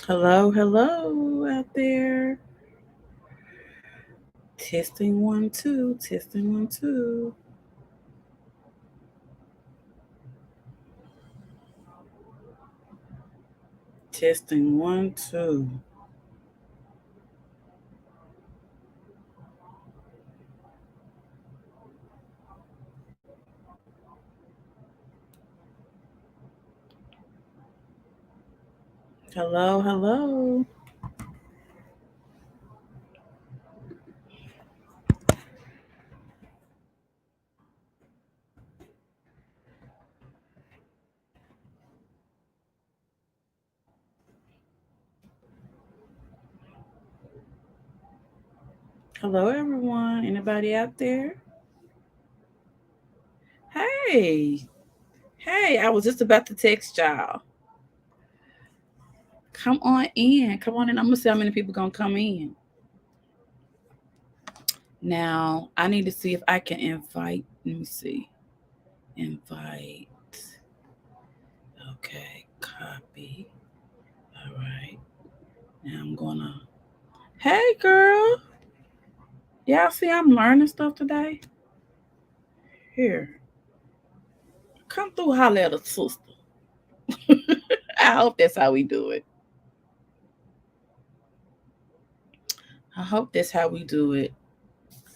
Hello, hello out there. Testing one, two, testing one, two. Testing one, two. Hello, hello. Hello, everyone. Anybody out there? Hey, hey, I was just about to text y'all. Come on in. Come on in. I'm going to see how many people going to come in. Now, I need to see if I can invite. Let me see. Invite. Okay, copy. All right. Now I'm going to. Hey, girl. Y'all see I'm learning stuff today? Here. Come through, holler at a sister. I hope that's how we do it. I hope that's how we do it.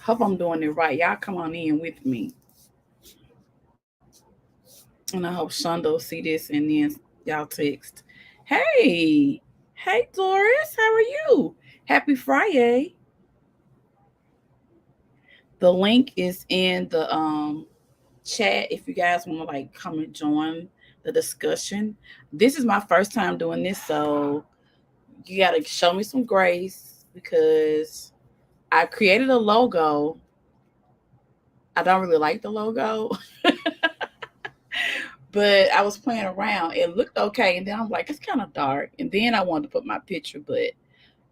Hope I'm doing it right. Y'all come on in with me. And I hope Shondo see this and then y'all text. Hey. Hey Doris, how are you? Happy Friday. The link is in the chat if you guys want to like come and join the discussion. This is my first time doing this, so you got to show me some grace because I created a logo. I don't really like the logo, but I was playing around. It looked okay, and then I'm like, it's kind of dark. And then I wanted to put my picture, but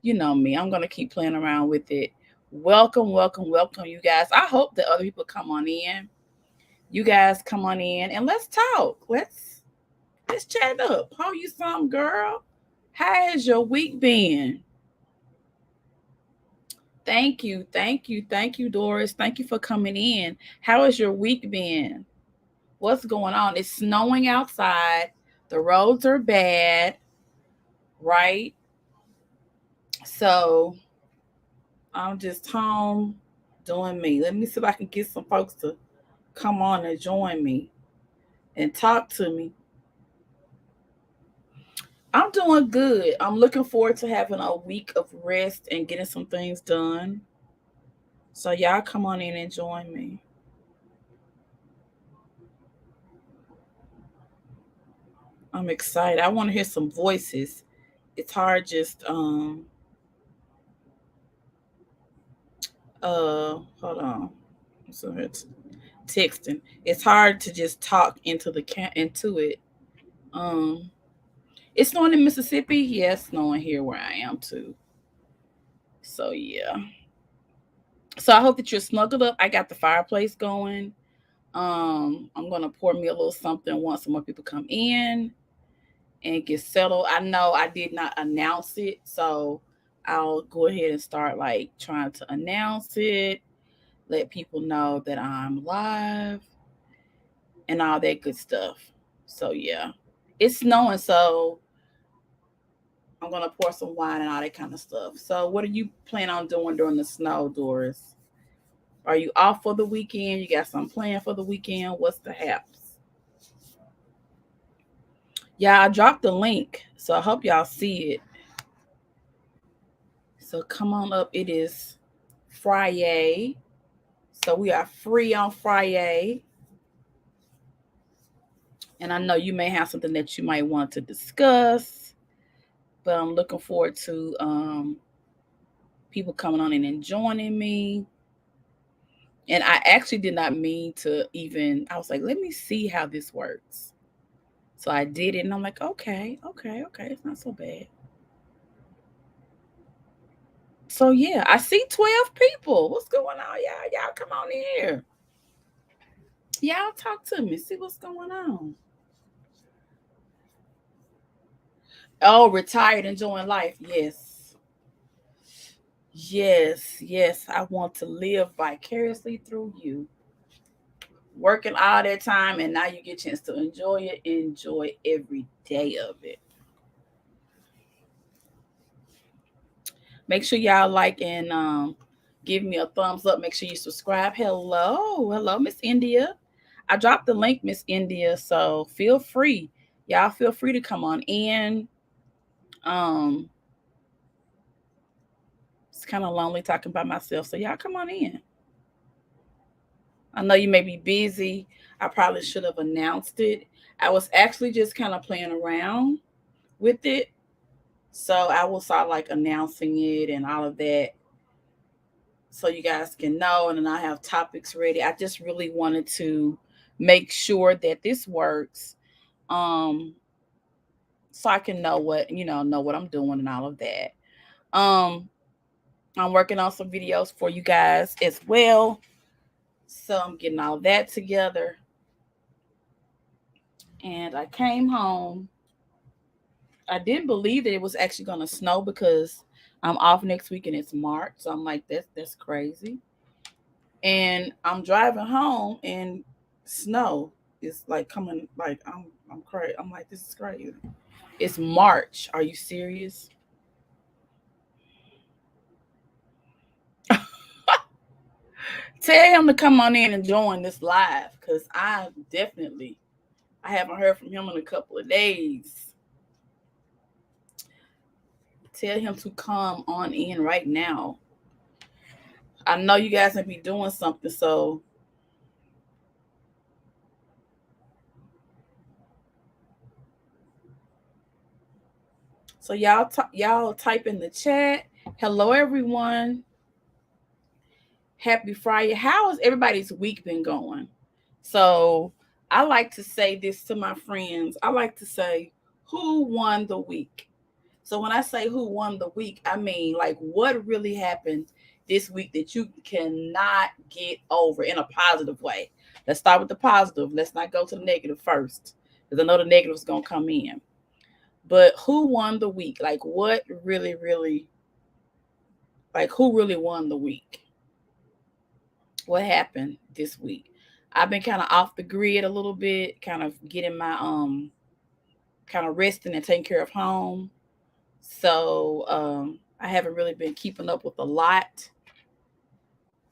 you know me, I'm gonna keep playing around with it. Welcome, welcome, welcome, you guys. I hope that other people come on in. You guys come on in and let's talk. Let's chat up. How you some girl? How has your week been? Thank you, Doris. Thank you for coming in. How has your week been? What's going on? It's snowing outside. The roads are bad, right? So I'm just home doing me. Let me see if I can get some folks to come on and join me and talk to me. I'm doing good. I'm looking forward to having a week of rest and getting some things done. So y'all come on in and join me. I'm excited. I want to hear some voices. It's hard just hold on. So it's texting. It's hard to just talk into into it. Um it's snowing in Mississippi. Yes, yeah, snowing here where I am too. So yeah. So I hope that you're snuggled up. I got the fireplace going. I'm gonna pour me a little something once some more people come in and get settled. I know I did not announce it, so I'll go ahead and start like trying to announce it, let people know that I'm live and all that good stuff. So yeah. It's snowing, so I'm gonna pour some wine and all that kind of stuff. So what are you planning on doing during the snow, Doris? Are you off for the weekend? You got some plan for the weekend? What's the haps? Yeah, I dropped the link, so I hope y'all see it. So come on up. It is FriYAY. So we are free on FriYAY. And I know you may have something that you might want to discuss, but I'm looking forward to people coming on in and joining me. And I actually did not mean to even, I was like, let me see how this works. So I did it and I'm like, okay, it's not so bad. So yeah, I see 12 people. What's going on? Y'all come on in here. Y'all talk to me. See what's going on. Oh, retired, enjoying life. Yes. Yes, yes. I want to live vicariously through you. Working all that time and now you get a chance to enjoy it. Enjoy every day of it. Make sure y'all like and give me a thumbs up. Make sure you subscribe. Hello. Hello, Miss India. I dropped the link, Miss India. So feel free. Y'all feel free to come on in. Um, it's kind of lonely talking by myself. So y'all come on in. I know you may be busy. I probably should have announced it. I was actually just kind of playing around with it. So I will start like announcing it and all of that so you guys can know. And then I have topics ready. I just really wanted to make sure that this works. Um, so I can know what, know what I'm doing and all of that. I'm working on some videos for you guys as well. So I'm getting all that together. And I came home. I didn't believe that it was actually going to snow because I'm off next week and it's March. So I'm like, that's crazy. And I'm driving home and snow is like coming. Like I'm crazy. I'm like, this is crazy. It's March. Are you serious? Tell him to come on in and join this live because I haven't heard from him in a couple of days. Tell him to come on in right now. I know you guys may be doing something, so y'all type in the chat. Hello everyone. Happy Friday. How has everybody's week been going? So I like to say this to my friends. I like to say, who won the week? So when I say who won the week, I mean like what really happened this week that you cannot get over in a positive way. Let's start with the positive. Let's not go to the negative first, because I know the negative is gonna come in. But who won the week? Like what really, really, like who really won the week? What happened this week? I've been kind of off the grid a little bit, kind of getting my kind of resting and taking care of home. So I haven't really been keeping up with a lot.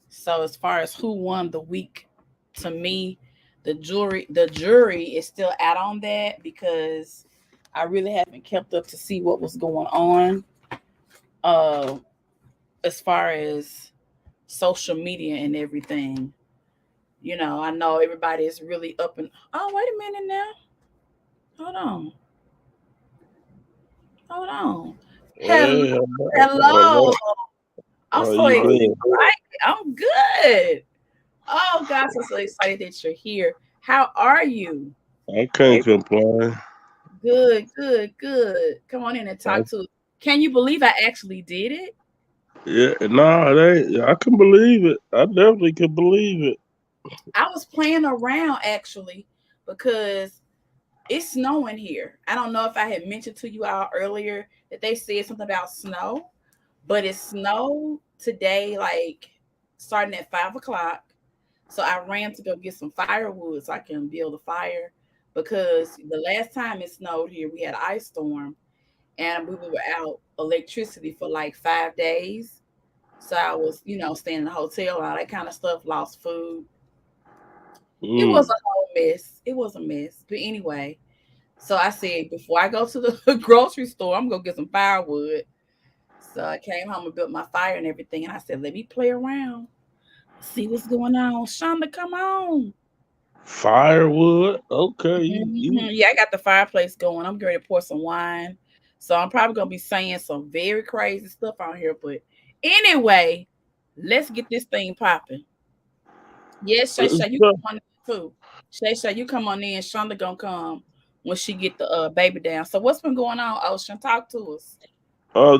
So as far as who won the week, to me, the jury is still out on that because I really haven't kept up to see what was going on. Uh, as far as social media and everything, I know everybody is really up and. Oh, wait a minute now. Hold on. Hold on. Hello. Hey, Hello. hello. I'm How so you excited. doing? I'm good. Oh gosh, I'm so excited that you're here. How are you? I can't complain. Good, good, good. Come on in and I, talk to us. Can you believe I actually did it? yeah, nah, I can believe it. I definitely can believe it. I was playing around actually because it's snowing here. I don't know if I had mentioned to you all earlier that they said something about snow, but it snowed today, like starting at 5 o'clock. So I ran to go get some firewood so I can build a fire because the last time it snowed here, we had an ice storm and we were out electricity for like 5 days. So I was, staying in the hotel, all that kind of stuff, lost food. It was Mm, a whole mess. It was a mess. But anyway, so I said, before I go to the grocery store, I'm going to get some firewood. So I came home and built my fire and everything. And I said, let me play around, see what's going on. Shonda, come on. firewood. Okay, you. Yeah, I got the fireplace going. I'm going to pour some wine. So I'm probably going to be saying some very crazy stuff on here. But anyway, let's get this thing popping. Yes, Shay Shay, you come on in too. Shay Shay, you come on in. Shonda gonna come when she get the baby down. So what's been going on, Ocean? Talk to us.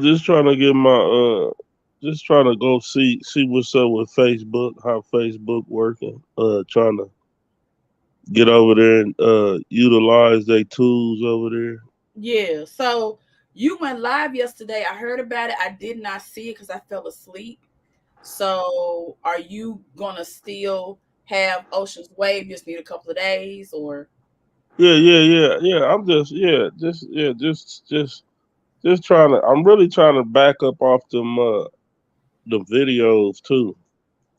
Just trying to get my just trying to go see what's up with Facebook, how Facebook working. Trying to get over there and utilize their tools over there. Yeah. So You went live yesterday. I heard about it. I did not see it because I fell asleep. So, are you gonna still have Ocean's Wave? Just need a couple of days, or Yeah. I'm just trying to. I'm really trying to back up off the videos too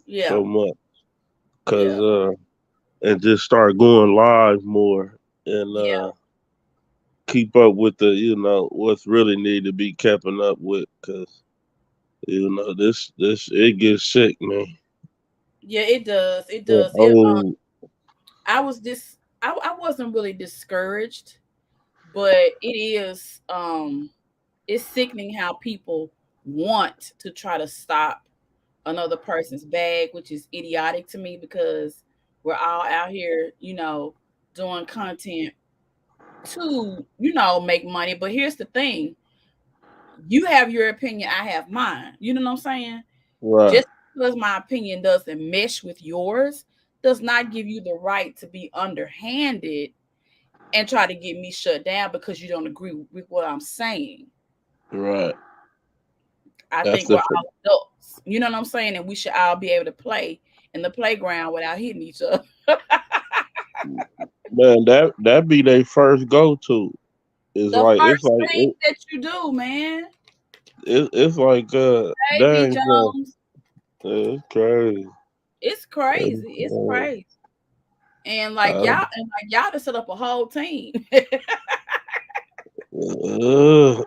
yeah, so much, cause yeah, and just start going live more and yeah, keep up with the what's really need to be kept up with, cause this it gets sick, man. yeah. It does. It Yeah. does. It. Oh, I was this. I wasn't really discouraged, but it is. It's sickening how people want to try to stop another person's bag, which is idiotic to me because we're all out here, doing content to, make money. But here's the thing: you have your opinion, I have mine. You know what I'm saying? right, Just because my opinion doesn't mesh with yours does not give you the right to be underhanded and try to get me shut down because you don't agree with what I'm saying. right. I That's think the we're all adults. You know what I'm saying? And we should all be able to play in the playground without hitting each other. man. That be their first go to. It's The like first thing that you do, man, it's like baby dang, Jones, it's crazy. it's It's crazy. It's crazy. crazy. And Uh, like y'all to set up a whole team. uh,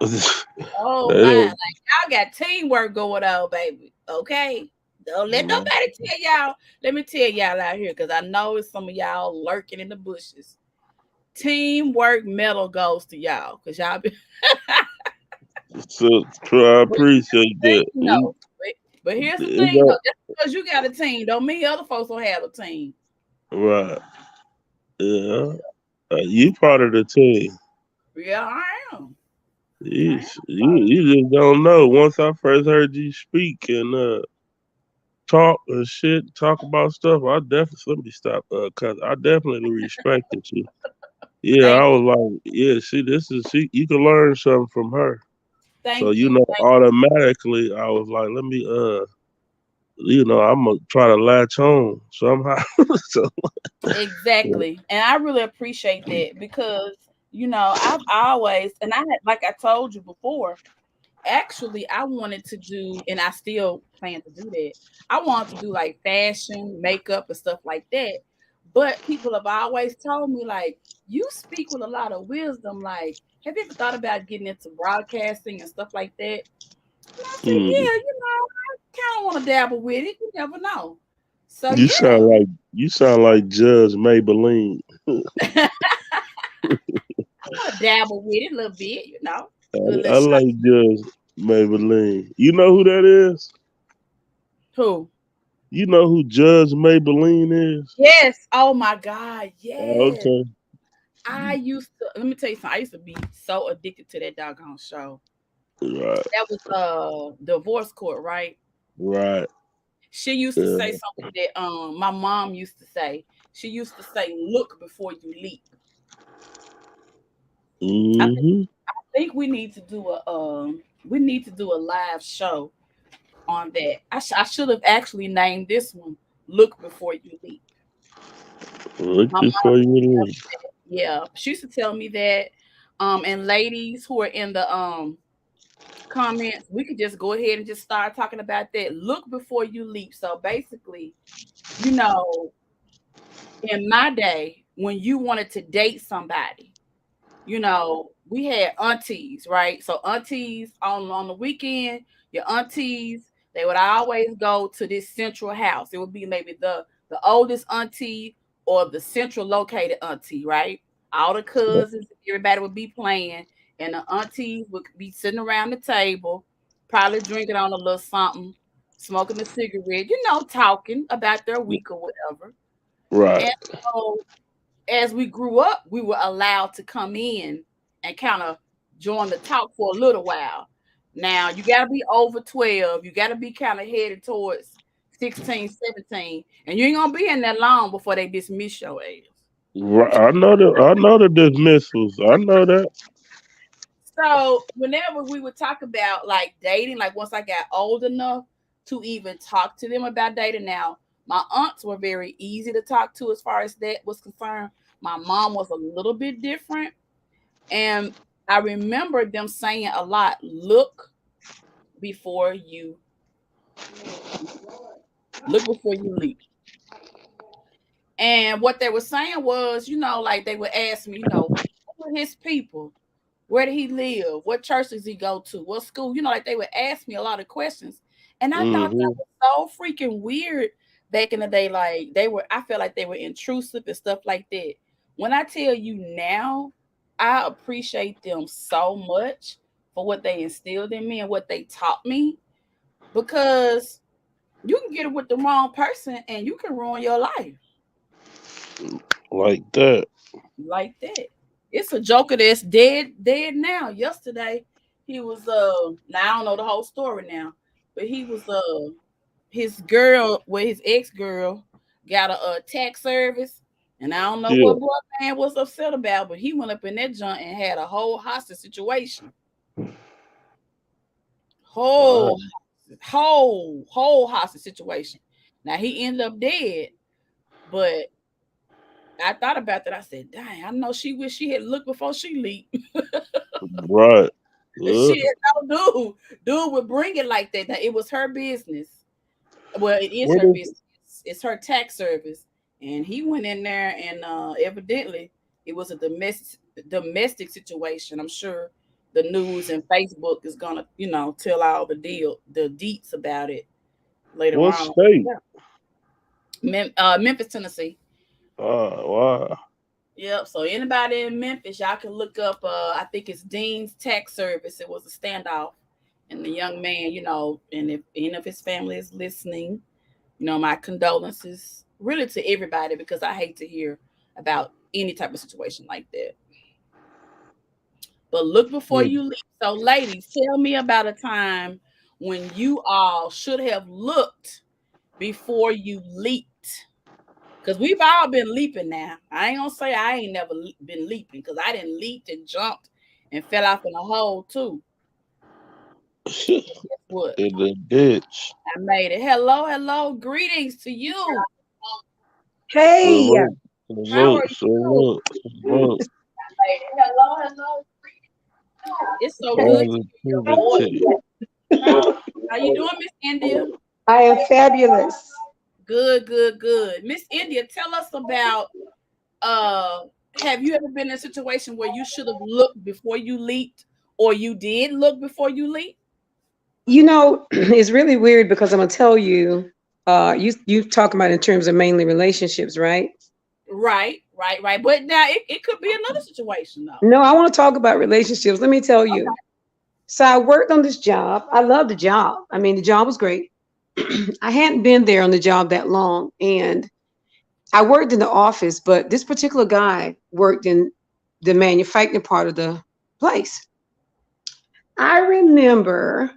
Oh my, that like y'all got teamwork going on, baby. Okay. Don't let is, nobody tell y'all. Let me tell y'all out here, because I know it's some of y'all lurking in the bushes. Teamwork medal goes to y'all, because y'all be so I but here's appreciate the that. thing though. But here's the It thing though. got, Just because you got a team don't mean other folks don't have a team. right. Yeah. You part of the team. Yeah, I am. I You, am part of it. you just don't know. Once I first heard you speak and talk and shit, talk about stuff, I definitely let me stop. Cause I definitely respected you. Yeah, I Thank you. was like, yeah, see, this is she. You can learn something from her. So Thank you. Thank automatically, I was like, let me I'm gonna try to latch on somehow. So Exactly. And I really appreciate that because, I've always, and I had, like I told you before, actually, I wanted to do, and I still plan to do that. I wanted to do like fashion, makeup, and stuff like that. But people have always told me, like, you speak with a lot of wisdom. Like, have you ever thought about getting into broadcasting and stuff like that? And I said, mm, yeah, I kind of want to dabble with it. You never know. So, you yeah, sound like Judge Maybelline. I want to dabble with it a little bit. Do a little I shot. like Judge Maybelline. You know who that is? Who? You know who Judge Maybelline is? Yes. Oh my God. Oh, Yes. okay, I used to let me tell you something. I used to be so addicted to that doggone show. right, That was divorce court, right? right, She used to say yeah. something that my mom used to say. She used to say, "Look before you leap." I think Hmm. we need to do a live show on that. I should have actually named this one "Look Before You Leap." Look My mom before used you to tell me leave. that. Yeah, she used to tell me that. And ladies who are in the comments, we could just go ahead and just start talking about that. Look before you leap. So basically, you know, in my day, when you wanted to date somebody, we had aunties, right? So aunties on the weekend, your aunties, they would always go to this central house. It would be maybe the oldest auntie or the central located auntie, right? All the cousins, everybody would be playing, and the aunties would be sitting around the table, probably drinking on a little something, smoking a cigarette, talking about their week or whatever. Right, And so as we grew up, we were allowed to come in and kind of join the talk for a little while. Now, you got to be over 12. You got to be kind of headed towards 16, 17. And you ain't going to be in that long before they dismiss your ass. right. I know the dismissals. I know that. So whenever we would talk about like dating, like once I got old enough to even talk to them about dating, now my aunts were very easy to talk to as far as that was concerned. My mom was a little bit different, and I remember them saying a lot, look before you look before you leap. And what they were saying was, like they would ask me, who are his people? Where did he live? What church does he go to? What school? Like they would ask me a lot of questions. And I thought that Mm-hmm. was so freaking weird back in the day. Like I felt like they were intrusive and stuff like that. When I tell you now, I appreciate them so much for what they instilled in me and what they taught me, because you can get it with the wrong person and you can ruin your life Like that. like that. It's a joker that's dead now. Yesterday, he was now I don't know the whole story now, but he was his girl with his ex girl got a tax service, and I don't know Yeah. what boy man was upset about, but he went up in that joint and had a whole hostage situation, Wow. whole whole hostage situation. Now he ended up dead, but I thought about that. I said, "Dang, I know she wish she had looked before she leaped." Right. Shit, Uh, dude would bring it like that. That it was her business. Well, it is what her is business. It's her tax service, and he went in there, and evidently it was a domestic situation. I'm sure the news and Facebook is gonna, tell all the deets about it later what on. state? Yeah, Memphis, Tennessee. Wow. Yep. So anybody in Memphis, y'all can look up. I think it's Dean's Tax Service. It was a standoff, and the young man, and if any of his family is listening, my condolences, really to everybody, because I hate to hear about any type of situation like that. But look before Hmm. you leap. So, ladies, tell me about a time when you all should have looked before you leaped. Because we've all been leaping now. I ain't gonna say I ain't never been leaping, because I didn't leap and jumped and fell off in a hole too. Guess what? In the ditch. I made it. Hello, hello. Greetings to you. Hey, Salute. How Salute. are you? Salute. Salute. I made it. Hello, hello. It's so good to hear your voice. Positivity. How you doing, Miss India? I am fabulous. Good, good, good. Miss India, tell us about uh have you ever been in a situation where you should have looked before you leaped, or you did look before you leaped? It's really weird because I'm gonna tell you, you talk about in terms of mainly relationships, right? Right, right, right. But now it could be another situation though. No, I want to talk about relationships. Let me tell you. Okay. So I worked on this job. I love the job. I mean, the job was great. I hadn't been there on the job that long, and I worked in the office, but this particular guy worked in the manufacturing part of the place. I remember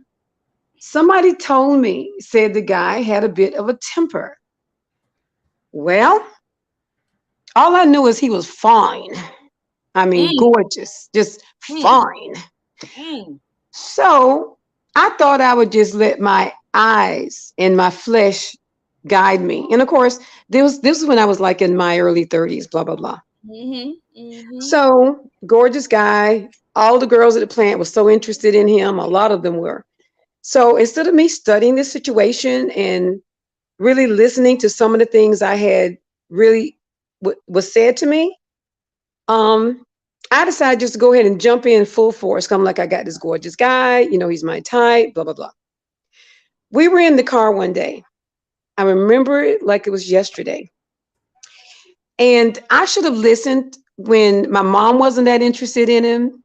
somebody told me, said the guy had a bit of a temper. Well, all I knew is he was fine. I mean, Mm, gorgeous, just mm, fine. mm, So I thought I would just let my eyes and my flesh guide me. And of course, this was when I was like in my early 30s, blah, blah, blah. mm-hmm, mm-hmm, So gorgeous guy. All the girls at the plant were so interested in him. A lot of them were. So instead of me studying this situation and really listening to some of the things I had really was said to me, um, I decided just to go ahead and jump in full force. 'Cause I'm like, I got this gorgeous guy, he's my type, blah, blah, blah. We were in the car one day. I remember it like it was yesterday. And I should have listened when my mom wasn't that interested in him.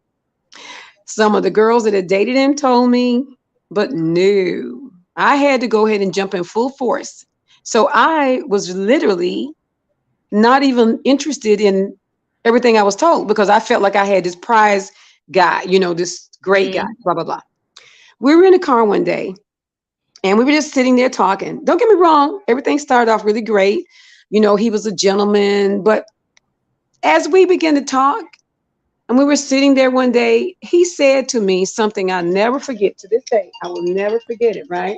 Some of the girls that had dated him told me, but no, I had to go ahead and jump in full force. So I was literally not even interested in everything I was told because I felt like I had this prize guy, this great guy, mm-hmm, blah, blah, blah. We were in the car one day and we were just sitting there talking. Don't get me wrong, everything started off really great. He was a gentleman, but as we began to talk, And we were sitting there one day. He said to me something I'll never forget to this day. I will never forget it, right?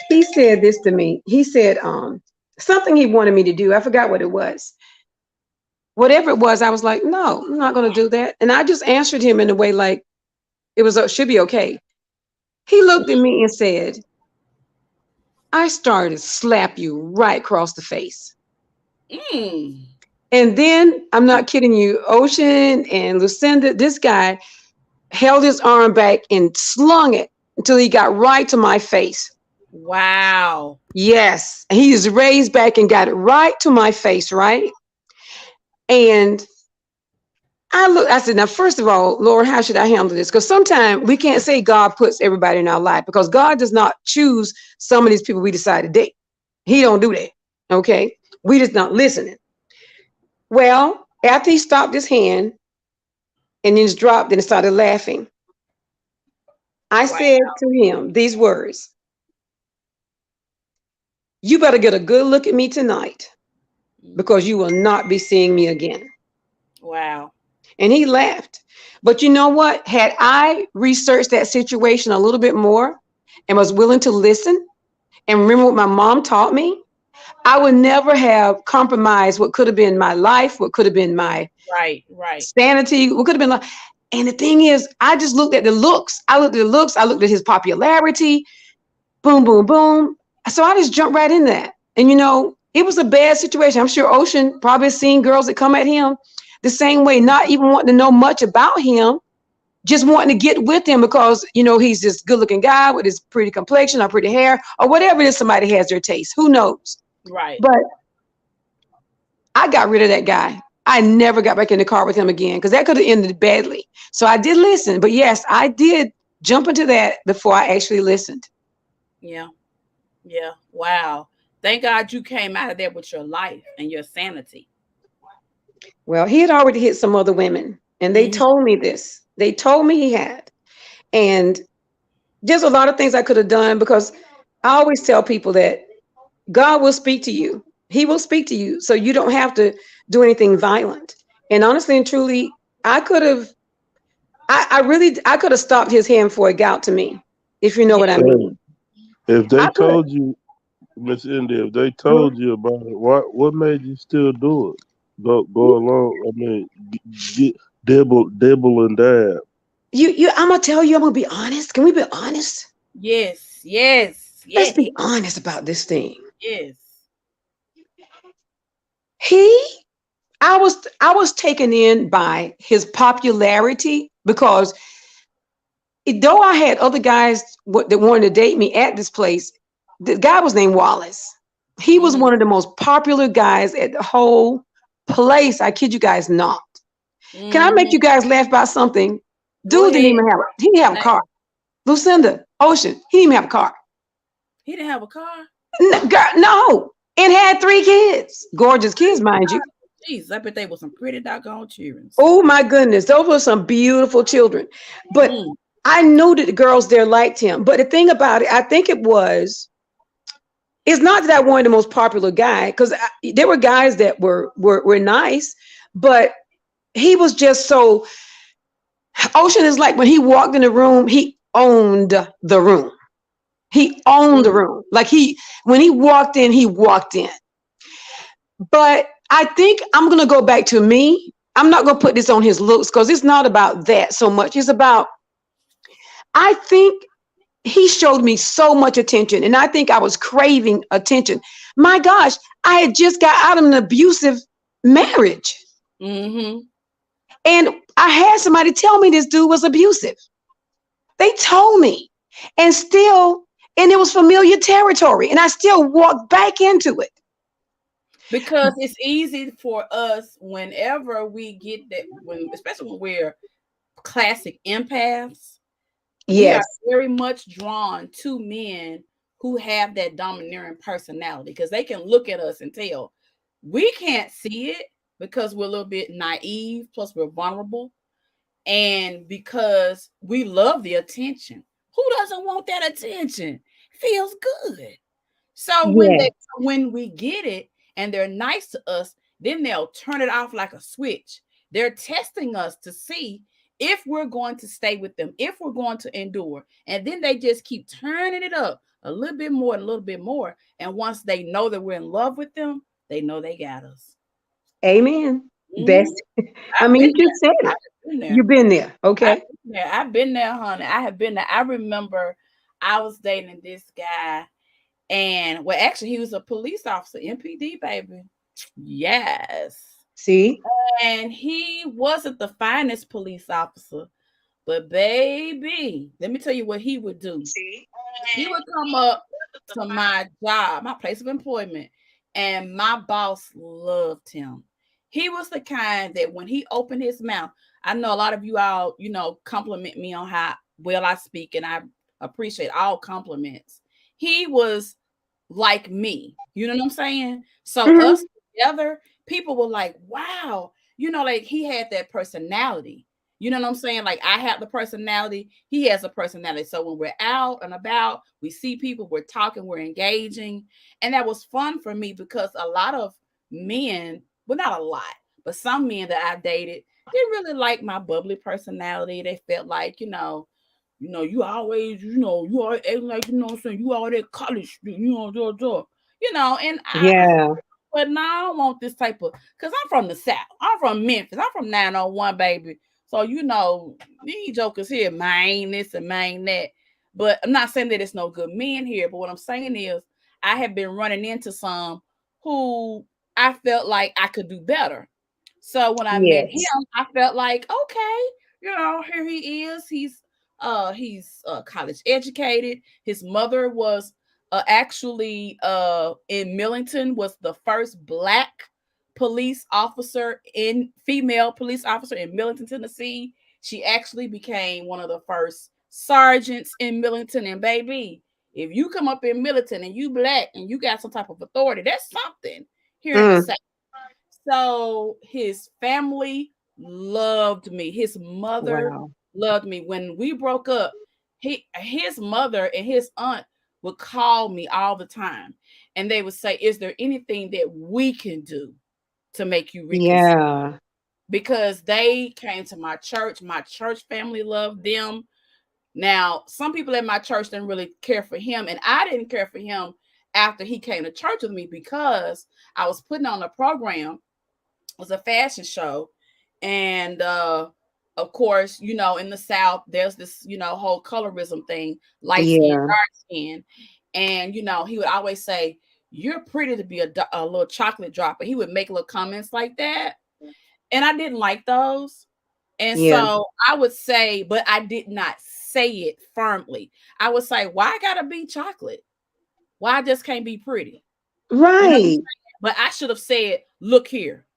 He said this to me. He said, something he wanted me to do. I forgot what it was. Whatever it was, I was like, no, I'm not going to do that. And I just answered him in a way like it was should be okay. He looked at me and said, I started to slap you right across the face. Mm. And then I'm not kidding you, Ocean and Lucinda, this guy held his arm back and slung it until he got right to my face. Wow. Yes. He just raised back and got it right to my face, right? And I said, now, first of all, Lord, how should I handle this? Because sometimes we can't say God puts everybody in our life because God does not choose some of these people we decide to date. He don't do that. Okay. We just not listening. Well, after he stopped his hand and then just dropped and started laughing, I Wow. said to him these words, you better get a good look at me tonight because you will not be seeing me again. Wow. And he laughed. But you know what? Had I researched that situation a little bit more and was willing to listen and remember what my mom taught me, I would never have compromised what could have been my life, what could have been my Right. Right. sanity, what could have been like. And the thing is, I just looked at the looks. I looked at the looks. I looked at his popularity. Boom, boom, boom. So I just jumped right in that. And it was a bad situation. I'm sure Ocean probably has seen girls that come at him the same way, not even wanting to know much about him, just wanting to get with him because, he's this good looking guy with his pretty complexion or pretty hair or whatever it is somebody has their taste. Who knows? Right. But I got rid of that guy. I never got back in the car with him again because that could have ended badly. So I did listen. But yes, I did jump into that before I actually listened. Yeah. Yeah. Wow. Thank God you came out of there with your life and your sanity. Well, he had already hit some other women, and they Hmm. told me this. They told me he had. And there's a lot of things I could have done because I always tell people that God will speak to you. He will speak to you. So you don't have to do anything violent. And honestly and truly, I could have, I could have stopped his hand before it got to me, if you know Yeah. what I Hey, mean. if they I could. told you, Miss India, if they Mhm. told you about it, what made you still do it? Go along. I mean, get, dibble and dab. I'm gonna tell you. I'm gonna be honest. Can we be honest? Yes. Yes. Let's Yes. be honest about this thing. Yes. He I was taken in by his popularity because though I had other guys that wanted to date me at this place, the guy was named Wallace. He was Hmm. one of the most popular guys at the whole place. I kid you guys not. Can I make Hmm. you guys laugh about something? Go Dude didn't ahead. even have he didn't have a car. Lucinda, Ocean, he didn't even have a car. He didn't have a car. Girl, no, and had 3 kids, gorgeous kids, mind you. Jeez, I bet they were some pretty doggone children. Oh my goodness, those were some beautiful children. But Mm. I knew that the girls there liked him. But the thing about it, I think it's not that I wanted the most popular guy because there were guys that were nice, but he was just so. Ocean is like when he walked in the room, he owned the room. He owned the Mm. room. Like when he walked in, he walked in. But I think I'm gonna go back to me. I'm not gonna put this on his looks because it's not about that so much. It's about I think he showed me so much attention, and I think I was craving attention. My gosh, I had just got out of an abusive marriage, Hmm. and I had somebody tell me this dude was abusive. They told me, and still, and it was familiar territory, and I still walked back into it. Because it's easy for us whenever we get that, when especially when we're classic empaths, we are Yes, very much drawn to men who have that domineering personality because they can look at us and tell we can't see it because we're a little bit naive, plus we're vulnerable, and because we love the attention. Who doesn't want that attention? Feels good. So yes, when we get it and they're nice to us, then they'll turn it off like a switch. They're testing us to see if we're going to stay with them, if we're going to endure. And then they just keep turning it up a little bit more and a little bit more. And once they know that we're in love with them, they know they got us. Amen. Mhm. That's, I I've mean, been you just said there. it. I've been there. You've been there. Okay. I've been there, honey. I have been there. I remember I was dating this guy, and well, actually, he was a police officer, MPD, baby. Yes. See? And he wasn't the finest police officer, but baby, let me tell you what he would do. He would come up to my job, my place of employment, and my boss loved him. He was the kind that when he opened his mouth, I know a lot of you all, compliment me on how well I speak, and I appreciate all compliments. He was like me. You know what I'm saying? So Hmm. us together, people were like, wow, like he had that personality. You know what I'm saying? Like I have the personality, he has a personality. So when we're out and about, we see people, we're talking, we're engaging. And that was fun for me because a lot of men, well, not a lot, but some men that I dated didn't really like my bubbly personality. They felt like, you always, you always acting like, what I'm saying, you all that college, and I said, Yeah. but no, I don't want this type of, because I'm from the South. I'm from Memphis. I'm from 901, baby. So, these jokers here, mine this and mine that. But I'm not saying that it's no good men here. But what I'm saying is, I have been running into some who I felt like I could do better. So when I met him, Yes. I felt like, okay, here he is. He's college educated. His mother was actually in Millington, was the first black female police officer in Millington, Tennessee. She actually became one of the first sergeants in Millington. And baby, if you come up in Millington and you black and you got some type of authority, that's something here in the Mm. South. So his family loved me. His mother Wow. loved me. When we broke up, his mother and his aunt would call me all the time. And they would say, is there anything that we can do to make you reconsider? Yeah. Because they came to my church. My church family loved them. Now, some people at my church didn't really care for him, and I didn't care for him after he came to church with me because I was putting on a program, was a fashion show. And of course, in the South, there's this, whole colorism thing, light skin, Yeah. dark skin. And, he would always say, you're pretty to be a little chocolate dropper. He would make little comments like that. And I didn't like those. And Yeah. so I would say, but I did not say it firmly. I would say, why I gotta be chocolate? Why I just can't be pretty? You know what I'm Right. saying? But I should have said, look here.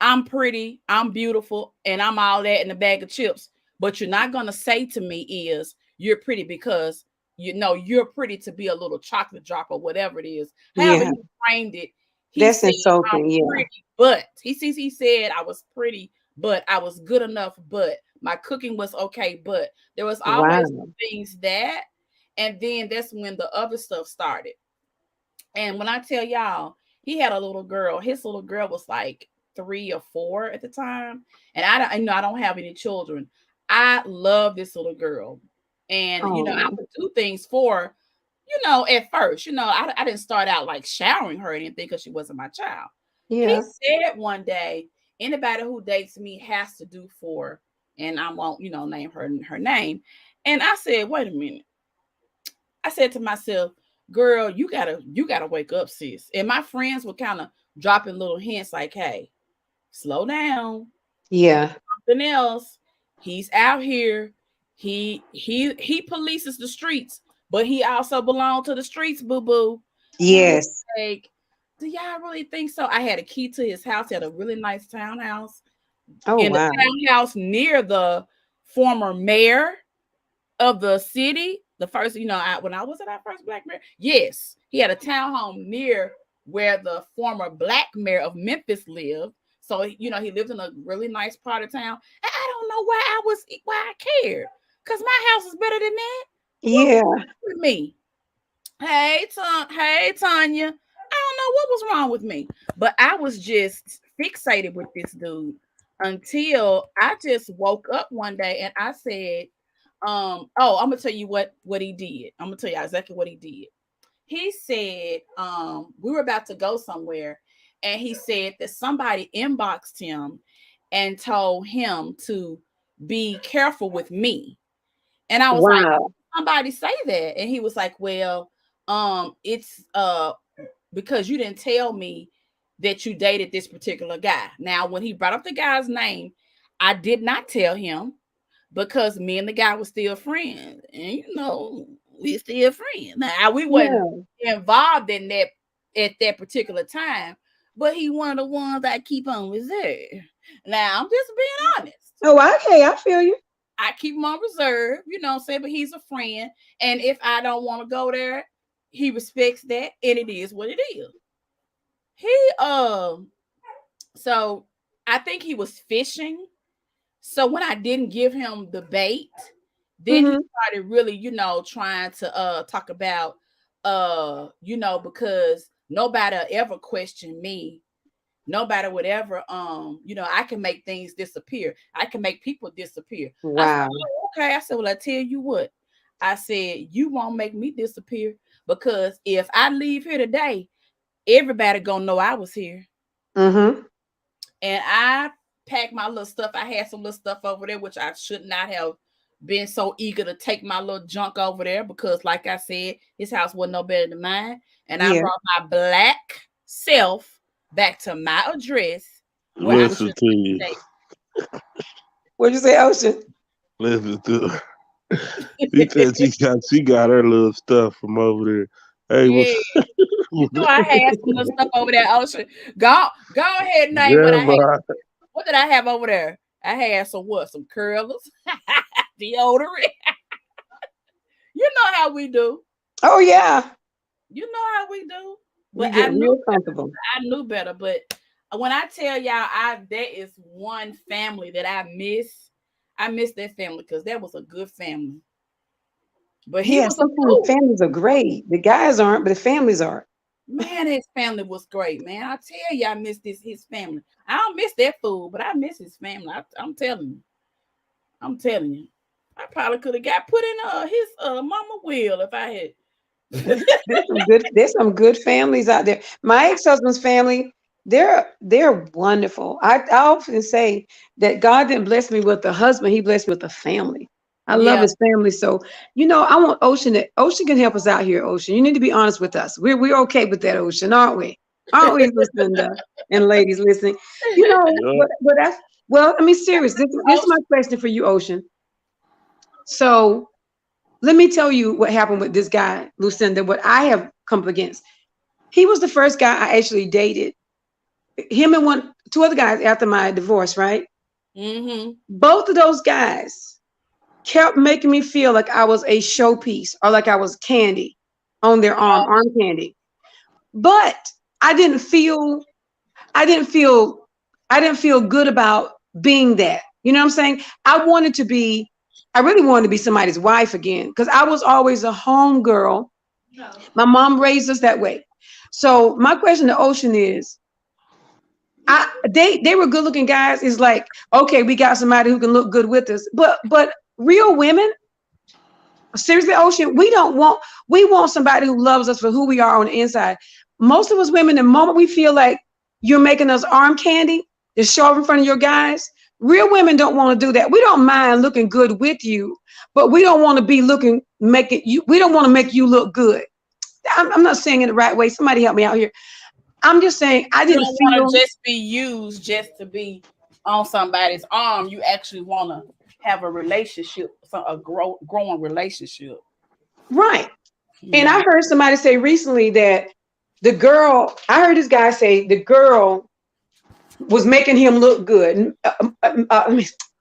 I'm pretty, I'm beautiful, and I'm all that in a bag of chips. But you're not gonna say to me is you're pretty because you're pretty to be a little chocolate drop or whatever it is. However Yeah. he framed it, he That's said I'm insulting. Yeah. pretty, but he said I was pretty, but I was good enough, but my cooking was okay, but there was always Wow. things that, and then that's when the other stuff started. And when I tell y'all, he had a little girl. His little girl was like 3 or 4 at the time, and I don't have any children. I love this little girl, and I Oh. would do things for, at first, I didn't start out like showering her or anything because she wasn't my child. He Yeah. said one day, anybody who dates me has to do for, and I won't, name her name. And I said, wait a minute. I said to myself, girl, you gotta wake up, sis. And my friends were kind of dropping little hints like, hey, slow down. Yeah. Something else. He's out here. He polices the streets, but he also belonged to the streets, boo-boo. And I was Yes. like, do y'all really think so? I had a key to his house. He had a really nice townhouse. Oh, In the wow. townhouse near the former mayor of the city, the first, when I was at our first black mayor, yes, he had a townhome near where the former black mayor of Memphis lived. So, he lived in a really nice part of town. And I don't know why I cared. Because my house is better than that. What was Yeah. wrong with me? Hey, Tanya. I don't know what was wrong with me. But I was just fixated with this dude. until I just woke up one day and I said, oh, I'm gonna tell you what he did. I'm gonna tell you exactly what he did. He said, we were about to go somewhere, and he said that somebody inboxed him and told him to be careful with me. And I was like, Wow. somebody say that? And he was like, well, it's because you didn't tell me that you dated this particular guy. Now, when he brought up the guy's name, I did not tell him because me and the guy were still friends. And we still friends. Now we wasn't Yeah. involved in that at that particular time, but he one of the ones I keep on reserve. Now I'm just being honest. Oh, okay. I feel you. I keep him on reserve, you know what I'm saying? But he's a friend. And if I don't want to go there, he respects that, and it is what it is. He so I think he was fishing. So when I didn't give him the bait, then he Hmm. started really, trying to talk about because nobody ever questioned me. Nobody would ever I can make things disappear. I can make people disappear. I said, Wow. oh, okay. I said, well, I tell you what. I said, you won't make me disappear because if I leave here today, everybody gonna know I was here. Hmm. And I packed my little stuff. I had some little stuff over there, which I should not have been so eager to take my little junk over there because, like I said, his house wasn't no better than mine. And I Yeah. brought my black self back to my address where I Listen should to you. stay. What'd you say, Ocean? Listen to her. She got her little stuff from over there. Hey, Yeah, I had some little stuff over there. Ocean, go ahead and name what I had. Jeremiah. What did I have over there? I had some what? Some curlers, deodorant. You know how we do. Oh yeah. You know how we do. We But get real comfortable. I knew better. But when I tell y'all, there is one family that I miss. I miss that family because that was a good family. But he Yeah, was a sometimes fool. families are great. The guys aren't, but the families are. Man, his family was great, man. I tell you, I miss his family. I don't miss that fool, but I miss his family. I'm telling you. I'm telling you. I probably could have got put in his mama will if I had. There's some good families out there. My ex-husband's family, they're wonderful. I often say that God didn't bless me with a husband, he blessed me with a family. I love Yeah. his family. So, I want Ocean can help us out here, Ocean. You need to be honest with us. We're okay with that, Ocean, aren't we? Aren't we, Lucinda and ladies listening? Yeah. But that's well, I mean, serious. This is Oh, my question for you, Ocean. So let me tell you what happened with this guy, Lucinda, what I have come up against. He was the first guy I actually dated. Him and two other guys after my divorce, right? mm-hmm. Both of those guys kept making me feel like I was a showpiece or like I was candy on their arm candy. But I didn't feel, I didn't feel, I didn't feel good about being that. You know what I'm saying? I really wanted to be somebody's wife again because I was always a home girl. My mom raised us that way. So my question to Ocean is, they were good looking guys. It's like, okay, we got somebody who can look good with us. But real women, seriously, Ocean, we want somebody who loves us for who we are on the inside. Most of us women, the moment we feel like you're making us arm candy to show up in front of your guys, real women don't want to do that. We don't mind looking good with you, but we don't want to be making you, we don't want to make you look good. I'm not saying it the right way. Somebody help me out here. I'm just saying I You didn't don't want feel to just be used just to be on somebody's arm. You actually want to have a relationship, growing relationship. right. And Yeah. I heard somebody say recently that I heard this guy say the girl was making him look good.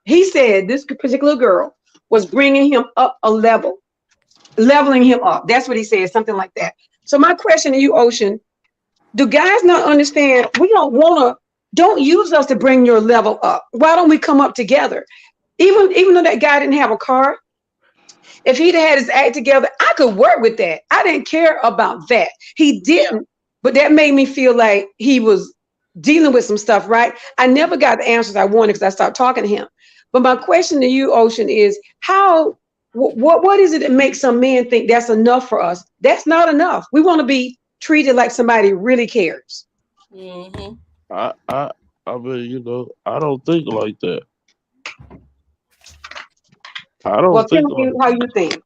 He said this particular girl was bringing him up a level, leveling him up. That's what he said, something like that. So my question to you, Ocean, do guys not understand? Don't use us to bring your level up. Why don't we come up together? Even though that guy didn't have a car, if he'd had his act together, I could work with that. I didn't care about that. He Yeah. didn't, but that made me feel like he was. dealing with some stuff, right? I never got the answers I wanted because I stopped talking to him. But my question to you, Ocean, is how what is it that makes some men think that's enough for us? That's not enough. We want to be treated like somebody really cares. Mm-hmm. I I I mean, I don't think like that. I Well, don't think tell me like how you think.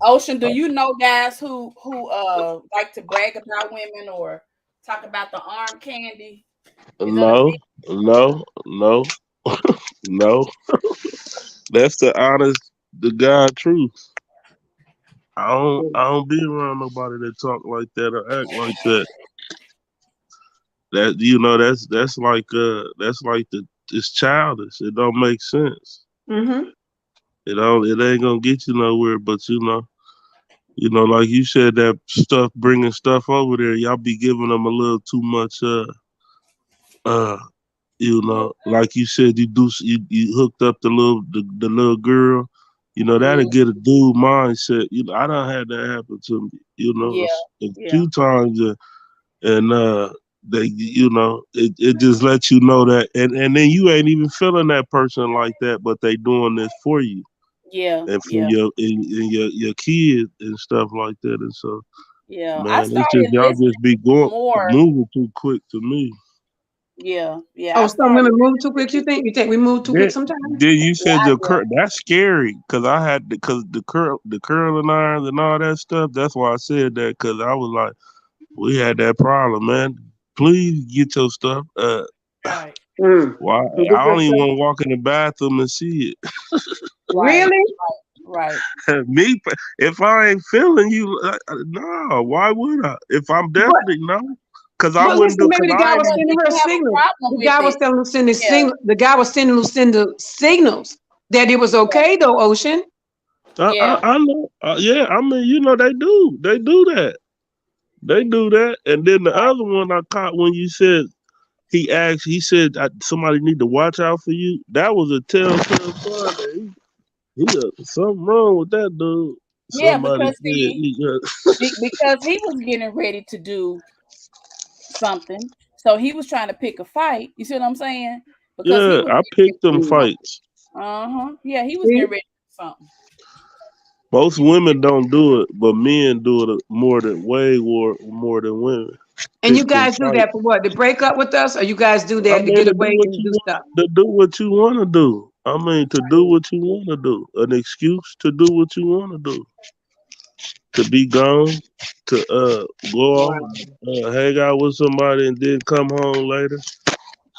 Ocean, do you know guys who like to brag about women or talk about the arm candy? Is that a no, thing? no, no, no. That's the honest, the God truth. I don't be around nobody that talk like that or act like that. That that's like it's childish. It don't make sense. Mm-hmm. It ain't gonna get you nowhere. But like you said, that stuff bringing stuff over there, y'all be giving them a little too much. Uh, like you said, you hooked up the little girl. That'll Mm, get a dude mindset. I done had that happen to me. yeah, A yeah, few times, and they, it just lets you know that, and then you ain't even feeling that person like that, but they doing this for you yeah, and for yeah, your kids and stuff like that. And so, yeah. I man, it's just started y'all listening just be going more. moving too quick to me. Yeah, yeah. Oh, I some started women move too quick. You listening. think? You think we move too quick Then, sometimes? then you Yeah, said yeah, that's scary because I had because the curling irons and all that stuff. That's why I said that because I was like, we had that problem, man. Please get your stuff. right, Mm. Why? You get I your don't even stuff. want to walk in the bathroom and see right, Really? right. it. Me, if I ain't feeling you, no. Why would I? If I'm But definitely no, because I but wouldn't listen, do. maybe Because the I guy ain't. was Because sending he her can have a signals. problem The with guy was it. telling Lucinda Yeah, signal. The guy was sending Lucinda signals that it was yeah, okay though, Ocean. yeah, I know. Yeah, I mean, they do. They do that. They do that. And then the other one I caught when you said he said somebody need to watch out for you. That was a telltale sign that something wrong with that dude. yeah. Somebody Because said see, he got. because he was getting ready to do something, so he was trying to pick a fight. You see what I'm saying? Because he Yeah, was I getting ready picked to them do Mm. something. fights. Uh huh. Yeah, he was See? getting ready to do something. Most women don't do it, but men do it more than women. And you Pick them guys do fights. that for what? To break up with us, or you guys do I that to mean, get to do away what and you do want, stuff? to do what you want to do. I mean, to do what you want to do. An excuse to do what you want to do. To be gone, to go off, Wow. hang out with somebody, and then come home later.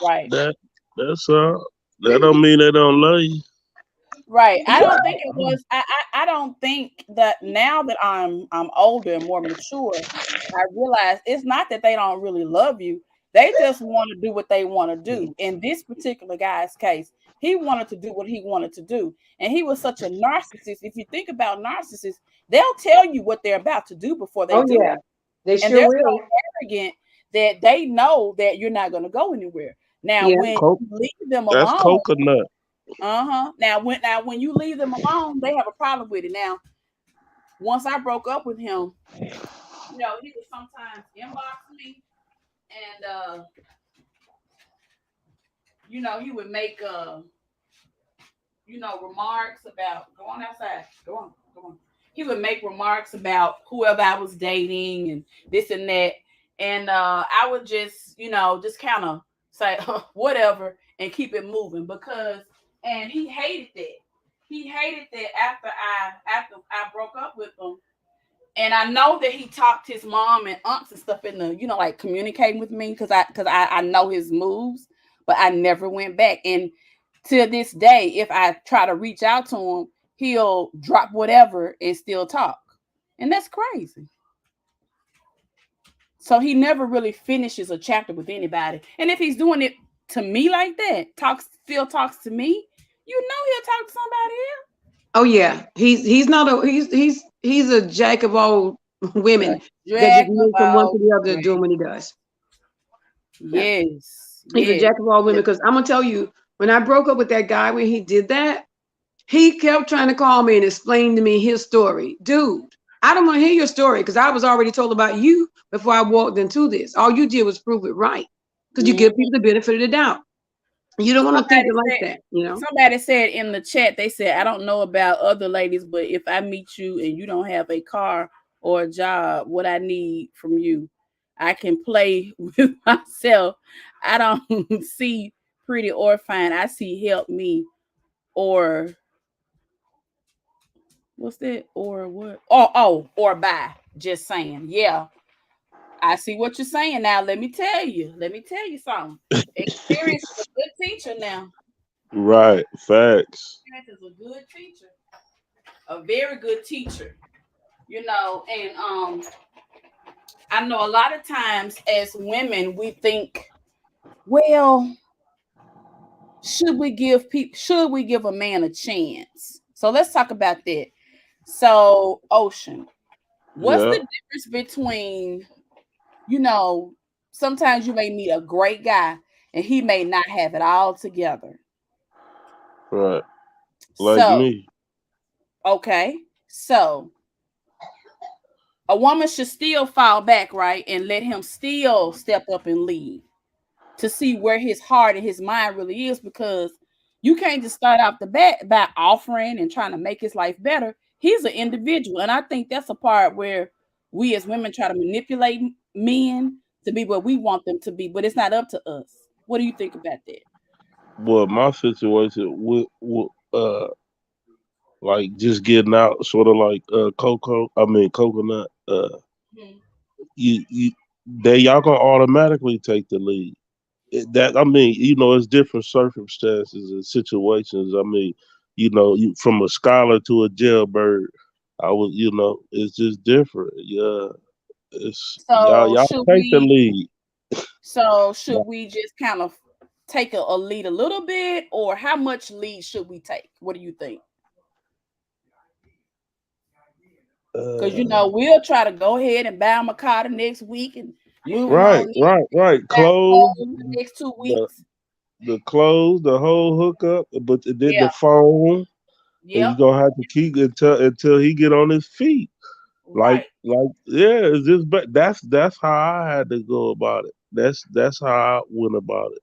Right. That that's all. That don't mean they don't love you. Right. I don't think it was. I don't think that now that I'm older and more mature, I realize it's not that they don't really love you. They just want to do what they want to do. In this particular guy's case, he wanted to do what he wanted to do, and he was such a narcissist. If you think about narcissists, they'll tell you what they're about to do before they Oh do yeah, it, they and sure they're so will. arrogant that they know that you're not going to go anywhere. Now, Yeah. when Co- you leave them that's alone. coconut. Uh-huh. Now when you leave them alone, they have a problem with it. Now, once I broke up with him, he would sometimes inbox me and he would make remarks about go on outside. Go on, go on. He would make remarks about whoever I was dating and this and that. And I would just kind of say whatever and keep it moving and he hated that. He hated that after I broke up with him. And I know that he talked his mom and aunts and stuff in the, like communicating with me because I know his moves, but I never went back. And to this day, if I try to reach out to him, he'll drop whatever and still talk. And that's crazy. So he never really finishes a chapter with anybody. And if he's doing it to me like that, still talks to me, he'll talk to somebody else. Oh yeah. He's not a he's a jack of all A women that just jack of moves from one all to the other doing what trades. he does. Yeah. Yes, He's a yes, jack of all women yes. because I'm gonna tell you, when I broke up with that guy when he did that, he kept trying to call me and explain to me his story. Dude, I don't want to hear your story because I was already told about you before I walked into this. All you did was prove it right because you Mhm. give people the benefit of the doubt. You don't want to think Somebody it like said that, you know? somebody said in the chat, they said, I don't know about other ladies, but if I meet you and you don't have a car or a job, what I need from you, I can play with myself. I don't see pretty or fine. I see help me or what's that? Or what? Or buy. Just saying. Yeah. I see what you're saying now. Let me tell you. Let me tell you something. Experience is a good teacher now. Right. Facts. Experience is a good teacher. A very good teacher. And I know a lot of times as women we think, well, should we give a man a chance? So let's talk about that. So, Ocean, what's Yeah. the difference between, you know, sometimes you may meet a great guy and he may not have it all together. Right. Like So, me. okay. So, a woman should still fall back, right? And let him still step up and lead to see where his heart and his mind really is, because you can't just start off the bat by offering and trying to make his life better. He's an individual. And I think that's a part where we as women try to manipulate men to be what we want them to be, but it's not up to us. What do you think about that? Well, my situation with like just getting out, sort of like coconut. Mhm. You they y'all gonna automatically take the lead. That I mean, it's different circumstances and situations. I mean, from a scholar to a jailbird, it's just different. Yeah, it's So y'all should take the we lead. so should we just kind of take a lead a little bit, or how much lead should we take? What do you think? Because Uh, we'll try to go ahead and buy him a car the next week and move him right, on in, right, right. buy Clothes, clothes the next two the weeks. the clothes, the whole hookup, but then Yeah. the phone, and you Yep. gonna have to keep until he get on his feet. Like yeah, it's just but that's how I had to go about it. That's how I went about it.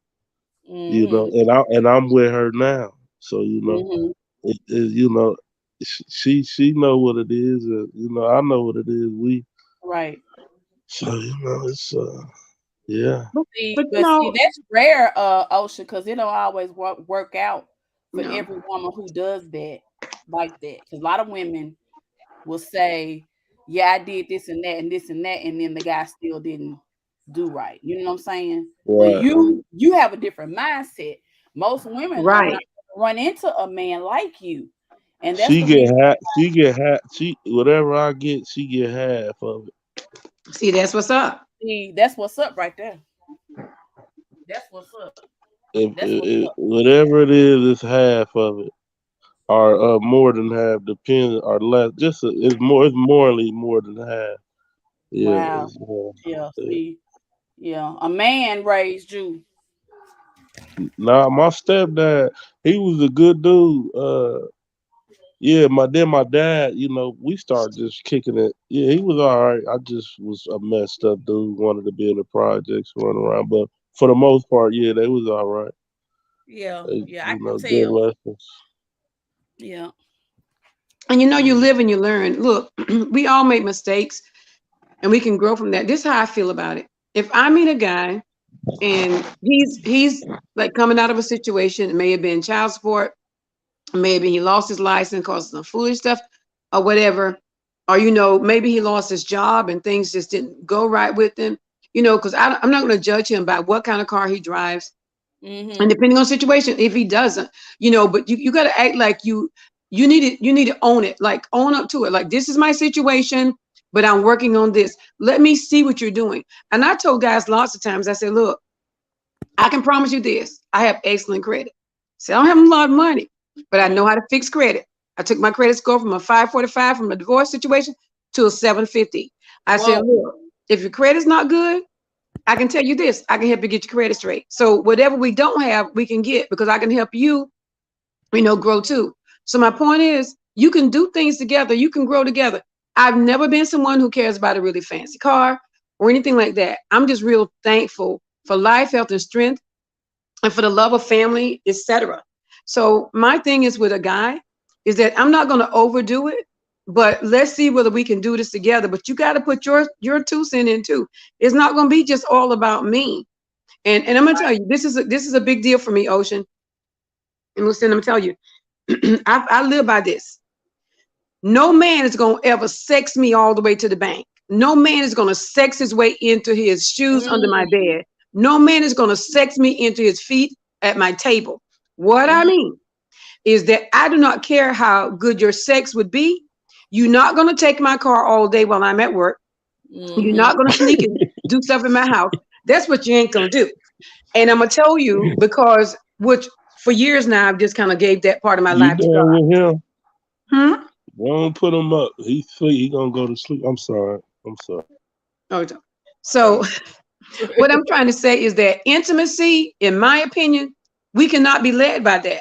Mm-hmm. And I'm with her now. So Mm-hmm. it she know what it is, and I know what it is. Right. So it's yeah. But, See, but but see, that's rare, Ocean, because it don't always work out for no, every woman who does that like that. Because a lot of women will say, "Yeah, I did this and that and this and that," and then the guy still didn't do right. You know what I'm saying? But Right. you have a different mindset. Most women are not right. gonna run into a man like you, and that's She the get reason. half. She get half. She whatever I get, she get half of it. See, that's what's up. See, that's what's up right there. That's what's up. That's what's up. Whatever it is, it's half of it, or more than half, depends, or less. It's more. It's morally more than half. Yeah. Wow. Yeah. See. Yeah. A man raised you. Nah, my stepdad, he was a good dude. Yeah, my dad, we started just kicking it. Yeah, he was all right. I just was a messed up dude, wanted to be in the projects, run around. But for the most part, yeah, they was all right. Yeah. They, Yeah. I can good tell. lessons. Yeah. And you Mm. live and you learn. Look, we all make mistakes and we can grow from that. This is how I feel about it. If I meet a guy and he's like coming out of a situation, it may have been child support, maybe he lost his license because of some foolish stuff or whatever, or maybe he lost his job and things just didn't go right with him, because I'm not going to judge him by what kind of car he drives. And Mm-hmm. depending on situation, if he doesn't, but you got to act like you need to own it, like own up to it, like this is my situation, but I'm working on this. Let me see what you're doing. And I told guys lots of times, I said, look, I can promise you this, I have excellent credit. So I don't have a lot of money, but I know how to fix credit. I took my credit score from a 545 from a divorce situation to a 750. I said, Whoa. look, if your credit's not good, I can tell you this, I can help you get your credit straight. So whatever we don't have, we can get, because I can help you, grow too. So my point is, you can do things together. You can grow together. I've never been someone who cares about a really fancy car or anything like that. I'm just real thankful for life, health, and strength, and for the love of family, etc. So my thing is with a guy is that I'm not going to overdo it, but let's see whether we can do this together. But you got to put your 2 cents in too. It's not going to be just all about me. And I'm going to tell you, this is a big deal for me, Ocean. And listen, I'm going to tell you, I live by this. No man is going to ever sex me all the way to the bank. No man is going to sex his way into his shoes under my bed. No man is going to sex me into his feet at my table. What I mean is that I do not care how good your sex would be. You're not going to take my car all day while I'm at work. You're not going to sneak and do stuff in my house. That's what you ain't going to do. And I'm going to tell you because, which for years now, I've just kind of gave that part of my You life to done God. with him? Hmm? Don't put him up. He sleep. He gonna go to sleep. I'm sorry. I'm sorry. Oh, so what I'm trying to say is that intimacy, in my opinion, we cannot be led by that.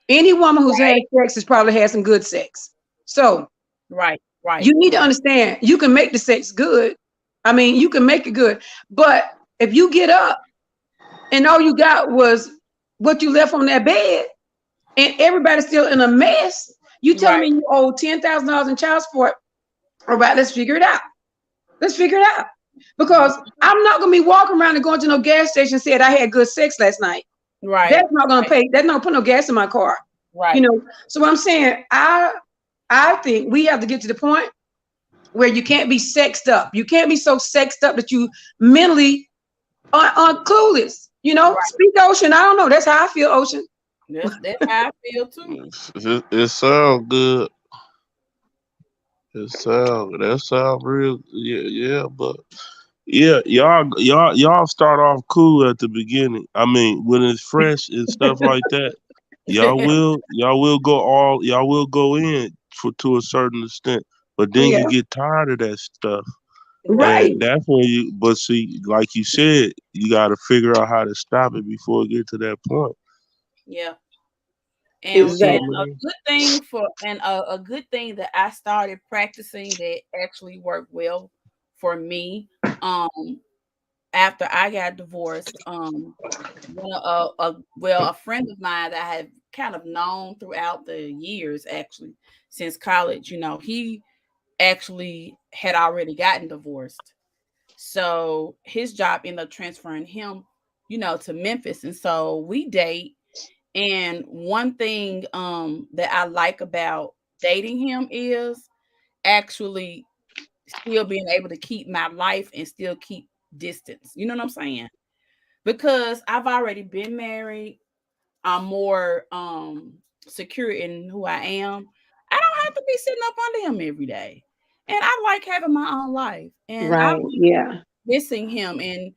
Any woman who's had sex has probably had some good sex. So Right. you need to understand you can make the sex good. I mean, you can make it good. But if you get up and all you got was what you left on that bed and everybody's still in a mess, you telling me you owe $10,000 in child support. All right, let's figure it out. Let's figure it out. Because I'm not gonna be walking around and going to no gas station and said I had good sex last night. Right. That's not gonna pay. That's not gonna put no gas in my car. Right. You know. So what I'm saying, I think we have to get to the point where you can't be sexed up. You can't be so sexed up that you mentally are clueless. You know, speak Ocean. I don't know. That's how I feel, Ocean. That's how I feel too. It sound good. That sound real. Yeah, but yeah, y'all start off cool at the beginning. I mean, when it's fresh and stuff like that, y'all will go in for to a certain extent, but then Yeah. you get tired of that stuff. Right. And that's when you, but see, like you said, you got to figure out how to stop it before it get to that point. Yeah. And Exactly. a good thing a good thing that I started practicing that actually worked well for me um after I got divorced, a friend of mine that I had kind of known throughout the years, actually since college, he actually had already gotten divorced. So his job ended up transferring him, to Memphis. And so we date. And one thing that I like about dating him is actually still being able to keep my life and still keep distance. You know what I'm saying? Because I've already been married. I'm more secure in who I am. I don't have to be sitting up under him every day. And I like having my own life. And I Right. like Yeah. missing him. And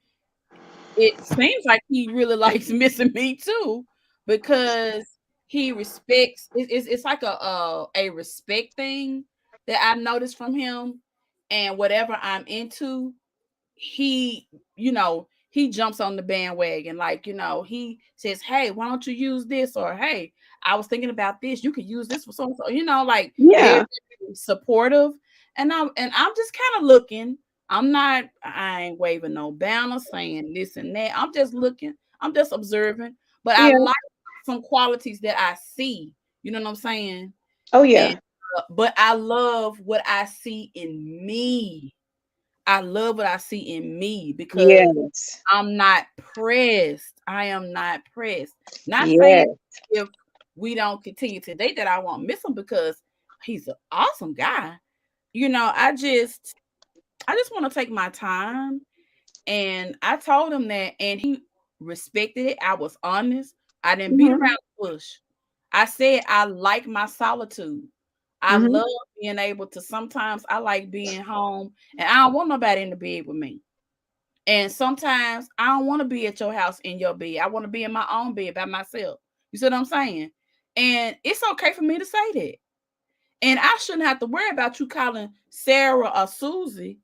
it seems like he really likes missing me too, because he respects it's like a respect thing that I noticed from him. And whatever I'm into, he he jumps on the bandwagon. Like, he says, hey, why don't you use this? Or, hey, I was thinking about this, you could use this for so like very, Yeah. very supportive. And I'm just kind of looking. I ain't waving no banner saying this and that. I'm just looking, I'm just observing. But I Yeah. like some qualities that I see, you know what I'm saying? Oh And yeah. but I love what I see in me. I love what I see in me, because Yes. I'm not pressed. I am not pressed. Not saying Yes. if we don't continue to date that I won't miss him, because he's an awesome guy. I just want to take my time. And I told him that, and he respected it. I was honest. I didn't beat Hmm. around the bush. I said I like my solitude. I Hmm. love being able to, sometimes I like being home and I don't want nobody in the bed with me. And sometimes I don't want to be at your house in your bed. I want to be in my own bed by myself. You see what I'm saying? And it's okay for me to say that. And I shouldn't have to worry about you calling Sarah or Susie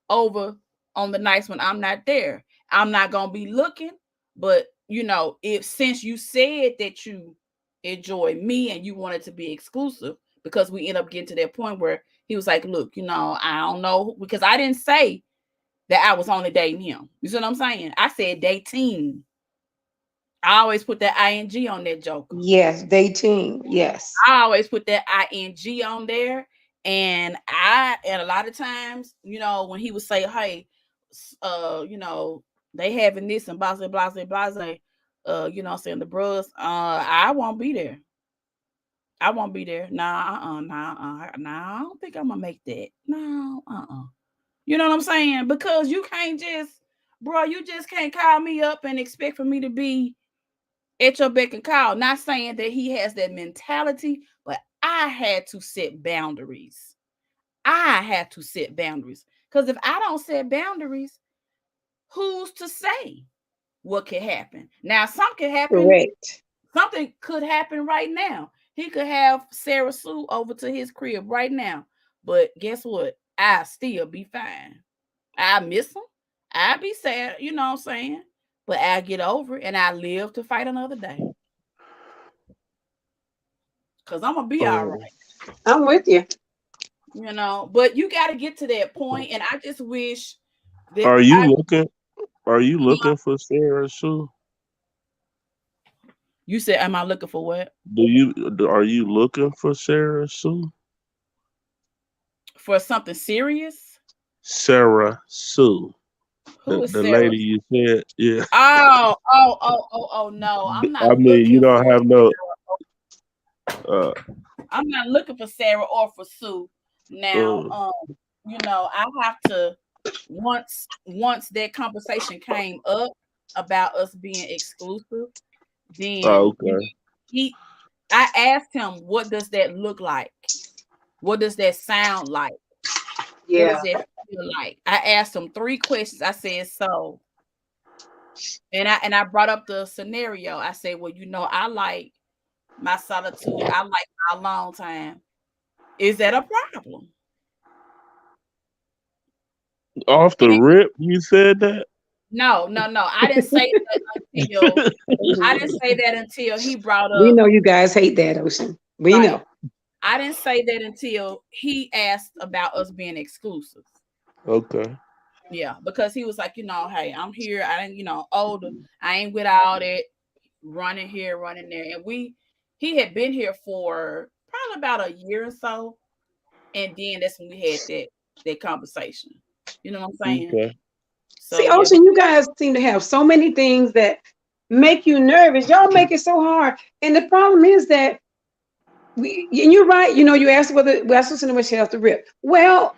over on the nights when I'm not there. I'm not gonna be looking, but if since you said that you enjoy me and you wanted to be exclusive, because we end up getting to that point where He was like, look, I don't know, because I didn't say that I was only dating him. You see what I'm saying? I said dating. I always put that ing on that joker. Yes, dating. Yes. I always put that ing on there. And a lot of times, when he would say, hey, they having this and blah, blah, blah, blah, saying the bros, I won't be there. I won't be there. Nah, I don't think I'm gonna make that. No, You know what I'm saying? Because you can't you just can't call me up and expect for me to be at your beck and call. Not saying that he has that mentality, but I had to set boundaries. I had to set boundaries. Because if I don't set boundaries, who's to say what could happen? Now, Correct. something could happen right now. He could have Sarah Sue over to his crib right now. But guess what? I still be fine. I miss him. I be sad, you know what I'm saying? But I get over it and I live to fight another day. Cause I'm gonna be all right. I'm with you. But you gotta get to that point, and I just wish that Are you I looking? Are you looking for Sarah Sue? you said, am I looking for what? Are you looking for Sarah Sue? For something serious? Sarah Sue, Who is the Sarah? lady you said, yeah. Oh, no. I'm not I mean, you looking don't for have no. Uh, I'm not looking for Sarah or for Sue. Now, uh, I have to once that conversation came up about us being exclusive, then okay. he I asked him, what does that look like? What does that sound like? What Yeah. does it feel like? I asked him 3 questions. I said, so, and I brought up the scenario. I said, well, I like my solitude. I like my alone time. Is that a problem? Off the And rip, you said that. no, no, no. I didn't say that until he brought We up, know you guys hate that, Ocean. We right. know. I didn't say that until he asked about us being exclusive. Okay. Yeah, because he was like, hey, I'm here. I ain't, older. I ain't with all that running here, running there. And he had been here for probably about a year or so. And then that's when we had that conversation. You know what I'm saying? Okay. So See, yeah, Ocean, you guys seem to have so many things that make you nervous. Y'all make it so hard. And the problem is that and you're right. You asked whether West Wilson was off the rip. Well,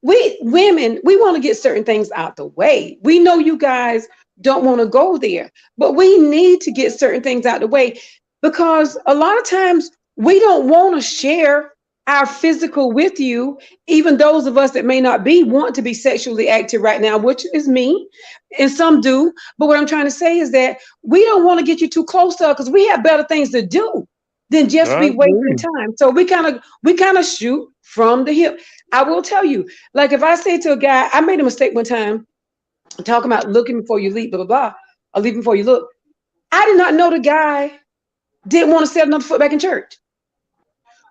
we women, we want to get certain things out the way. We know you guys don't want to go there, but we need to get certain things out the way because a lot of times we don't want to share our physical with you. Even those of us that may not want to be sexually active right now, which is me, and some do. But what I'm trying to say is that we don't want to get you too close to us because we have better things to do than just I be wasting agree. time. So we kind of shoot from the hip. I will tell you, like if I say to a guy, I made a mistake one time talking about looking before you leap, blah, blah, blah, or leap before you look. I did not know the guy didn't want to set another foot back in church.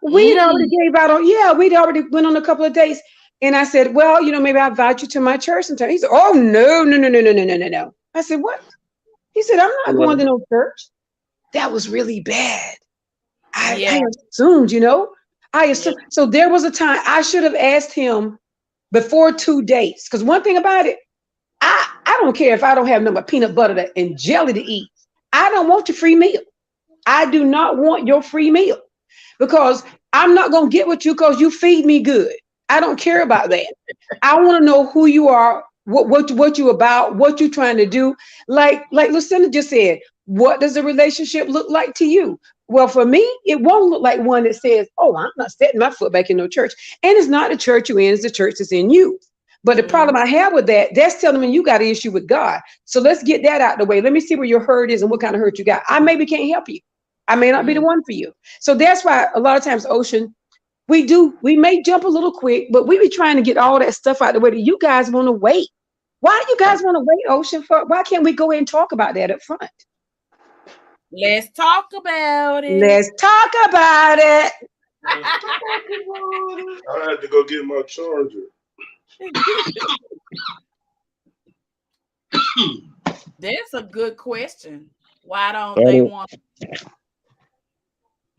We'd mm, already gave out on, yeah, we'd already went on a couple of dates. And I said, well, maybe I'll invite you to my church sometime. He said, oh, no, no, no, no, no, no, no, no, no. I said, what? He said, I'm not going to Right. no church. That was really bad. I yeah, assumed, I yeah, assumed. So there was a time I should have asked him before 2 dates. Because one thing about it, I don't care if I don't have nothing but peanut butter and jelly to eat. I don't want your free meal. I do not want your free meal because I'm not going to get with you because you feed me good. I don't care about that. I want to know who you are, what you about, what you're trying to do. Like Lucinda just said, what does a relationship look like to you? Well, for me, it won't look like one that says, "Oh, I'm not setting my foot back in no church," and it's not the church you're in; it's the church that's in you. But the mm, problem I have with that's telling me you got an issue with God. So let's get that out of the way. Let me see where your hurt is and what kind of hurt you got. I maybe can't help you. I may not be the mm, one for you. So that's why a lot of times, Ocean, we may jump a little quick, but we be trying to get all that stuff out the way that you guys want to wait. Why do you guys want to wait, Ocean? Why can't we go ahead and talk about that up front? let's talk about it. Let's talk about it. I had to go get my charger. That's a good question. Why don't I they don't, want?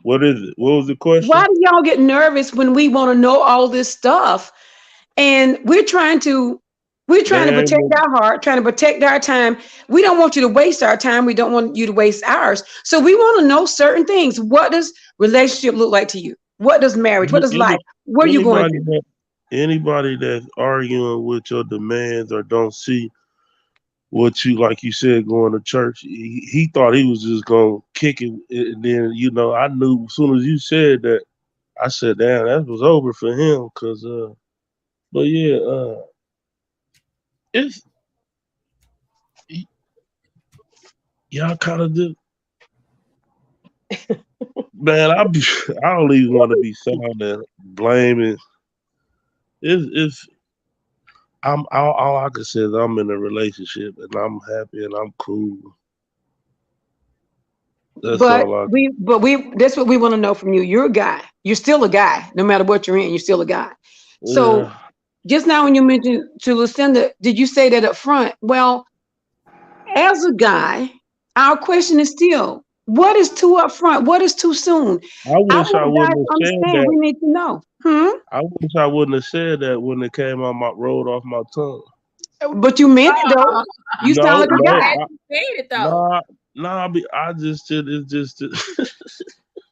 what is it? What was the Why question? do y'all get nervous when we want to know all this stuff? And we're trying to They protect ain't. our heart, trying to protect our time. We don't want you to waste our time. We don't want you to waste ours. So we want to know certain things. What does relationship look like to you? What does marriage? What does life? Any, What are you going anybody through? that anybody that's arguing with your demands or don't see what you like you said going to church, he thought he was just gonna kick it, and then I knew as soon as you said that, I said, damn, that was over for him. Cause but yeah, it's y- y'all kind of just man. I don't even want to be sounding blaming. It's all I can say is I'm in a relationship and I'm happy and I'm cool. That's But all I can. that's what we want to know from you. You're a guy. You're still a guy. No matter what you're in, you're still a guy. So Yeah. just now when you mentioned to Lucinda, did you say that up front? Well, as a guy, our question is still, what is too upfront? What is too soon? I I wish I want guys wouldn't to have said understand that. we need to know. Hmm? I wish I wouldn't have said that when it came out my rolled off my tongue. But you meant it though. You sound No, like a I'm no, guy. glad you said it though. nah, nah. I just did. It's just.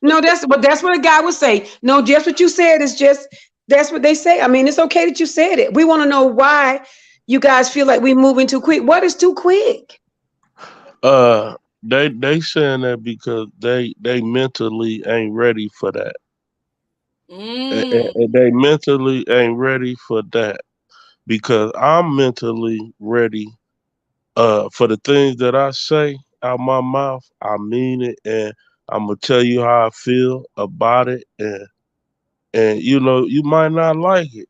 No, that's what a guy would say. No, just what you said is just that's what they say. I mean, it's okay that you said it. We want to know why you guys feel like we're moving too quick. What is too quick? They saying that because they mentally ain't ready for that. And Mm. they mentally ain't ready for that because I'm mentally ready. For the things that I say out my mouth, I mean it, and I'm gonna tell you how I feel about it, and you might not like it,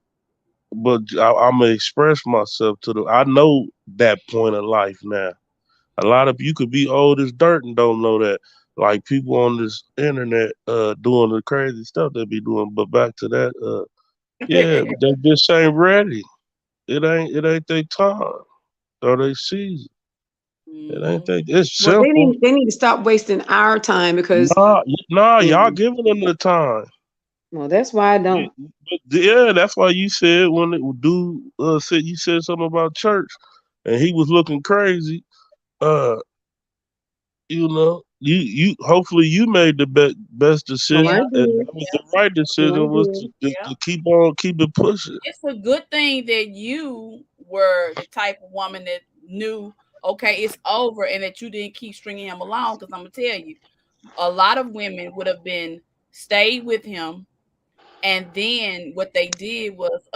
but I'm gonna express myself to the. I know that point of life now. A lot of you could be old as dirt and don't know that. Like people on this internet doing the crazy stuff they be doing. But back to that, yeah, they just ain't ready. It ain't their time or they season. It ain't Mhm. they. It's Well, they simple. need they need to stop wasting our time because Nah, y'all mm, giving them the time. well, that's why I You, don't. yeah, that's why you said when the dude said you said something about church, and he was looking crazy. Uh, you hopefully you made the best Well, I Yeah, decision, and did. that was the yeah, right Well, I decision was to, did. to, yeah. to keep it pushing. It's a good thing that you were the type of woman that knew, okay, it's over, and that you didn't keep stringing him along. Because I'm gonna tell you, a lot of women would have been stayed with him, and then what they did was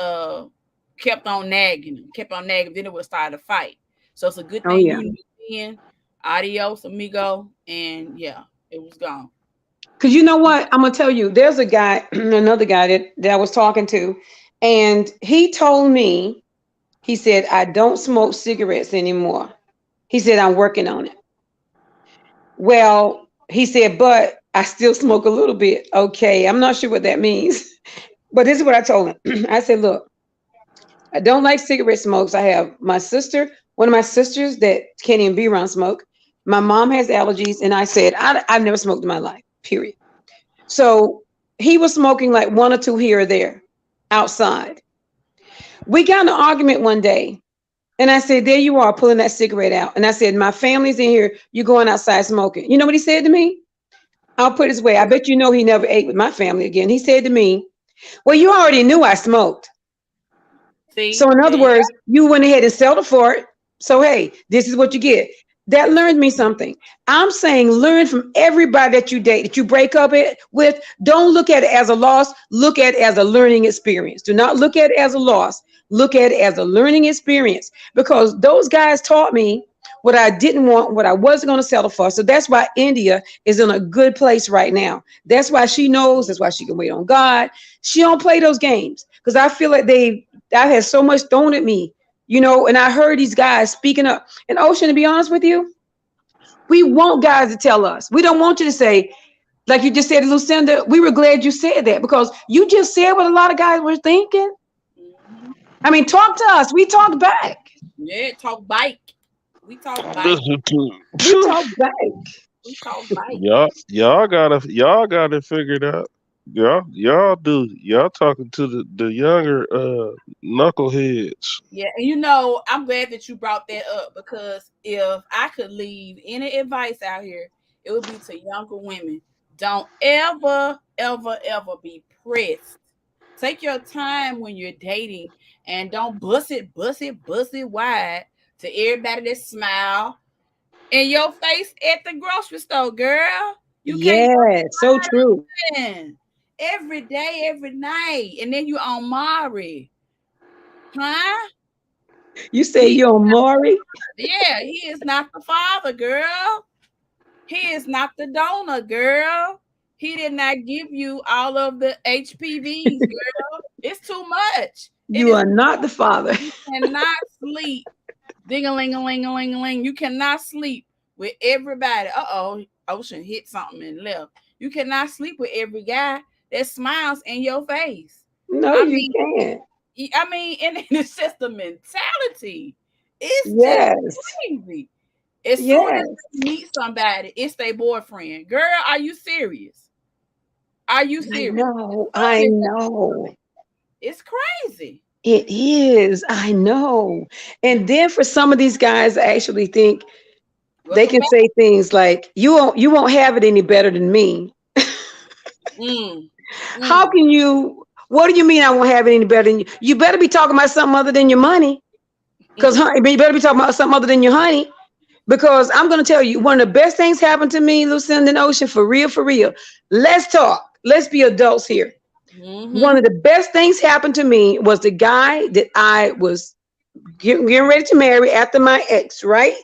kept on nagging him, kept on nagging. Then it would start a fight. So it's a good Oh thing yeah. you knew then. Adios, amigo, and yeah, it was gone. Because you know what? I'm gonna tell you, there's a guy, another guy that I was talking to, and he told me, he said, I don't smoke cigarettes anymore. He said, I'm working on it. Well, he said, but I still smoke a little bit. Okay, I'm not sure what that means. But this is what I told him. I said, look, I don't like cigarette smokes. I have one of my sisters that can't even be around smoke. My mom has allergies, and I said, I've never smoked in my life, period. So he was smoking like one or two here or there outside. We got in an argument one day, and I said, there you are pulling that cigarette out. And I said, my family's in here. You're going outside smoking. You know what he said to me? I'll put it this way. I bet you know he never ate with my family again. He said to me, well, you already knew I smoked. So, See, in there other you words, go. you went ahead and settled for it. So, hey, this is what you get. That learned me something. I'm saying learn from everybody that you date, that you break up with. Don't look at it as a loss. Look at it as a learning experience. Do not look at it as a loss. Look at it as a learning experience because those guys taught me what I didn't want, what I wasn't going to settle for. So that's why India is in a good place right now. That's why she knows. That's why she can wait on God. She don't play those games because I feel like I've had so much thrown at me, and I heard these guys speaking up. And Ocean, to be honest with you, we want guys to tell us. We don't want you to say, Like you just said, Lucinda, we were glad you said that because you just said what a lot of guys were thinking. Hmm. I mean, talk to us. We talked back. Yeah, talk bike. We talk bike. Listen to We talked back. We talk bike. y'all gotta figure it out. Y'all do. Y'all talking to the younger knuckleheads. Yeah, and you know, I'm glad that you brought that up because if I could leave any advice out here, it would be to younger women. Don't ever, ever, ever be pressed. Take your time when you're dating and don't bust it wide to everybody that smile in your face at the grocery store, girl. You can't Yeah, so true. win every day, every night, and then you on Mari, huh? You say He, you're Maury? yeah, he is not the father, girl. He is not the donor, girl. He did not give you all of the HPVs, girl. It's too much. It You is. are not the father. You cannot sleep. Ding a ling a ling a ling a ling. You cannot sleep with everybody. Uh-oh. Ocean hit something and left. You cannot sleep with every guy that smiles in your face. No, I you mean, can't. and it's just the mentality. It's just Yes. crazy. As soon as Yes. they meet somebody, it's their boyfriend. Girl, are you serious? Are you I serious? know. As I soon as know. it's crazy. It is. I know. And then for some of these guys, I actually think they Welcome can back. say things like, "You won't have it any better than me." Mm, How mm, can you? What do you mean I won't have it any better than you? You better be talking about something other than your money, because mm, honey, you better be talking about something other than your honey. Because I'm going to tell you, one of the best things happened to me, Lucinda and Ocean, for real, for real. Let's talk. Let's be adults here. One mm-hmm, of the best things happened to me was the guy that I was getting ready to marry after my ex, right?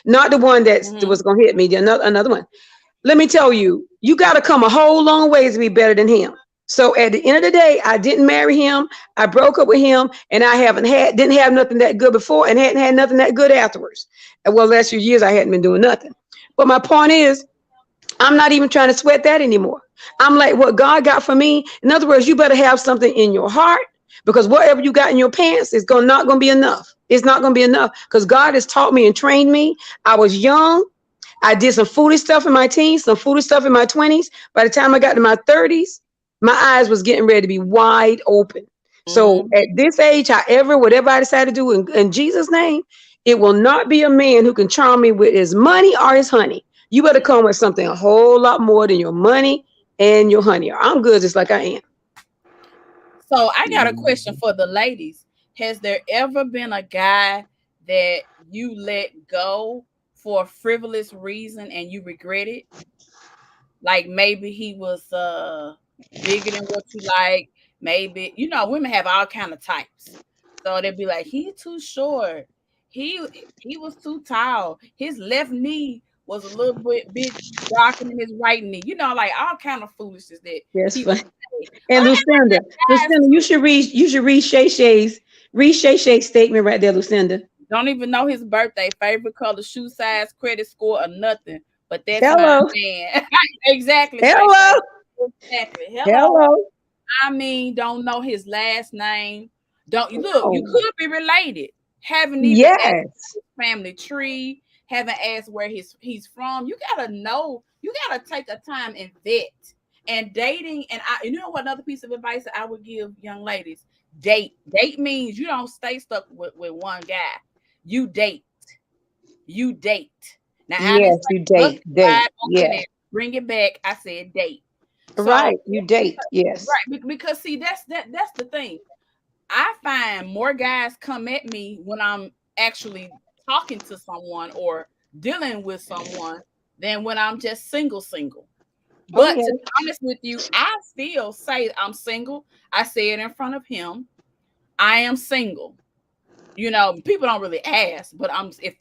Not the one that mm-hmm. was going to hit me, another one. Let me tell you, you got to come a whole long ways to be better than him. So at the end of the day, I didn't marry him. I broke up with him, and I didn't have nothing that good before, and hadn't had nothing that good afterwards. And well, last few years I hadn't been doing nothing. But my point is, I'm not even trying to sweat that anymore. I'm like, what God got for me. In other words, you better have something in your heart, because whatever you got in your pants is not going to be enough. It's not going to be enough because God has taught me and trained me. I was young. I did some foolish stuff in my teens, some foolish stuff in my 20s. By the time I got to my 30s, my eyes was getting ready to be wide open. So Mm-hmm. at this age, however, whatever I decide to do in Jesus' name, it will not be a man who can charm me with his money or his honey. You better come with something a whole lot more than your money and your honey. I'm good just like I am. So I got a question for the ladies. Has there ever been a guy that you let go for a frivolous reason and you regret it? Like maybe he was bigger than what you like. Maybe you know women have all kind of types. So they'd be like, he too short. He was too tall. His left knee was a little bit darker than his right knee. You know, like all kind of foolishness that That's people fine. say. And Guys Lucinda, you should read Shay Shay's statement right there, Lucinda. don't even know his birthday, favorite color, shoe size, credit score, or nothing. But that's my Hello. man. Exactly, Shay Shay. Hello. Exactly. Hello. Hello. I mean, don't know his last name. Don't you look? You Oh, could be related. Haven't even asked yes. his family tree. Haven't asked where he's from. You gotta know. You gotta take a time and vet. And dating, and you know what? Another piece of advice that I would give young ladies: date. Date means you don't stay stuck with one guy. You date. You date. Now I didn't Yes, say you bust date. it Date. wide open Yeah. and bring it back. I said date. So Right. You date. Yes. right, because see that's the thing. I find more guys come at me when I'm actually talking to someone or dealing with someone than when I'm just single. Oh, But to be yeah. honest with you, I still say I'm single. I say it in front of him. I am single. You know, people don't really ask, but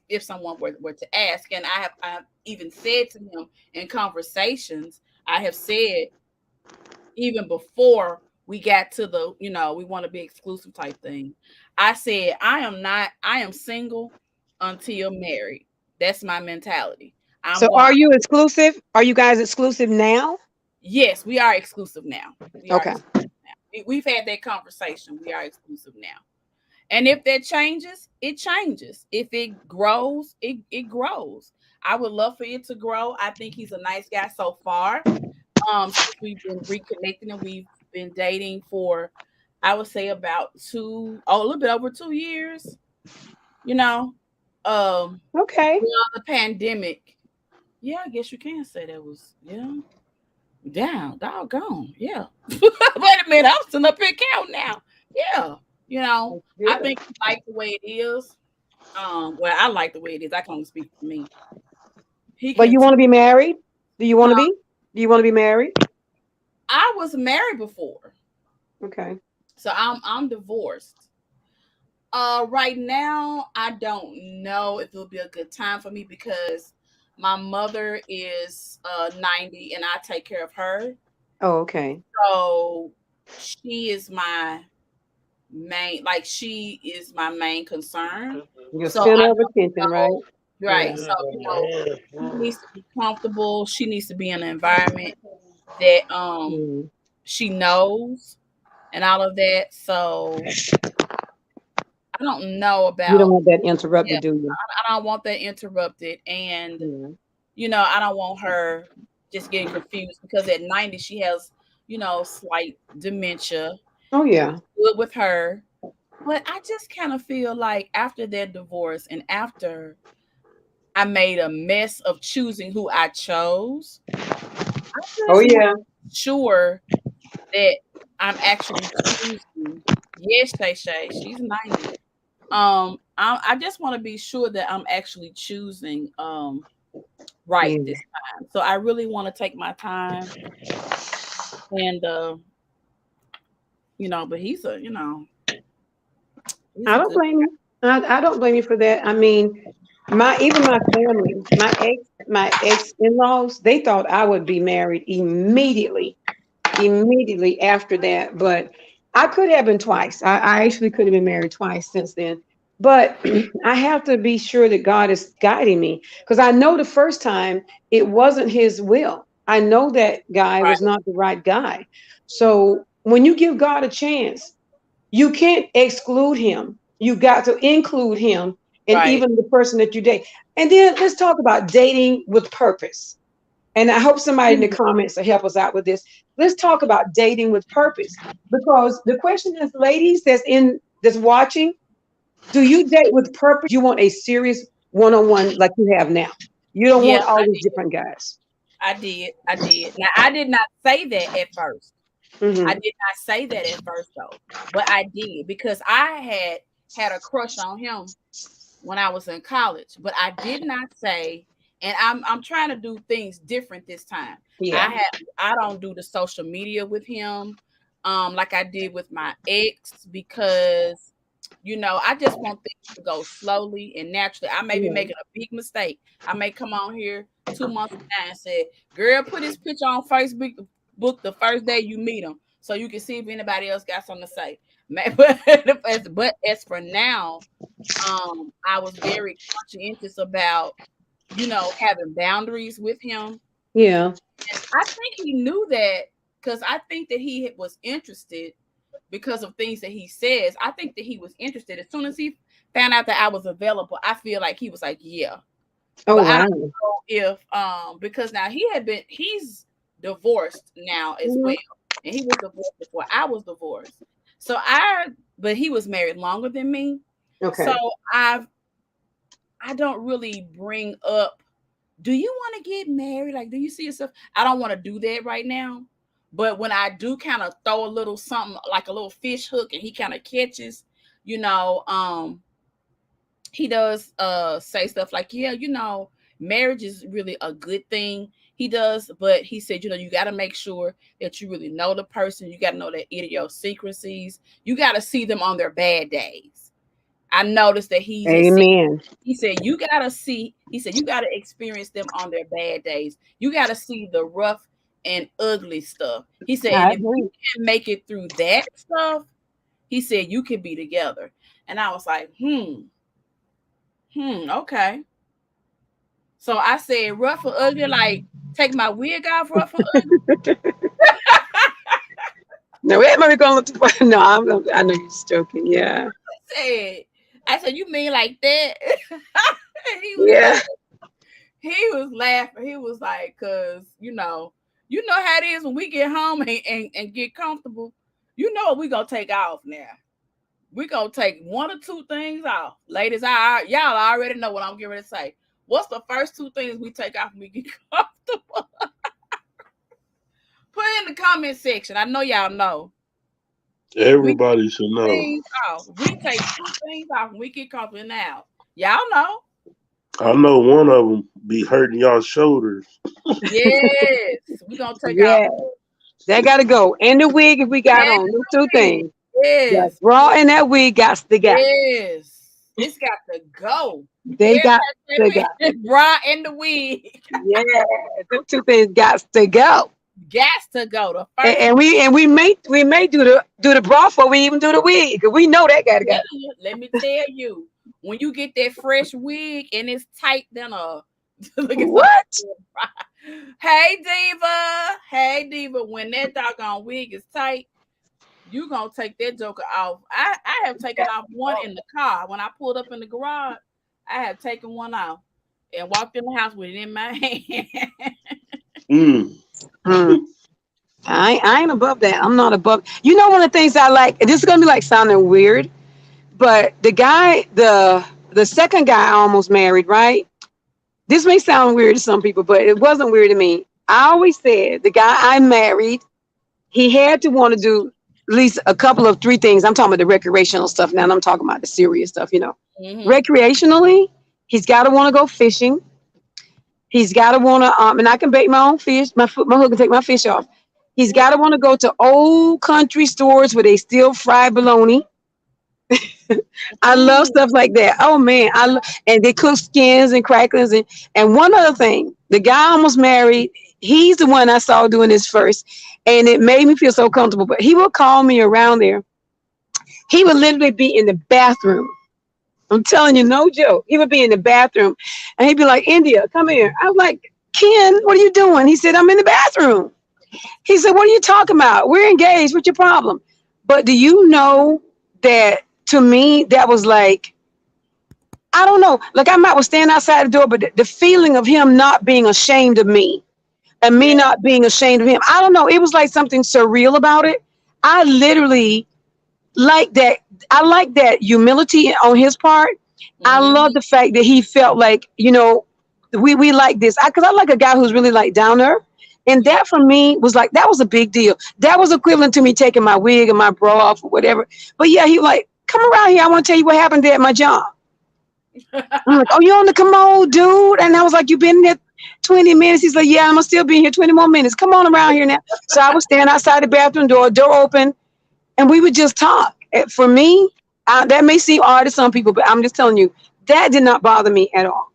if someone were to ask, and I've even said to him in conversations, I have said even before we got to the, we want to be exclusive type thing. I said, I am single until you're married. That's my mentality. I'm So going, are you exclusive? Are you guys exclusive now? Yes, we are exclusive now. We are Okay. exclusive now. We've had that conversation. We are exclusive now. And if that changes, it changes. If it grows, it grows. I would love for it to grow. I think he's a nice guy so far. Since we've been reconnecting and we've been dating for, I would say about a little bit over 2 years, you know. Um, Okay. well, the pandemic. Yeah, I guess you can say that was, yeah. Down, doggone. Yeah. Wait a minute, I'm still up here counting now. Yeah. You know, That's I good. think he liked the way it is. Well, I like the way it is. I can only speak for me. He But you can. want to be married? Do you want to Huh? be? Do you want to be married? I was married before, Okay. so I'm divorced. Right now, I don't know if it'll be a good time for me because my mother is 90 and I take care of her. Oh, okay. So she is my she is my main concern. Your So I center of don't attention, right? know, Yeah. right? So she needs to be comfortable. She needs to be in an environment that Mm. she knows and all of that. So I don't know You don't about, want that yeah. interrupted, do you? I don't want that interrupted, and Yeah. I don't want her just getting confused because at 90 she has slight dementia. Oh, Which yeah. is good with her. But I just kind of feel like after their divorce and after I made a mess of choosing who I chose, I Oh, just want yeah. to be sure that I'm actually choosing. Yes, Shay, she's 90. I just want to be sure that I'm actually choosing right Yeah. this time. So I really want to take my time and but he's I a don't good. blame you. I don't blame you for that. I mean, my family, my ex in-laws, they thought I would be married immediately after that. But I could have been twice. I actually could have been married twice since then. But I have to be sure that God is guiding me because I know the first time it wasn't His will. I know that guy Right, was not the right guy. So when you give God a chance, you can't exclude Him. You got to include Him in right. even the person that you date. And then let's talk about dating with purpose. And I hope somebody in the Mm, comments will help us out with this. Let's talk about dating with purpose. Because the question is, ladies that's watching, do you date with purpose? You want a serious one-on-one like you have now. You don't yeah, want all these different guys. I did. I did. Now, I did not say that at first. I Hmm. did not say that at first, though, but I did because I had a crush on him when I was in college, but I did not say. And I'm trying to do things different this time. Yeah. I don't do the social media with him, like I did with my ex because I just want things to go slowly and naturally. I may be Yeah. making a big mistake. I may come on here 2 months from now and say, "Girl, put his picture on Facebook book the first day you meet him, so you can see if anybody else got something to say." But as for now, I was very conscientious about having boundaries with him, Yeah. and I think he knew that because I think that he was interested because of things that he says. I think that he was interested as soon as he found out that I was available. I feel like he was like, yeah. Oh, But I don't wow. know if because now he's divorced now as Mhm. well. And he was divorced before I was divorced. So but he was married longer than me. So Okay. I've I don't really bring up, do you want to get married? Like, do you see yourself? I don't want to do that right now. But when I do kind of throw a little something like a little fish hook and he kind of catches, you know, he does say stuff like, yeah, marriage is really a good thing. He does, but he said, you got to make sure that you really know the person. You got to know their idiosyncrasies. You got to see them on their bad days. I noticed that he has said, Amen. he said, you gotta see, he said, you gotta experience them on their bad days. You gotta see the rough and ugly stuff. He said, and I if you agree. can make it through that stuff, he said, you can be together. And I was like, okay. So I said, rough or ugly, like Take my wig off rough and No, wait, maybe going to look. No, I know you're just joking. Yeah, said, I said, you mean like that? he was yeah, like, he was laughing. He was like, cause you know how it is when we get home and get comfortable. You know what we gonna take off now. We gonna take one or two things off. Ladies, y'all already know what I'm getting ready to say. What's the first two things we take off when we get comfortable? Put it in the comment section. I know y'all know. We Everybody should know. things off. We take two things off when we get comfortable now. Y'all know. I know one of them be hurting y'all shoulders. Yes. We gonna take off. yeah. That got to go. And the wig if we got And on. Those two things. The yes. bra and that wig got to go. Yes. It's got to go. They got to go. Everybody say bra and the wig. Yeah, those two things got to go. Gas to go. The And, first and we may do the bra before we even do the wig. 'Cause we know that got to go. let me tell you, when you get that fresh wig and it's tight, then look at What? Hey Diva. Hey Diva. When that doggone wig is tight, you gonna take that joker off. I have taken off one in the car. When I pulled up in the garage, I have taken one off and walked in the house with it in my hand. Mm. Mm. I ain't above that. I'm not above. You know, one of the things I like. This is gonna be like sounding weird, but the second guy I almost married, right? This may sound weird to some people, but it wasn't weird to me. I always said the guy I married, he had to want to do at least a couple of three things. I'm talking about the recreational stuff now. And I'm talking about the serious stuff, Mhm. Recreationally, he's got to want to go fishing. He's got to want to, and I can bait my own fish. My hook can take my fish off. He's got to want to go to old country stores where they still fry bologna. I love Mm. stuff like that. Oh man, and they cook skins and crackers and one other thing. The guy I almost married. He's the one I saw doing this first, and it made me feel so comfortable. But he would call me around there. He would literally be in the bathroom. I'm telling you, no joke. He would be in the bathroom, and he'd be like, "India, come here." I was like, "Ken, what are you doing?" He said, "I'm in the bathroom." He said, "What are you talking about? We're engaged. What's your problem?" But do you know that to me, that was like, I don't know. Like I might was standing outside the door, but the feeling of him not being ashamed of me and me Yeah. not being ashamed of him, I don't know. It was like something surreal about it. I literally like that. I like that humility on his part. I love Mhm. the fact that he felt like, we like this. Because I like a guy who's really like down there. And Yeah. that for me was like, that was a big deal. That was equivalent to me taking my wig and my bra off or whatever. But yeah, he like, come around here. I want to tell you what happened there at my job. I'm like, oh, you on the commode, dude? And I was like, you been there 20 minutes? He's like, yeah, I'm gonna still be here 20 more minutes. Come on around here now. So I was standing outside the bathroom door open, and we would just talk. For me, that may seem odd to some people, but I'm just telling you, that did not bother me at all.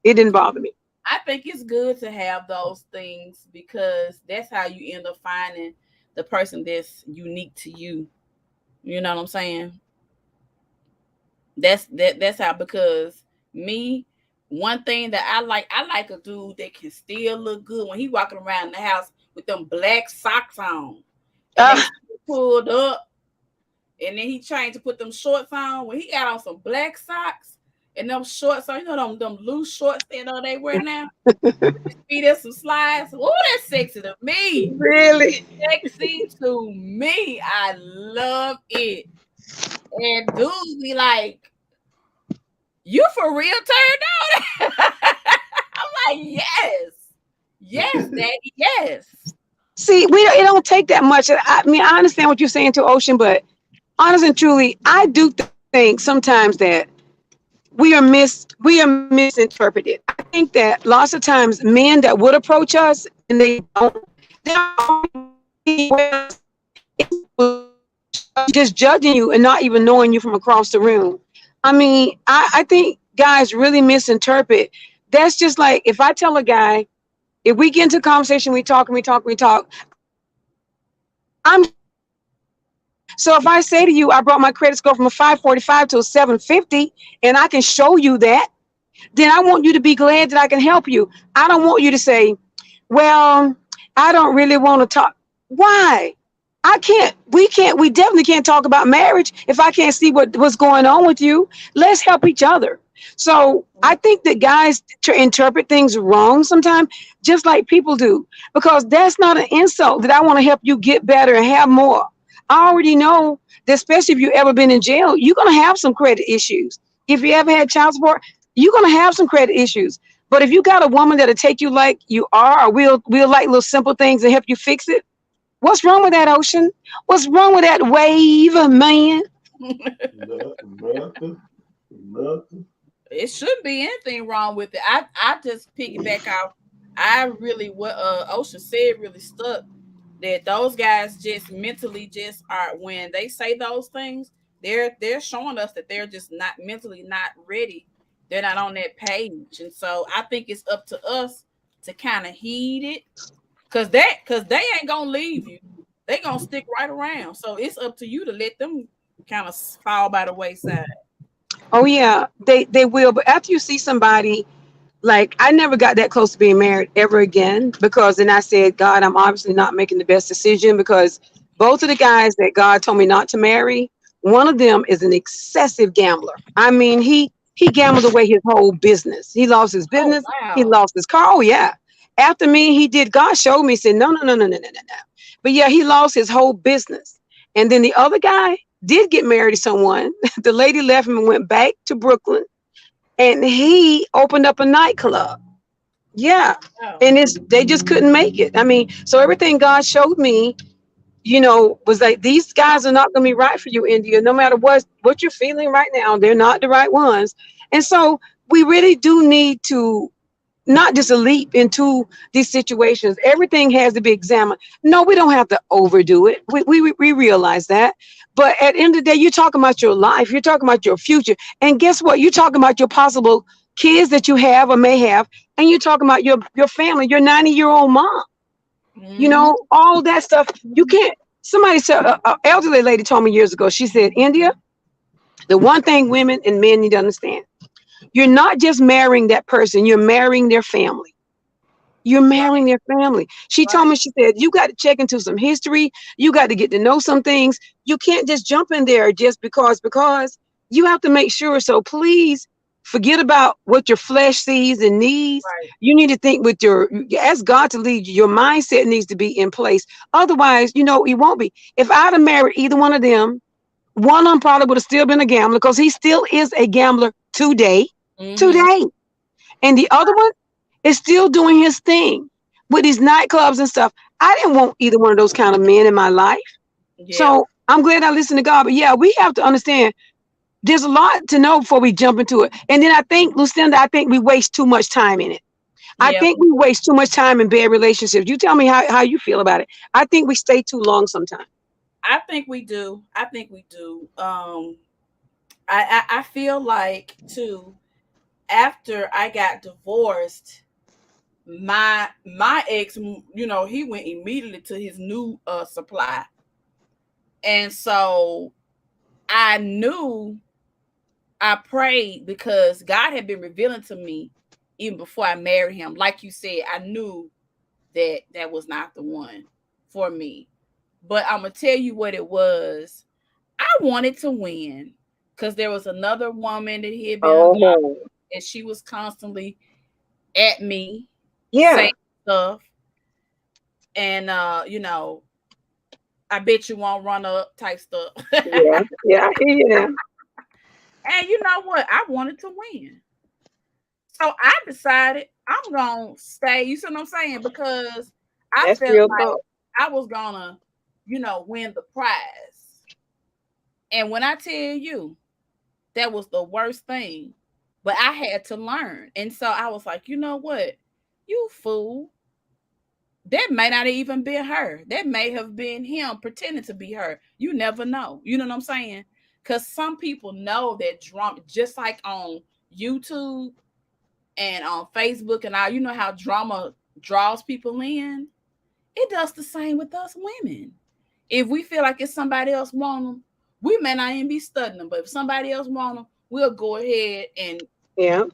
It didn't bother me. I think it's good to have those things because that's how you end up finding the person that's unique to you. You know what I'm saying? That's how because me, one thing that I like a dude that can still look good when he walking around the house with them black socks on and they Uh, still pulled up and then he trying to put them shorts on when he got on some black socks and them shorts on, them loose shorts they wear now. Feet and some slides. Oh, that's sexy to me. really? Sexy to me. I love it. And dudes be like, you for real turned on? I'm like, yes. Yes, daddy, yes. See, it don't take that much. I mean, I understand what you're saying to Ocean, but honest and truly, I do think sometimes that we are misinterpreted. I think that lots of times men that would approach us and they don't, they're just judging you and not even knowing you from across the room. I mean, I think guys really misinterpret. That's just like if I tell a guy, if we get into a conversation, we talk and we talk, I'm so if I say to you, I brought my credit score from a 545 to a 750, and I can show you that, then I want you to be glad that I can help you. I don't want you to say, Well, I don't really want to talk. Why? We definitely can't talk about marriage if I can't see what's going on with you. Let's help each other. So I think that guys interpret things wrong sometimes, just like people do, because that's not an insult that I want to help you get better and have more. I already know that, especially if you've ever been in jail, you're going to have some credit issues. If you ever had child support, you're going to have some credit issues. But if you got a woman that'll take you like you are, or we'll like little simple things and help you fix it. What's wrong with that, Ocean? What's wrong with that wave, man? Nothing, nothing, nothing. It shouldn't be anything wrong with it. I just piggyback off. I really what Ocean said really stuck. That those guys just mentally just are when they say those things, they're showing us that they're just not mentally not ready. They're not on that page. And so I think it's up to us to kind of heed it. Cause they ain't gonna leave you. They gonna stick right around. So it's up to you to let them kind of fall by the wayside. Oh yeah, they will. But after you see somebody, like, I never got that close to being married ever again, because then I said, God, I'm obviously not making the best decision, because both of the guys that God told me not to marry, one of them is an excessive gambler. I mean, he gambled away his whole business. He lost his Oh business. He wow. lost his car. Oh yeah. After me, he did. God showed me. Said no, no, no, no, no, no, no, no. But yeah, he lost his whole business. And then the other guy did get married to someone. The lady left him and went back to Brooklyn, and he opened up a nightclub. Yeah. Wow. And they just couldn't make it. I mean, so everything God showed me, was like, these guys are not gonna be right for you, India. No matter what you're feeling right now, they're not the right ones. And so we really do need to not just leap into these situations. Everything has to be examined. No, we don't have to overdo it. We realize that. But at the end of the day, you're talking about your life. You're talking about your future. And guess what? You're talking about your possible kids that you have or may have. And you're talking about your family, your 90-year-old mom. Hmm. All that stuff. You can't. Somebody said, an elderly lady told me years ago, she said, India, the one thing women and men need to understand, you're not just marrying that person, you're marrying their family. You're Right, marrying their family. She told right. me, she said, you got to check into some history. You got to get to know some things. You can't just jump in there just because you have to make sure. So please forget about what your flesh sees and needs. Right. You need to think with ask God to lead you. Your mindset needs to be in place. Otherwise, it won't be. If I'd have married either one of them, one of them probably would have still been a gambler, because he still is a gambler today. Hmm. Today. And the other one is still doing his thing with these nightclubs and stuff. I didn't want either one of those kind of men in my life. Yeah. So I'm glad I listened to God. But yeah, we have to understand there's a lot to know before we jump into it. And then I think, Lucinda, I think we waste too much time in it. I Yeah. think we waste too much time in bad relationships. You tell me how you feel about it. I think we stay too long sometimes. I think we do. I think we do. I feel like too. After I got divorced, my ex, he went immediately to his new supply, and so I knew I prayed because God had been revealing to me even before I married him. Like you said, I knew that that was not the one for me. But I'm gonna tell you what it was. I wanted to win because there was another woman that he had been involved, Oh, and she was constantly at me yeah, saying stuff, and I bet you won't run up type stuff. yeah, yeah. I hear you now. And you know what? I wanted to win. So I decided I'm gonna stay. You see what I'm saying? Because I That's felt real like talk. I was gonna, win the prize. And when I tell you that was the worst thing, but I had to learn. And so I was like, you know what? You fool. That may not even been her. That may have been him pretending to be her. You never know. You know what I'm saying? Because some people know that drama, just like on YouTube and on Facebook and all, you know how drama draws people in. It does the same with us women. If we feel like it's somebody else want them, we may not even be studying them. But if somebody else want them, we'll go ahead and Yeah.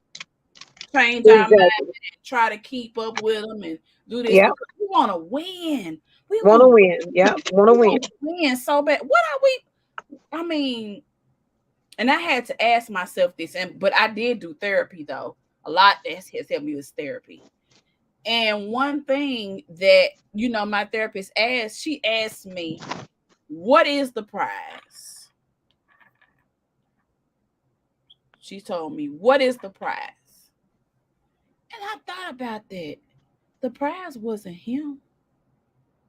change our mind Exactly. and try to keep up with them and do this Yep. because we want to win. We Want to want win. Yep. Want to we win. want to win so bad. What are we? I mean, and I had to ask myself this, and but I did do therapy though. A lot that has helped me with therapy. And one thing that my therapist asked, she asked me, "What is the prize?" She told me, "What is the prize?" And I thought about that. The prize wasn't him.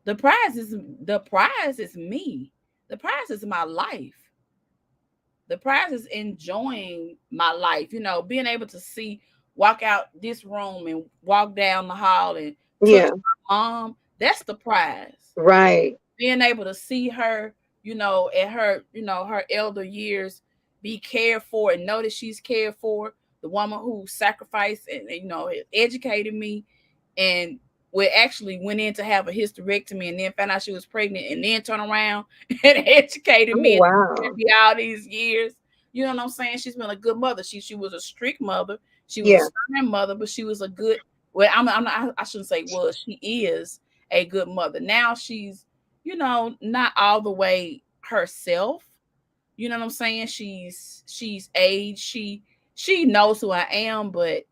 The prize is me. The prize is my life. The prize is enjoying my life. Being able to walk out this room and walk down the hall and touch Yeah. my mom. That's the prize. Right. Being able to see her, at her, her elder years, be cared for and know that she's cared for. The woman who sacrificed and educated me, and we actually went in to have a hysterectomy and then found out she was pregnant and then turned around and educated Oh, me wow. all these years. You know what I'm saying? She's been a good mother. She was a strict mother. She was a Yeah. stern mother, but she was a good. Well, I'm not, I shouldn't say was. She is a good mother. Now she's not all the way herself. You know what I'm saying? She's aged. She knows who I am, but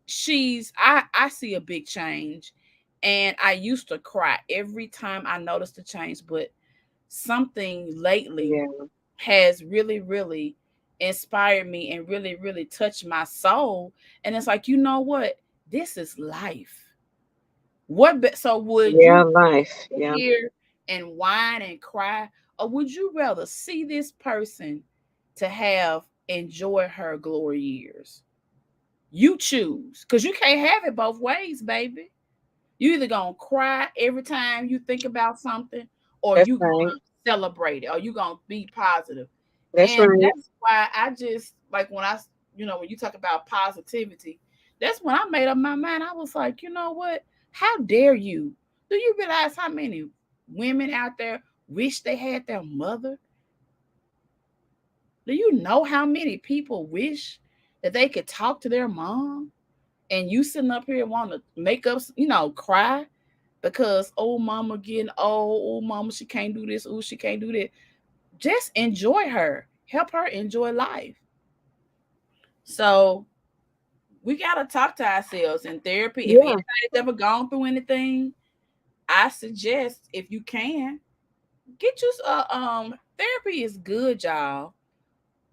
I see a big change. And I used to cry every time I noticed the change, but something lately Yeah. has really, really inspired me and really, really touched my soul. And it's like, you know what? This is life. So would Yeah. you Life. sit Yeah. here and whine and cry, or would you rather see this person to have enjoy her glory years? You choose, because you can't have it both ways, baby. You either gonna cry every time you think about something, or That's you right. gonna celebrate it, or you gonna be positive. That's And right. that's why I just like when when you talk about positivity, that's when I made up my mind. I was like, you know what? How dare you? Do you realize how many women out there wish they had their mother? Do you know how many people wish that they could talk to their mom? And you sitting up here want to make up, cry because oh mama getting old, oh mama she can't do this, oh she can't do that. Just enjoy her, help her enjoy life. So we gotta talk to ourselves in therapy. If Yeah. anybody's ever gone through anything, I suggest if you can get you therapy is good, y'all.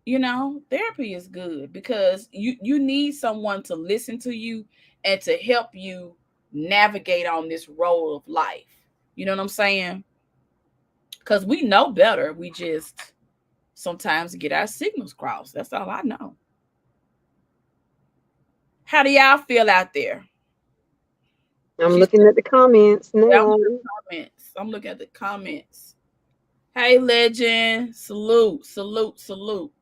Therapy is good because you need someone to listen to you and to help you navigate on this road of life. You know what I'm saying? Because we know better. We just sometimes get our signals crossed. That's all I know. How do y'all feel out there? I'm She's looking at the comments I'm now. comments. I'm looking at the comments. Hey, legend. Salute, salute, salute.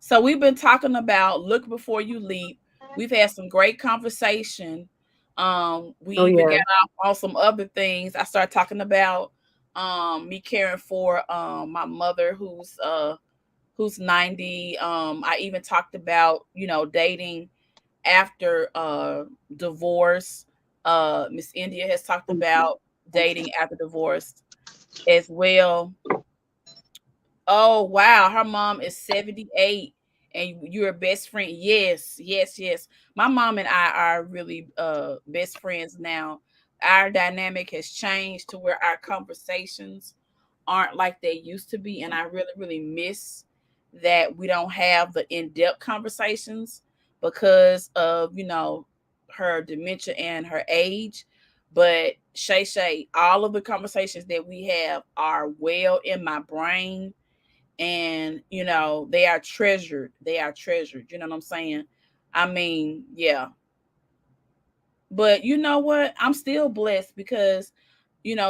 So we've been talking about look before you leap. We've had some great conversation. We Oh, even got yeah. off on some other things. I started talking about me caring for my mother who's 90. I even talked about, dating after divorce. Miss India has talked about dating after divorce as well. Oh wow, her mom is 78 and you're a best friend. Yes, yes, yes. My mom and I are really best friends now. Our dynamic has changed to where our conversations aren't like they used to be, and I really really miss that we don't have the in-depth conversations because of, her dementia and her age. But Shay, all of the conversations that we have are well in my brain, and they are treasured. They are treasured. You know what I'm saying? I mean, yeah. But you know what? I'm still blessed because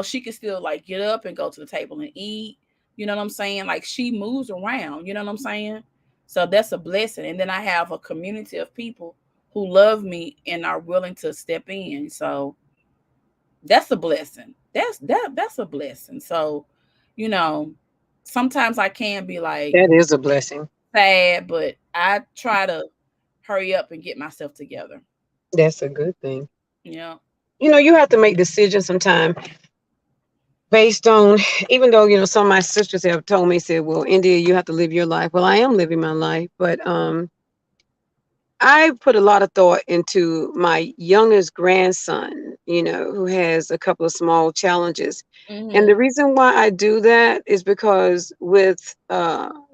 she can still like get up and go to the table and eat. You know what I'm saying? Like she moves around. You know what I'm saying? So that's a blessing. And then I have a community of people who love me and are willing to step in. So that's a blessing. That's a blessing. So, you know, sometimes I can be like That is a blessing. sad, but I try to hurry up and get myself together. That's a good thing. Yeah. You have to make decisions sometime based on, even though, some of my sisters have told me, said, well, India, you have to live your life. Well, I am living my life, but I put a lot of thought into my youngest grandson, who has a couple of small challenges. And the Mhm. reason why I do that is because with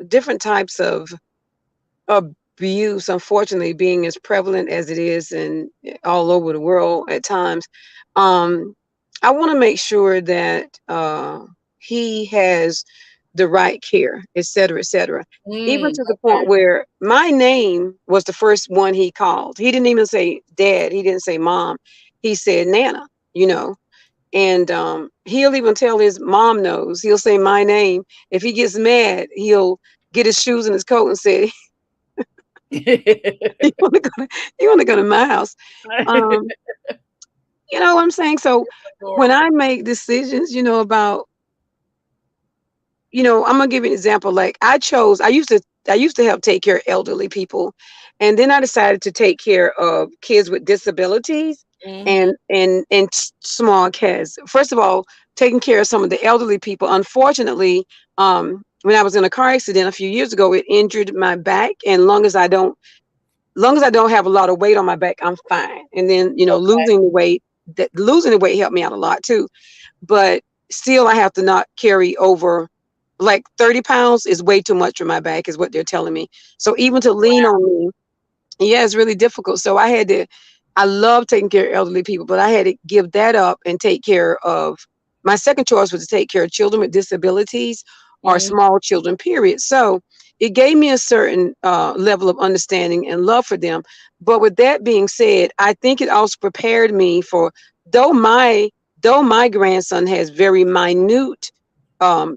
different types of abuse, unfortunately, being as prevalent as it is in all over the world at times, um, I want to make sure that he has the right care, et cetera, et cetera. Even to the point Okay. where my name was the first one he called. He didn't even say dad. He didn't say mom. He said Nana. You know, and he'll even tell his mom knows. He'll say my name. If he gets mad, he'll get his shoes and his coat and say, you want to go to you want to go to my house. Um, you know what I'm saying? So when I Adorable. make decisions, about, I'm gonna give you an example. Like I used to help take care of elderly people, and then I decided to take care of kids with disabilities Mhm. and small kids. First of all, taking care of some of the elderly people. Unfortunately, when I was in a car accident a few years ago, it injured my back, and long as I don't have a lot of weight on my back, I'm fine. And then, Okay. losing the weight helped me out a lot too. But still, I have to not carry over, like, 30 pounds is way too much for my back, is what they're telling me. So even to lean on me, yeah, it's really difficult. So I love taking care of elderly people, but I had to give that up and take care of, my second choice was to take care of children with disabilities or Mhm. small children, period. So it gave me a certain level of understanding and love for them. But with that being said, I think it also prepared me for, though my though my grandson has very minute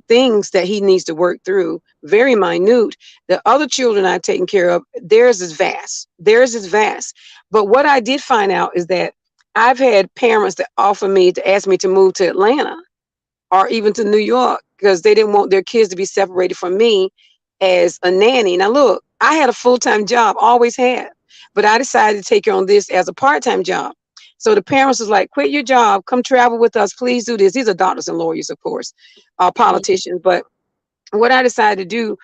things that he needs to work through, very minute. The other children I've taken care of, theirs is vast. Theirs is vast. But what I did find out is that I've had parents that offer me to ask me to move to Atlanta or even to New York because they didn't want their kids to be separated from me as a nanny. Now, look, I had a full time job, always had, but I decided to take on this as a part time job. So the parents was like, quit your job, come travel with us, please do this. These are doctors and lawyers, of course, Mhm. politicians. But what I decided to do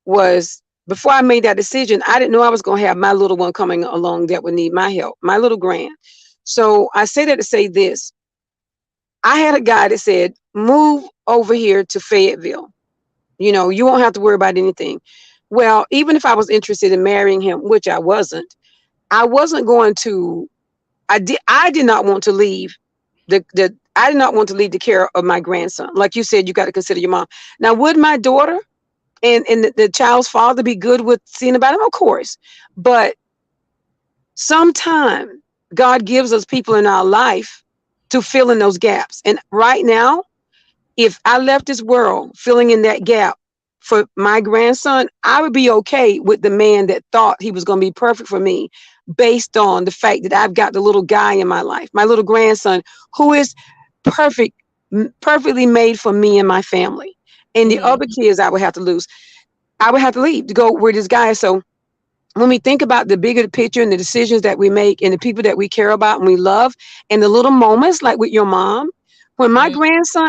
was, before I made that decision, I didn't know I was going to have my little one coming along that would need my help, my little grand. So I say that to say this. I had a guy that said, move over here to Fayetteville. You won't have to worry about anything. Well, even if I was interested in marrying him, which I wasn't going to, I did not want to leave I did not want to leave the care of my grandson. Like you said, you got to consider your mom. Now, would my daughter and the child's father be good with seeing about him? Of course. But sometime God gives us people in our life to fill in those gaps. And right now, if I left this world filling in that gap for my grandson, I would be okay with the man that thought he was going to be perfect for me based on the fact that I've got the little guy in my life, my little grandson, who is perfect, perfectly made for me and my family. And the other Mhm. kids I would have to lose. I would have to leave to go where this guy is. So when we think about the bigger picture and the decisions that we make and the people that we care about and we love and the little moments like with your mom, Mhm.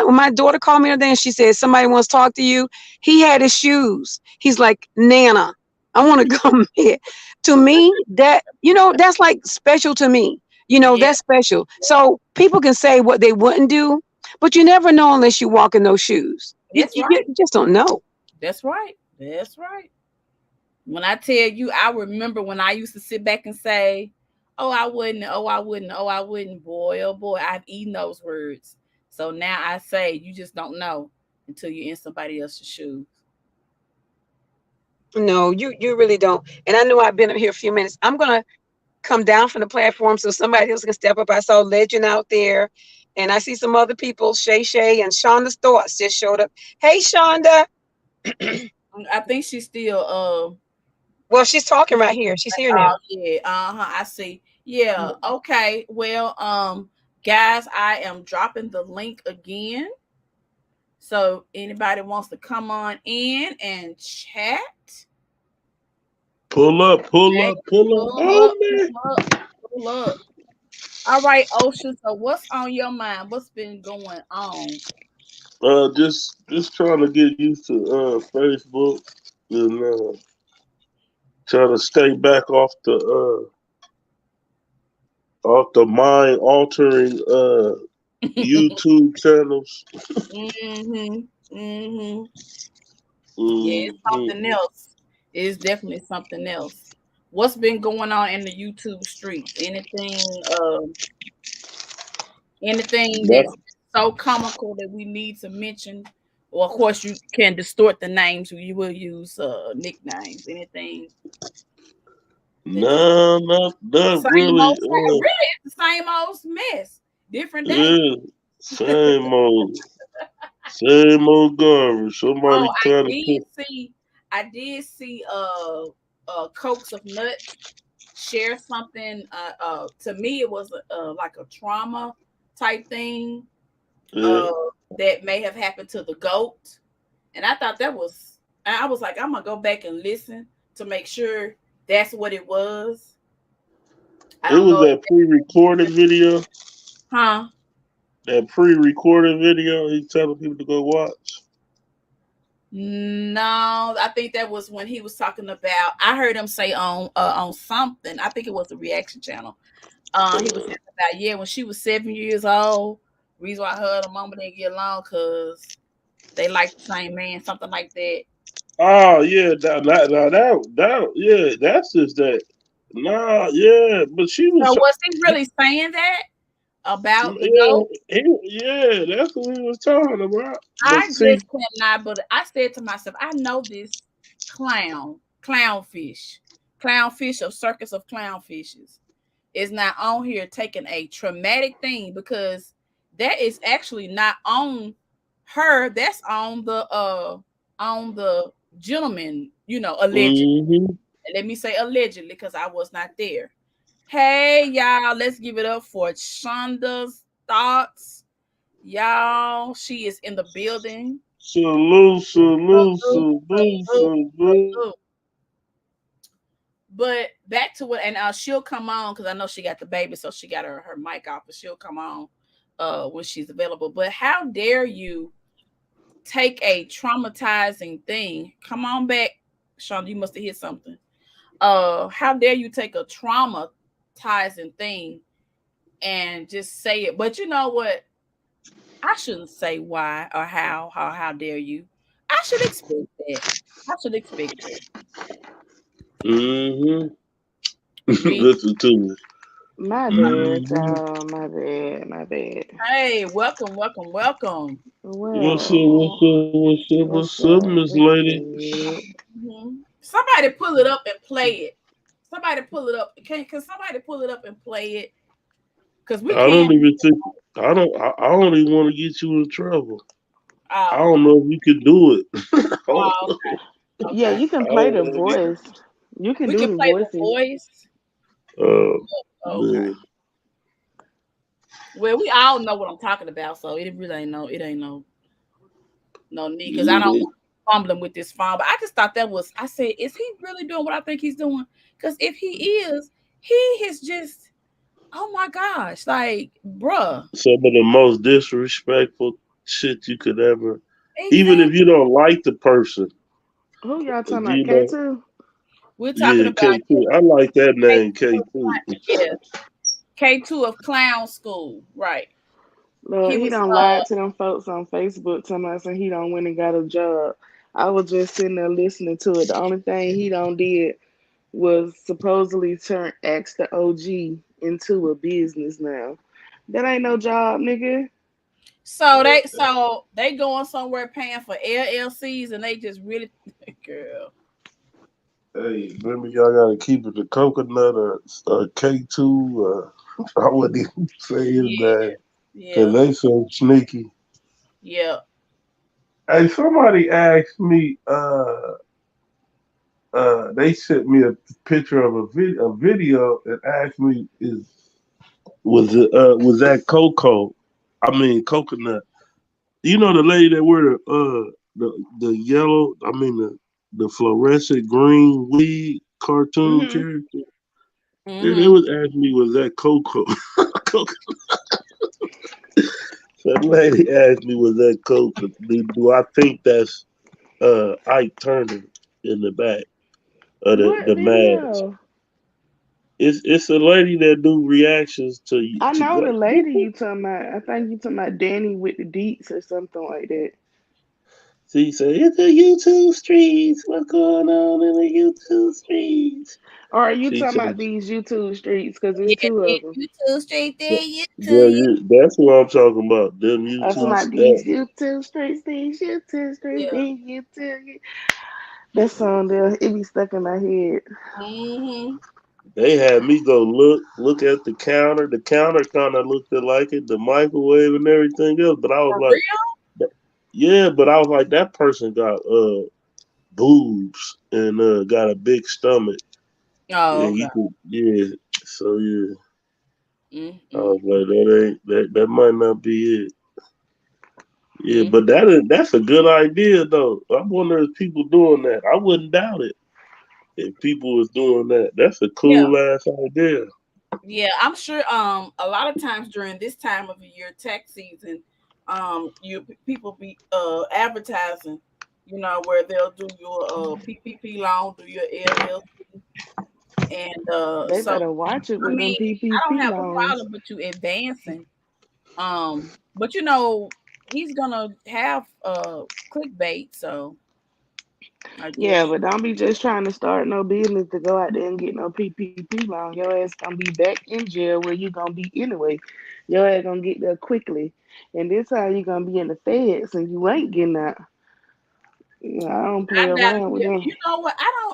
when my daughter called me the other day and she said, somebody wants to talk to you, he had his shoes. He's like, Nana, I want to come here. To me, that's like special to me. Yeah. That's special. So people can say what they wouldn't do, but you never know unless you walk in those shoes. You, That's you, right. you just don't know. That's right. That's right. When I tell you, I remember when I used to sit back and say, "Oh, I wouldn't. Oh, I wouldn't. Oh, I wouldn't." Boy, oh boy, I've eaten those words. So now I say, you just don't know until you're in somebody else's shoes. No, you really don't. And I know I've been up here a few minutes. I'm gonna come down from the platform so somebody else can step up. I saw Legend out there, and I see some other people. Shay Shay and Shonda's thoughts just showed up. Hey, Shonda. I think she's still Well, she's talking right here. She's here now. oh yeah, uh-huh. I see. Yeah, okay. Well, guys, I am dropping the link again. So anybody wants to come on in and chat, Pull up, pull Hey, up, pull up pull on up, me. pull up, pull up. All right, Ocean. So what's on your mind? What's been going on? Just trying to get used to Facebook and try to stay back off the mind altering YouTube channels. Mm-hmm. Mm-hmm. Yeah, it's Hmm. something else. It's definitely something else. What's been going on in the YouTube streets? Anything that's so comical that we need to mention? Or of course you can distort the names. You will use nicknames. Anything that you No, not same really. old really it's the same old mess. Different day. Yeah, same old, same old garbage. Oh, Somebody trying to put. I did see Cokes of Nuts share something. To me, it was like a trauma type thing Yeah, uh, that may have happened to the goat, and I thought that was. I was like, I'm gonna go back and listen to make sure that's what it was. I it don't was know, that pre-recorded video. huh? That pre-recorded video. He's telling people to go watch. No, I think that was when he was talking about. I heard him say on something. I think it was the reaction channel. He was talking about when she was 7 years old. Reason why her and her mama didn't get along because they like the same man, something like that. Oh yeah, yeah, that's just that. Nah, yeah, but she So was. was he really saying that about the Yeah, goat? yeah, that's what we was talking about. But I see, just cannot. But I said to myself, I know this clownfish of circus of clownfishes is not on here taking a traumatic thing because that is actually not on her. That's on the gentleman, allegedly. hmm Let me say allegedly because I was not there. Hey y'all, let's give it up for Shonda's thoughts. Y'all, she is in the building. salute, salute, Salute, salute, salute, salute. salute. But back to what, and she'll come on because I know she got the baby, so she got her mic off, but she'll come on when she's available. But how dare you take a traumatizing thing? Come on back, Sean. You must have hit something. How dare you take a traumatizing thing and just say it? But you know what? I shouldn't say why or how dare you. I should expect that. I should expect that. hmm Read. Listen to me. My bad, hmm y'all. My bad. My bad. Hey, welcome, welcome, welcome. Well, What's what's up, up? Miss What's Lady? good? Somebody pull it up and play it. Somebody pull it up. Can somebody pull it up and play it? Because we I don't can't. even think I don't even want to get you in trouble. I Oh, don't okay. know if you can do it. I don't Oh, know. okay. Yeah, Okay. you can I play don't the want to get. voice. You can We do can the play the voices. voice. Uh, Okay. man, Well, we all know what I'm talking about, so it really ain't no. It ain't no need because I yeah, don't want fumbling with this phone. But I just thought that was. I said, is he really doing what I think he's doing? Because if he is, he is just. Oh my gosh! Like, bruh. some of the most disrespectful shit you could ever, even if Exactly. you don't like the person, Who y'all talking about? you know. K2? We're talking Yeah, about K2. I like that name, K2 of K2. yeah, K2 of clown school, right? Look, He he was don't lie to them folks on Facebook telling us he don't went and got a job. I was just sitting there listening to it. The only thing he don't did was supposedly turn X the OG into a business now. That ain't no job, nigga. so they going somewhere paying for LLCs and they just really girl. Hey, remember y'all gotta keep it the coconut or K2. I wouldn't even say his Yeah, name because yeah, they so sneaky. yeah. Hey, somebody asked me. They sent me a picture of a video and asked me was that Coco? I mean coconut. You know the lady that wear the yellow. I mean the fluorescent green wig. cartoon Hmm. character. And they Mm-hmm. was asking me, was that Coco? Coco. That lady asked me, was that Coco? Do I think that's Ike Turner in the back of What the mask? video? It's a lady that do reactions I to know what the lady you talking about. I think you talking about Danny with the deets or something like that. she said, it's the YouTube streets. What's going on in the YouTube streets? Or are you She talking said, about these YouTube streets? Because there's Yeah, two yeah, of them. you too straight there, you too. girl, that's what I'm talking about. Them I talking YouTube about stuff. these YouTube streets, these YouTube streets, Yeah. these YouTube. That song there, it be stuck in my head. Mm-hmm. They had me go look at the counter. The counter kind of looked like it, the microwave and everything else. But I was For like, real? yeah, but I was like, that person got boobs and got a big stomach, Oh, and okay. you could yeah. So yeah, I Mm-hmm. was like, that might not be it. Yeah, Mm-hmm. but that's a good idea though. I wonder if people doing that. I wouldn't doubt it if people was doing that. That's a Yeah. cool ass idea. Yeah, I'm sure a lot of times during this time of the year, tax season, you people be advertising, where they'll do your PPP loan, do your LLC, and They so better watch it I with them mean, I don't PPP have a loans. problem with you advancing. But he's gonna have clickbait, so I Yeah, guess but don't be just trying to start no business to go out there and get no PPP loan. Your ass gonna be back in jail where you gonna be anyway. Your ass gonna get there quickly. And this how you gonna be in the feds and you ain't getting out. I don't play I doubt around with them. you know what? I don't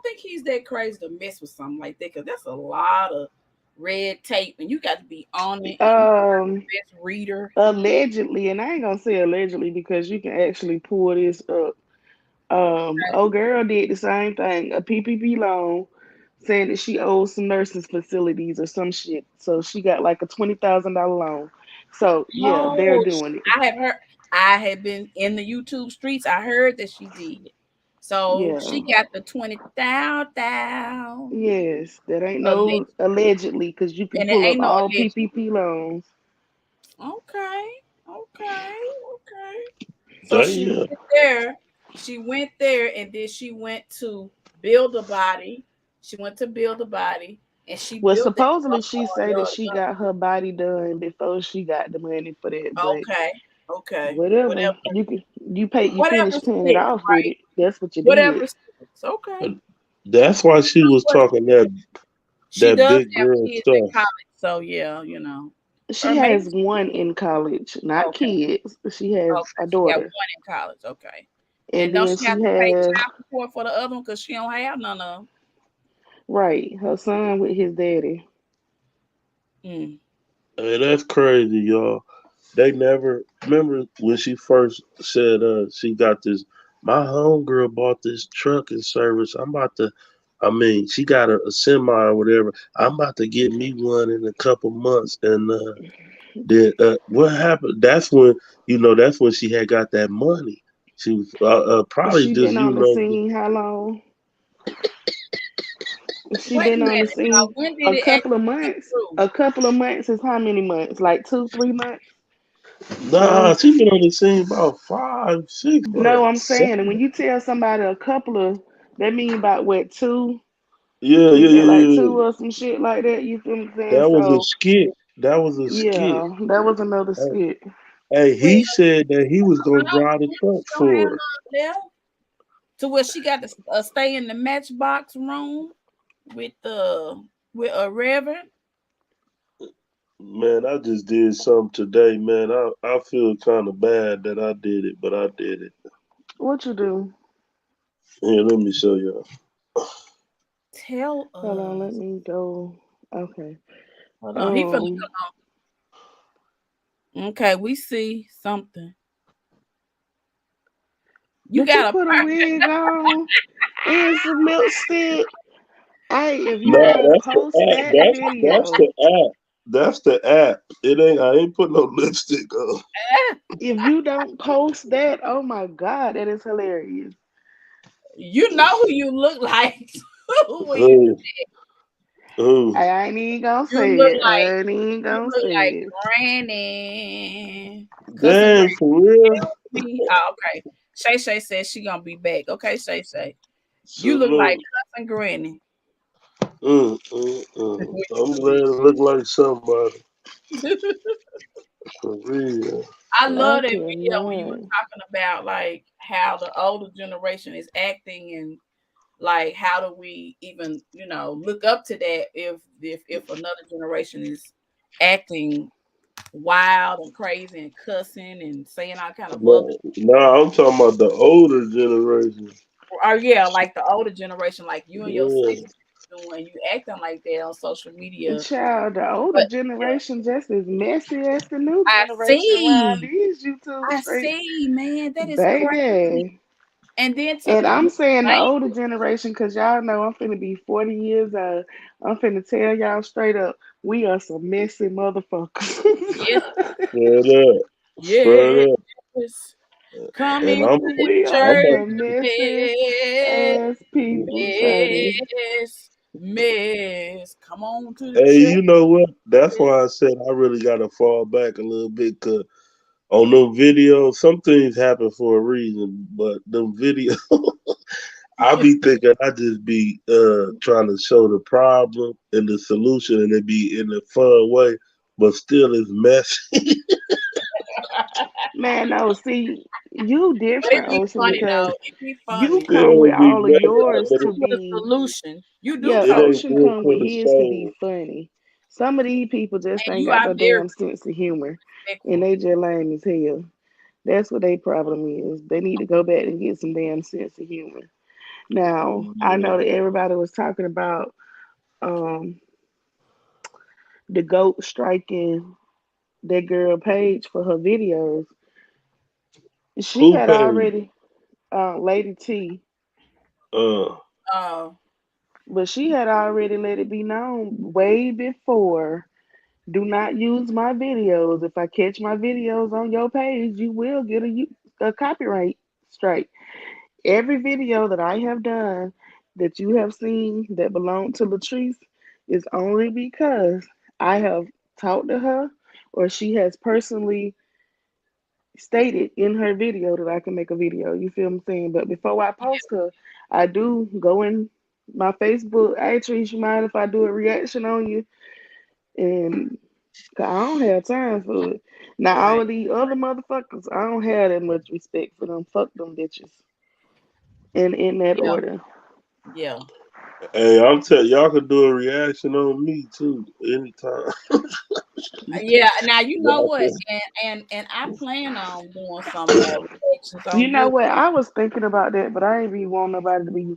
think he's that crazy to mess with something like that because that's a lot of red tape, and you got to be on it and Um, best reader. allegedly, and I ain't gonna say allegedly because you can actually pull this up. Old girl did the same thing, a PPP loan, saying that she owes some nursing facilities or some shit. So she got like a $20,000 loan. So yeah, they're No, doing it. I have heard. I had been in the YouTube streets. I heard that she did. So Yeah. she got the 20,000 Yes, that ain't no alleged, allegedly because you can and it pull up ain't no all alleged. PPP loans. Okay, okay, okay. So she Damn. went there. She went there, and then she went to build a body. She went to build a body, and she Well, built it. supposedly she say that she got her body done before she got the money for that, but Okay, okay, whatever. whatever, You whatever finish paying it sticks, off with right? it. That's what you Whatever did. sticks. Okay. That's why she was What talking she that does big have girl kids in stuff. college, so yeah, or She maybe has one in college, not okay, kids. She has okay. a She got daughter. one in college. Okay, and And don't then she have she to pay has, child support for the other one because she don't have none of right, her son with his daddy. them? Hey, that's crazy, y'all. They never remember when she first said she got this. My homegirl bought this trucking service. I'm about to. I mean, she got a semi or whatever. I'm about to get me one in a couple months. And then what happened? That's when she had got that money. She was probably She just been on the scene how long? She Wait a been on the minute. Now, scene when did a it couple of actually come months. through? A couple of months is how many months? Like 2, 3 months? nah. Huh? She been on the scene about 5, 6 months, No, I'm saying, and when 7. you tell somebody a couple of, that mean about what, two? Yeah, Is yeah, that yeah, like yeah, two yeah. or some shit like that? You feel me saying? That was a So skit. That was a skit. yeah, that was another Hey, skit. hey, Well, he said that he was gonna drive the truck she don't have for her. none left. To where she got to stay in the matchbox room with a reverend. Man, I just did something today, man. I feel kind of bad that I did it, but I did it. What you do? Here, let me show y'all. Tell Hold on, let us. me go. Okay. Hold on. He finna Um, come. Okay, we see something. You did you got a put a per- wig on and some lipstick? Hey, if you Nah, don't that's the post app. that That's video, the app. That's the app. It ain't. I ain't put no lipstick on. if you don't post that, oh my God, that is hilarious. you know who you look like. when you do Oh, that. oh, I ain't even gonna You say look it. like I ain't even you gonna look say like it. Granny. Cousin damn, Granny, for real. help me. Oh, okay. Shay Shay says she gonna be back. Okay, Shay Shay. You look like Salute. cousin Granny when I'm you do glad it look like somebody this. for real. I I love that video when you were cannot. talking about like how the older generation is acting and like how do we even look up to that if another generation is acting wild and crazy and cussing and saying all kind of vulgar. Nah, I'm talking about the older generation. Or yeah, like the older generation, like you and your Yeah, sister doing, you acting like that on social media. Child, the older But yeah, generation just as messy as the new I generation around see, these YouTube I streets. see, man, that is crazy. Baby. And then to And the I'm saying the older language, generation because y'all know I'm finna be 40 years old. I'm finna tell y'all straight up, we are some messy yes, motherfuckers. straight up, straight up. yes, come And into I'm, this We are I'm church, a, some messy mess, ass people, shawty. mess, mess. Come on to the hey, church. you know what? That's why I said I really got to fall back a little bit, cause on them videos, some things happen for a reason, but them videos, I be thinking I just be trying to show the problem and the solution, and it be in a fun way, but still it's messy. Man, no, see, you But it different, be Ocean, funny because though. It be you funny. come Still with be all of messy, yours but to With a be, solution. You do yeah, it come with ain't Ocean good come for with the his to be soul. funny. Some of these people just and ain't you got are no very damn sense of humor, and respectful. they just lame as hell. That's what their problem is. They need to go back and get some damn sense of humor. Now, I know Yeah. that everybody was talking about um the goat striking that girl Paige for her videos. She Who had paid? already Lady T, Uh, Uh but she had already let it be known way before. Do not use my videos. If I catch my videos on your page, you will get a copyright strike. Every video that I have done that you have seen that belong to Latrice is only because I have talked to her or she has personally stated in her video that I can make a video. You feel what I'm saying? But before I post her, I do go in my Facebook. Hey, Trish, you mind if I do a reaction on you? And 'cause I don't have time for it. Now, all right. of these other motherfuckers, I don't have that much respect for them. Fuck them bitches. In that Yeah, order. yeah. hey, I'm telling y'all could do a reaction on me too anytime. Yeah. Now you know Y'all what? can- And I plan on doing some reactions You on know you. what? I was thinking about that, but I ain't be want nobody to be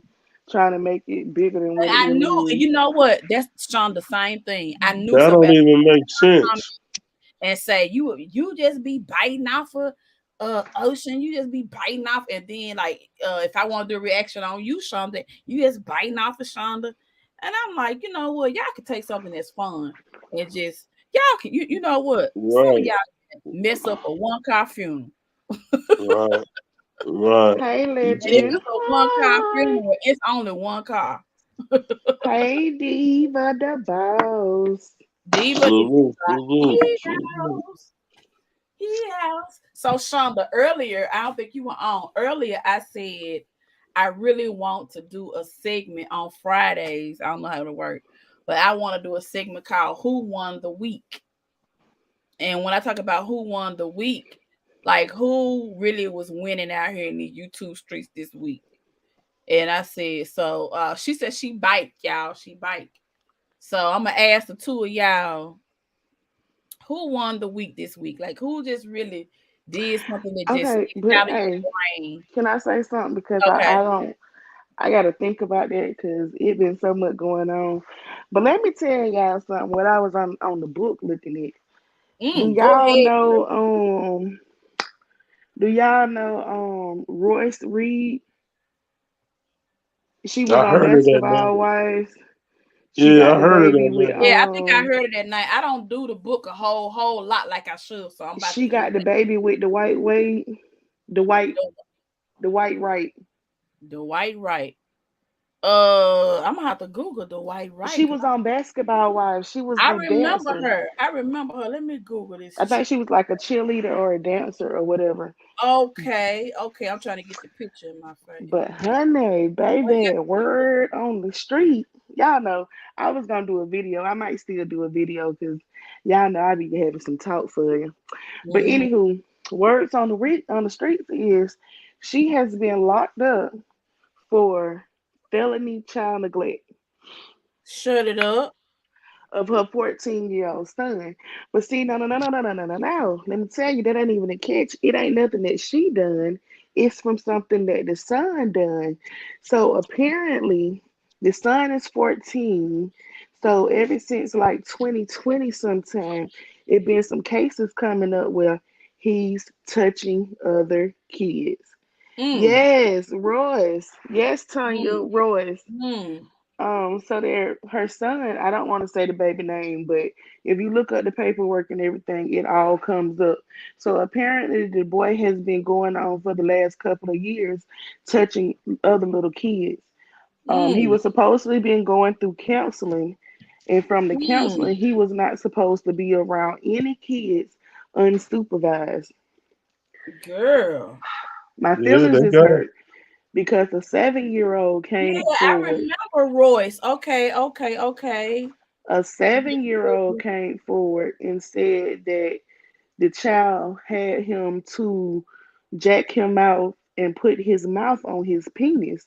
trying to make it bigger than what it I knew, really is. you know what? That's Sean the same thing. I knew that don't somebody even make sense. and say you just be biting off of Ocean, you just be biting off, and then like if I want to do a reaction on you, Shonda, you just biting off of Shonda. And I'm like, you know what, y'all can take something that's fun and just y'all can you know what? Some of Right, y'all can mess up a one car funeral. right, right. Hey, And if legend. it's a one car Hi. funeral, it's only one car. Hey, Diva the boss. Diva is Salute, like, salute, he salute. house, he house. So Shonda, earlier, I don't think you were on. Earlier, I said I really want to do a segment on Fridays. I don't know how to work, but I want to do a segment called "Who Won the Week." And when I talk about who won the week, like who really was winning out here in the YouTube streets this week. And I said, so she said she bike, y'all. She bike. So I'm gonna ask the two of y'all who won the week this week? Like who just really did something that just Okay, sticks but out of hey, your brain? can I say something? Because Okay. I don't, I got to think about that because it been so much going on. But let me tell y'all something. What I was on the book looking at. Do Go y'all ahead. know do y'all know Royce Reed? She was I on heard of that Basketball name. Wives. She Yeah, got I the heard of baby that with name. Yeah, I think I heard it that night. I don't do the book a whole lot like I should, so I'm about to she get got the back. baby with the white Wade, the white The, the white right. the white right. I'm gonna have to Google the white right She because was on Basketball Wives. She was I the remember dancer. her. I remember her. Let me Google this I think chick. she was like a cheerleader or a dancer or whatever. Okay, okay. I'm trying to get the picture in my face. But honey, Oh baby, yeah. word on the street. Y'all know I was gonna do a video. I might still do a video because y'all know I be having some talk for you. But Mm-hmm. anywho, words on the streets is she has been locked up for felony child neglect Shut it up. of her 14-year-old son. But see, no, no, no, no, no, no, no, no, no. Let me tell you, that ain't even a catch. It ain't nothing that she done. It's from something that the son done. So apparently, the son is 14. So ever since like 2020 sometime, it been some cases coming up where he's touching other kids. Mm, Yes, Royce. Yes, Tanya, mm, Royce. mm, So there, her son, I don't want to say the baby name, but if you look up the paperwork and everything, it all comes up. So apparently the boy has been going on for the last couple of years, touching other little kids. He mm, was supposedly been going through counseling, and from the mm. counseling, he was not supposed to be around any kids unsupervised. Girl. My Yeah, feelings they is got hurt because a 7-year-old came Yeah, I forward. remember Royce. Okay, okay, okay. A 7-year-old came forward and said that the child had him to jack him out and put his mouth on his penis.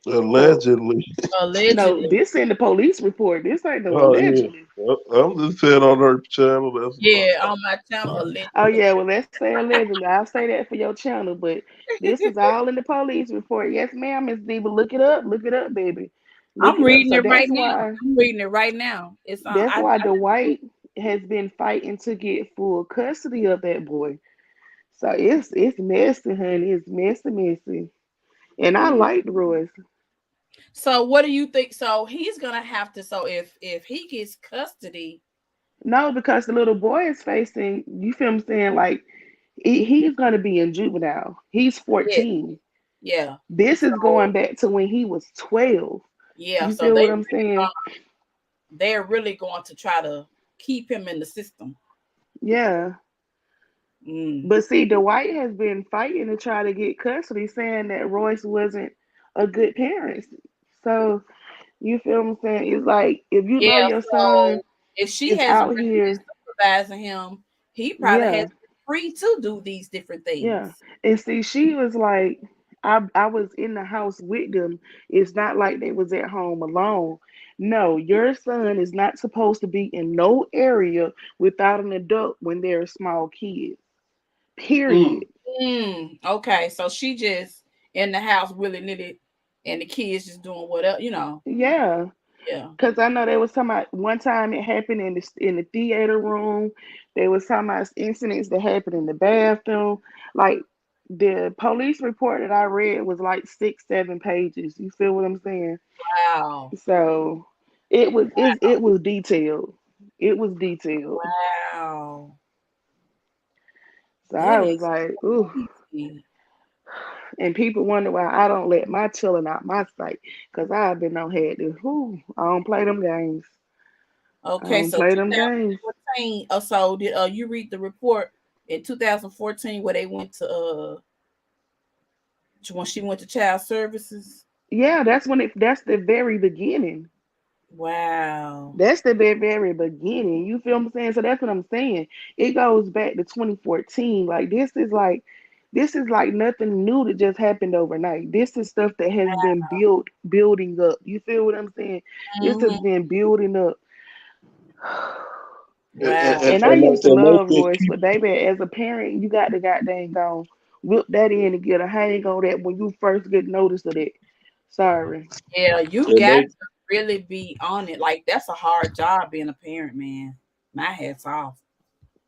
So allegedly. no, Allegedly. this in the police report. This ain't no Oh yeah. allegedly. I'm just saying on her channel. That's about Yeah, on my channel, Oh allegedly. yeah, well let's say allegedly. I'll say that for your channel, but this is all in the police report. Yes, ma'am, Miss Diva. Look it up. Look it up, baby. Look I'm it up. reading So it right that's now. why I'm reading it right now. It's on. that's why Dwight has been fighting to get full custody of that boy. So it's messy, honey. It's messy, messy. And I Mm. liked Royce. So what do you think? So he's gonna have to. So if he gets custody, No, because the little boy is facing, you feel what I'm saying? Like he's gonna be in juvenile. He's yeah, 14. yeah. This So is going back to when he was 12. yeah. You So feel what I'm saying? they're really going to try to keep him in the system. Yeah. Mm. But see, Dwight has been fighting to try to get custody, saying that Royce wasn't a good parent. So you feel what I'm saying? It's like if you know Yeah. your son So if she is hasn't out really been here, supervising him, he probably has yeah. been free to do these different Yeah. things. And see, she was like, I was in the house with them. It's not like they was at home alone. No, your son is not supposed to be in no area without an adult when they're small kids. Period. mm. Mm. Okay. So she just in the house willy nilly, and the kids just doing whatever. Yeah. Yeah. Cause I know they was talking about one time it happened in the theater room. They was talking about incidents that happened in the bathroom. Like the police report that I read was like 6, 7 pages. You feel what I'm saying? Wow. So it was detailed. It was detailed. Wow. So That I was is like, ooh. crazy. And people wonder why I don't let my children out my sight. Cause I've been on had this. Whoo, I don't play them games. I Okay, don't so play them games. 2014. So did you read the report in 2014 where they went to when she went to child services? Yeah, that's the very beginning. Wow. That's the very, very beginning. You feel what I'm saying? So that's what I'm saying. It goes back to 2014. Like this is like nothing new that just happened overnight. This is stuff that has been building up. You feel what I'm saying? This has Hmm. been building up. And, Wow. and And I like I used to said, most love of the Royce, people, but baby, as a parent, you got to goddamn go whip that in and get a hang on that when you first get notice of that. Sorry. Yeah, you and got most, to really be on it. Like that's a hard job being a parent, man. My hat's off.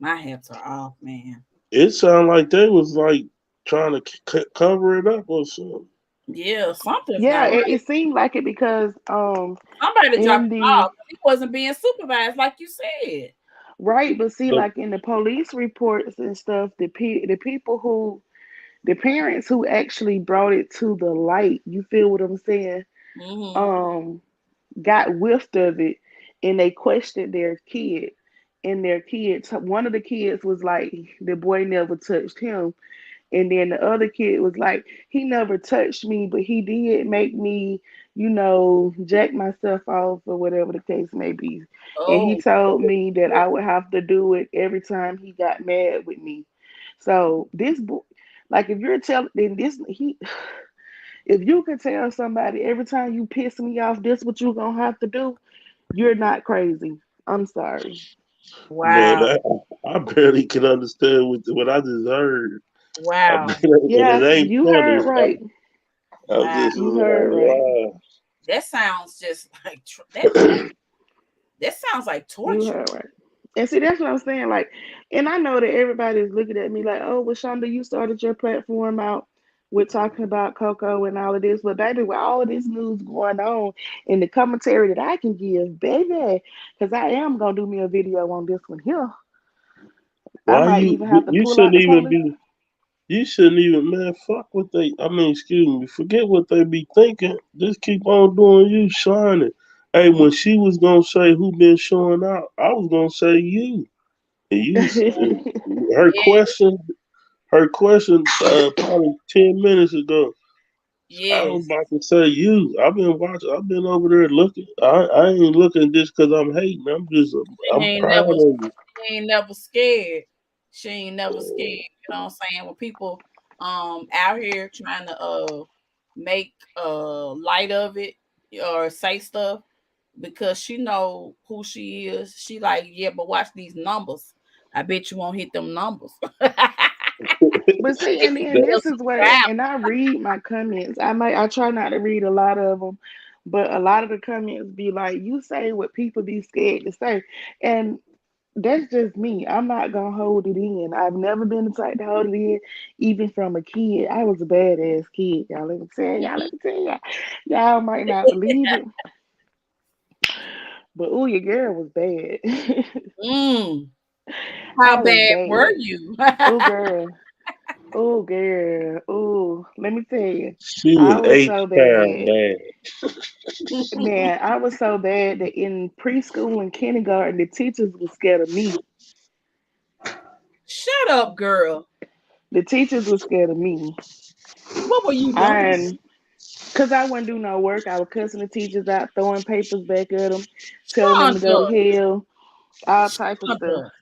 My hats are off, man. it sounded like they was like trying to cover it up or something. Yeah, something's Yeah, not it right. seemed like it because Somebody dropped in the ball the 'cause he wasn't being supervised, like you said. right, but see, But like in the police reports and stuff, the people who the parents who actually brought it to the light, you feel what I'm saying? Mm-hmm. um got whiffed of it, and they questioned their kid. And their kids, one of the kids was like, the boy never touched him. And then the other kid was like, he never touched me, but he did make me, jack myself off or whatever the case may be. And he Oh, told me that I would have to do it every time he got mad with me. So this boy, like if you're telling, then this he, if you can tell somebody every time you piss me off, this what you're gonna have to do, you're not crazy. I'm sorry. Man, wow. I barely can understand what I just heard. Wow. And it Yeah, ain't you funny. heard right. I'm Wow. just You like, heard right. wow. That sounds just like that sounds like You torture. heard right. And see, that's what I'm saying. Like, and I know that everybody's looking at me like, oh, well, Shonda, you started your platform out with talking about Coco and all of this. But, baby, with all of this news going on and the commentary that I can give, baby, because I am going to do me a video on this one here. I Why might even have to you pull out shouldn't the even police. be you shouldn't even, man, fuck what they, I mean, excuse me, forget what they be thinking. Just keep on doing you, shining. Hey, when she was gonna say who been showing out, I was gonna say you. And her Yes. question, probably 10 minutes ago, I was Yes. about to say you. I've been watching. I've been over there looking. I ain't looking just because I'm hating. She I'm ain't proud never of you. she ain't never scared. She ain't never scared. You know what I'm saying? When people out here trying to make light of it or say stuff because she know who she is. She like, yeah, but watch these numbers. I bet you won't hit them numbers. But see, If and you tell this some is what, crap. and I read my comments. I try not to read a lot of them, but a lot of the comments be like, "You say what people be scared to say," and that's just me. I'm not gonna hold it in. I've never been the type to hold it in, even from a kid. I was a badass kid, y'all. Let me tell y'all. Let me tell y'all. Y'all might not believe it, but ooh, your girl was bad. Mm, how I was bad were bad. you? Oh girl. Oh girl. Oh, let me tell you. She I was was H so town bad. bad. Man, I was so bad that in preschool and kindergarten, the teachers were scared of me. Shut up, girl. The teachers were scared of me. What were you doing? And because I wouldn't do no work, I was cussing the teachers out, throwing papers back at them, telling them to go Shonda. to hell, all type of Shonda. stuff.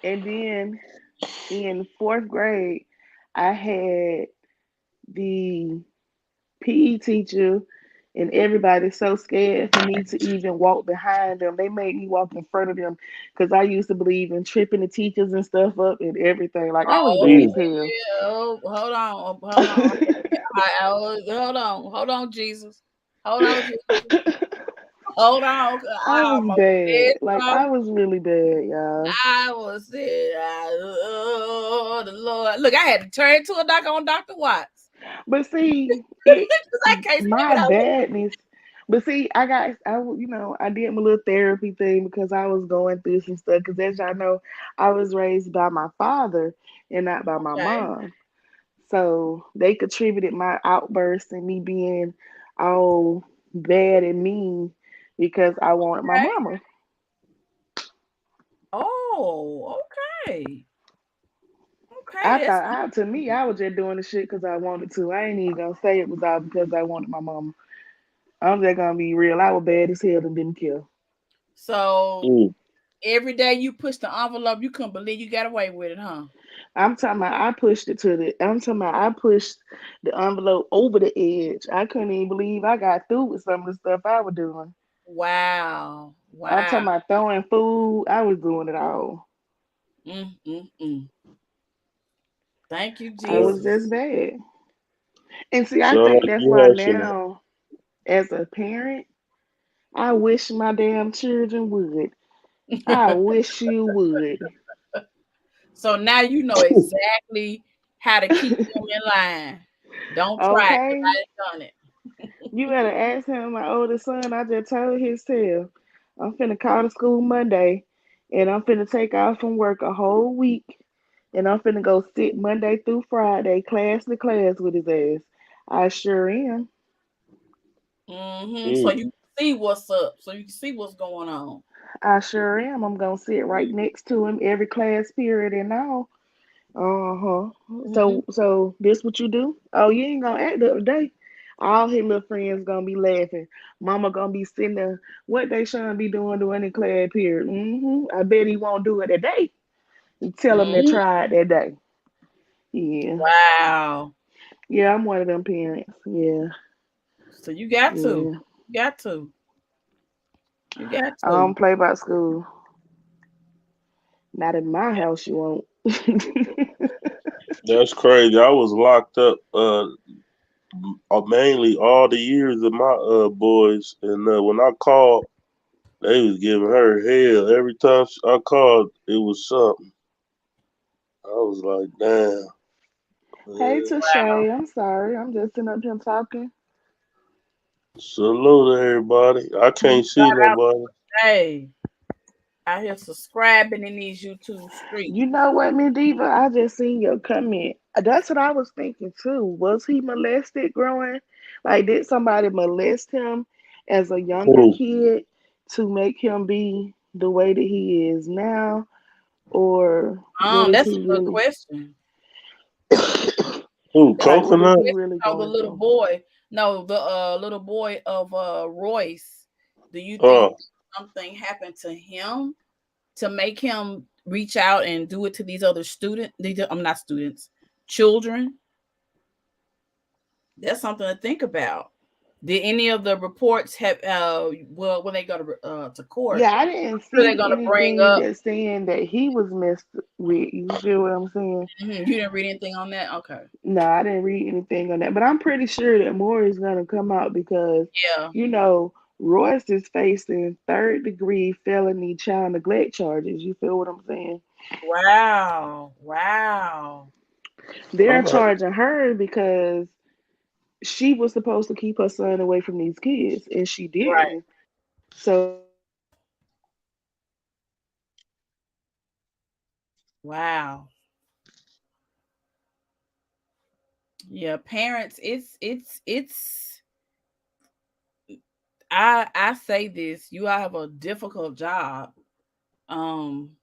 And then in fourth grade, I had the PE teacher and everybody so scared for me to even walk behind them. They made me walk in front of them because I used to believe in tripping the teachers and stuff up and everything. Like I was bad Oh, as Mm. hell. yeah. Oh, hold on. Hold on, Jesus. Hold on, Jesus. Hold on. I I'm was gonna say bad. Like I something. was really bad, y'all. I was saying, oh, the Lord. Look, I had to turn to a doctor on Dr. Watts. But see, it 'Cause I can't say my what I want. badness. But see, I did my little therapy thing because I was going through some stuff. Because as y'all know, I was raised by my father and not by my Okay. mom. So they contributed my outburst and me being all bad and mean because I wanted my Okay. mama. Oh, okay. Okay, I that's thought, to me, I was just doing the shit because I wanted to. I ain't even gonna say it was all because I wanted my mama. I'm just gonna be real. I was bad as hell and didn't care. so Mm. every day you push the envelope, you couldn't believe you got away with it, huh? I'm talking about I pushed it to the. I'm talking about I pushed the envelope over the edge. I couldn't even believe I got through with some of the stuff I was doing. Wow. I'm Wow. talking about throwing food. I was doing it all. Mm. Thank you, I was Jesus. just bad. And see, I Sound think like that's you why had some. now, as a parent, I wish my damn children would. I wish you would. So now you know exactly how to keep them in line. Don't try it because Okay? I done it. You better ask him, my oldest son. I just told his tale. I'm finna call the school Monday and I'm finna take off from work a whole week and I'm finna go sit Monday through Friday, class to class with his ass. I sure am. So Mm. you see what's up. So you can see what's going on. I sure am. I'm gonna sit right next to him every class period and all. Uh-huh. Mm-hmm. So this what you do? Oh, you ain't gonna act up today. All his little friends gonna be laughing. Mama gonna be sitting there. What they should be doing during the class period? I bet he won't do it today. You tell him to Mm-hmm. try it that day. Yeah. Wow. Yeah, I'm one of them parents. Yeah. So you got to. Yeah. You got to. You got I to. don't play by school. Not in my house, you won't. That's crazy. I was locked up mainly all the years of my boys, and when I called, they was giving her hell every time I called. It was something. I was like, damn. Hey, Yeah. Tashay, I'm sorry. I'm just sitting up here talking. Salute to everybody. I can't see Right out. nobody. Hey, out here subscribing in these YouTube streets. You know what, me Diva? I just seen your comment. That's what I was thinking too. Was he molested growing? Like, did somebody molest him as a younger Who? kid to make him be the way that he is now? Or what is That's he a good really? question. Who? That's a Like, what good is Coconut? he question. really So the going little through? boy, no, the little boy of Royce. Do you think Oh, something happened to him to make him reach out and do it to these other students? I'm not students, children. That's something to think about. Did any of the reports have well when they go to court? Yeah, I didn't Who are they see gonna bring anything up? that's saying that he was messed with. You feel what I'm saying? You didn't read anything on that? Okay. No, I didn't read anything on that, but I'm pretty sure that more is gonna come out because, Yeah. you know, Royce is facing third degree felony child neglect charges. You feel what I'm saying? Wow. Wow. They're I'm not. charging her because she was supposed to keep her son away from these kids, and she Right. didn't. So Wow. Yeah, parents, it's I say this, you all have a difficult job. Um,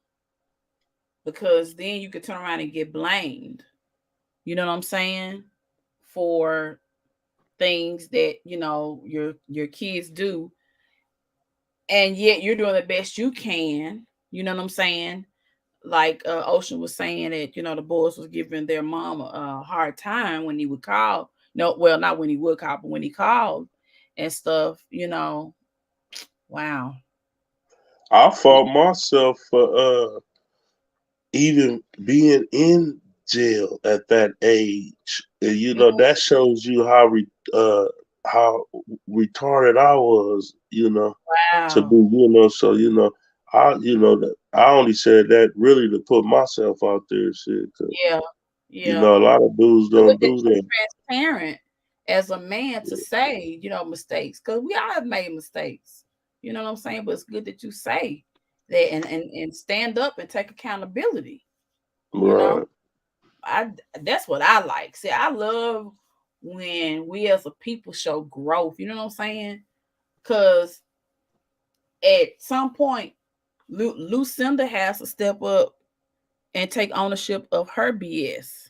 because then you could turn around and get blamed. You know what I'm saying? For things that, your kids do, and yet you're doing the best you can. You know what I'm saying? Like Ocean was saying that, the boys was giving their mom a hard time when he would call. No, well, not when he would call, but when he called and stuff. Wow. I fought myself for even being in jail at that age. And, that shows you how retarded I was. To be, Wow. so that I only said that really to put myself out there, shit. 'Cause, Yeah. Yeah. a lot of dudes Good don't that do you're that. transparent as a man to say, mistakes, because we all have made mistakes. You know what I'm saying? But it's good that you say that and stand up and take accountability. You know, Right. I that's what I like. See, I love when we as a people show growth. You know what I'm saying? Because at some point, Lucinda has to step up and take ownership of her BS.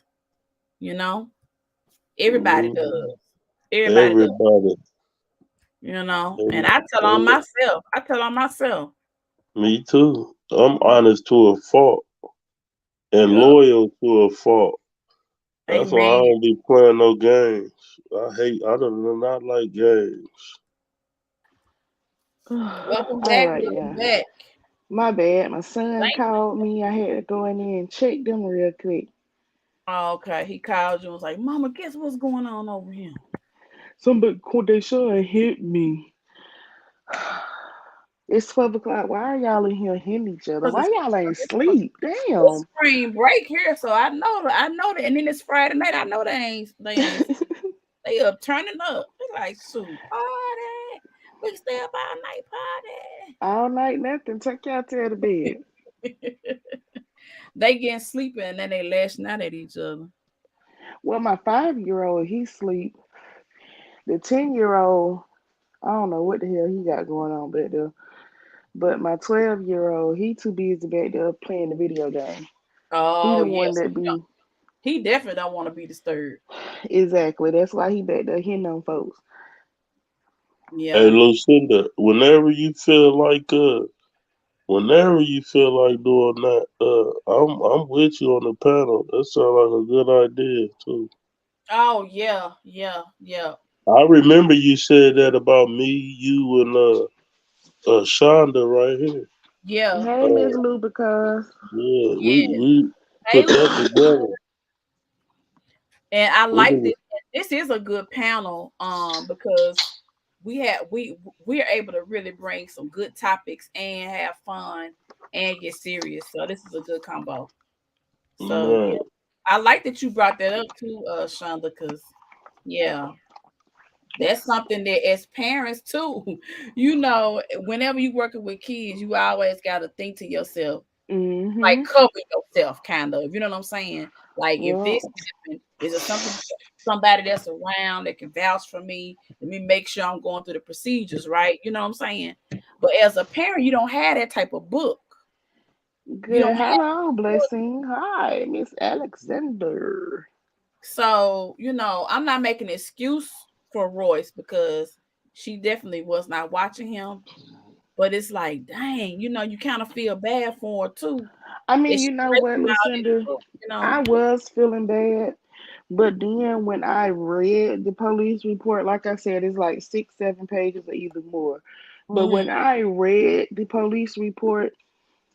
You know, everybody Mhm. does. Everybody does. Everybody. And Every- I tell on every- myself. I tell on myself. Me too. I'm honest to a fault and Yep. loyal to a fault. That's why I Amen. don't be playing no games. I do not like games. Welcome all back. right, Welcome yeah. back. My bad. My son Thank called me. I had to go in there and check them real quick. Oh, okay. He called you and was like, Mama, guess what's going on over here? Somebody called their son hit me. It's 12 o'clock. Why are y'all in here hitting each other? Because Why y'all ain't it's sleep? it's Damn. spring break here, so I know that. And then it's Friday night. I know they ain't they up turning up. They like, shoot, party. We can stay up all night All night nothing. Take y'all to the bed. party. They getting sleepy and then they lashing out at each other. Well, my 5-year old, he sleep. The 10-year old, I don't know what the hell he got going on back there. But my 12-year-old, he too busy back there playing the video game. He Oh the one yes, that be he definitely don't want to be disturbed. exactly. That's why he back there hitting on folks. Hey, Yeah, Lucinda, whenever you feel like doing that, I'm with you on the panel. That sounds like a good idea too. oh yeah, yeah, yeah, I remember you said that about me, you, and Shonda right here. yeah, Hey, Miss Uh, Lubricus. yeah, yeah. we Hey, put look, that together. and I We like this. did. This is a good panel, because we're able to really bring some good topics and have fun and get serious. So this is a good combo. So yeah, Man, I like that you brought that up too, Shonda, because yeah, that's something that as parents too, whenever you working with kids, you always got to think to yourself, like Mm-hmm. cover yourself, kind of. You know what I'm saying? Like if Yep. this happened, is it something somebody that's around that can vouch for me? Let me make sure I'm going through the procedures, right? You know what I'm saying? But as a parent, you don't have that type of book. You don't Good. have Hello, book. blessing. Hi, Miss Alexander. So, I'm not making an excuse for Royce because she definitely was not watching him. But it's like, dang, you kind of feel bad for her too. I That mean, she you know placed what, all this Lucinda? book. I was feeling bad, but then when I read the police report, like I said, it's like 6, 7 pages or even more. But Mm, when I read the police report,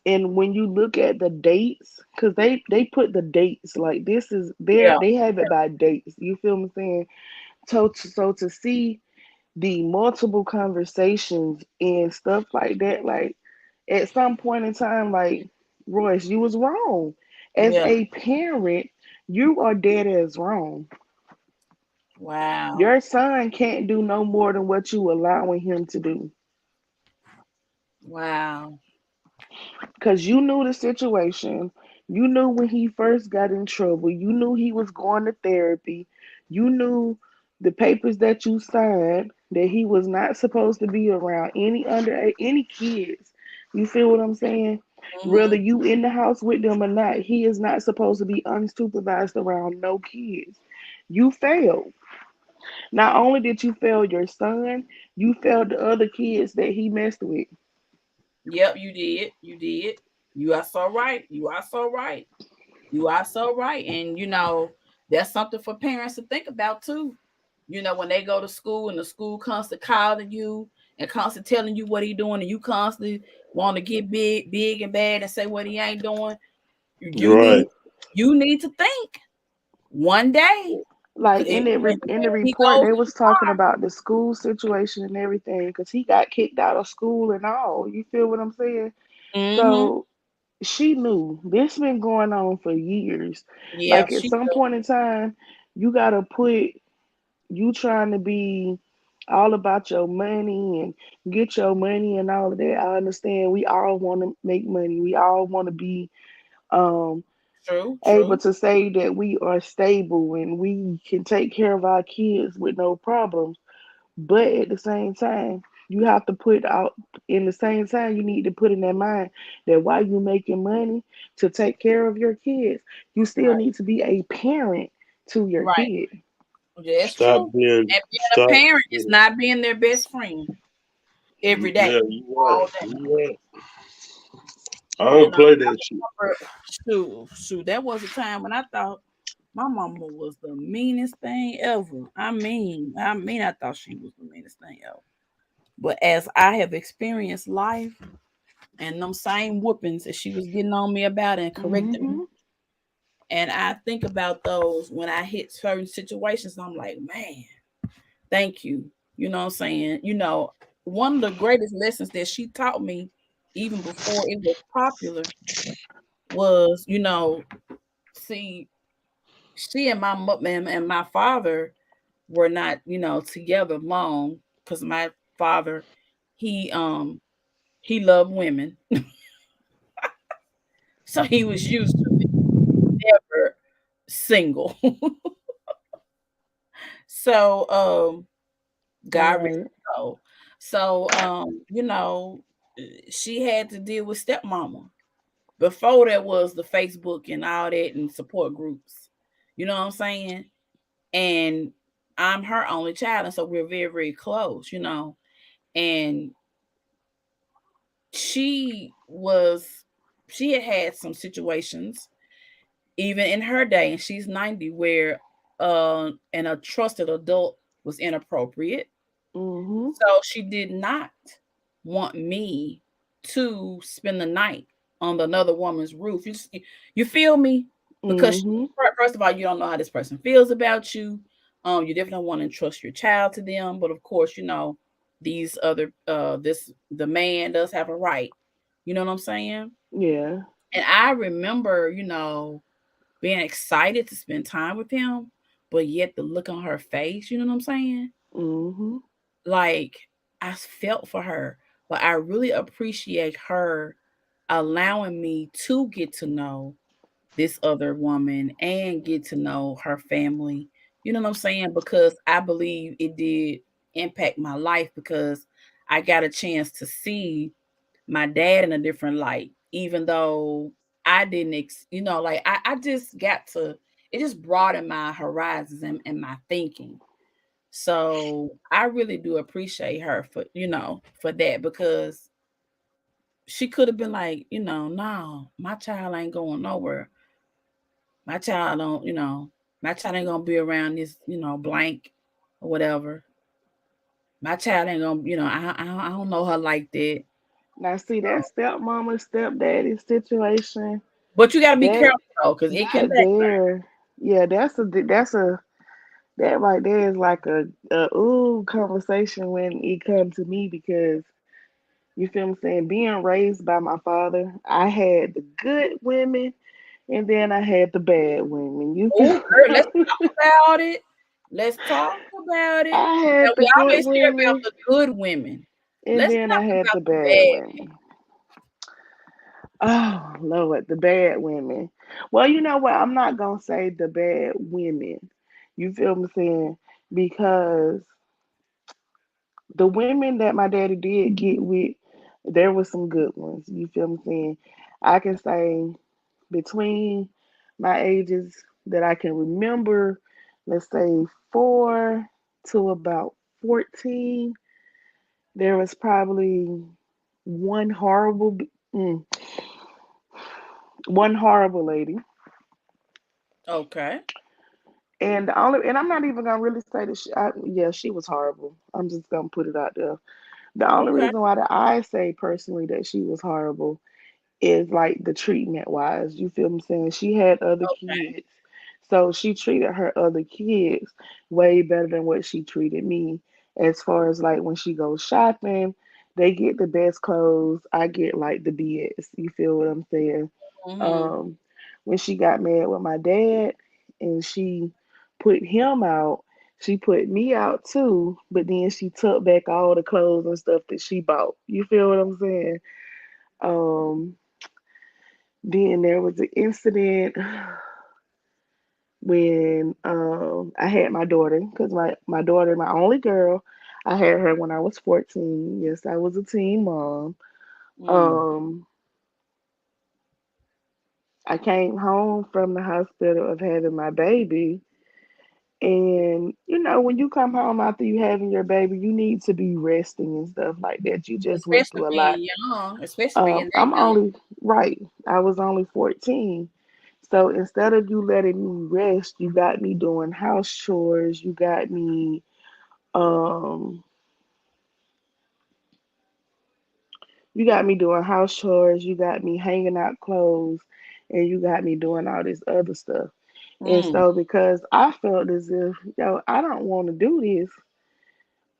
and when you look at the dates, because they put the dates like this is there, yeah, they have it by dates. You feel me saying? So to see the multiple conversations and stuff like that, like at some point in time, like Royce, you was wrong. As yeah. a parent, you are dead as wrong. Wow. Your son can't do no more than what you allowing him to do. Wow. Because you knew the situation. You knew when he first got in trouble. You knew he was going to therapy. You knew the papers that you signed that he was not supposed to be around any kids. You feel what I'm saying? Whether Hmm. you in the house with them or not, he is not supposed to be unsupervised around no kids. You failed. Not only did you fail your son, you failed the other kids that he messed with. Yep, you did. You did. You are so right. You are so right. You are so right. And that's something for parents to think about too. When they go to school and the school constantly calling you and constantly telling you what he doing, and you constantly want to get big and bad and say what he ain't doing. You need right, you need to think one day. Like When in the he report, goes they too was talking about the school situation and everything because he got kicked out of school and all. You feel what I'm saying? far. Mm-hmm. So she knew this been going on for years. Yeah, Like at she some point in time, you gotta put you trying to be all about your money and get your money and all of that. I understand we all want to make money. We all want to be um true, able true. to say that we are stable and we can take care of our kids with no problems. But at the same time, you have to put out in the same time you need to put in that mind that while you making money to take care of your kids, you still Right, need to be a parent to your right. kid. That's stop true. being, And being a stop. parent is not being their best friend every day, Yeah, you all right, day. you right. I You don't know, play that shit. I remember, shoot, that was a time when I thought my mama was the meanest thing ever. I mean, I thought she was the meanest thing ever. But as I have experienced life and them same whoopings that she was getting on me about and correcting me, Hmm. and I think about those when I hit certain situations, I'm like, man, thank you. You know what I'm saying? One of the greatest lessons that she taught me, even before it was popular, was, see, she and and my father were not, together long because my father, he he loved women, so he was used to me never single. So God rest Right. his soul. So, you know, she had to deal with stepmama. Before that was the Facebook and all that and support groups. You know what I'm saying? And I'm her only child, and so we're very, very close, you know. And she was she had had some situations even in her day, and she's 90, where and a trusted adult was inappropriate. Mhm. So she did not want me to spend the night on another woman's roof. You feel me? Because Mhm. first of all, you don't know how this person feels about you. You definitely want to trust your child to them, but of course, you know, these other the man does have a right. You know what I'm saying? Yeah. And I remember, you know, being excited to spend time with him, but yet the look on her face, you know what I'm saying? Mhm. Like, I felt for her, but I really appreciate her allowing me to get to know this other woman and get to know her family. You know what I'm saying? Because I believe it did impact my life, because I got a chance to see my dad in a different light, even though I didn't, you know, like I just got to, it just broadened my horizons and my thinking. So I really do appreciate her for, you know, for that, because she could have been like, you know, no, my child ain't going nowhere. My child don't, you know, my child ain't gonna be around this, you know, blank or whatever. My child ain't gonna, you know, I don't know her like that. Now see that stepmama, stepdaddy situation. But you got to be That careful though, because it can that backfire. there, yeah, that right there is like a ooh conversation when it comes to me because you feel me saying being raised by my father, I had the good women and then I had the bad women. You Oh, feel girl, let's talk about it. Let's talk about it. I Now had we the good always hear about women the good women. and Let's then I talk had about the the bad bad. women. Oh Lord, the bad women. Well, you know what? I'm not gonna say the bad women. You feel me saying? Because the women that my daddy did get with, there were some good ones. You feel me saying? I can say between my ages that I can remember, let's say 4 to about 14, there was probably one horrible, mm, one horrible lady. Okay. And the only, and I'm not even gonna really say that yeah, she was horrible. I'm just gonna put it out there. The only Okay. reason why that I say personally that she was horrible is like the treatment wise. You feel me saying? She had other Okay. kids. So she treated her other kids way better than what she treated me. As far as like when she goes shopping, they get the best clothes. I get like the BS. You feel what I'm saying? Mm-hmm. Um, when she got mad with my dad and she put him out, she put me out too, but then she took back all the clothes and stuff that she bought. You feel what I'm saying? Um, then there was an incident when I had my daughter, because my daughter, my only girl, I had her when I was 14. Yes, I was a teen mom. Mm. Um, I came home from the hospital of having my baby. And you know, when you come home after you having your baby, you need to be resting and stuff like that. You just went Especially through a lot. being young, especially being that I'm young. only right. I was only 14. So instead of you letting me rest, you got me doing house chores. Um you got me doing house chores, you got me hanging out clothes, and you got me doing all this other stuff. And Mm. so because I felt as if, I don't want to do this,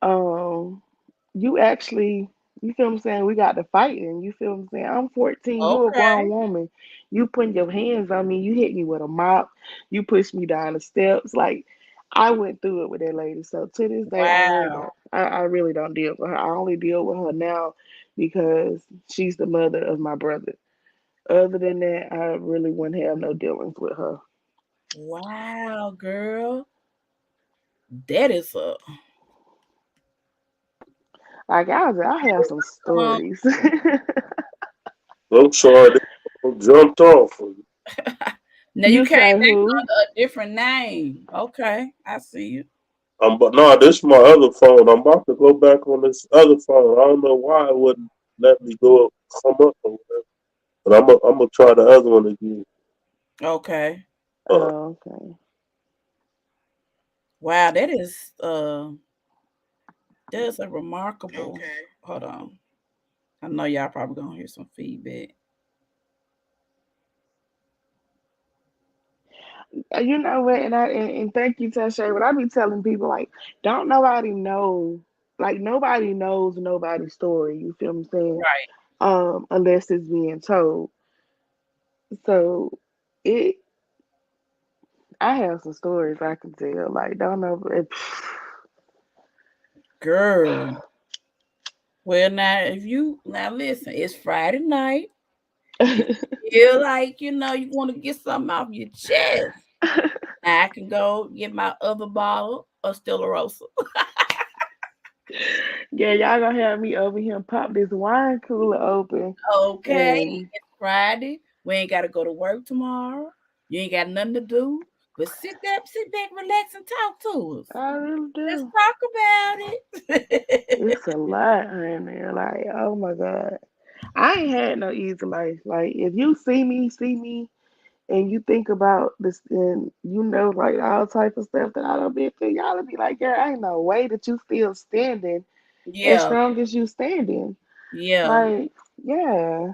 um you actually, you feel what I'm saying, we got to fighting. You feel what I'm saying? I'm 14, you a grown Okay. woman. You putting your hands on me, you hit me with a mop, you pushed me down the steps. Like I went through it with that lady. So to this day Wow. I really don't deal with her. I only deal with her now because she's the mother of my brother. Other than that, I really wouldn't have no dealings with her. Wow, girl. That is a Like I have some Um, stories. I'm sorry, they jumped off. now you You came say back who? under a different name. Okay, I see you. But no, this is my other phone. I'm about to go back on this other phone. I don't know why it wouldn't let me go come up or whatever. But I'm gonna try the other one again. Okay. Uh, Oh, okay. Wow, that is a remarkable. Hold on. I know y'all probably gonna hear some feedback. You know what? And thank you, Tasha. What I be telling people, like, don't nobody know, like nobody knows nobody's story. You feel what I'm saying? Right. Unless it's being told. So it, I have some stories I can tell. Like, don't know. Girl. Well, now if you now listen, it's Friday night. If you feel like you want to get something off your chest, now I can go get my other bottle of Stella Rosa. Yeah, y'all gonna have me over here and pop this wine cooler open. Okay, And it's Friday. We ain't got to go to work tomorrow. You ain't got nothing to do, but sit back, relax, and talk to us. I really Let's do. talk about it. It's a lot in there. Like, oh my God. I ain't had no easy life. Like, if you see me, and you think about this, and you know, like all type of stuff that I don't been through, y'all will be like, girl, ain't no way that you still standing as Yeah, strong as you standing. yeah. Like, yeah.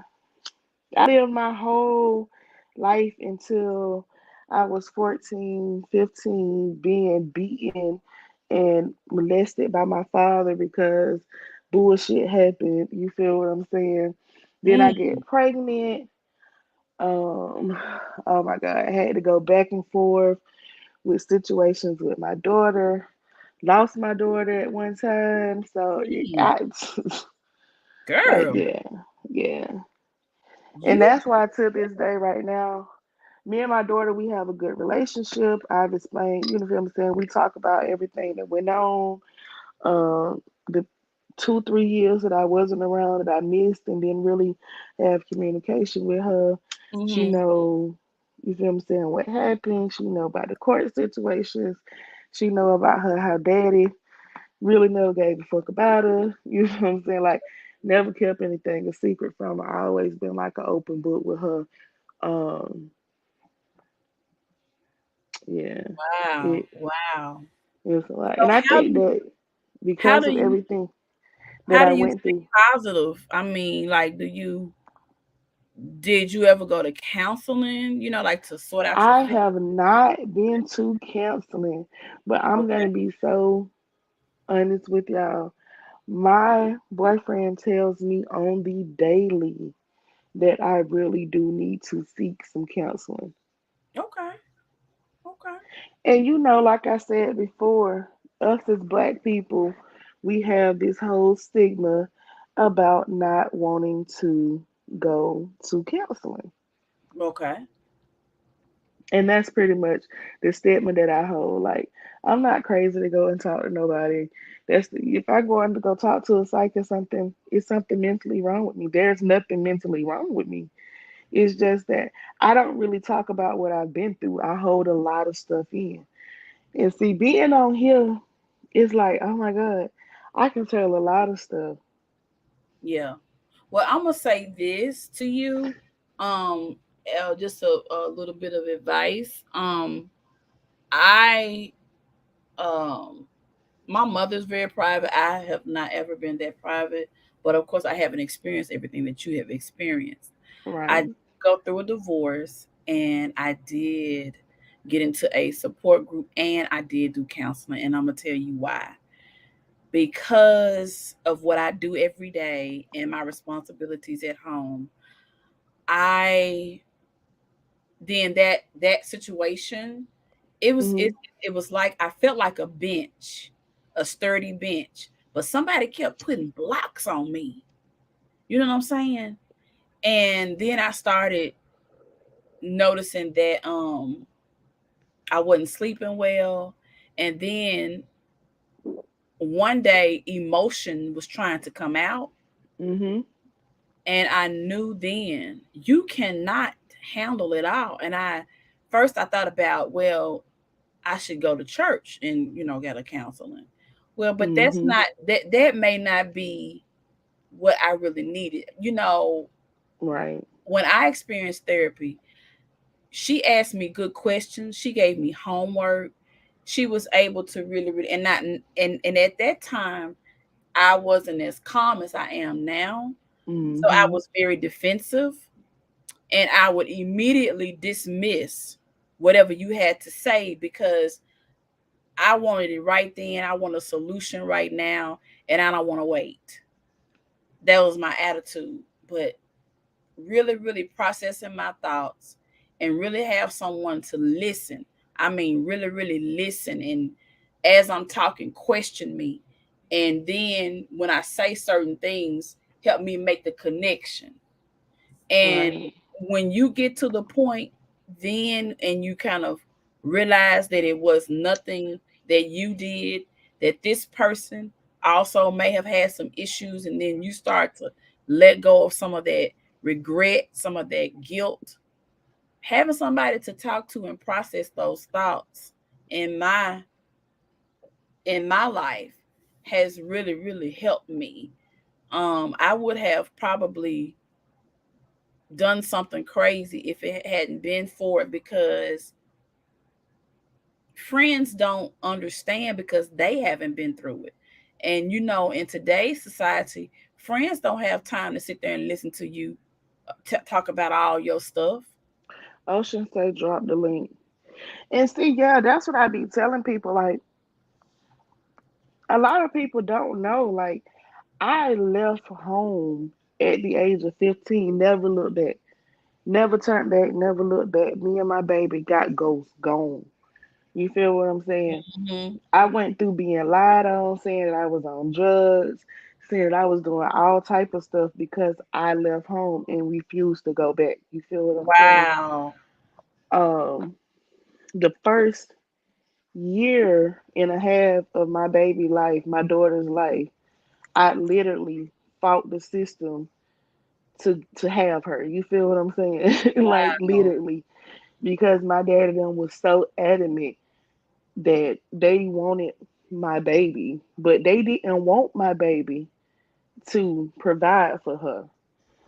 I lived my whole life until I was 14, 15, being beaten and molested by my father because bullshit happened. You feel what I'm saying? Then I Mm, get pregnant. Um, oh my God, I had to go back and forth with situations with my daughter. Lost my daughter at one time, so mm. I like Girl, yeah. And you that's why to this day, right now, me and my daughter, we have a good relationship. I've explained, you know what I'm saying? We talk about everything that went on. The 2, 3 years that I wasn't around that I missed and didn't really have communication with her. She mm-hmm. know, you feel what I'm saying, what happened. She know about the court situations. She know about her how daddy really never gave a fuck about her. You know what I'm saying? Like never kept anything a secret from her. I always been like an open book with her. Um, yeah, Wow, it wow. it's a lot. So And I how think do that how because do of you everything that how I do you went stay through, positive? I mean, like, did you ever go to counseling? Like to sort out your I feelings? have not been to counseling, but I'm Okay, gonna be so honest with y'all. My boyfriend tells me on the daily that I really do need to seek some counseling. okay, okay. And you know, like I said before, us as black people, we have this whole stigma about not wanting to go to counseling. Okay. And that's pretty much the statement that I hold. Like, I'm not crazy to go and talk to nobody. If I go in to go talk to a psych or something, it's something mentally wrong with me. There's nothing mentally wrong with me. It's just that I don't really talk about what I've been through. I hold a lot of stuff in. And see, being on here, it's like, oh my God, I can tell a lot of stuff. Yeah. Well, I'm gonna say this to you. Um, just a little bit of advice. I my mother's very private. I have not ever been that private, but of course, I haven't experienced everything that you have experienced. I Right. did go through a divorce, and I did get into a support group, and I did do counseling, and I'm gonna tell you why. Because of what I do every day and my responsibilities at home, I then that situation, it was Hmm. it it was like I felt like a bench, a sturdy bench, but somebody kept putting blocks on me. You know what I'm saying? And then I started noticing that I wasn't sleeping well, and then one day emotion was trying to come out, Mhm. and I knew then you cannot handle it all. And I thought about, well, I should go to church and get a counseling. Well, but that's Mhm. not that may not be what I really needed. Right. When I experienced therapy, she asked me good questions. She gave me homework. She was able to really and not and at that time I wasn't as calm as I am now. So I Mhm. was very defensive, and I would immediately dismiss whatever you had to say because I wanted it right then. I want a solution right now, and I don't want to wait. That was my attitude. But really, really processing my thoughts and really have someone to listen. I mean, really, really listen. And as I'm talking, question me. And then when I say certain things, help me make the connection. And Right. when you get to the point, then and you kind of realize that it was nothing that you did, that this person also may have had some issues, and then you start to let go of some of that regret, some of that guilt. Having somebody to talk to and process those thoughts in my life has really, really helped me. I would have probably done something crazy if it hadn't been for it, because friends don't understand because they haven't been through it. And in today's society, friends don't have time to sit there and listen to you talk about all your stuff. Ocean say drop the link. And see, yeah, that's what I be telling people. Like, a lot of people don't know. Like, I left home at the age of 15, never looked back. Never turned back, never looked back. Me and my baby got ghost gone. You feel what I'm saying? Hmm. I went through being lied on, saying that I was on drugs, saying that I was doing all type of stuff because I left home and refused to go back. You feel what I'm saying? Wow. Um, the first year and a half of my baby life, my daughter's life, I literally fought the system to have her. You feel what I'm saying? Like Wow. literally, because my dad and them was so adamant that they wanted my baby, but they didn't want my baby to provide for her.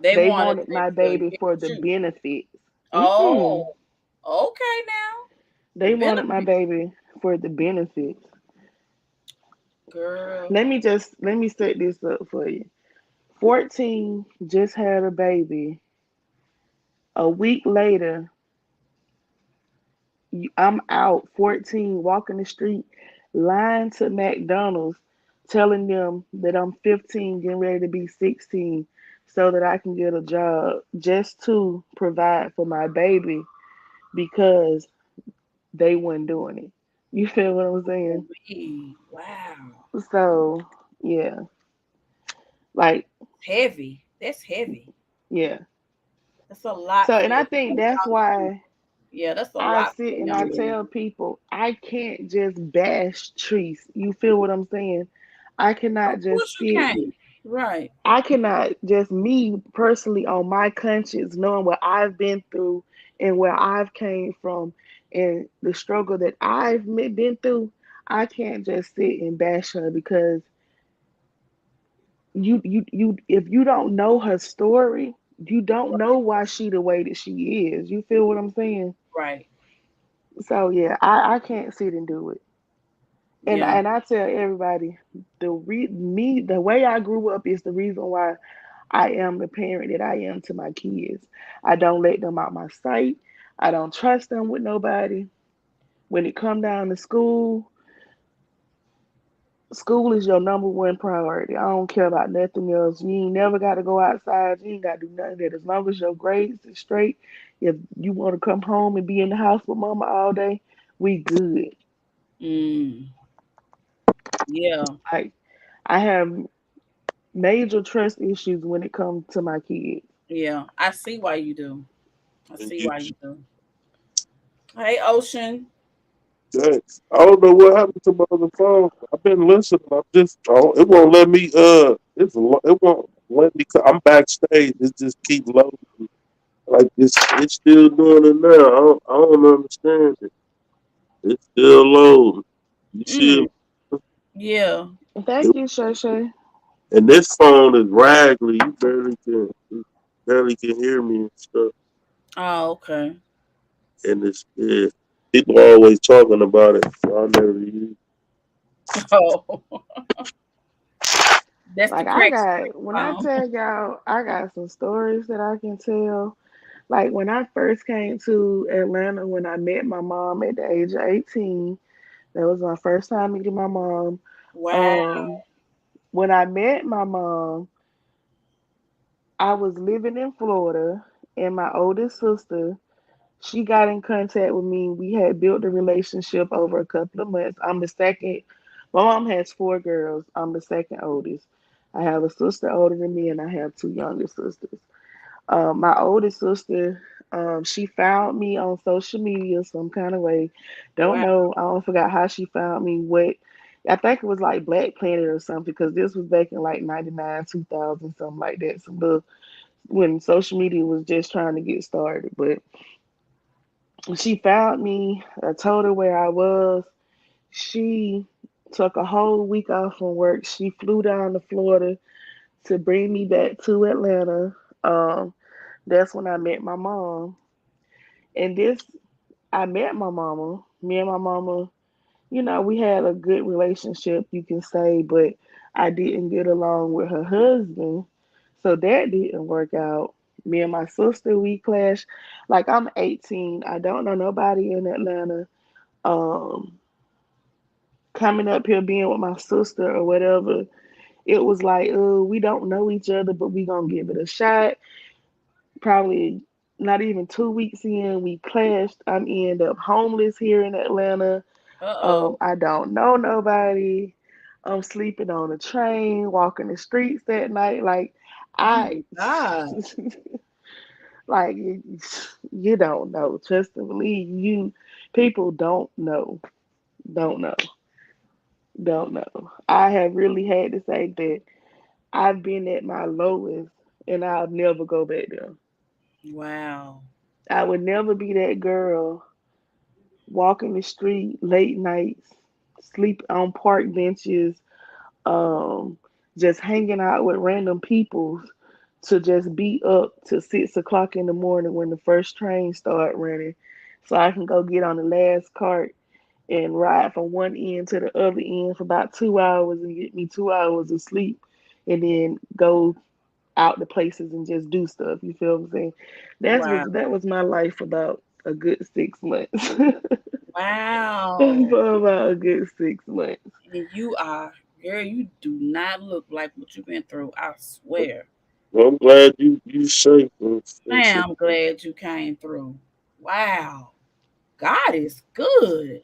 They They wanted wanted it my to baby get for the you. benefits. Oh, Mm-mm. okay now. The They wanted my benefits. baby for the benefits. Girl. Let me set this up for you. 14 just had a baby. A week later, I'm out 14 walking the street, lying to McDonald's, telling them that I'm 15, getting ready to be 16, so that I can get a job just to provide for my baby because they weren't doing it. You feel what I'm saying? Wow. So, yeah, like, Heavy. That's heavy. yeah. That's a lot So, for and I a think young that's lady. why Yeah, that's a I lot sit for a and young I lady. tell people I can't just bash trees. You feel what I'm saying? I Of cannot course just you sit. can't. Right. I cannot just me personally on my conscience, knowing what I've been through and where I've came from and the struggle that been through. I can't just sit and bash her because you if you don't know her story, you don't know why she the way that she is. You feel what I'm saying? Right. So yeah, I can't sit and do it. And Yeah. I tell everybody the way I grew up is the reason why I am the parent that I am to my kids. I don't let them out my sight. I don't trust them with nobody. When it come down to school, school is your number one priority. I don't care about nothing else. You ain't never got to go outside. You ain't got to do nothing. That as long as your grades is straight, if you want to come home and be in the house with mama all day, we good. Mm. Yeah. Like I have major trust issues when it comes to my kids. Yeah. I see why you do. I And see you, why you do. Hey, Ocean. Dang. I don't know what happened to my other phone. I've been listening. I'm just, oh, it won't let me. It won't let me. I'm backstage. It just keep loading. Like it's still doing it now. I don't understand it. It's still loading. You see Mm, yeah. it? Thank you, Shay Shay. And this phone is raggedy. You barely can hear me and stuff. Oh, okay. And it's yeah. People are always talking about it. So I never use. Oh, that's the Like I cracks got, when I phone. tell y'all, I got some stories that I can tell. Like when I first came to Atlanta, when I met my mom at the age of 18, that was my first time meeting my mom. Wow. Um, when I met my mom, I was living in Florida, and my oldest sister, she got in contact with me. We had built a relationship over a couple of months. I'm the second. My mom has four girls. I'm the second oldest. I have a sister older than me, and I have two younger sisters. My oldest sister, she found me on social media some kind of way. Don't Wow. know. I don't forgot how she found me. What I think it was like Black Planet or something because this was back in like 99, 2000, something like that. Some little when social media was just trying to get started. But she found me. I told her where I was. She took a whole week off from work. She flew down to Florida to bring me back to Atlanta. That's when I met my mom. And this, I met my mama. Me and my mama, we had a good relationship, you can say, but I didn't get along with her husband. So that didn't work out. Me and my sister, we clashed. Like I'm 18. I don't know nobody in Atlanta. Um, Coming up here being with my sister or whatever, it was like, oh, we don't know each other, but we gonna give it a shot. Probably not even 2 weeks in, we clashed. I'm end up homeless here in Atlanta. Uh-oh. I don't know nobody. I'm sleeping on a train, walking the streets that night. Like Oh my I, God. like you don't know. Trust and believe. People don't know, don't know. I have really had to say that I've been at my lowest, and I'll never go back there. Wow. I would never be that girl walking the street late nights, sleep on park benches, um, just hanging out with random people to just be up to 6 o'clock in the morning when the first train start running, so I can go get on the last cart and ride from one end to the other end for about 2 hours and get me 2 hours of sleep, and then go out to places and just do stuff. You feel what I'm saying? Wow. That was my life for about a good 6 months. Wow. For about a good 6 months. And you are, girl, you do not look like what you've been through. I swear. Well, I'm glad you safe and Man, shit. I'm glad you came through. Wow. God is good.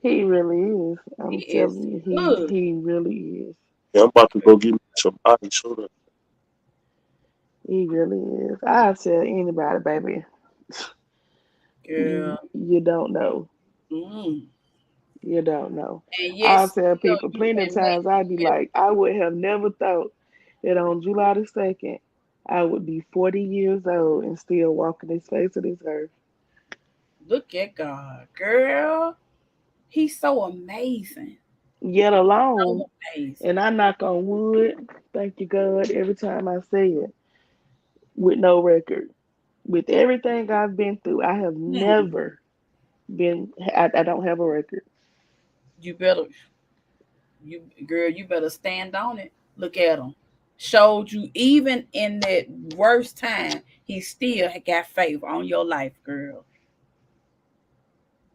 He really is. He I'm is telling you, he good, he really is. Yeah, I'm about to go get me some ice. Hold up. He really is. I'll tell anybody, baby. girl. You don't know. Mm. You don't know. And yet I'll tell still people you plenty of and make times I'd be it. like, I would have never thought that on July the 2nd, I would be 40 years old and still walking this face of this earth. Look at God, girl. He's so amazing. Yet So alone, amazing. and I knock on wood, thank you, God, every time I say it, with no record. With everything I've been through, I have Hmm. never I don't have a record. You better, you girl, you better stand on it. Look at him. Showed you even in that worst time, he still got favor on your life, girl.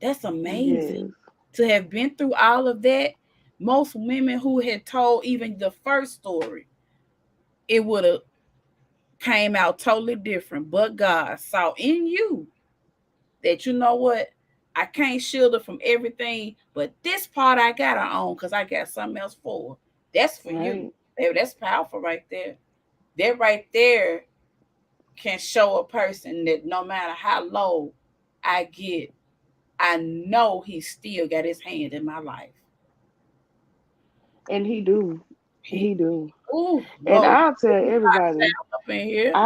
That's amazing. Yes, To have been through all of that, most women who had told even the first story, it would have came out totally different. But God saw in you that you know what, I can't shield her from everything, but this part I gotta own because I got something else for her. That's for you. right. Baby, that's powerful right there. That right there can show a person that no matter how low I get, I know he still got his hand in my life. And he do. He, He do. oh And Lord, I'll tell everybody, child up in here.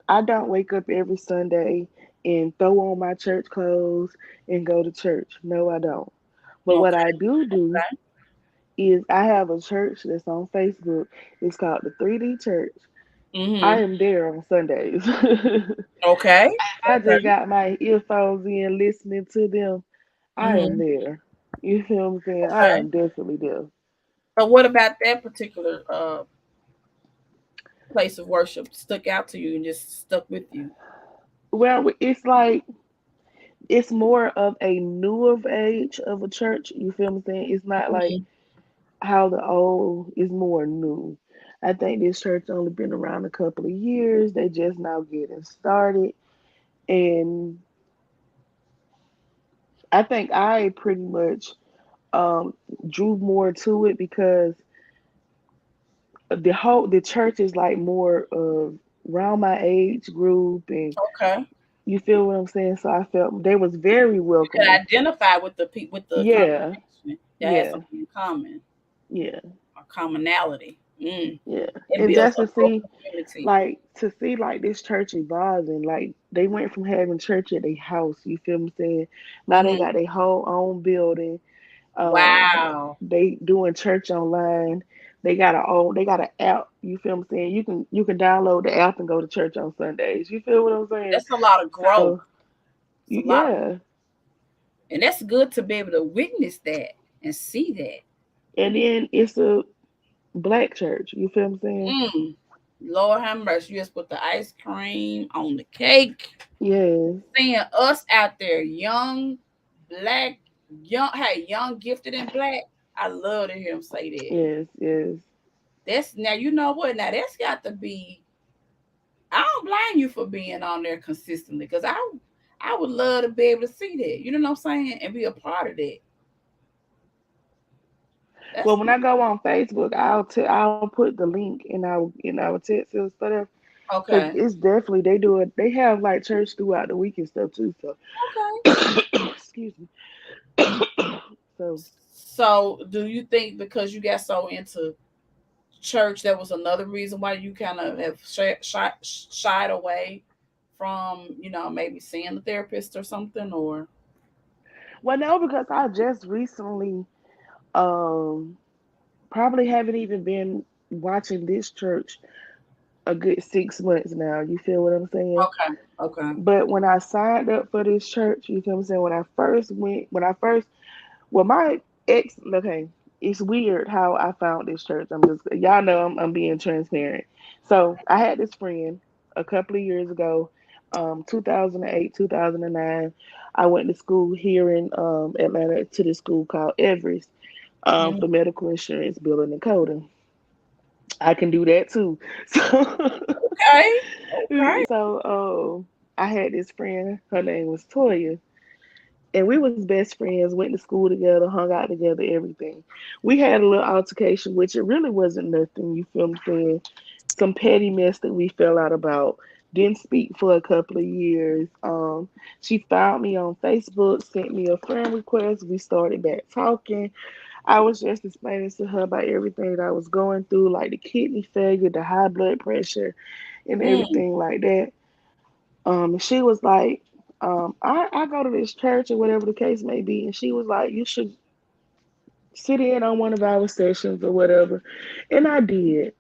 I don't wake up every Sunday and throw on my church clothes and go to church. No, I don't. But what Okay, I do okay. is I have a church that's on Facebook. It's called the 3D Church. I Mm-hmm. am there on Sundays. Okay. I just Okay. got my earphones in listening to them. I am Mm-hmm. there. You feel what I'm saying? I Okay. am definitely there. So what about that particular place of worship stuck out to you and just stuck with you? Well, it's like it's more of a newer age of a church. You feel what I'm saying? It's not like Mm-hmm. how the old is more new. I think this church only been around a couple of years. They just now getting started, and I think I pretty much um drew more to it because the church is like more of around my age group, and Okay. you feel what I'm saying. So I felt they was very You could welcoming. identify with the people with the Yeah, congregation that had yeah, something in common yeah, or commonality. yeah. It And builds just a growth community. like to see like this church evolving, like they went from having church at their house, you feel me saying? Now they Hmm. got their whole own building. Um Wow. they doing church online. They got an app, you feel me saying? You can download the app and go to church on Sundays. You feel what I'm saying? That's a lot of growth. So It's a lot of, yeah. and that's good to be able to witness that and see that. And then it's a black church, you feel what I'm saying? Mm. Lord have mercy. You just put the ice cream on the cake. Yes, Seeing us out there, young, black, young, hey, young, gifted, and black. I love to hear him say that. yes, yes. That's now you know what. Now that's got to be. I don't blame you for being on there consistently because I would love to be able to see that. You know what I'm saying, and be a part of that. That's Well, when I go on Facebook, I'll put the link in our text or whatever, because okay. it's definitely they do it. They have like church throughout the week and stuff too. So Okay. excuse me. So So, do you think because you got so into church, that was another reason why you kind of have shied away from, maybe seeing a therapist or something, or well, no, because I just recently um probably haven't even been watching this church a good 6 months now. You feel what I'm saying? okay, okay, But when I signed up for this church, you feel what I'm saying? When I first Well, my ex, okay, it's weird how I found this church. Y'all know I'm being transparent. So I had this friend a couple of years ago, 2008, 2009. I went to school here in Atlanta to this school called Everest mm, for medical insurance billing and coding. I can do that too. okay, okay, I had this friend. Her name was Toya, and we was best friends, went to school together, hung out together, everything. We had a little altercation, which it really wasn't nothing, you feel me saying? Some petty mess that we fell out about. Didn't speak for a couple of years. She found me on Facebook, sent me a friend request. We started back talking. I was just explaining to her about everything that I was going through, like the kidney failure, the high blood pressure, and mm, everything like that. And she was like, I go to this church or whatever the case may be. And she was like, you should sit in on one of our sessions or whatever. And I did.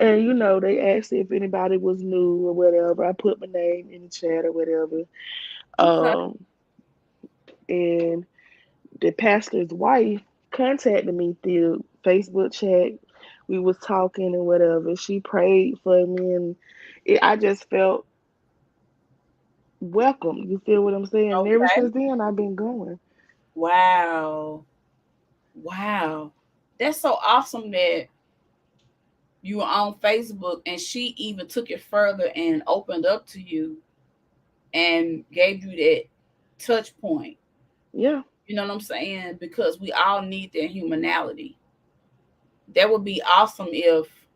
And they asked if anybody was new or whatever. I put my name in the chat or whatever. okay, Um, and the pastor's wife contacted me through Facebook chat. We was talking and whatever. She prayed for me, and I just felt welcome. You feel what I'm saying? And ever okay. since then, I've been going. Wow, wow, that's so awesome that you were on Facebook and she even took it further and opened up to you and gave you that touch point. Yeah. You know what I'm saying? Because we all need that humanality. That would be awesome if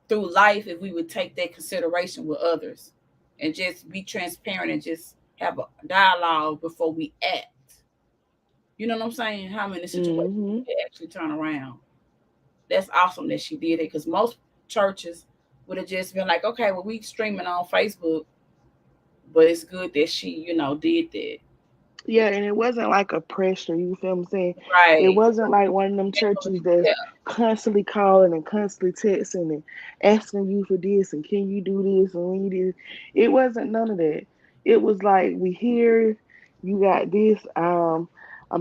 through life, if we would take that consideration with others and just be transparent and just have a dialogue before we act. You know what I'm saying? How many situations Mm-hmm. they actually turn around. That's awesome that she did it because most churches would have just been like, okay, well, we streaming on Facebook, but it's good that she, did that. Yeah, and it wasn't like a pressure, you feel what I'm saying? It Right. wasn't like one of them churches that's Yeah. constantly calling and constantly texting and asking you for this and can you do this and when you do. It wasn't none of that. It was like, we here, you got this. I'm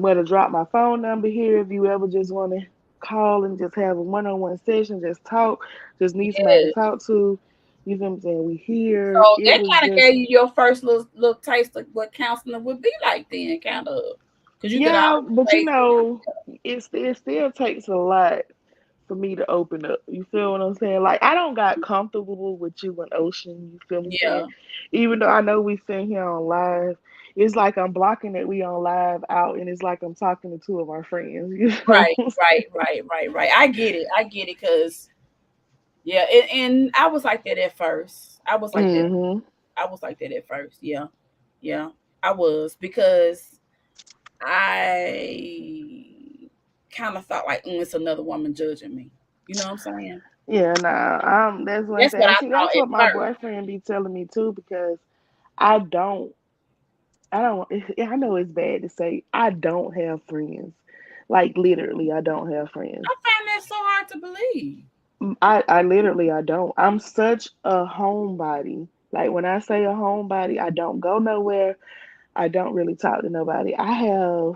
gonna drop my phone number here if you ever just want to call and just have a one-on-one session, just talk, just need somebody to Yeah. talk to. You feel what I'm saying? We So here. It that was kind of just gave you your first little taste of what counseling would be like then, kind of. Because you could yeah, always but you say, know, it still takes a lot for me to open up. You feel what I'm saying? Like I don't got comfortable with you and Ocean. You feel me saying? yeah, Even though I know we sitting here on live, it's like I'm blocking that we on live out, and it's like I'm talking to two of our friends. You know? right, right. I get it, because, yeah, and I was like that at first. Mhm. I was like that at first. Yeah, yeah, I was because I kind of felt like, it's another woman judging me. You know what I'm saying? Yeah. Nah. That's one That's thing. what And I see, that's thought at what my first. boyfriend be telling me too, because I don't. I don't. I know it's bad to say I don't have friends. Like literally, I don't have friends. I find that so hard to believe. I literally I don't. I'm such a homebody. Like when I say a homebody, I don't go nowhere. I don't really talk to nobody. I have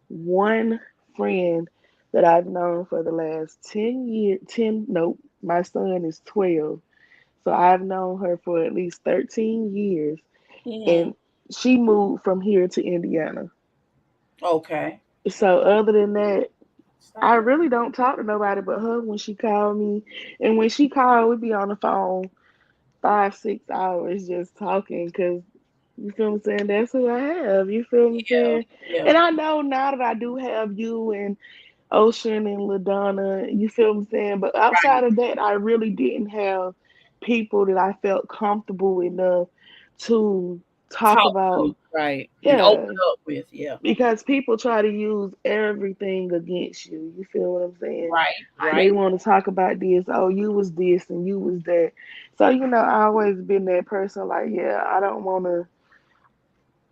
one friend that I've known for the last 10 years. 10, nope, my son is 12. So I've known her for at least 13 years. Hmm. And she moved from here to Indiana. Okay. So other than that, Stop I it. really don't talk to nobody but her when she called me. And when she called, we be on the phone 5, 6 hours just talking because you feel what I'm saying? That's who I have. You feel what I'm Yeah, saying? yeah. And I know now that I do have you and Ocean and LaDonna, you feel what I'm saying? But outside Right. of that, I really didn't have people that I felt comfortable enough to talk Talk to, about. right, and open Yeah, up with, yeah. because people try to use everything against you. You feel what I'm saying? Right, They right. want to talk about this. Oh, you was this and you was that. So I always been that person. Like, yeah, I don't want to.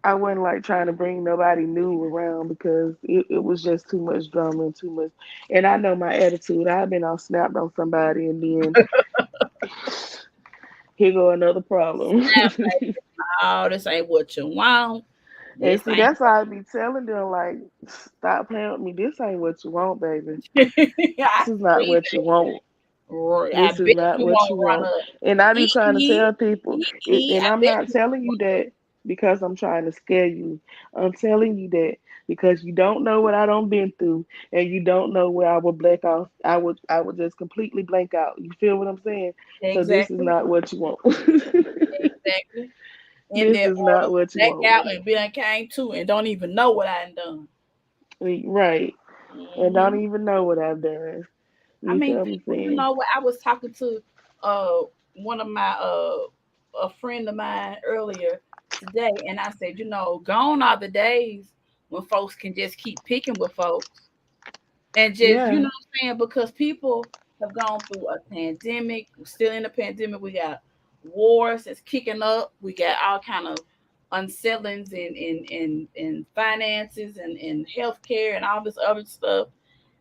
I wasn't like trying to bring nobody new around because it was just too much drama and too much. And I know my attitude. I've been all snapped on somebody and then here go another problem. Snap, baby. No, this ain't what you want. And This see, ain't that's why I be telling them like, stop playing with me. This ain't what you want, baby. I This is not see what you want. that. I This is bet not you what you won't run want. up. And I be trying to Ee, tell people, and I I'm bet not you telling you won't. that because I'm trying to scare you. I'm telling you that because you don't know what I done been through, and you don't know where I would blank off. I would just completely blank out. You feel what I'm saying? So this is Exactly, not what you want. exactly. And This then is not what you black want. out and be done came to and don't even know what I done. Right. And Hmm. don't even know what I've done. I You mean, feel what I'm people, saying? what I was talking to uh one of my a friend of mine earlier today, and I said, gone are the days when folks can just keep picking with folks and just, Yeah. what I'm saying, because people have gone through a pandemic. We're still in a pandemic. We got wars that's kicking up. We got all kind of unsettlings in finances and healthcare and all this other stuff.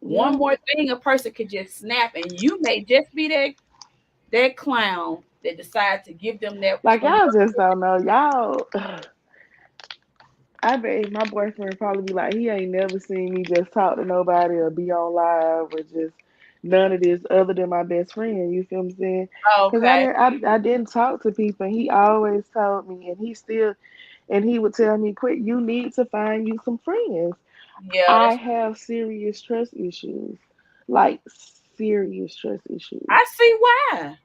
One Yeah. more thing, a person could just snap, and you may just be that clown that decides to give them that Like some y'all work. just don't know. Y'all I bet my boyfriend probably be like, he ain't never seen me just talk to nobody or be on live or just none of this other than my best friend. You feel what I'm saying? Because Okay, I didn't talk to people. He always told me, and he would tell me, "Quit. You need to find you some friends." yeah, I that's. have serious trust issues, like serious trust issues. I see why.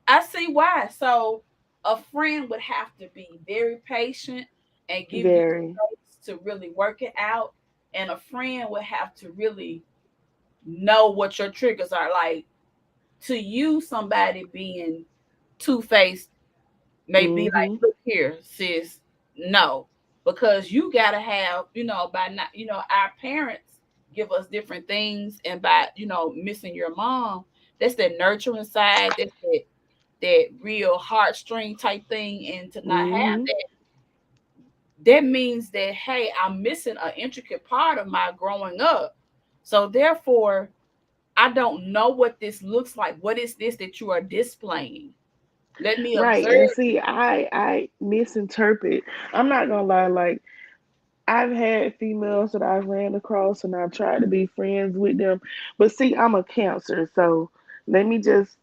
I see why. So a friend would have to be very patient and give you the Very. space to really work it out, and a friend would have to really know what your triggers are. Like, to you, somebody being two faced may be like, Mhm. look here, sis. No, because you gotta have, by not, our parents give us different things, and by, missing your mom, that's that nurturing side, that's that real heartstring type thing, and to not have Mm-hmm. that means that, hey, I'm missing an intricate part of my growing up. So therefore, I don't know what this looks like. What is this that you are displaying? Let me Right. observe. And see, I misinterpret. I'm not gonna lie, like I've had females that I've ran across and I've tried to be friends with them. But see, I'm a Cancer, so let me just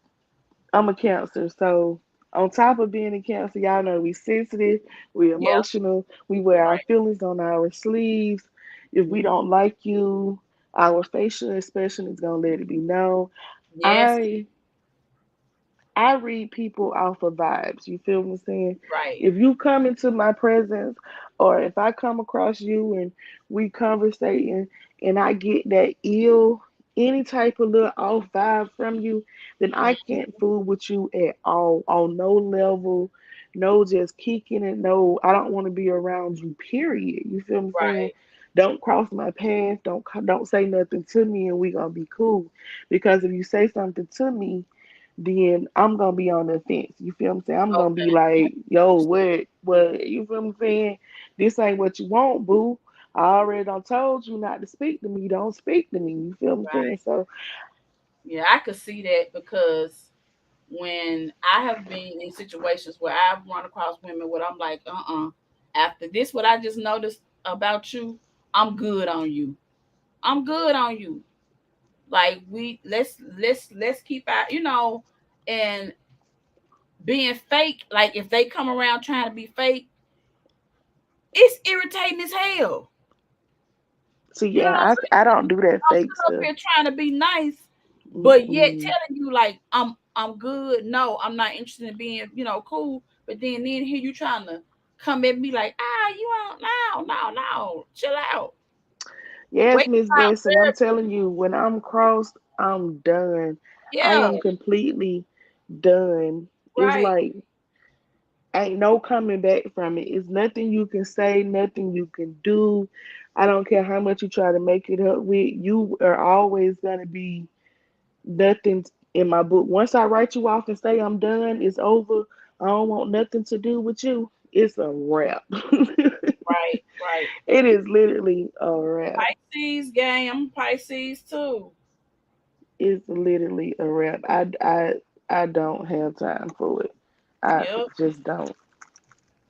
I'm a Cancer. So on top of being a Cancer, y'all know we sensitive, we Yeah, emotional, we wear our right. feelings on our sleeves. If we don't like you, our facial expression is gonna let it be known. Yes, I I read people off of vibes. You feel what I'm saying? right, If you come into my presence, or if I come across you and we conversating, and I get that ill, any type of little off vibe from you, then I mm, can't fool with you at all on no level. No, just kicking it. No, I don't want to be around you. Period. You feel what I'm saying? right. Don't cross my path. Don't say nothing to me, and we gonna be cool. Because if you say something to me, then I'm gonna be on the fence. You feel what I'm saying? I'm gonna be Okay. like, yo, what? You feel what I'm saying? This ain't what you want, boo. I already done told you not to speak to me. Don't speak to me. You feel what I'm saying? Right. So, Yeah, I could see that because when I have been in situations where I've run across women where I'm like, after this, what I just noticed about you, I'm good on you. I'm good on you. Like let's keep our, and being fake. Like if they come around trying to be fake, it's irritating as hell. so You know what I'm yeah, I saying? don't do that I'm fake sitting up stuff. here trying to be nice, but yet Mm-mm. telling you like I'm good. No, I'm not interested in being, cool. But then here you trying to come at me like, you don't, no, chill out. Yes, Wait Miss till I Besson, I'm observe telling you. you, when I'm crossed, I'm done. I Yeah, am completely done. It's right. like ain't no coming back from it. It's nothing you can say, nothing you can do. I don't care how much you try to make it up with. You are always gonna be nothing in my book. Once I write you off and say I'm done, it's over. I don't want nothing to do with you. It's a wrap. Right, right. It is literally a wrap. Pisces gang. I'm Pisces too. It's literally a wrap. I don't have time for it. I Yep. just don't.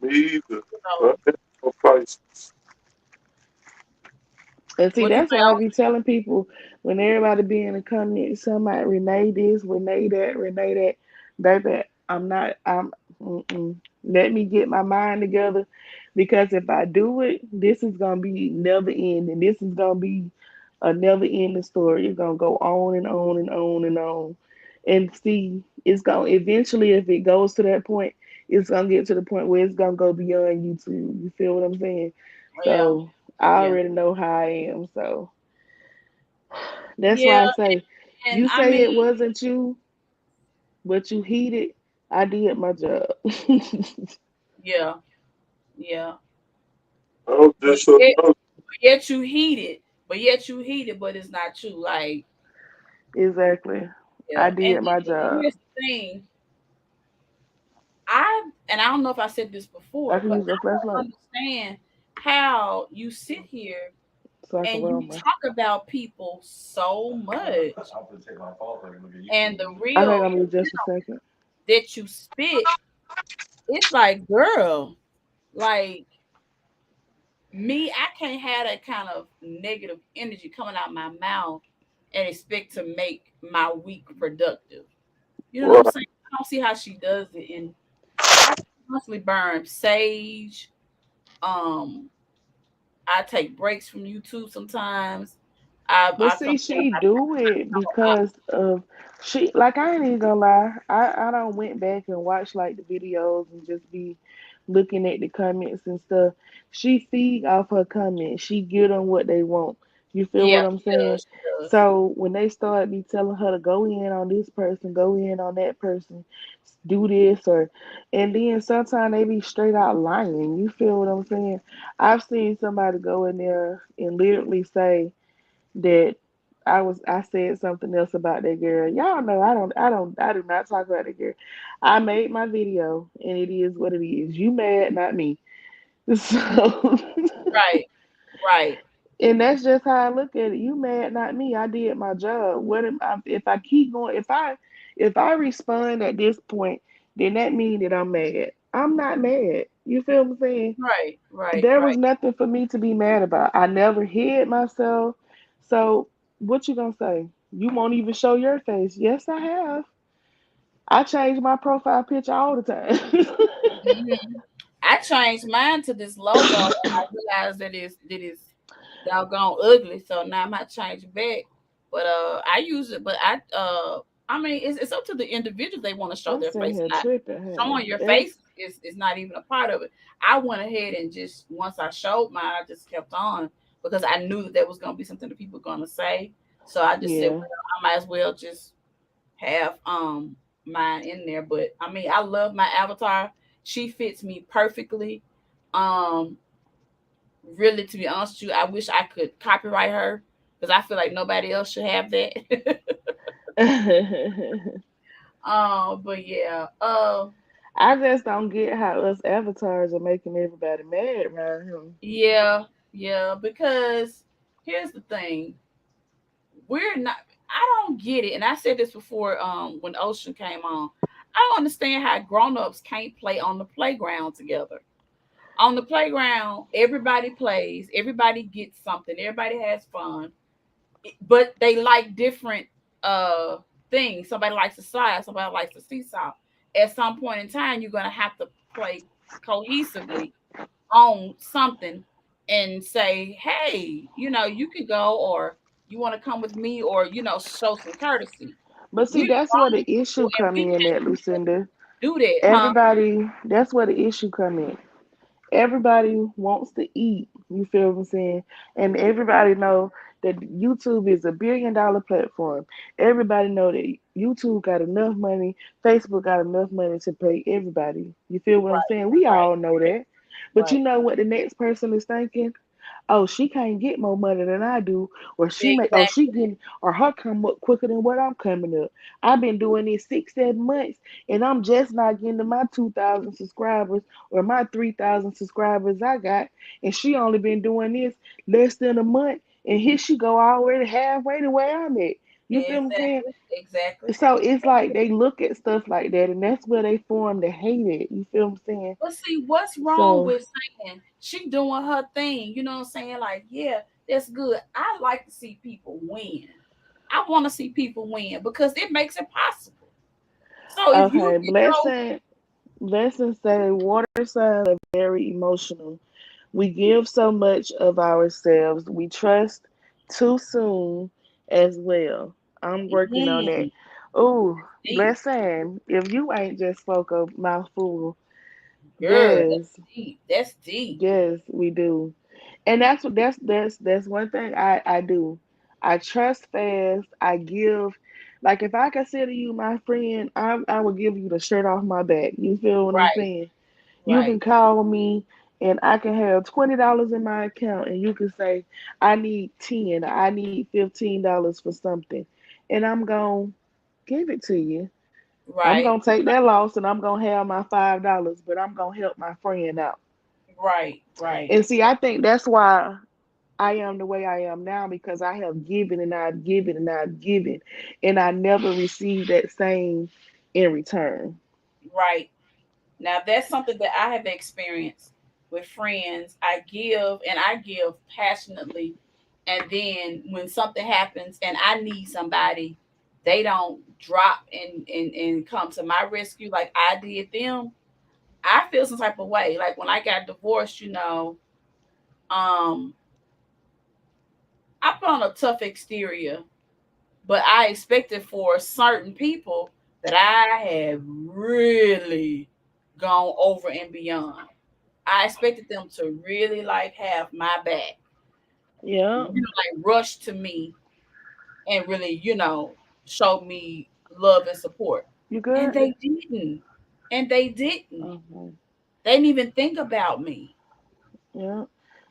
Me either. You I know have no prices. And see, what you that's say? why I be telling people when everybody be in the comments, somebody Renee this, Renee that, Renee that, baby, I'm not. Mm-mm. Let me get my mind together, because if I do it, this is gonna be never ending. This is gonna be a never ending story. It's gonna go on and on and on and on. And see, it's gonna eventually, if it goes to that point, it's gonna get to the point where it's gonna go beyond YouTube. You feel what I'm saying? Yeah, So I yeah, already know how I am. So that's yeah. why I say, And you I say mean, it wasn't you, but you heated. I did my job. yeah, yeah. I was But just so yet, no, yet you heated. But yet you heated, but it's not you. Like, Exactly. yeah. I And did my job. here's the thing. I don't know if I said this I before, can but use a I don't flashlight understand how you sit here so I can and you roll my. talk about people so much, and the Okay, real, gonna be just a second. that you spit, it's like, girl, like me, I can't have that kind of negative energy coming out my mouth and expect to make my week productive. You know what I'm right. saying? I don't see how she does it. And I constantly burn sage. Um, I take breaks from YouTube sometimes. But I see, sometimes she do it because of she. Like I ain't even gonna lie. I don't went back and watched like the videos and just be looking at the comments and stuff. She feed off her comments. She give them what they want. You feel Yeah, what I'm she saying? does. She does. So when they started me telling her to go in on this person, go in on that person, do this or, and then sometimes they be straight out lying. You feel what I'm saying? I've seen somebody go in there and literally say that I said something else about that girl. Y'all know I do not talk about that girl. I made my video and it is what it is. You mad, not me. So Right. Right. and that's just how I look at it. You mad, not me. I did my job. What am I, if I keep going? If I respond at this point, then that means that I'm mad. I'm not mad. You feel what I'm saying? Right. Right. There was Right. nothing for me to be mad about. I never hid myself. So what you gonna say? You won't even show your face. Yes, I have. I change my profile picture all the time. Hmm. I changed mine to this logo. I realized that it's doggone ugly, so now I might change it back. But I use it. But I mean, it's up to the individual. They want to show I'm their sitting face. here Not tripping, honey. showing your That's face is not even a part of it. I went ahead and just once I showed mine, I just kept on because I knew that there was gonna be something that people were gonna say. So I just said, yeah. well, I might as well just have mine in there. But I mean, I love my avatar. She fits me perfectly. Um, really, to be honest with you, I wish I could copyright her because I feel like nobody else should have that. But yeah, I just don't get how us avatars are making everybody mad around him. yeah, yeah. Because here's the thing, we're not. I don't get it, and I said this before. When Ocean came on, I don't understand how grown-ups can't play on the playground together. On the playground, everybody plays, everybody gets something, everybody has fun, but they like different uh things. Somebody likes to slide, somebody likes to seesaw. At some point in time, you're gonna have to play cohesively on something and say, hey, you can go, or you want to come with me, or show some courtesy. But see, We're that's where the grown issue people and come we in at, can't Lucinda. do that, huh? Everybody, that's where the issue come in. Everybody wants to eat. You feel what I'm saying? And everybody know that YouTube is $1 billion platform. Everybody know that YouTube got enough money, Facebook got enough money to pay everybody. You feel what I'm Right, saying? We right, all know that. But you right. know what the next person is thinking? Oh, she can't get more money than I do, or she Exactly. getting, or her come up quicker than what I'm coming up. I've been doing this 6, 7 months, and I'm just not getting to my 2,000 subscribers or my 3,000 subscribers I got, and she only been doing this less than a month, and here she go already halfway to where I'm at. You feel what I'm saying? Exactly. Exactly. So it's like they look at stuff like that, and that's where they form to hate it. You feel what I'm saying? But see, what's wrong So with saying she doing her thing? You know what I'm saying? Like, yeah, that's good. I like to see people win. I want to see people win because it makes it possible. So if you okay, get your blessings say water signs are very emotional. We give so much of ourselves. We trust too soon as well. I'm working on that. mm, Oh, deep, blessing. If you ain't just spoke a mouthful, girl, yes, that's deep. That's deep. yes, we do. And that's what that's one thing I do. I trust fast. I give. Like if I consider you my friend, I will give you the shirt off my back. You feel what I'm Right, saying? You can right, call me and I can have $20 in my account and you can say, I need 10, I need $15 for something. And I'm gonna give it to you. I'm right, gonna take that loss and I'm gonna have my $5, but I'm gonna help my friend out. right, right, And see, I think that's why I am the way I am now because I have given and I've given and I've given and I never received that same in return. right. Now that's something that I have experienced with friends. I give passionately, and then when something happens and I need somebody, they don't drop and come to my rescue like I did them. I feel some type of way. Like when I got divorced, um, I put on a tough exterior, but I expected for certain people that I have really gone over and beyond. I expected them to really like have my back. Yeah. like rush to me and really, show me love and support. You And good? they didn't. And they didn't. Uh-huh. They didn't even think about me. Yeah.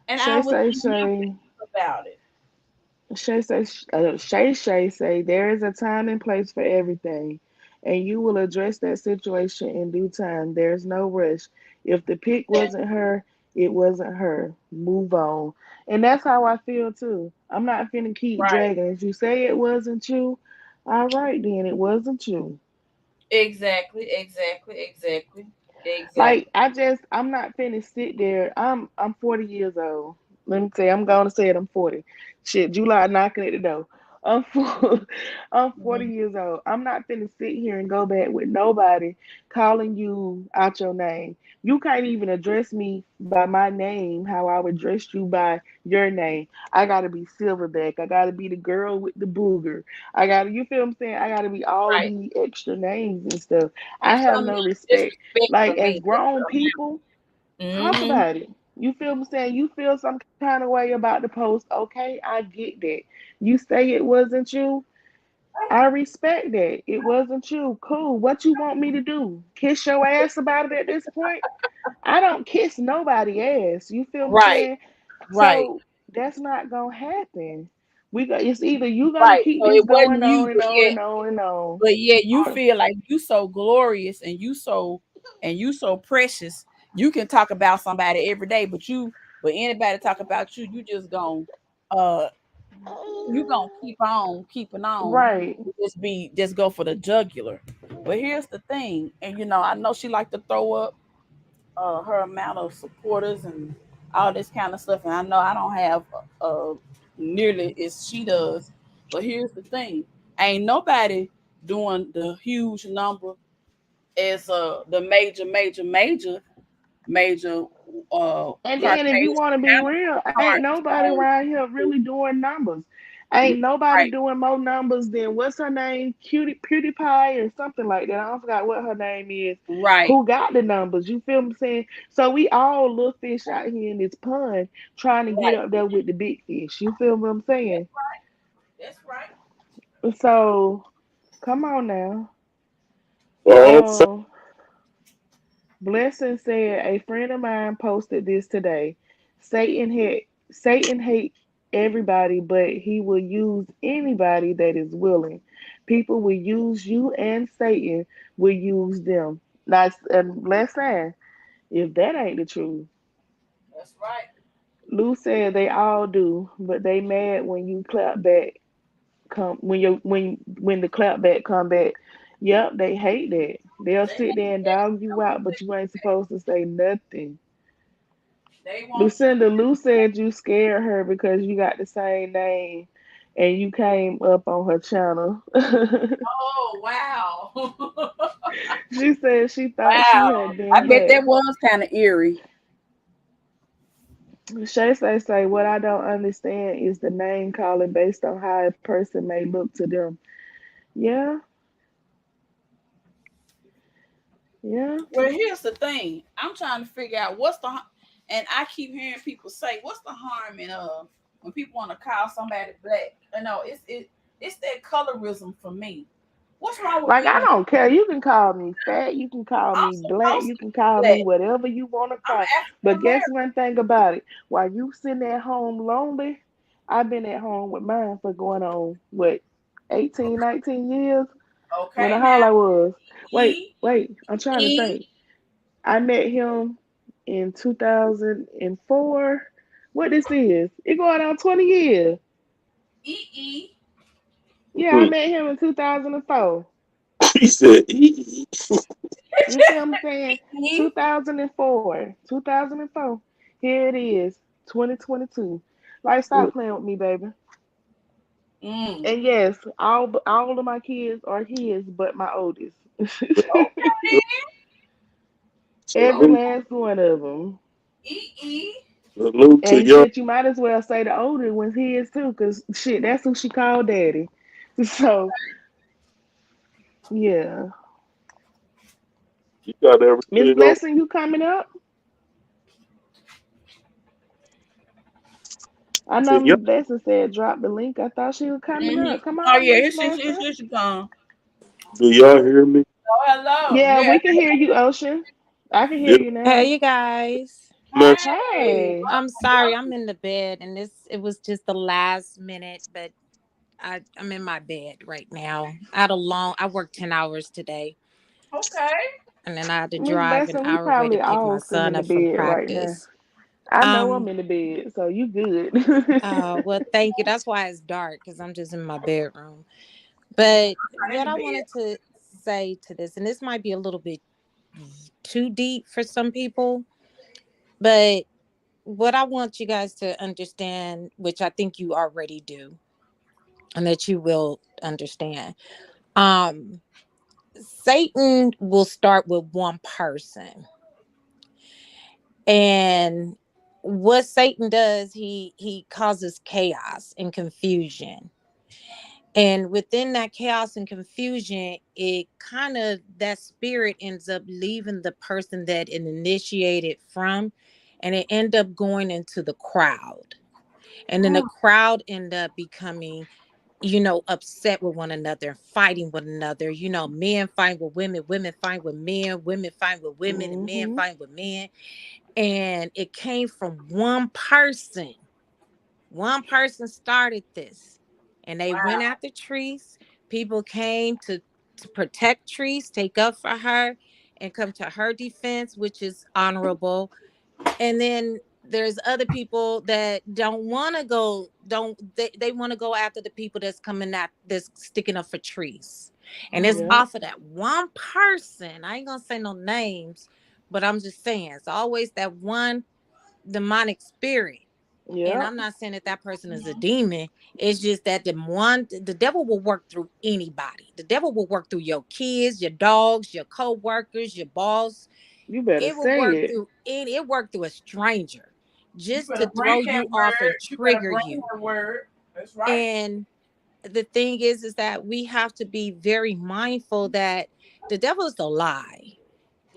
And I Shay was say nothing Shay. about it. Shay say there is a time and place for everything, and you will address that situation in due time. There's no rush. If the pick wasn't her, it wasn't her. Move on. And that's how I feel too. I'm not finna keep Right. dragging. If you say it wasn't you, all right then, it wasn't you. Exactly. Exactly. Exactly. Like Exactly. I'm not finished sit there. I'm 40 years old. Let me say I'm gonna say it. I'm 40. Shit, July knocking at the door. I'm 40 Mhm. years old. I'm not finished sit here and go back with nobody calling you out your name. You can't even address me by my name how I would address you by your name. I gotta be Silverback. I gotta be the girl with the booger. I gotta, you feel what I'm saying? I gotta be all of Right. these extra names and stuff. I You have show no me respect. disrespect Like for as me. That's grown people, talk mm-hmm. about it. You feel what I'm saying? You feel some kind of way about the post. Okay, I get that. You say it wasn't you. I respect that. It wasn't you. Cool. What you want me to do? Kiss your ass about it at this point? I don't kiss nobody ass. You feel what I'm Right. saying? Right. So that's not gonna happen. It's either you gonna Right. keep So this it going wasn't on you, and but on yet and on and on. you feel like you so glorious and you so precious. You can talk about somebody every day, but anybody talk about you, you just gonna uh you gonna keep on keeping on. Right. Just go for the jugular. But here's the thing, and I know she like to throw up her amount of supporters and all this kind of stuff, and I know I don't have uh nearly as she does. But here's the thing: ain't nobody doing the huge number as the major And then if you Caucasian want to be real, ain't nobody shows. around here really doing numbers. Ain't nobody Right, doing more numbers than what's her name, Cutie PewDiePie or something like that. I don't forgot what her name is. right. Who got the numbers? You feel what I'm saying? So we all little fish out here in this pond trying to get Right. up there with the big fish. You feel what I'm saying? That's right. So come on now. Oh, Um, Blessing said a friend of mine posted this today. Satan had Satan hate everybody, but he will use anybody that is willing. People will use you and Satan will use them. That's and blessing. If that ain't the truth. That's right. Lou said they all do, but they mad when you clap back come when the clap back come back. Yep, they hate that. They'll They sit there and dog you out, but you ain't supposed to say nothing. want you. Lucinda Lou said you scared her because you got the same name and you came up on her channel. Oh wow, She said she thought she wow. had I been bet that hacked. was kind of eerie. Shay say what I don't understand is the name calling based on how a person may look to them. Yeah, yeah. Well, here's the thing. I'm trying to figure out and I keep hearing people say, "What's the harm in when people want to call somebody black?" It's that colorism for me. What's wrong with Like I being? don't care. You can call me fat, you can call I'm me black, supposed you to can be call me black. whatever you want to I'm call. African But guess American. one thing about it, while you sitting at home lonely, I've been at home with mine for going on what 18, 19 years. When the Okay, hell now I was. Wait, E wait, I'm trying to E think. I met him in 2004. What this is? It going on 20 years. E Yeah, I met him in 2004. he said, You feel what I'm saying? E. 2004. 2004. Here it is. 2022. Like, stop playing with me, baby. Mm. And yes, all of my kids are his, but my oldest. Okay, Every okay. salute, last one of them. E. salute to And your shit, you might as well say the older one's his too, because shit, that's who she called daddy. So, yeah. you got Miss everything Blessing, you coming up? I know Say, Miss yep. Blessing said drop the link. I thought she was coming Mm-hmm. up. Come Oh on, yeah, Miss here Blessing. she come. Do y'all hear me? Oh hello. Yeah, Yeah. we can hear you, Ocean. I can hear Yeah, you Hey, now. you guys. man. Hey, Hey. I'm welcome, sorry, I'm welcome. in the bed and it was just the last minute, but I'm in my bed right now. I worked 10 hours today Okay. and then I had to Miss drive an Blessing, we hour away to probably pick my all sitting son in the up from bed right now. practice. I know I'm Um, in the bed, so you good. well, thank you. That's why it's dark because I'm just in my bedroom. But I'm in what the I bed. wanted to say to this, and this might be a little bit too deep for some people, but what I want you guys to understand, which I think you already do, and that you will understand. Um, Satan will start with one person. And what Satan does, he causes chaos and confusion. And within that chaos and confusion, it kind of that spirit ends up leaving the person that it initiated from, and it end up going into the crowd. And then the Mm, crowd end up becoming, upset with one another, fighting one another. Men fight with women, women fight with men, women fight with women, and men Hmm. fight with men. And it came from one person. One person started this, and they went wow. after trees. People came to protect trees, take up for her, and come to her defense, which is honorable. And then there's other people that don't want to go, don't they want to go after the people that's coming at that's sticking up for trees. And it's Mm, Yep. off of that one person. I ain't gonna say no names, but I'm just saying it's always that one demonic spirit. And Yep. I'm not saying that that person is a mhm. demon. It's just that the devil will work through anybody. The devil will work through your kids, your dogs, your co-workers, your boss. You better It will say work it. through any, it worked through a stranger You just to better bring throw that you off and word. You better trigger bring you. that word. That's right. And the thing is that we have to be very mindful that the devil is a lie.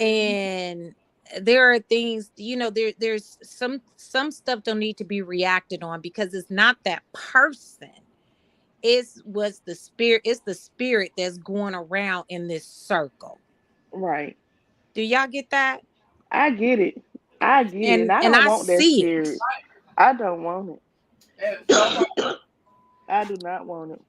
Mm, And there are things, there's some stuff don't need to be reacted on because it's not that person. It's the spirit that's going around in this circle. Right. Do y'all get that? I get it. I get it. And I And don't I want that see it. spirit. I don't want it. that's so right. I do not want it.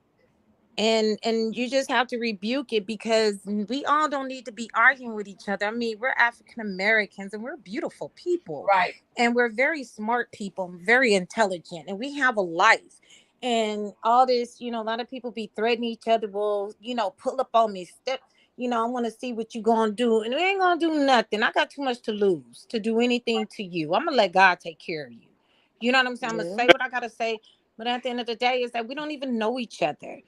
And you just have to rebuke it because we all don't need to be arguing with each other. I mean, we're African Americans and we're beautiful people, Right. and we're very smart people, very intelligent, and we have a life. And all this, a lot of people be threatening each other. Well, pull up on me, step. I want to see what you gonna do, and we ain't gonna do nothing. I got too much to lose to do anything to you. I'm gonna let God take care of you. You know what I'm saying? I'm gonna Yeah. say what I gotta say, but at the end of the day, is that we don't even know each other,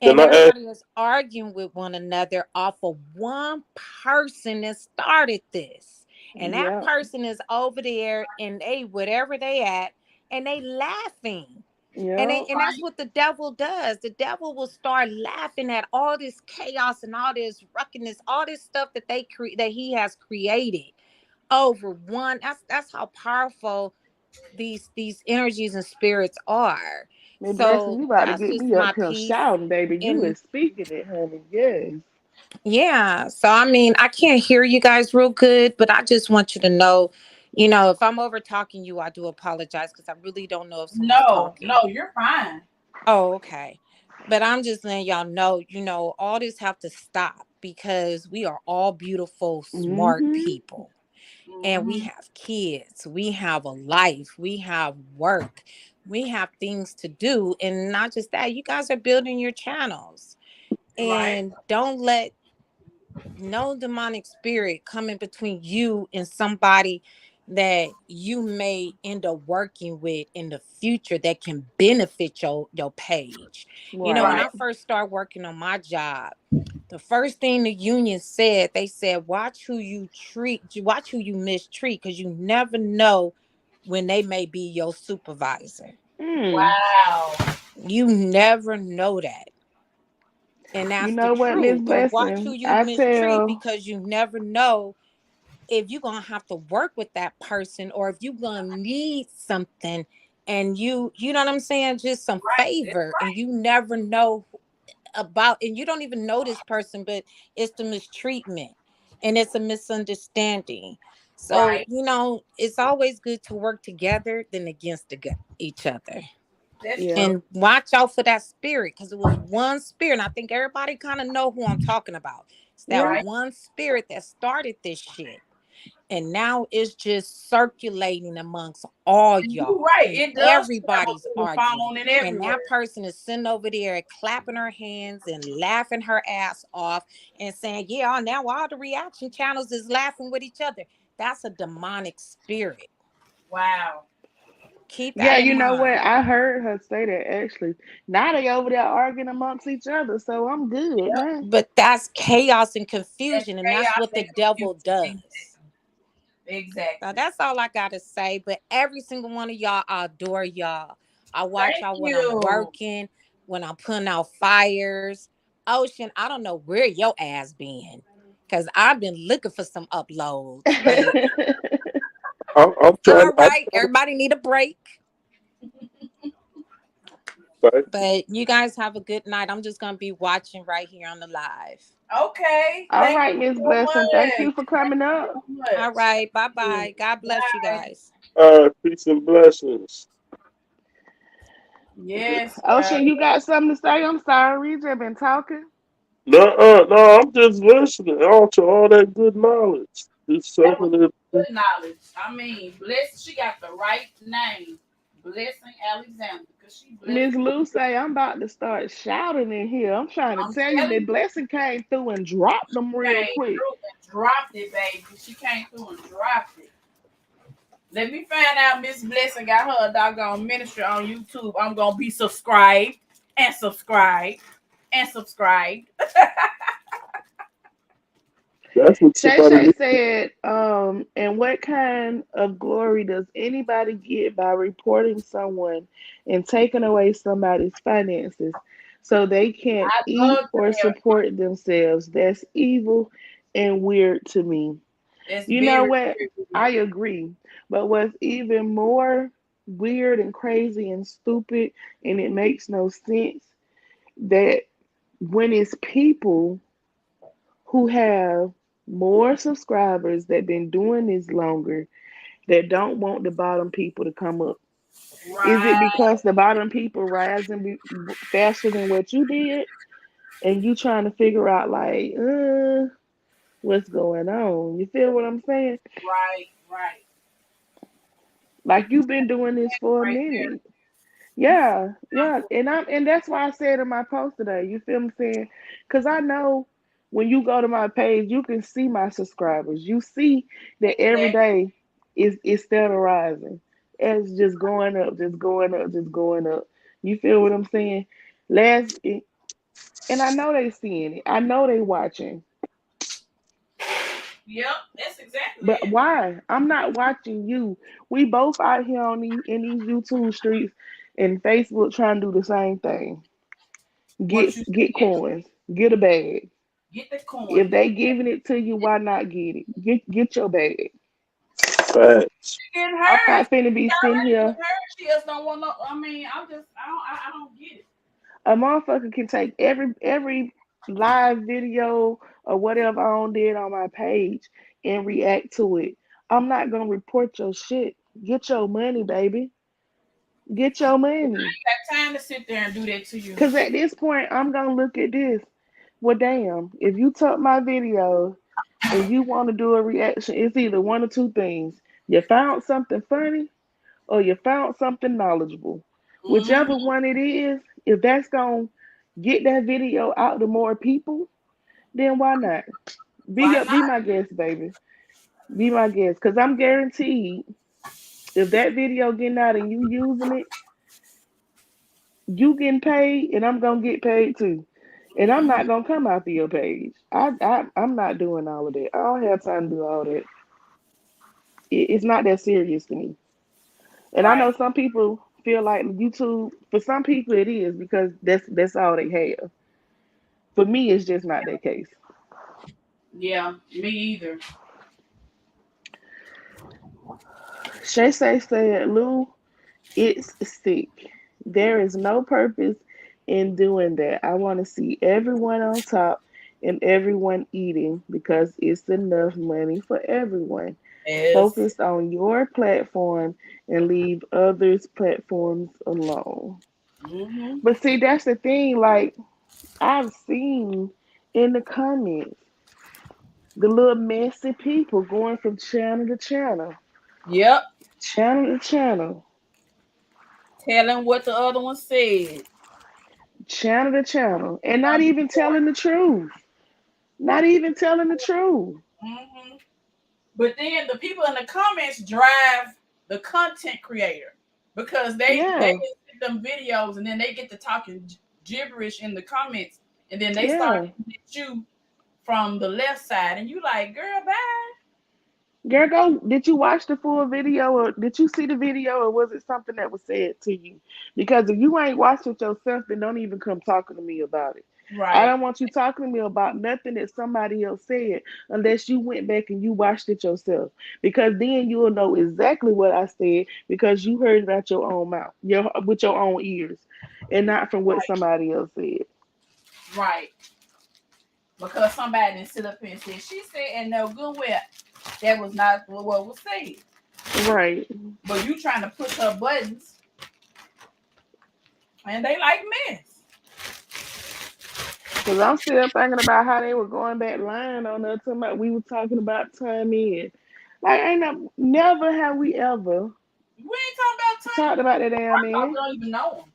Can and I ask? everybody is arguing with one another off of one person that started this. And that Yep. person is over there and they whatever they at and they laughing. Yep. And that's what the devil does. The devil will start laughing at all this chaos and all this ruckiness, all this stuff that that he has created over one. That's how powerful these energies and spirits are. Miss Blessing, So you about to that's get just me my up here piece. shouting, baby. You And is speaking it, honey. Yes. yeah, so I mean, I can't hear you guys real good, but I just want you to know, if I'm over talking you, I do apologize because I really don't know if someone's No, talking. no, you're fine. Oh, okay. But I'm just letting y'all know, all this have to stop because we are all beautiful, smart Mm-hmm. people. And we Hmm. have kids, we have a life, we have work, we have things to do. And not just that, you guys are building your channels. Right. And don't let no demonic spirit come in between you and somebody that you may end up working with in the future that can benefit your page. When Right. I Right. first started working on my job, the first thing the union said, they said, watch who you mistreat, because you never know when they may be your supervisor. Mm. Wow. You never know that. And You that's the know what, Miss truth. And watch who Blessing? you I mistreat, tell. because you never know if you're gonna have to work with that person or if you're gonna need something and you know what I'm saying, just some Right. That's favor, and you never know about, and you don't even know this person, but it's the mistreatment and it's a misunderstanding. So right. it's always good to work together than against each other. That's Yeah. true. And watch out for that spirit, because it was one spirit, and I think everybody kind of know who I'm talking about. It's that Yeah. Right. one spirit that started this shit, and now it's just circulating amongst all And you y'all, right. and It does travel everybody's through the arguing, phone and and everywhere. that person is sitting over there clapping her hands and laughing her ass off and saying, yeah, now all the reaction channels is laughing with each other. That's a demonic spirit. Wow. Keep Yeah, that in you know what? mind. I heard her say that actually. Now they over there arguing amongst each other, so I'm good Yep. now. But that's chaos and That's confusion, and that's chaos what the and devil confusion. does. Now Exactly. that's all I gotta say. But every single one of y'all, I adore y'all. I watch Thank y'all when I'm you. working, when I'm putting out fires. Ocean, I don't know where your ass been, because I've been looking for some uploads. But I'm trying. all right, everybody need a break. But But you guys have a good night. I'm just gonna be watching right here on the live. Okay. All Thank right, you Miss so Blessing. Thank much. you for Thank coming you up. so All much. right, bye Mm. bye. God bless you Bye. guys. peace and blessings. Yes, well, Ocean, you got something to say? I'm sorry, you just been talking. No, I'm just listening all to all that good knowledge. It's that was something that good knowledge. I mean, bless. She got the right name, Blessing Alexander, because she blessed. Miss Lou say I'm about to start shouting in here. I'm trying to I'm tell you telling that you, blessing came through and dropped them she real came quick. through and dropped it, baby. She came through and dropped it. Let me find out Miss Blessing got her a doggone ministry on YouTube. I'm gonna be subscribed and subscribed and subscribed. that's what Shay somebody Shay needs. said, and what kind of glory does anybody get by reporting someone and taking away somebody's finances so they can't I eat love to or have support themselves? That's evil and weird to me. that's You know very, what? very I weird. agree. But what's even more weird and crazy and stupid, and it makes no sense, that when it's people who have more subscribers that been doing this longer that don't want the bottom people to come up. Is it Right, because the bottom people rising faster than what you did, and you trying to figure out like, what's going on? You feel what I'm saying? right, right. Like you've been doing this for a Right there. minute. Yeah, yeah, Simple. and that's why I said in my post today. You feel me saying? Because I know when you go to my page, you can see my subscribers. You see that every Exactly. day is still rising. It's just going up, just going up, just going up. You feel what I'm saying? Last, and I know they seeing it. I know they watching. Yep, that's exactly But it. why? I'm not watching you. We both out here on in these YouTube streets and Facebook trying to do the same thing. What you Get said. coins. Get a bag. Get the If coin. they giving it to you, why not get it? Get your bag. Facts. Getting I'm hers. not finna be She sitting already here. getting hers. She just don't want no. I mean, I don't get it. A motherfucker can take every live video or whatever I on did on my page and react to it. I'm not gonna report your shit. Get your money, baby. Get your money. Got time to sit there and do that to you. Cause at this point, I'm gonna look at this. Well, damn, if you took my video and you want to do a reaction, it's either one or two things. You found something funny or you found something knowledgeable. Hmm. Whichever one it is, if that's going to get that video out to more people, then why not? Why Be not? my guest, baby. Be my guest. Because I'm guaranteed if that video getting out and you using it, you getting paid and I'm going to get paid too. And I'm Hmm. not going to come after your page. I'm not doing all of that. I don't have time to do all that. It's not that serious to me. And I know Right. some people feel like YouTube, for some people it is because that's all they have. For me, it's just not that case. Yeah. Me either. Shay Say said, Lou, It's sick. There is no purpose in doing that. I want to see everyone on top and everyone eating because it's enough money for everyone. Yes. Focus on your platform and leave others' platforms alone. Mm-hmm. But see, that's the thing. Like, I've seen in the comments the little messy people going from channel to channel, Yep. channel to channel, Telling what the other one said. channel to channel, and not Trying to even telling the truth. Not even telling the truth. hmm But then the people in the comments drive the content creator because they Yeah, get them videos and then they get to talking gibberish in the comments and then they start yeah. coming at you from the left side and you like, girl, bye. Girl, go. Did you watch the full video, or did you see the video, or was it something that was said to you? Because if you ain't watched it yourself, then don't even come talking to me about it. I Right, don't want you talking to me about nothing that somebody else said unless you went back and you watched it yourself. Because then you'll know exactly what I said because you heard it out your own mouth, with your own ears, and not from what right, somebody else said. right. Because somebody didn't sit up here and said, she said, and no good well. That was not what was said. Right. But you trying to push her buttons and they like mess. Because I'm still thinking about how they were going back lying on us. We were talking about time in. Like, ain't no, never have we ever We ain't talking about talked time. about that damn First off, we man. don't even know him.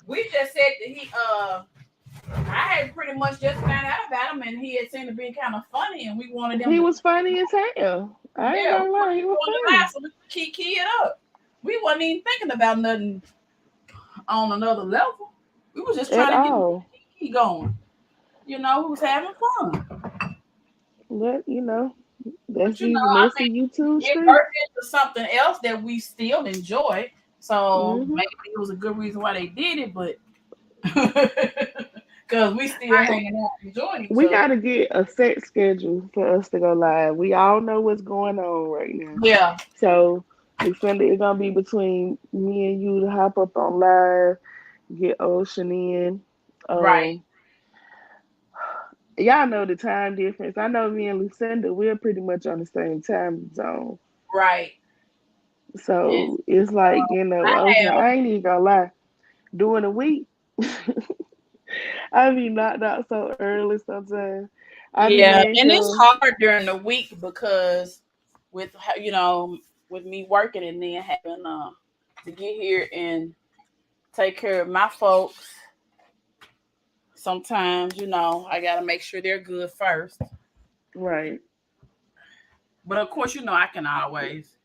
We just said that I had pretty much just found out about him and he had seemed to be kind of funny and we wanted them He to, was funny as hell. I ain't yeah, we gonna lie, he wanted was people to lie funny. so we could key it up. We wasn't even thinking about nothing on another level. We was just At trying to get all. key going. We was having fun. But, that's But these I messy YouTube it birthed streets. into something else that we still enjoy. So Hmm. maybe it was a good reason why they did it, but because we still hanging out enjoying each We other. gotta get a set schedule for us to go live. We all know what's going on right now. Yeah, So it's gonna be between me and you to hop up on live, get Ocean in. right, Um, y'all know the time difference. I know me and Lucinda, we're pretty much on the same time zone. right. And So it's like, I Ocean, have, I ain't even gonna lie. During the week, I be knocked out so early sometimes. I be yeah, in and it's here, hard during the week because with with me working and then having to get here and take care of my folks. Sometimes I gotta make sure they're good first. right. But of course, I can always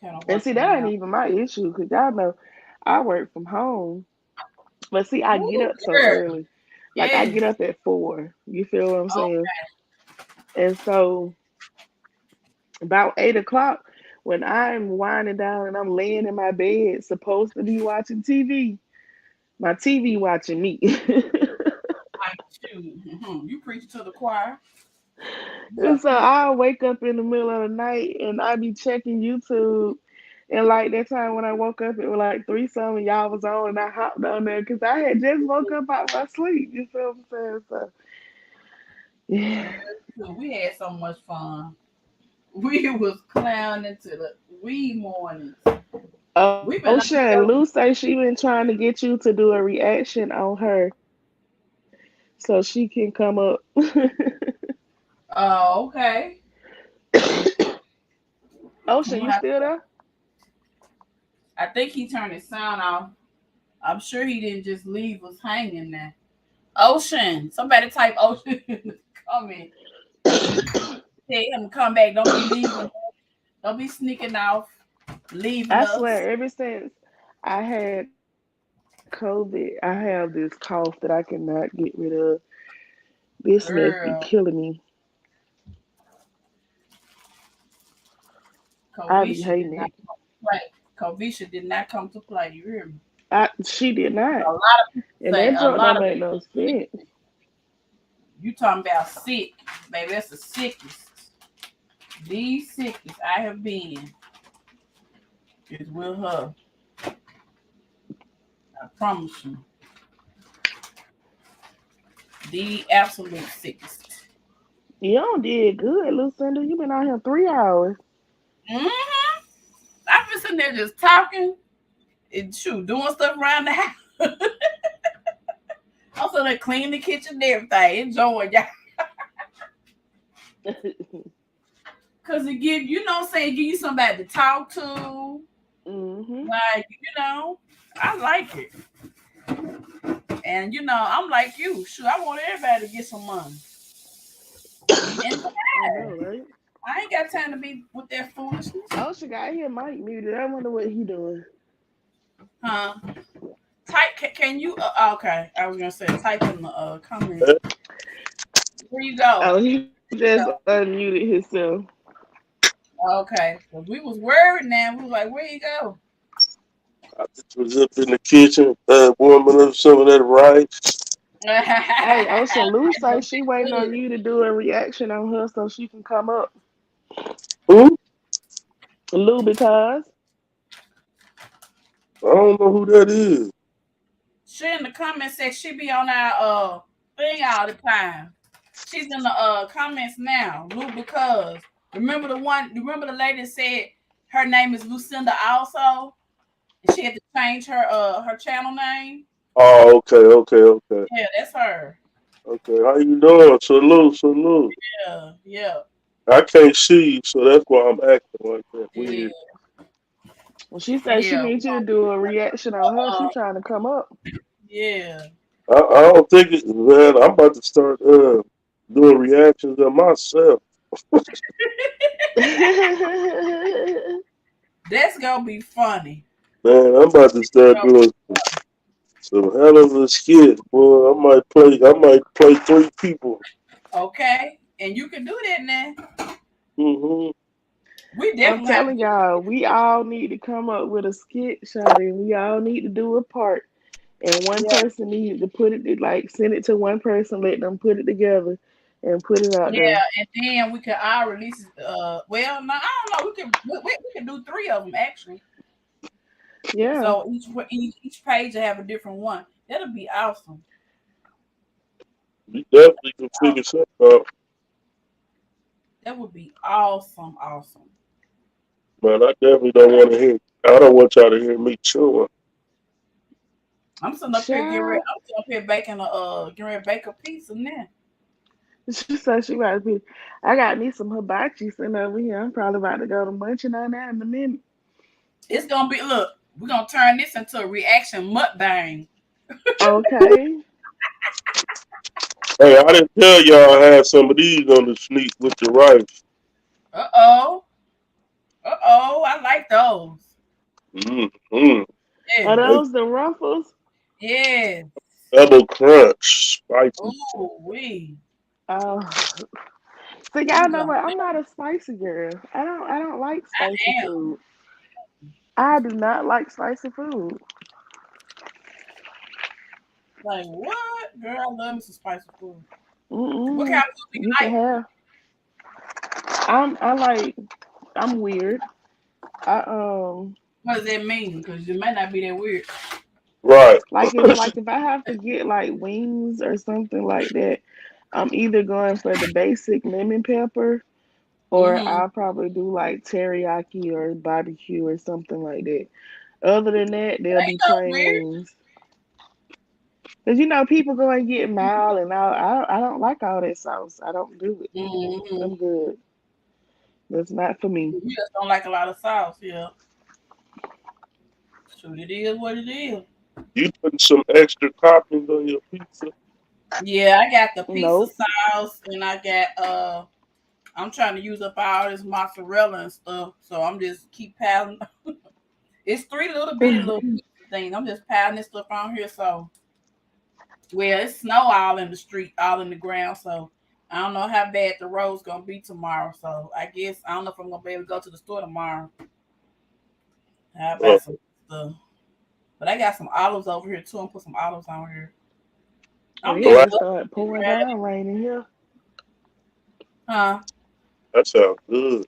kind of And work see, that ain't around. even my issue because y'all know I work from home. But see, I get Ooh, up so girl, early. Like I yes. get up at 4. You feel what I'm Oh, saying? And so about 8 o'clock, when I'm winding down and I'm laying in my bed, supposed to be watching TV, my TV watching me. like shoot, you preach to the choir. You And better so preach. I'll wake up in the middle of the night and I be checking YouTube. And like that time when I woke up, it was like 3 something y'all was on, and I hopped on there because I had just woke up out my sleep. You feel what I'm saying? So yeah. Girl, we had so much fun. We was clowning to the wee mornings. We've been out Ocean, there. Lou say she been trying to get you to do a reaction on her so she can come up. Oh, okay. Ocean, I'm you gonna have still to, there? I think he turned his sound off. I'm sure he didn't just leave us hanging there. Ocean. Somebody type Ocean in the comment. Tell him to come back. Don't be leaving. Don't be sneaking off, leaving I us. swear, ever since I had COVID, I have this cough that I cannot get rid of. This mess be killing Girl, me. I be Kovisha hating did it. not come to play. Kovisha did not come to play. You hear me? She did not. A lot of people And say, that a joke lot don't of make no people sense. sick. You talking about sick, baby? That's the sickest. The sickest I have been. It's with her. I promise you. The absolute sickest. You did good, Lucinda. You been out here 3 hours. Mm-hmm. I've been sitting there just talking and shoot, doing stuff around the house. I'm sitting there cleaning the kitchen and everything, enjoying y'all. Cause it give you know what I'm saying, give you somebody to talk to. Hmm. Like, I like it. And I'm like you. Shoot, I want everybody to get some money. And I know, right? I ain't got time to be with that foolishness. Oh, she got here Mike muted. I wonder what he doing. Huh? Type can you okay. I was gonna say type in the comments. Eh, Where you go? Oh, he just unmuted himself. Okay. 'Cause we was worried now. We was like, where you go? I just was up in the kitchen, warming up some of that rice. Hey, Ocean Lou say Good. she waiting on you to do a reaction on her so she can come up. Who? Lou, because I don't know who that is. She in the comments said she be on our thing all the time. She's in the comments now, Lou, because remember the lady that said her name is Lucinda also? And she had to change her channel name. Oh, okay, okay, okay, Yeah, that's her. okay. How you doing? Salute, salute. Yeah, yeah, I can't see you, so that's why I'm acting like that. yeah, Weird. when she said she yeah. needs you to do a reaction on her, she trying to come up. Yeah. I don't think it, man. I'm about to start doing reactions of myself. That's gonna be funny. Man, I'm about to start doing some hell of a skit. Boy, I might play 3 people. Okay, and you can do that now. Hmm. We I'm definitely have to telling do y'all, we all need to come up with a skit, Shawty, and we all need to do a part. And one yeah, person needs to put it, like, send it to one person, let them put it together and put it out there. yeah, and then we can all release. Well, no, I don't know. We can do 3 of them actually. Yeah. So each page will have a different one. That'll be awesome. We definitely can figure something out. That would be awesome, awesome. Man, I definitely don't want to hear. I don't want y'all to hear me chewing. I'm sitting up here getting ready. Child. I'm sitting up here baking getting ready to bake a pizza now. She said she about to be. I got me some hibachi sitting over here. I'm probably about to go to munching on that in a minute. It's gonna be look. We're gonna turn this into a reaction mukbang. Okay. Hey, I didn't tell y'all I had some of these on the sneak with the rice. Uh oh. Uh oh. I like those. Mm-hmm. Are Yes. They those the ruffles? Yes. double crunch, spicy. Oh, we. Oh, so y'all We know gonna. what? I'm not a spicy girl. I don't like spicy I am. food. I do not like spicy food. Like what? Girl, I love me some spicy food. What kind Mm-mm. of food do You you can like? have. I like. I'm weird. I What does that mean? Because it might not be that weird. Right. like if I have to get like wings or something like that, I'm either going for the basic lemon pepper or Mm-hmm. I'll probably do like teriyaki or barbecue or something like that. Other than that, they'll be Ain't no plain weird. wings. Cause people go and get mild and all. I don't like all that sauce. I don't do it. Mm-hmm. I'm good. That's not for me. You just don't like a lot of sauce, yeah. Shoot, it is what it is. You putting some extra toppings on your pizza? Yeah, I got the pizza Nope. sauce and I got I'm trying to use up all this mozzarella and stuff. So I'm just keep piling. It's 3 little pizza things. I'm just piling this stuff on here. So well, it's snow all in the street, all in the ground. So I don't know how bad the road's gonna be tomorrow. So I guess I don't know if I'm gonna be able to go to the store tomorrow. How Uh, about some stuff? But I got some olives over here too. I'm put some olives on here. Well, I'm it just right. just looking started pouring at it. down rain in here. Huh? That sounds good.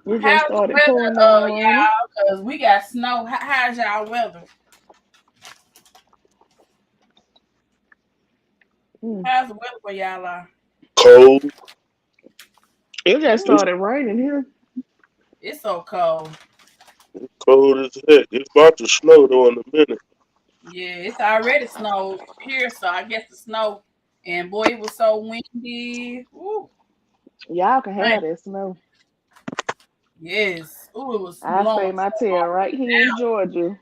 It just How's the started pouring weather, down raining. y'all? Cause we got snow. How's y'all weather? Mm. How's the weather where y'all are? Cold. It just It's started raining here. It's so cold. cold as heck. It's about to snow though in a minute. Yeah, it's already snowed here, so I guess the snow. And boy, it was so windy. Ooh, Y'all can man, have that snow. yes. Ooh, it was I blowing stay my so tail hard. right here in Georgia.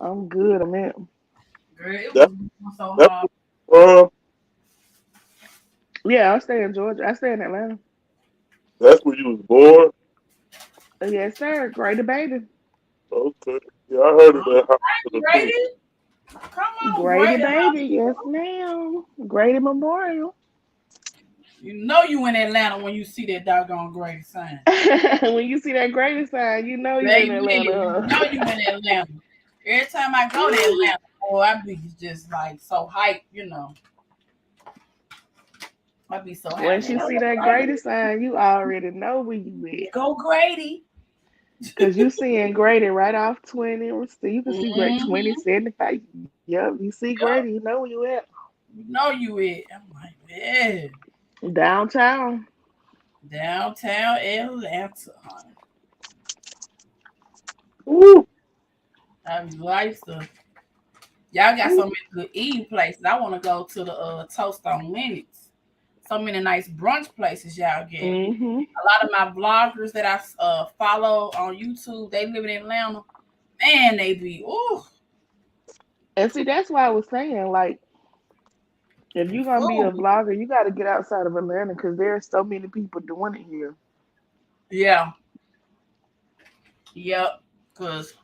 I'm good on that. Girl, it That was blowing so that's hard. um Yeah, I stay in Georgia. I stay in Atlanta. that's where you was born. Yes, sir. Greater baby. Okay. Yeah, I heard of All that right, hospital too. Grady. Come on, Grady Grady baby. Yes, Hospital. ma'am. Grady Memorial. You know you in Atlanta when you see that doggone Grady sign. When you see that Grady sign, you know you in Baby, you Atlanta, know huh? you in Atlanta. Every time I go to Atlanta, boy, I be just like so hyped, you know. I be so Once happy. you see that Grady sign, you already know where you at. Go Grady. Cause you seeing Grady right off 20. So you can see Grady Mm-hmm. 2075. Yep, you see Grady, Yep. you know where you at. You know you it. I'm like, yeah. Downtown. Downtown Atlanta, honey. Woo. I be like to. Y'all got Woo. so many good eating places. I want to go to the Toast on Linux. So many nice brunch places y'all get. Mm-hmm. A lot of my vloggers that I follow on YouTube, they live in Atlanta. Man, they be ooh, And see, that's why I was saying, like, if the you're gonna be a food. vlogger, you got to get outside of Atlanta because there are so many people doing it here. Yeah, yep. Cause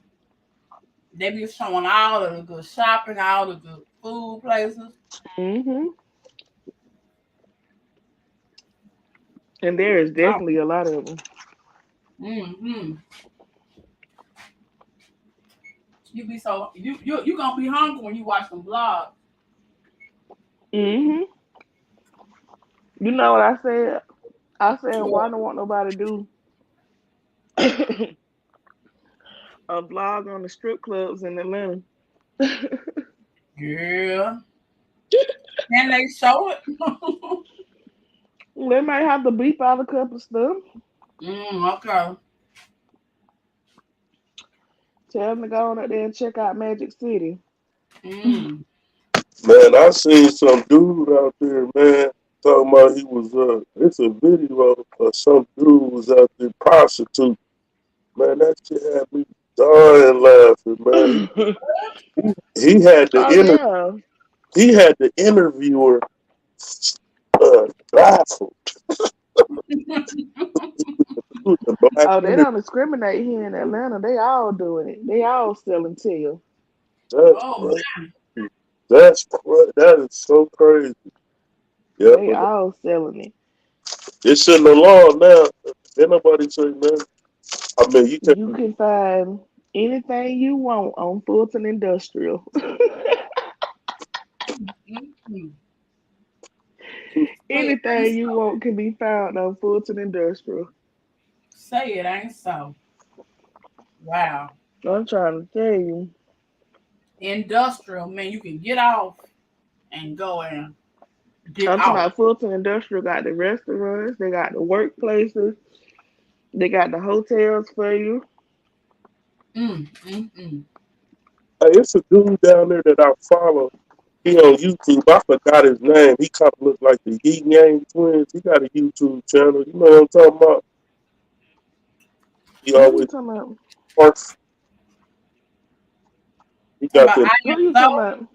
they be showing all of the good shopping, all the good food places. Mm-hmm. And there is Oh, definitely a lot of them. mm-hmm. You be so you gonna be hungry when you watch them vlogs. Mm-hmm. You know what I said? I said, why Well, I don't want nobody to do a vlog on the strip clubs in Atlanta. girl, can they show it? They might have to beep out a couple stuff. Okay. Tell them to go on up there and check out Magic City. Mm. Man, I seen some dude out there, man, talking about he was it's a video of some dude was out there prostitute. Man, that shit had me dying laughing, man. He had the Oh yeah. he had the interviewer baffled. It was a black Oh, they interview. don't discriminate here in Atlanta. They all doing it. They all selling to you. That's Oh crazy. That is so crazy. Yeah, They but all selling it. it's in the law now. Ain't nobody say nothing. I mean, you You can can find anything you want on Fulton Industrial. man. Say it ain't Anything you so. want can be found on Fulton Industrial. Say it ain't so. Wow. I'm trying to tell you. Industrial, man, you can get off and go and get I'm talking out. about Fulton Industrial got the restaurants, they got the workplaces, they got the hotels for you. Mm. it's a dude down there that I follow. He on YouTube. I forgot his name. He kind of looks like the Yin Yang twins. He got a YouTube channel. You know what I'm talking about? He Who you always talking about? works. He Talking got about that I Who am you so. talking about?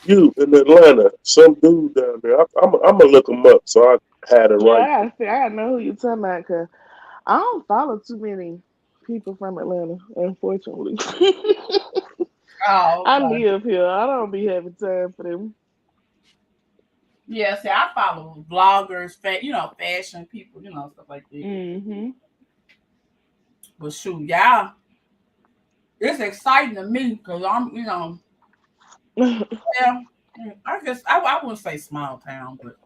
you in Atlanta. Some dude down there. I'm gonna look him up. So I had it Yeah, right. I gotta know who you talking about because I don't follow too many people from Atlanta, unfortunately. Oh, I okay. live here. I don't be having time for them. Yeah, see, I follow vloggers, fashion people, stuff like that. Hmm. But shoot, yeah, it's exciting to me because I'm, yeah, I guess I wouldn't say small town, but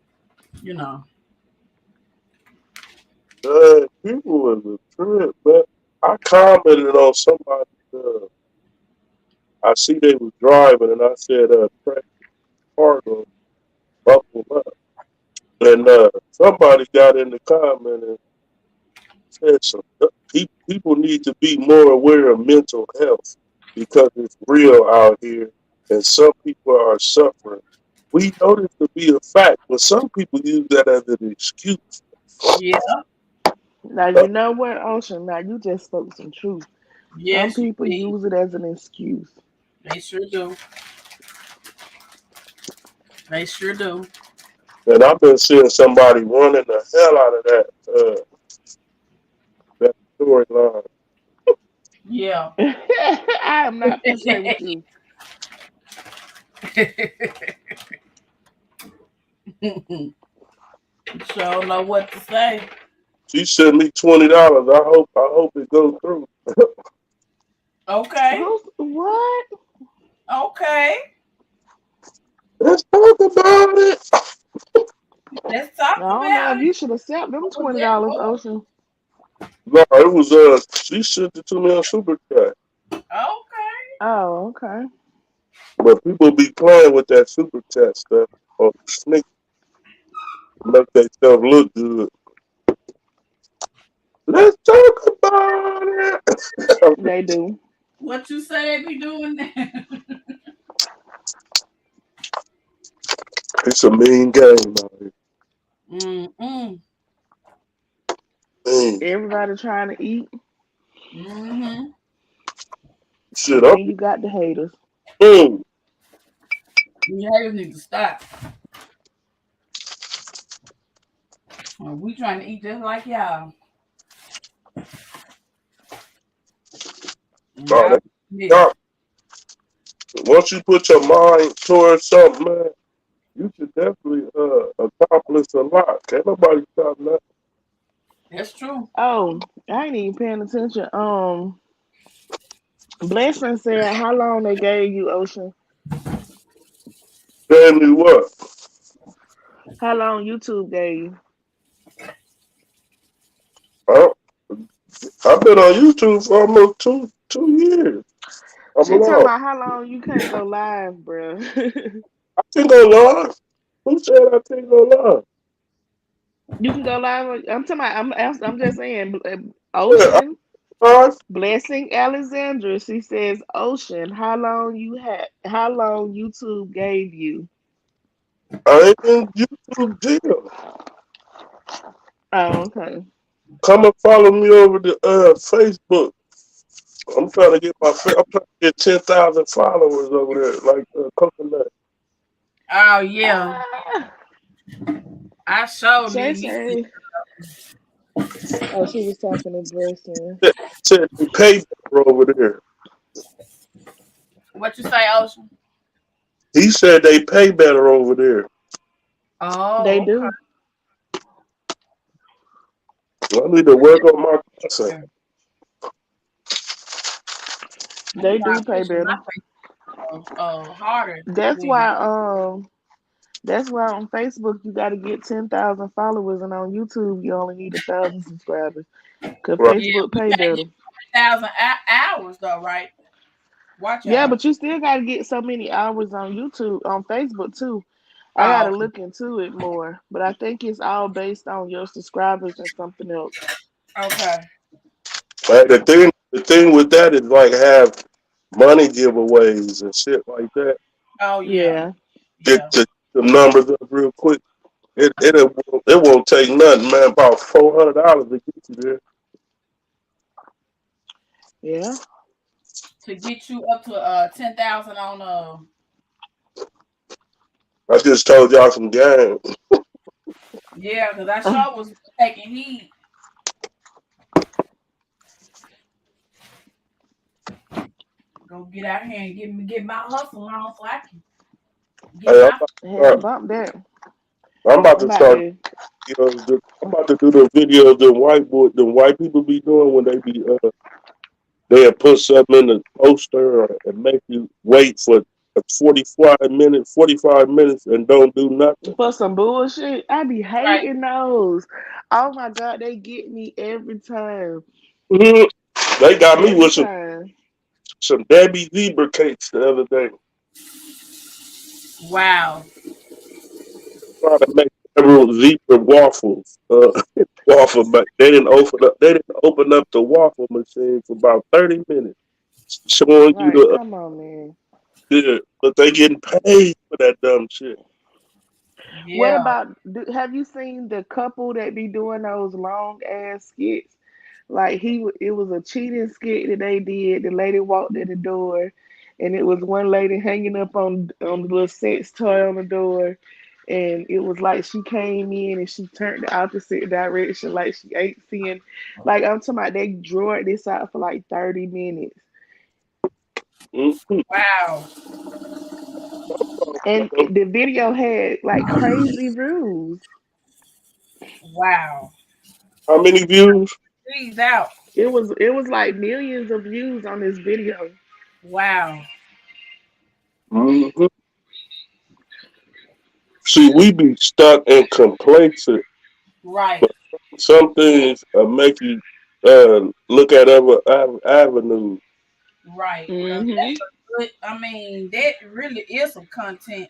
you know, People was a trip, man. I commented on somebody. I see they was driving, and I said, "Track cargo, buckle up." And somebody got in the comment and said, "Some people need to be more aware of mental health because it's real out here, and some people are suffering." We know this to be a fact, but some people use that as an excuse. Yeah. Now you know what, Ocean. Now you just spoke some truth. Some Yes, you people did. use it as an excuse. They sure do. They sure do. And I've been seeing somebody running the hell out of that storyline. Yeah. I am not gonna play with you. Sure know what to say. She sent me $20. I hope it goes through. Okay. Who's what? Okay. Let's talk about it. Let's talk I don't know about if it. you should accept them What was $20, that for? Ocean. No, it was she sent it to me on Super Chat. Okay. Oh, okay. But people be playing with that Super Chat stuff or sneak make that stuff look good. Let's talk about it. They do. What you say they be doing now? It's a mean game, man. Mm-mm. Man, Everybody trying to eat, Mm-hmm. shit and up. then you got the haters. Mm. You haters need to stop. We trying to eat just like y'all. And Oh, y'all that, this. y'all, once you put your mind towards something, man, you should definitely accomplish a lot. Can't nobody stop that. That's true. Oh, I ain't even paying attention. Blessing said how long they gave you, Ocean. Tell me what. How long YouTube gave you. I, I've been on YouTube for almost two years. I'm She talking lost. about how long you can't go live, bruh. I can go live. Who said I can't go live? You can go live. I'm talking about. I'm just saying. Yeah, Ocean I live. Blessing Alexandra. She says, Ocean, how long you had? How long YouTube gave you? I ain't in YouTube jail. Oh, okay. Come and follow me over to Facebook. I'm trying to get 10,000 followers over there, like Coconut. Oh yeah. Ah, I sure Shay need me. Shay. Oh, she was talking to Blessing. Said they pay better over there. What you say, Ocean? He said they pay better over there. They Oh, do. I need to work on my content. okay. I'm They trying do to pay push my better. face harder That's than why. That's why on Facebook you got to get 10,000 followers, and on YouTube you only need 1,000 subscribers. Cause Right. yeah. Facebook We pay gotta better. get 1,000 hours though, right? Watch Yeah, out. but you still got to get so many hours on YouTube, on Facebook too. I got Oh, to okay. look into it more, but I think it's all based on your subscribers and something else. Okay. Like the thing with that is like have money giveaways and shit like that. Oh yeah. Yeah, Get Yeah. the numbers up real quick. It won't take nothing, man. About $400 to get you there. yeah, To get you up to 10,000 on I just told y'all some game. yeah, because I sure was taking heed. Go get out here and get my hustle on so I can get Hey, my hell, bump that. I'm about I'm to about start to. videos. I'm about to do the videos the white people be doing when they'll put something in the poster and make you wait for a 45 minutes and don't do nothing. For some bullshit. I be Right. hating those. Oh my god, they get me every time. Mhm. They got me Every with time. some Debbie zebra cakes the other day. Wow. Trying to make several zebra waffles. Waffle, but they didn't open up. They didn't open up the waffle machine for about 30 minutes, showing you Like, the come on, man. good, but they getting paid for that dumb shit. What Yeah. about? Have you seen the couple that be doing those long ass skits? Like it was a cheating skit that they did. The lady walked in the door, and it was one lady hanging up on the little sex toy on the door, and it was like she came in and she turned the opposite direction, like she ain't seeing. Like I'm talking about, they drew this out for like 30 minutes, Mm-hmm. Wow. and the video had like crazy views. Wow. How many views? He's out. It was like millions of views on this video. Wow. Mm-hmm. See, we be stuck and complacent. Right. Some things make you look at other avenues. Right. Because Hmm. that's a good, I mean, that really is some content.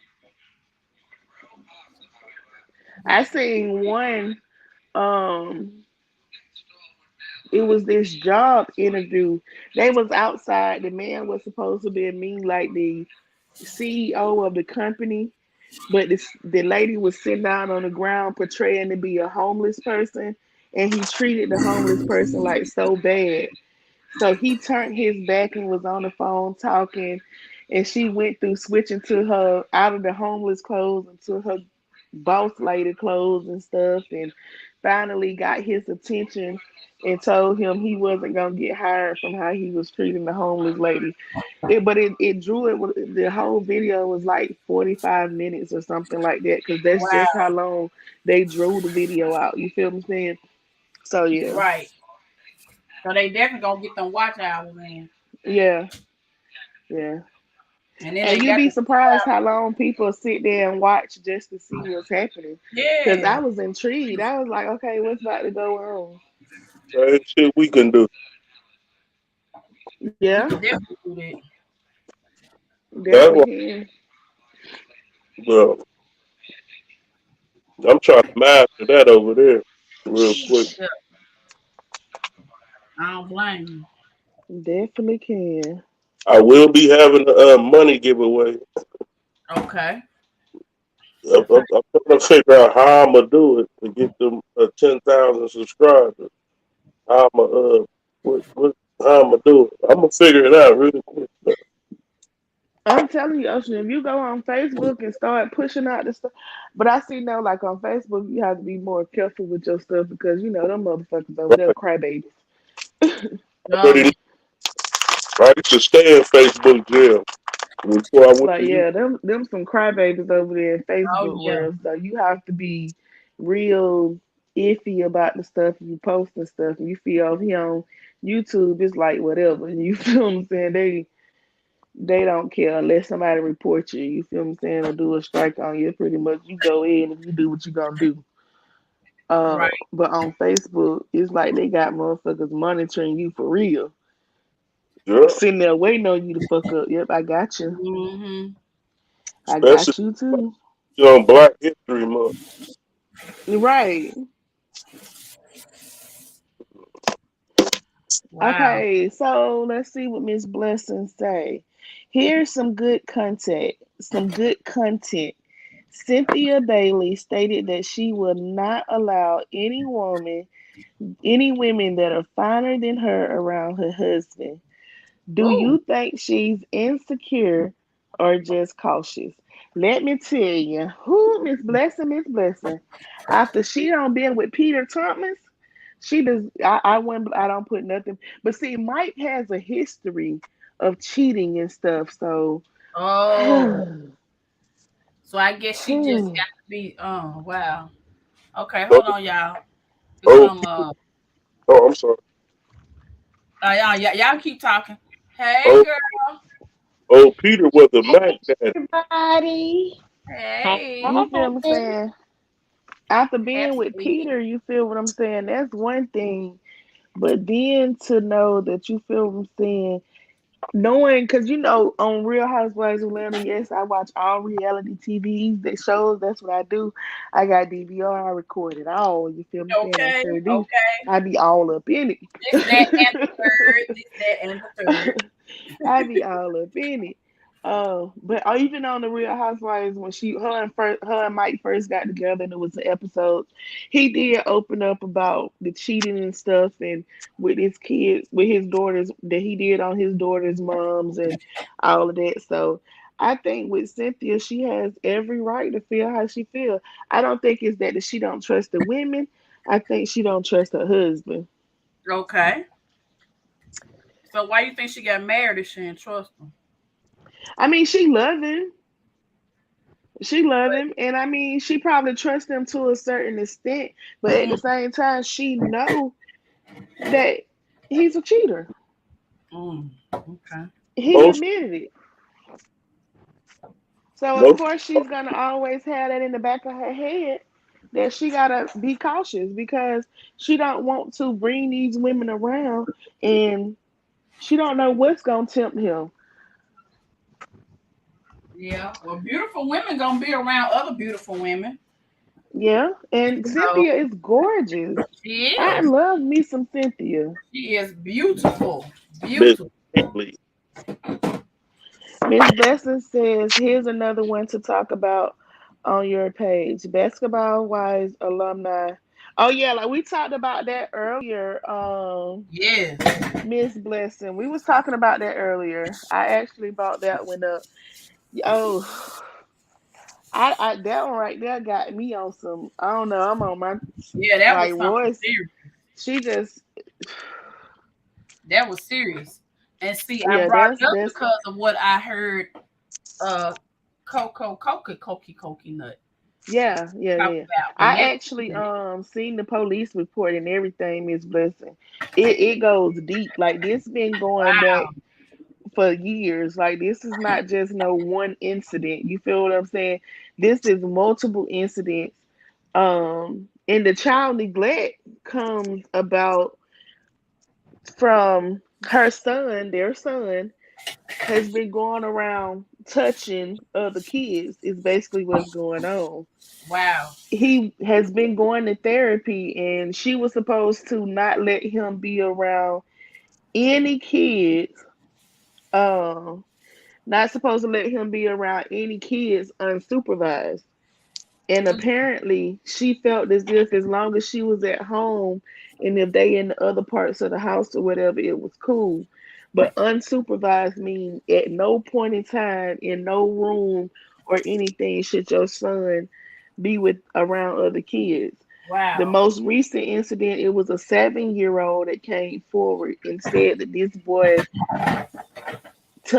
I seen one. Um, it was this job interview. They was outside. The man was supposed to be me, like the CEO of the company, but the lady was sitting down on the ground portraying to be a homeless person, and he treated the homeless person like so bad. So he turned his back and was on the phone talking, and she went through switching to her out of the homeless clothes into her boss lady clothes and stuff, and finally got his attention and told him he wasn't gonna get hired from how he was treating the homeless lady. But it drew it. The whole video was like 45 minutes or something like that, because that's just how Wow. long they drew the video out. You feel me saying? So yeah, Right. So they definitely gonna get them watch hours in. yeah, yeah. And then And they you'd got be the surprised how long people sit there and watch just to see what's happening. Because I yeah. was intrigued. I was like, okay, what's about to go on? Same shit we can do. We Yeah, could definitely do that. That's definitely why can. well, I'm trying to master that over there real quick. Yeah. I don't blame you. Definitely can. I will be having a money giveaway. Okay. I'm trying to figure out how I'm gonna do it to get them 10,000 subscribers. How I'm gonna how I'm gonna do it. I'm gonna figure it out really quick. I'm telling you, Ocean, if you go on Facebook and start pushing out the stuff, but I see now, like on Facebook, you have to be more careful with your stuff because you know them motherfuckers over there Right? crybabies. I already know. Um, I used to stay in Facebook jail before I went Like to you. yeah, them some crybabies over there in oh Facebook yeah. world. So you have to be real iffy about the stuff you post and stuff. And you feel he on YouTube, it's like whatever. You feel what I'm saying? They don't care unless somebody report you. You feel what I'm saying? Or do a strike on you. Pretty much you go in and you do what you gonna do. Right. But on Facebook, it's like they got motherfuckers monitoring you for real. Yeah, Sitting there waiting on you to fuck up. Yep, I got you. Mm-hmm. I especially got you too. on Black History Month. Right. Wow. Okay, so let's see what Miss Blessing say. Here's some good content. Some good content. Cynthia Bailey stated that she will not allow any women that are finer than her around her husband. Do Ooh. you think she's insecure or just cautious? Let me tell you, who Miss Blessing, after she done been with Peter Thomas, she does. I wouldn't. I don't put nothing. But see, Mike has a history of cheating and stuff. So, Oh. who? So I guess she just got to be. Oh wow. Okay, Oh, hold on, y'all. It's oh, some. oh, I'm sorry. Y'all keep talking. Hey, Oh, girl. Oh, Peter was a Mac daddy. Everybody. Hey, You feel me saying? After being that's with sweet. Peter, you feel what I'm saying? That's one thing. But then to know that you feel what I'm saying, knowing, because on Real Housewives of Atlanta, yes, I watch all reality TVs, that shows. That's what I do. I got DVR, I record it all. You feel me saying? I Okay, sure do. okay. I be all up in This, that, and the it. third. This, that, and the third. I be all up in it. But even on the Real Housewives, when her and Mike first got together, and it was an episode, he did open up about the cheating and stuff, and with his kids, with his daughters, that he did on his daughters' moms, and all of that. So I think with Cynthia, she has every right to feel how she feels. I don't think it's that she don't trust the women. I think she don't trust her husband. Okay. So why you think she got married if she didn't trust him? I mean, she love him. She love But him, and I mean, she probably trusts him to a certain extent, but at the mm, same time, she know that he's a cheater. okay. He Most admitted it. So of most course, she's gonna always have that in the back of her head that she gotta be cautious because she don't want to bring these women around, and she don't know what's gonna tempt him. Yeah. Well, beautiful women gonna be around other beautiful women. Yeah, and So Cynthia is gorgeous. she I is. love me some Cynthia. She is beautiful. Miss Beautiful. Lee. Miss Blessing says, here's another one to talk about on your page. Basketball wise alumni. Oh yeah, like we talked about that earlier. Yes. Miss Blessing. We was talking about that earlier. I actually brought that one up. Oh, I that one right there got me on some. I don't know. I'm on my Yeah, that was like something Royce. serious. She just That was serious. And see, I yeah. brought it up That's because of what I heard uh Cokie Nut talk yeah. about. And I actually seen the police report and everything, Miss Blessing. It goes deep. Like this been going back wow. for years. Like this is not just no one incident. You feel what I'm saying? This is multiple incidents. And the child neglect comes about from her son, their son, has been going around touching other kids, is basically what's going on. Wow. He has been going to therapy, and she was supposed to not let him be around any kids. Um, Not supposed to let him be around any kids unsupervised. And apparently, she felt as if as long as she was at home and if they in the other parts of the house or whatever, it was cool. But unsupervised means at no point in time, in no room or anything, should your son be with around other kids. The Wow. most recent incident, it was a 7 year old that came forward and said that this boy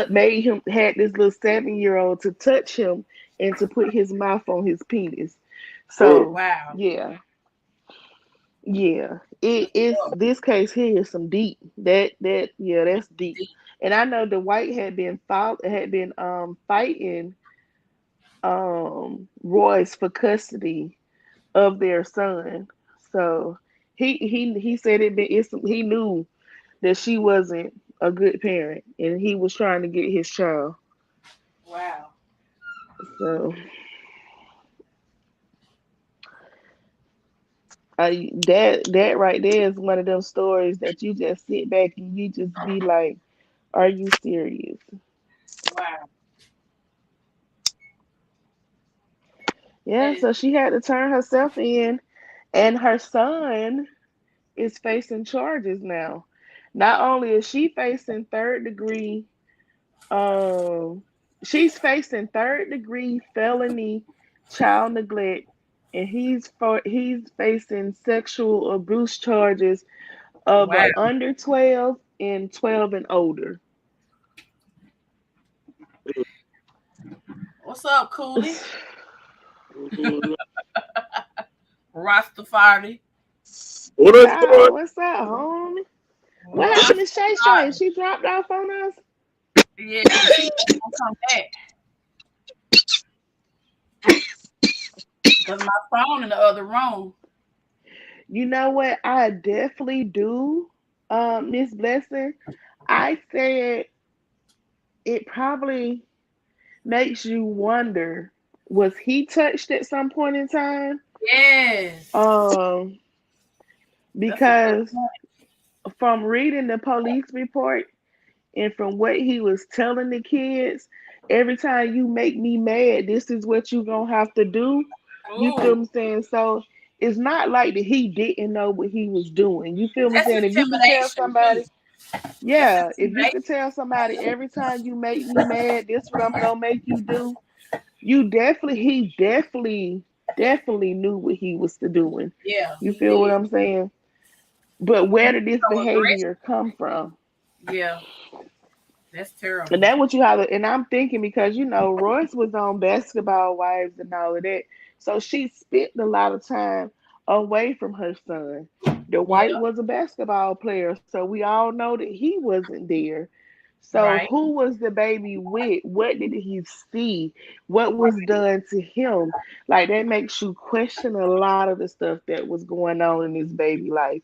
made him had this little 7 year old to touch him and to put his mouth on his penis. Mm. So Wow. yeah, it is. This case here is some deep. Yeah, that's deep. And I know the white had been fighting Royce for custody of their son. So he said he knew that she wasn't a good parent and he was trying to get his child. Wow. So that right there is one of them stories that you just sit back and you just be like, "Are you serious?" Wow. That Yeah. is So she had to turn herself in, and her son is facing charges now. Not only is she facing third degree, um, she's facing third degree felony child neglect, and he's facing sexual abuse charges of wow. under 12 and 12 and older. What's up, Cooley? What Rastafari. else going? What's up, homie? What happened to Shay Shay? Rastafari. She dropped off on us? Yeah, she gonna come back because my phone in the other room. You know what? I definitely do, Miss Blessing. I said it probably makes you wonder, was he touched at some point in time? Yes, Um, that's a good because point. from reading the police report and from what he was telling the kids, every time you make me mad, this is what you gonna have to do. You feel Ooh, me saying? So it's not like that he didn't know what he was doing. You feel me that's saying? If you could tell intimidation too. somebody, That's yeah, if you could intimidation. tell somebody every time you make me mad, this what I'm gonna make you do. You definitely, he definitely knew what he was doing. Yeah, You he feel what did. I'm saying? But where did this So aggressive. behavior come from? Yeah, that's And terrible. that's what you have to, and I'm thinking because Royce was on Basketball Wives and all of that. So she spent a lot of time away from her son. The Yeah, white was a basketball player, so we all know that he wasn't there. So right, who was the baby with? What did he see? What was done to him? Like that makes you question a lot of the stuff that was going on in his baby life.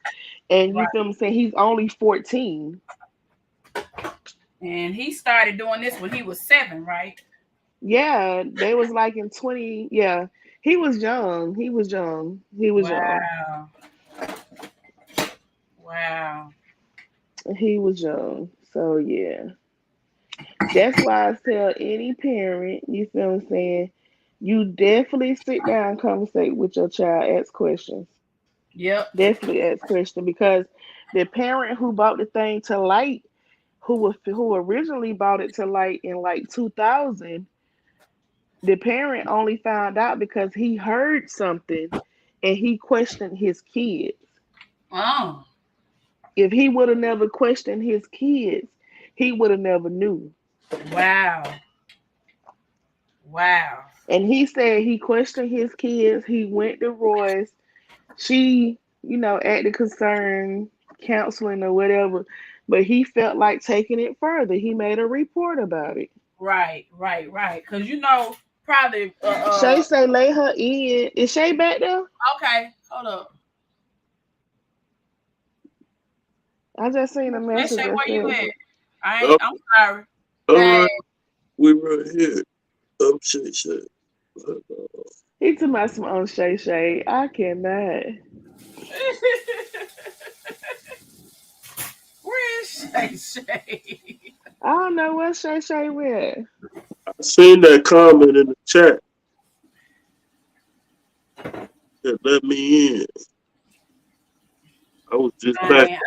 And you right. feel me saying he's only 14. And he started doing this when he was 7, right? Yeah, they was like in 20. Yeah, he was young. He was young. He was young. Wow, wow. He was young. So yeah, that's why I tell any parent, you feel what I'm saying, you definitely sit down, conversate with your child, ask questions. Yep. Definitely ask questions because the parent who bought the thing to light, who originally bought it to light in like 2000, the parent only found out because he heard something and he questioned his kids. Oh, If he would have never questioned his kids, he would have never knew. wow, wow. And he said he questioned his kids. He went to Royce. She, acted concerned, counseling or whatever, but he felt like taking it further. He made a report about it. Right, right, right. Because probably. Shay say lay her in. Is Shay back there? Okay, hold up. I just seen a Hey, message Shay, that where you said, at? I Oh, ain't. I'm sorry. all Hey, right, we right here. Shit, shit. he took my some on Shay Shay. I cannot. where is Shay Shay? I don't know what Shay Shay with. I seen that comment in the chat that let me in. I was just back. Man,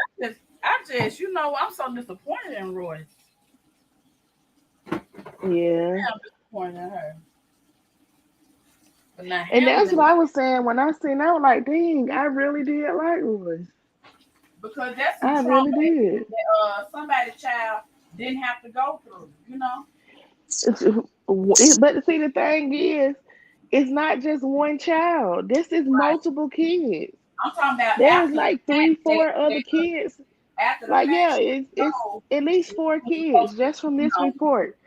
I'm so disappointed in Roy. Yeah. I'm disappointed in her for not And that's handling what it I was saying when I seen I was like, dang, I really did like Royce. because that's some I trauma really did. that somebody's child didn't have to go through. But see, the thing is, it's not just one child. This is Right. multiple kids. I'm talking about There's after the like three, fact. four other kids. After the Like, fact, yeah, she it's know at least four what you're supposed kids to, just from this report.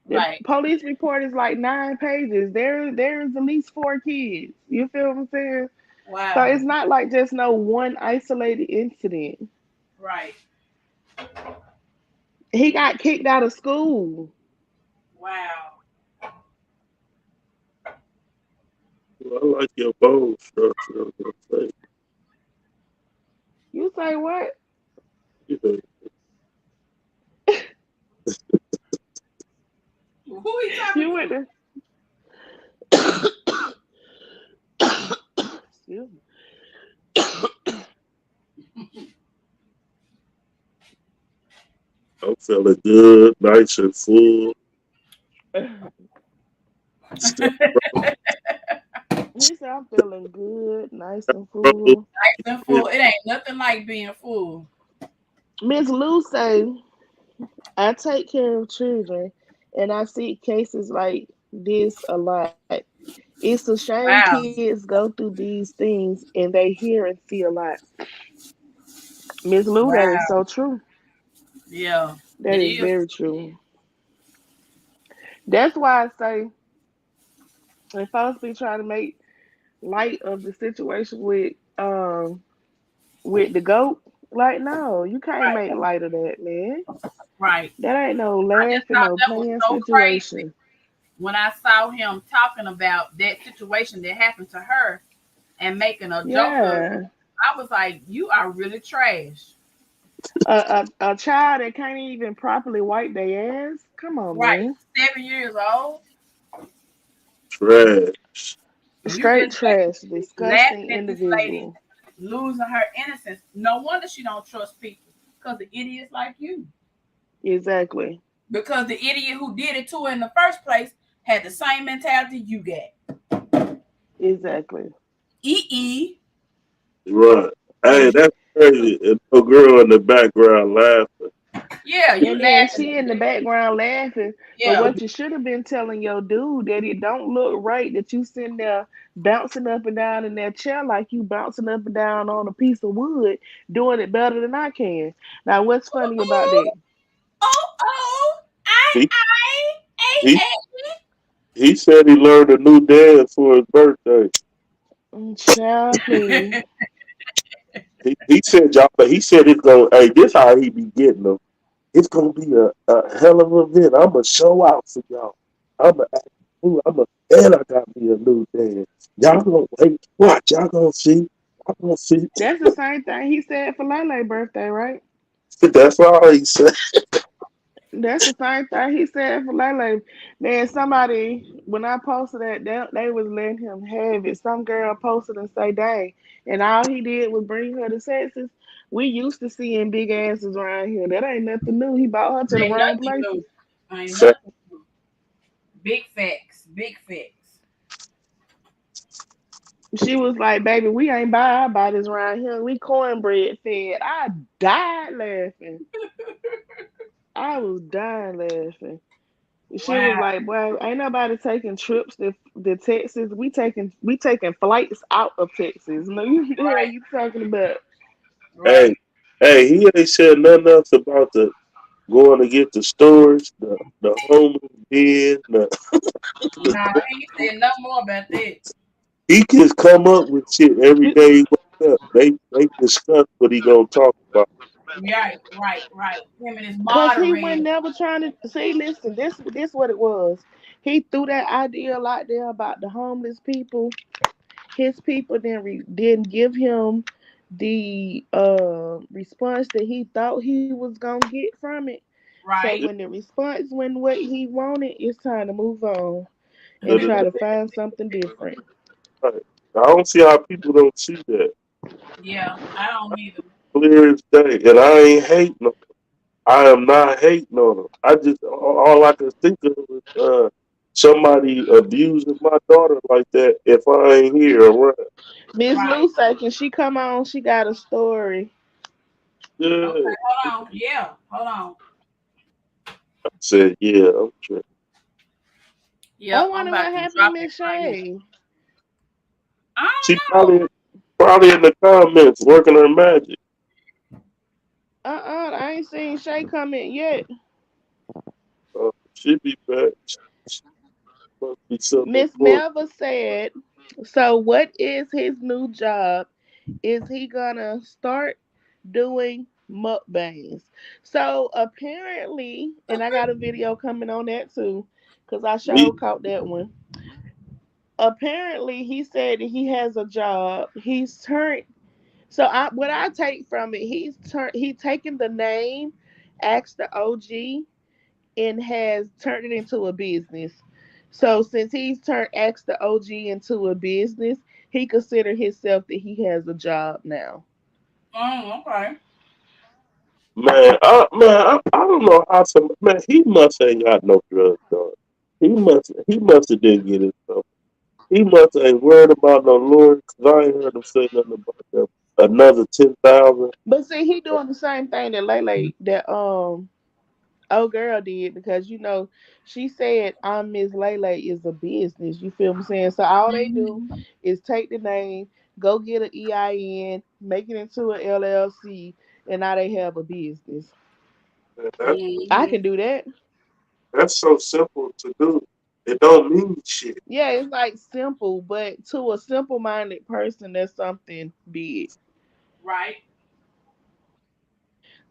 The right, police report is like 9 pages. There's at least four kids. You feel what I'm saying? So wow, it's not like just no one isolated incident. right, He got kicked out of school. wow. I like your bone structure. I'm gonna say, You say what? you know, Who he talking You went to? to excuse me. I'm feeling good, nice and full. Still He said I'm feeling good, nice and struggle. full. Nice and full. It ain't nothing like being full. Miss Lou say I take care of children and I see cases like this a lot. It's a shame Wow, kids go through these things and they hear and see a lot. Miss Lou, that is wow. so true. Yeah, That it is is. very true. That's why I say if folks be trying to make light of the situation with the goat, like no, you can't Right, make light of that, man. right. That ain't no I just laughing, thought no that was playing so crazy situation. when I saw him talking about that situation that happened to her and making a joke of it. Yeah. I was like, you are really trash. A child that can't even properly wipe their ass. Come on, Right. man. 7 years old. Trash. And you Straight just trash, laughing disgusting at this lady individual. losing her innocence. No wonder she don't trust people. Because the idiots like you. Exactly. Because the idiot who did it to her in the first place had the same mentality you got. Exactly. Right. Hey, Cause that's crazy. A little girl in the background laughing. yeah, you And then laughing. she in the background laughing. But Yeah. what you should have been telling your dude that it don't look right that you sitting there bouncing up and down in that chair like you bouncing up and down on a piece of wood, doing it better than I can. Now what's funny about Oh, that? oh, He he I. he said he learned a new dance for his birthday. Child, please. He said y'all, but he said it's gonna. Hey, this how he be getting them. It's gonna be a hell of an event. I'm gonna show out for y'all. I'm gonna act cool. And I got me a new dance. Y'all gonna wait, watch. Y'all gonna see. Y'all gonna see. That's the same thing he said for Lele's birthday, right? That's all he said. That's the same thing he said for Lele. Then somebody, when I posted that, they was letting him have it. Some girl posted and say, "Dang!" And all he did was bring her to Texas. We used to seeing big asses around here. That ain't nothing new. He brought her to the Ain't wrong nothing places. new. Ain't Fact. nothing new. Big facts. Big facts. She was like, "Baby, we ain't buy our bodies around here. We cornbread fed." I died laughing. I was dying laughing. She was Wow. like, "Boy, ain't nobody taking trips to Texas. We taking flights out of Texas. No, you the hell Right. you talking about?" Hey, Right. hey, he ain't said nothing else about the going to get the storage, the homeless den. No, he ain't said nothing more about that. He just come up with shit every day he wake up. They discuss what he gonna talk about. Right, right, right. Him and his Cause he went moderator. never trying to see. Listen, this what it was. He threw that idea out there about the homeless people. His people didn't give him the response that he thought he was gonna get from it. So Right. when the response wasn't what he wanted, it's time to move on and But it try to ain't find something different. right. I don't see how people don't see that Yeah, I don't either. clear as day. And I ain't hating on. I am not hating on him. I just all I can think of is somebody abusing my daughter like that. If I ain't here around, Miss Right. Luce, can she come on? She got a story. yeah. Okay, hold on. Yeah, hold on. I said, yeah, I'm sure. I Yep, I'm wonder about what to happened to drop it Miss right now. Shay. I She don't know. probably in the comments working her magic. I ain't seen Shay come in yet. She be back. She must be something Miss important. Melva said, "So what is his new job? Is he gonna start doing mukbangs?" So apparently, and I got a video coming on that too, cause I Me, sure caught that one. Apparently, he said that he has a job. He's turned. So what I take from it, he taken the name, asked the OG, and has turned it into a business. So since he's turned asked the OG into a business, he considered himself that he has a job now. Okay. I don't know how some man. He must ain't got no drugs done. He must have didn't get it. He must ain't worried about no lawyer because I ain't heard him say nothing about that. Another 10,000. But see, he doing the same thing that Lele that old girl did because she said I'm Miss Lele is a business. You feel me saying? So all they do Mhm. is take the name, go get an EIN, make it into an LLC, and now they have a business. And that's I Mhm. can do that. That's so simple to do. It don't mean shit. Yeah, it's like simple, but to a simple minded person, that's something big. Right.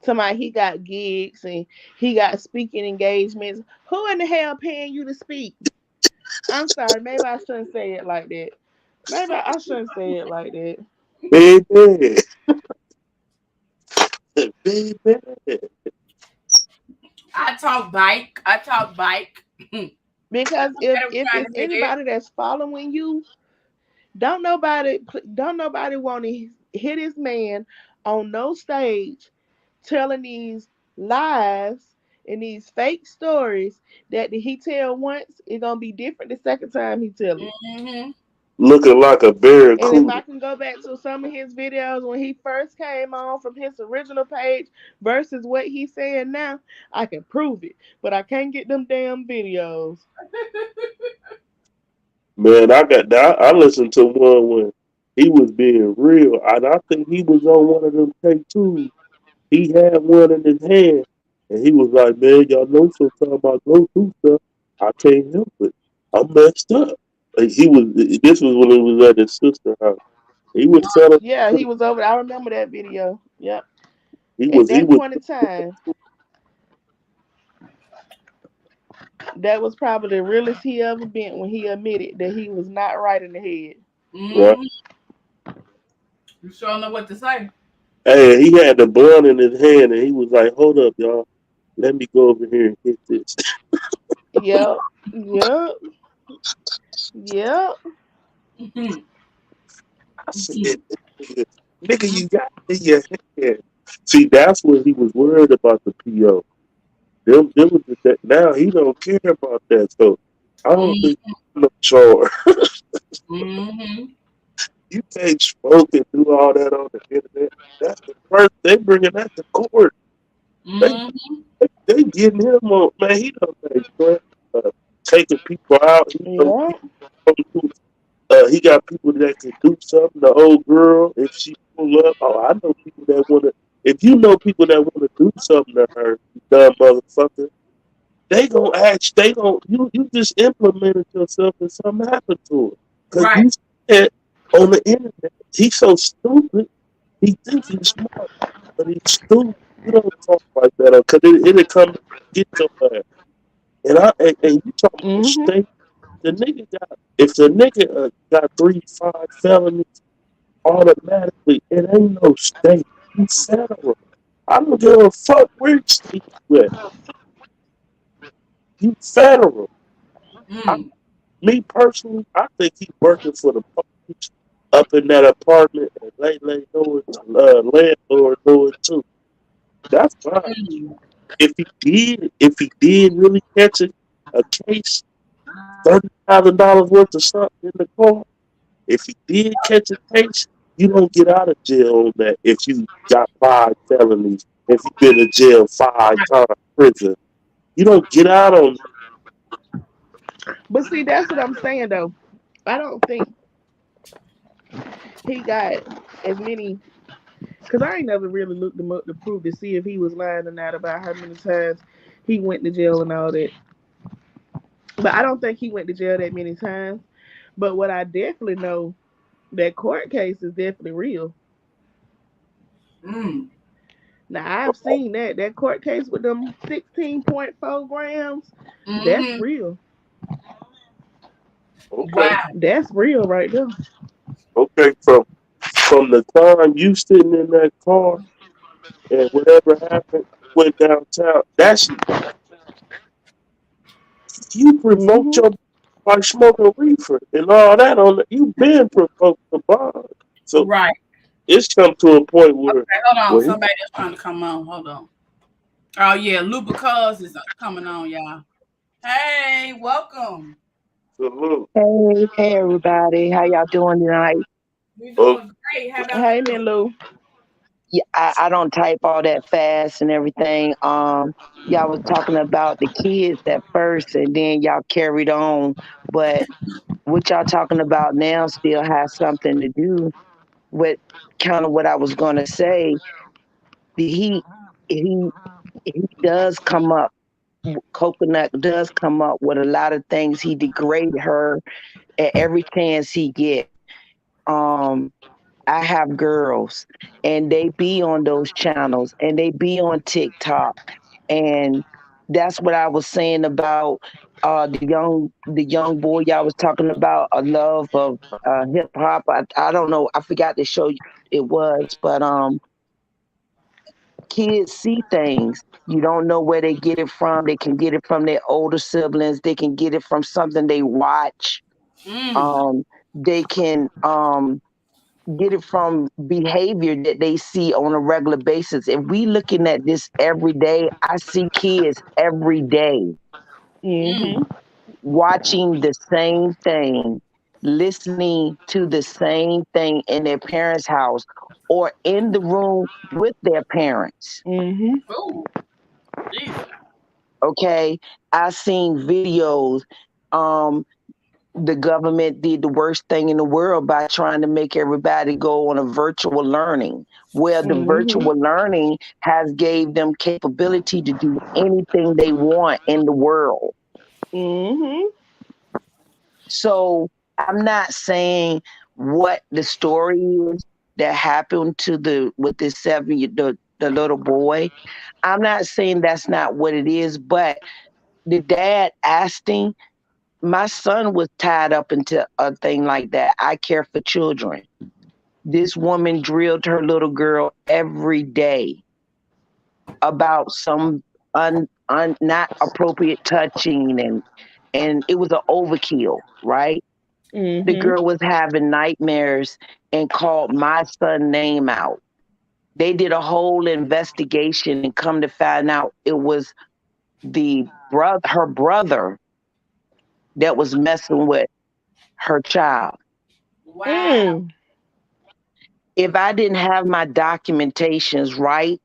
Somebody he got gigs and he got speaking engagements. Who in the hell paying you to speak? I'm sorry, maybe I shouldn't say it like that. Maybe I shouldn't say it like that. Baby, baby. I talk bike. I talk bike. Because Instead of if trying it's to hit it. anybody that's following you, don't nobody want to hit his man on no stage telling these lies and these fake stories that he tell once it's gonna be different the second time he tell it. Mm-hmm. Looking like a And if I barracuda. can go back to some of his videos when he first came on from his original page versus what he's saying now, I can prove it. But I can't get them damn videos. Man, I got that. I listened to one when he was being real, and I think he was on one of them take twos. He had one in his hand, and he was like, "Man, y'all know sometimes I go through stuff. I can't help it. I'm messed up." Like he was. This was when he was at his sister's house. He was telling. Yeah, he was over. I remember that video. Yep. He At was. He that was. point in time, that was probably the realest he ever been when he admitted that he was not right in the head. Right. Mm-hmm. You sure know what to say. Hey, he had the blunt in his hand, and he was like, "Hold up, y'all. Let me go over here and hit this." Yep. Yep. Yep. Mm-hmm. I said, Mm-hmm. "Nigga, nigga, you got it in your hand." See, that's what he was worried about the PO. Them was that now he don't care about that. So I don't think no charge. Mm-hmm. You can't smoke and do all that on the internet. That's the first they bringing that to court. They Mm-hmm. they getting him on man. He done made threats, taking people out. Yep. He got people that can do something. The old girl, if she pull up, oh, I know people that wanna. If you know people that wanna do something to her, you dumb motherfucker, they gonna ask. They gonna you just implemented yourself and something happened to her because Right. you said on the internet he's so stupid. He think he's smart, but he's stupid. You don't talk like that because it'll come get your ass. And you talk about Mhm. state. The nigga got if the nigga got 3 5 felonies automatically, it ain't no state. You federal. I don't give a fuck where state you at. You federal. I, Mm. me personally, I think he working for the police up in that apartment, and Lay know it, landlord know it too. That's fine. Mm. If he did really catch a case, $30,000 worth of something in the car. If he did catch a case, you don't get out of jail on that. If you got 5 felonies, if you've been to jail 5 times, prison, you don't get out on But see, that's what I'm saying though. I don't think he got as many. Cause I ain't never really looked him up to prove to see if he was lying or not about how many times he went to jail and all that. But I don't think he went to jail that many times. But what I definitely know, that court case is definitely real. Mm. Now I've seen that court case with them 16.4 grams. That's Mm-hmm. real. okay, Wow. That's real right there. okay. From the time you sitting in that car and whatever happened, went downtown. That's you provoked Mhm. your by smoking reefer and all that on. You been provoked the bond. So Right. it's come to a point where Okay, hold on. where he Somebody else trying to come on. Hold on. Oh yeah, Lubacuz is coming on, y'all. Hey, welcome. said, look, Hey everybody, how y'all doing tonight? We oh, doing great. How about Hey, you? Milu. Yeah, I don't type all that fast and everything. Y'all was talking about the kids at first, and then y'all carried on. But what y'all talking about now still has something to do with kind of what I was gonna say. He he he does come up. Coconut does come up with a lot of things. He degrade her at every chance he get. Um, I have girls and they be on those channels and they be on TikTok. And that's what I was saying about the young boy y'all was talking about, a love of hip hop. I don't know, I forgot to show you it was, but kids see things. You don't know where they get it from. They can get it from their older siblings. They can get it from something they watch. Mm. Um, they can get it from behavior that they see on a regular basis. If we looking at this every day, I see kids every day Mm. Mhm. watching the same thing, listening to the same thing in their parents' house or in the room with their parents. Mhm. Oh, Jesus. Okay. I seen videos. Um, the government did the worst thing in the world by trying to make everybody go on a virtual learning, where the Mhm. virtual learning has gave them capability to do anything they want in the world. Mhm. So I'm not saying what the story is that happened to the with this the little boy. I'm not saying that's not what it is, but the dad asking, my son was tied up into a thing like that. I care for children. This woman drilled her little girl every day about some not appropriate touching, and it was an overkill, right? The Mhm. girl was having nightmares and called my son name out. They did a whole investigation and come to find out it was her brother that was messing with her child. Wow. Mm. If I didn't have my documentations right,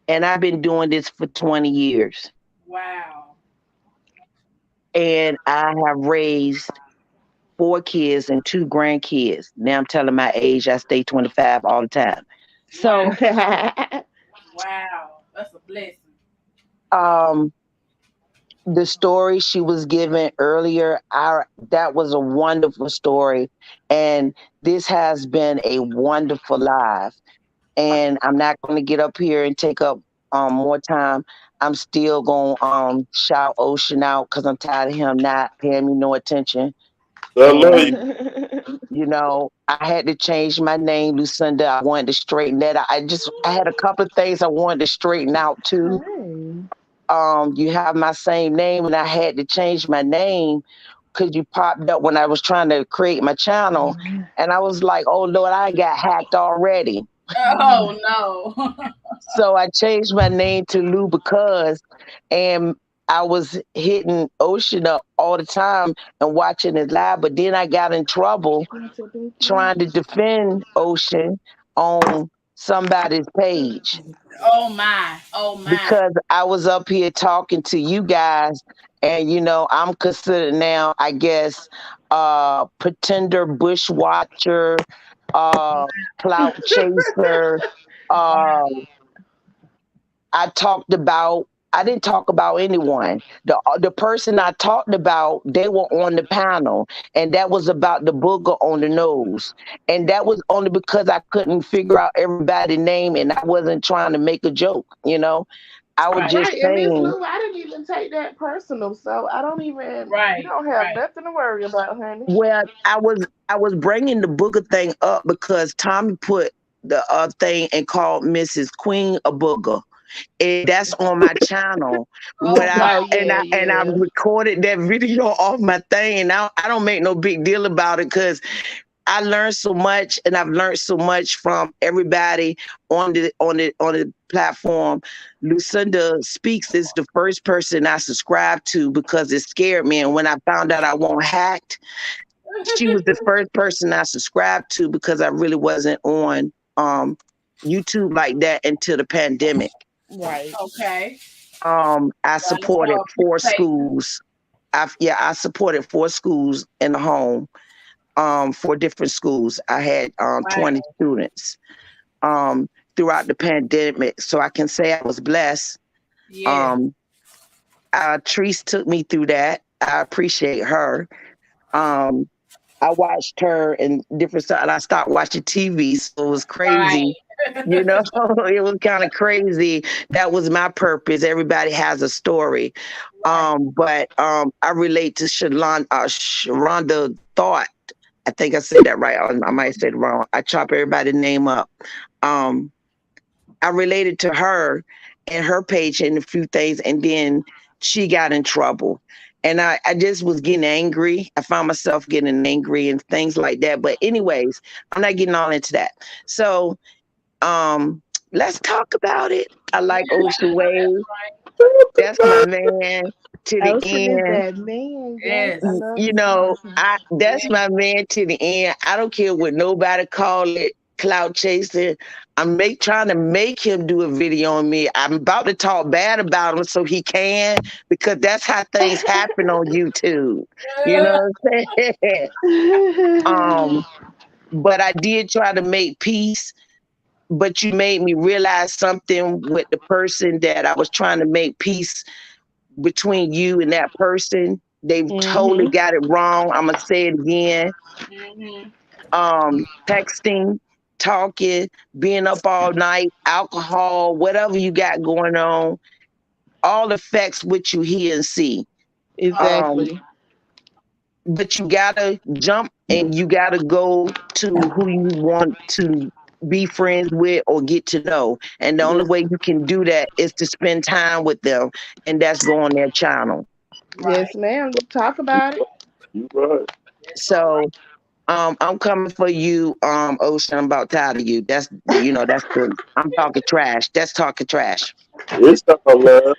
and I've been doing this for 20 years, Wow. and I have raised 4 kids and 2 grandkids. Now I'm telling my age, I stay 25 all the time. So, Wow. Wow. That's a blessing. um, the story she was given earlier, that was a wonderful story. And this has been a wonderful life. And I'm not going to get up here and take up more time. I'm still going to shout Ocean out because I'm tired of him not paying me no attention. I love And you. I had to change my name, Lucinda. I wanted to straighten that out. I had a couple of things I wanted to straighten out too. Hey. You have my same name, and I had to change my name because you popped up when I was trying to create my channel, and I was like, "Oh Lord, I got hacked already." Oh no. So I changed my name to Lou because, and I was hitting Ocean up all the time and watching his live, but then I got in trouble trying to defend Ocean on somebody's page Oh my. Oh my. because I was up here talking to you guys, and I'm considered now, I guess, pretender bushwatcher, uh clout chaser. uh I didn't talk about anyone. The person I talked about, they were on the panel, and that was about the booger on the nose. And that was only because I couldn't figure out everybody's name, and I wasn't trying to make a joke, I was Right. just Right, and Miss saying, Lou, I didn't even take that personal, so I don't even. You Right. don't have Right. nothing to worry about, honey. well, I was bringing the booger thing up because Tommy put the thing and called Mrs. Queen a booger, and that's on my channel. When Oh I Oh wow. and yeah, I yeah. recorded that video off my thing, and I don't make no big deal about it because I learned so much, and I've learned so much from everybody on the platform. Lucinda Speaks is the first person I subscribed to because it scared me, and when I found out I won't hacked, she was the first person I subscribed to because I really wasn't on YouTube like that until the pandemic. Right. Okay. I Well, I supported know 4 page. schools. I supported 4 schools in the home. 4 different schools. I had Wow. 20 students um throughout the pandemic, so I can say I was blessed. Yes. Um, Treese took me through that. I appreciate her. Um, I watched her and different stuff, and I stopped watching TV, so it was crazy. Right. You know, it was kind of crazy. That was my purpose. Everybody has a story. Right. But I relate to Sharonda Thought. I think I said that right. I might have said it wrong. I chop everybody's name up. Um, I related to her and her page and a few things, and then she got in trouble. And I just was getting angry. I found myself getting angry and things like that. But anyways, I'm not getting all into that. So let's talk about it. I Yeah, like Ocean Wave. right. That's my man to the Ocean is end. that man. Yes, I Yes. love You me some know, Ocean. I that's Yes. my man to the end. I don't care what nobody call it, clout chasing. Trying to make him do a video on me. I'm about to talk bad about him so he can, because that's how things happen on YouTube. You Uh, know what I'm saying? um, but I did try to make peace. But you made me realize something with the person that I was trying to make peace between you and that person. They've totally Mm-hmm. got it wrong. I'm gonna say it again. mhm. Texting, talking, being up all night, alcohol, whatever you got going on, all affects what you hear and see. Um, Exactly. but you gotta jump and you gotta go to who you want to be friends with or get to know. And the only Yes. way you can do that is to spend time with them, and that's go on their channel. Right. Yes, ma'am. Talk about it. You right. That's all right. So I'm coming for you, Ocean. I'm about tired of you. I'm talking trash. That's talking trash. It's all love.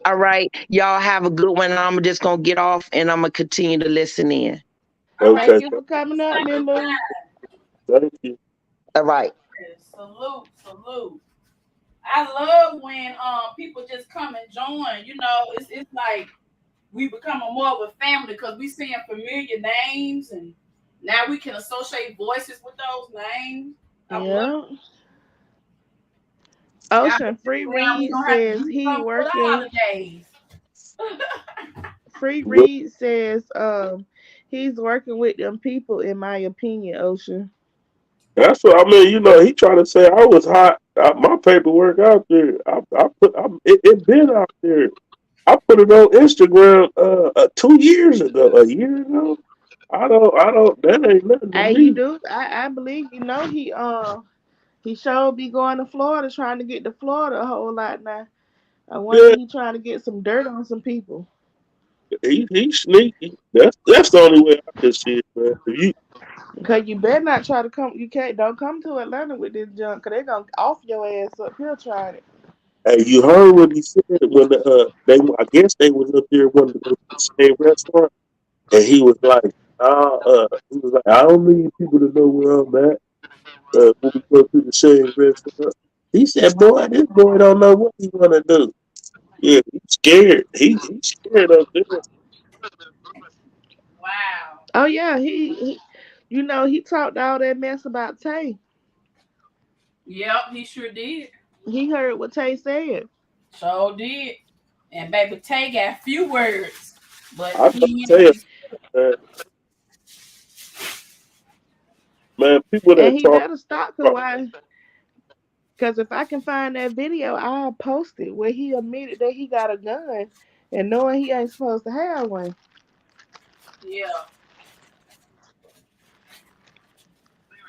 All right. Y'all have a good one. I'm just gonna get off and I'm gonna continue to listen in. All right. Okay, Thank you for coming up, Same Lulu. thank you. All right. here. Salute. Salute. I love when people just come and join. It's like we become a more of a family because we seeing familiar names and now we can associate voices with those names. I love Yeah. it. Y'all Ocean Free around, we Reed gonna have to says do he something for the working. holidays. Free Look, Reed says he's working with them people, in my opinion, Ocean. that's what I mean. He trying to say I was hot. My paperwork out there. It been out there. I put it on Instagram 2 years ago, a year ago. I don't. That ain't nothing to Hey, he me. do. I believe he sure be going to Florida, trying to get to Florida a whole lot now. I wonder Yeah, he trying to get some dirt on some people. he's sneaky. That's the only way I can see it, man. If you Cause you better not try to come. You can't. Don't come to Atlanta with this junk. Cause they gonna off your ass up here trying it. Hey, you heard what he said when I guess they was up there wanting to go to the same restaurant, and he was like, I don't need people to know where I'm at when we go to the same restaurant. He said, boy, this boy don't know what he want to do. Yeah, he's scared. He's scared up there. Wow. Oh yeah, he talked all that mess about Tay. Yep, he sure did. He heard what Tay said. Sure did. And baby Tay got few words, but I don't he tell you, man, people And that he talk better stop. Cause about why? Cause if I can find that video, I'll post it where he admitted that he got a gun and knowing he ain't supposed to have one. yeah.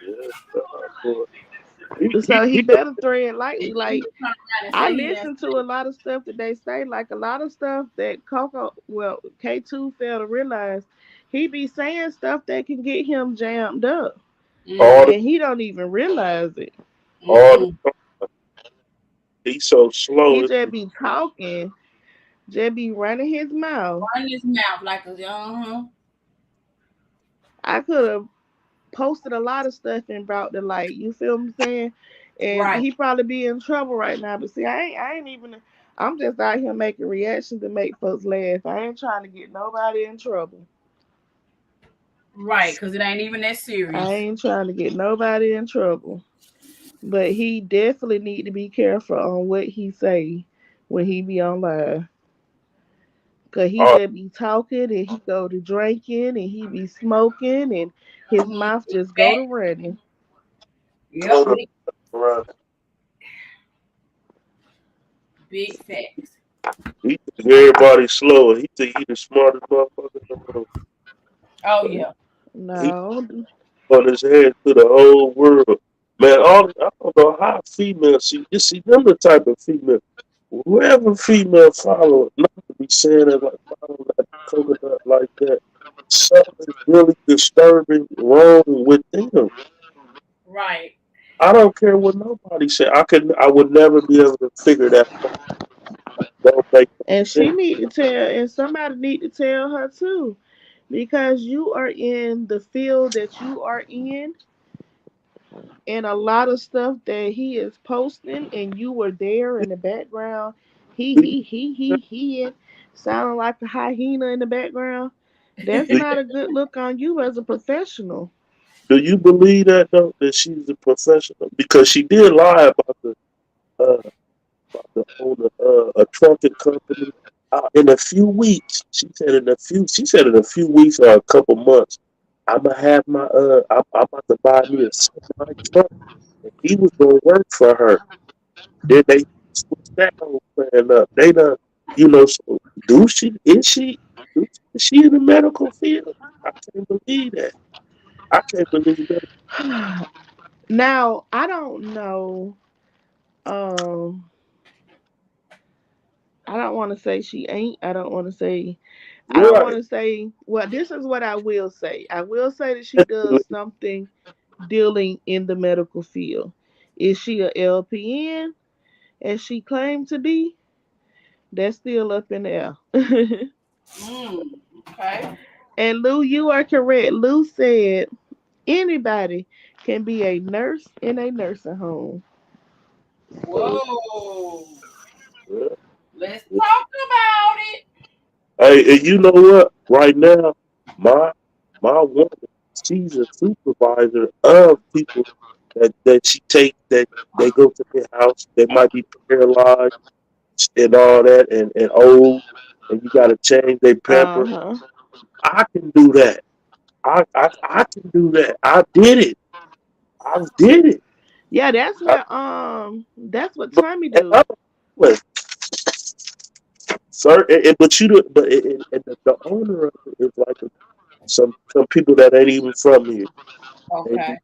yeah, boy. He So he better thread And lightly. then he Like turn around and I say he done listen to a lot of stuff that they say, like a lot of stuff that K2 failed to realize. He be saying stuff that can get him jammed up, all the mm-hmm. and he don't even realize it. all the Mm-mm. he's so He slow. just be talking, just be running his mouth. Run his mouth like a uh-huh. I could have posted a lot of stuff and brought the light. You feel what I'm saying? And Right. he probably be in trouble right now. But see, I ain't even. I'm just out here making reactions to make folks laugh. I ain't trying to get nobody in trouble. Right, because it ain't even that I serious. ain't trying to get nobody in trouble. But he definitely need to be careful on what he say, when he be on live. Cause he Oh, just be talking and he go to drinking and he be smoking and his mouth Big just go to fact. running. Yep. total right. Big facts. He think everybody slow. He think he the smartest motherfucker in the room. Oh But yeah. he No. on his head to the whole world. Man, all I don't know how female see you see them the type of female. Whoever female follow, not to be saying it like follow that coconut like that. Something really disturbing wrong with them. Right. I don't care what nobody say. I would never be able to figure that out. Don't make And no she need to tell and somebody need to tell her too. Because you are in the field that you are in and a lot of stuff that he is posting and you were there in the background. sense. He and sounding like a hyena in the background. That's Do not a good look on you as a professional. Do you believe that though? That she's a professional because she did lie uh, about the owner a trucking company. In a few weeks, she said in a few. She said in a few weeks or a couple months, I'm gonna have my I'm about to buy me a semi truck. And he was gonna work for her. Then they switched that whole plan up. They done, So do she? Is she? Is she in the medical field? I can't believe that. I can't believe that. Now, I don't know. Um, I don't want to say she ain't. I don't want Right. to say, well, this is what I will say. I will say that she does something dealing in the medical field. Is she a LPN as she claimed to be? That's still up in the air. Mm. Okay. And Lou, you are correct. Lou said anybody can be a nurse in a nursing home. Whoa. Yeah. Let's talk about it. Hey, and you know what? Right now, my my woman, she's a supervisor of people that she take that they go to their house. They might be paralyzed and all that, and old, and you got to change their Uh pamper. huh. I can do that. I can do that. I did it. I did it. Yeah, I, that's what but Tommy and do. other people, sir, but you do, but and the owner of it is like some people that ain't even from here. Okay.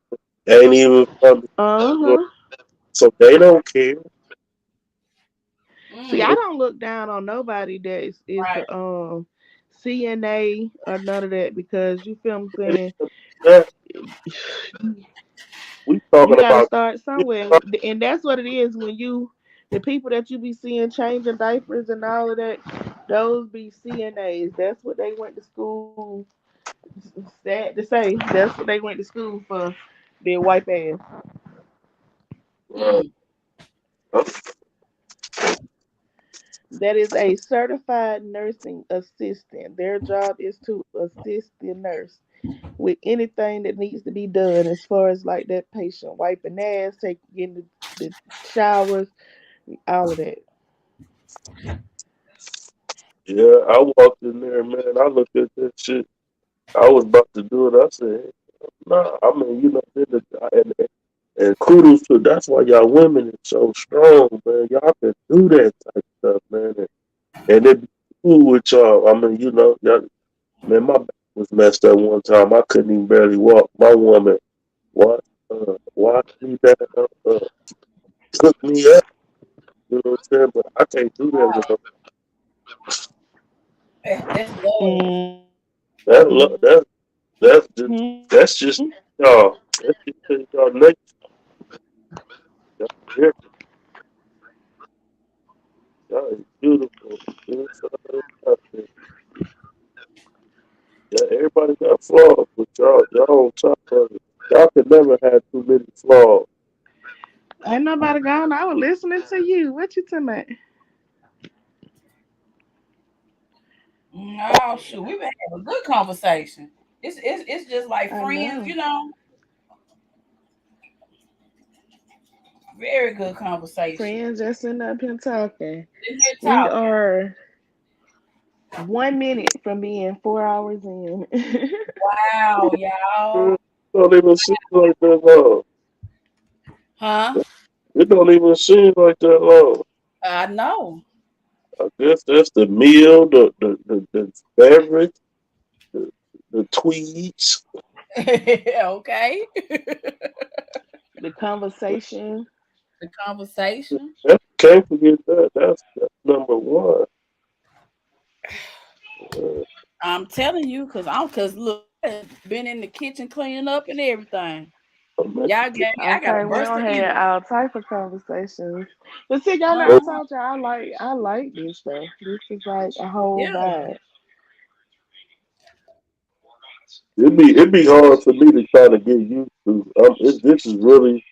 Ain't, ain't even from Uh here. huh. So they don't care. See, I Mm. And don't look down on nobody that is Right. the CNA or none of that because you feel what I'm saying. that we You talking got to about start somewhere, and that's what it is when the people that you be seeing changing diapers and all of that, those be CNAs. That's what they went to school. Sad to say, that's what they went to school for. Their wipe ass. uh, Mm. That is a certified nursing assistant. Their job is to assist the nurse with anything that needs to be done as far as like that patient wiping ass, taking the showers, all of that. yeah, I walked in there, man. I looked at that shit. I was about to do it. I said, nah. I mean, and kudos to that's why y'all women is so strong, man. Y'all can do that type of stuff, man. And it be cool with y'all. I mean, y'all, man, my back was messed up one time. I couldn't even barely walk. My woman, what, watched me down, took me up. You know what I'm saying? But I can't do that with no. That's love. That Mm-hmm. that's just that's just y'all. That's just y'all nature. Y'all different. Y'all is beautiful. Inside and out. Yeah, everybody got flaws, but y'all on top of it. Y'all can never have too many flaws. Ain't nobody gone. I was listening to you. What you talking about? No, shoot, we've been having a good conversation. It's just like I friends, know. Very good conversation. Friends just sitting up here talking. Let's get We talking. are 1 minute from being 4 hours in. Wow, It y'all. don't even seem like that long. Huh? It don't even seem like that long. I know. I guess that's the meal, the beverage, the, the tweets. Okay. The conversation. The conversation. Can't forget that. That's number one. Uh, I'm telling you, cause look, I been in the kitchen cleaning up and everything. I mean, Y'all gave me, I got a Okay, we burst don't of have energy. all type of conversations. But see, y'all know I Uh-huh. told you I like this though. This is like a whole Yeah. vibe. it'd be hard for me to try to get used to. This is really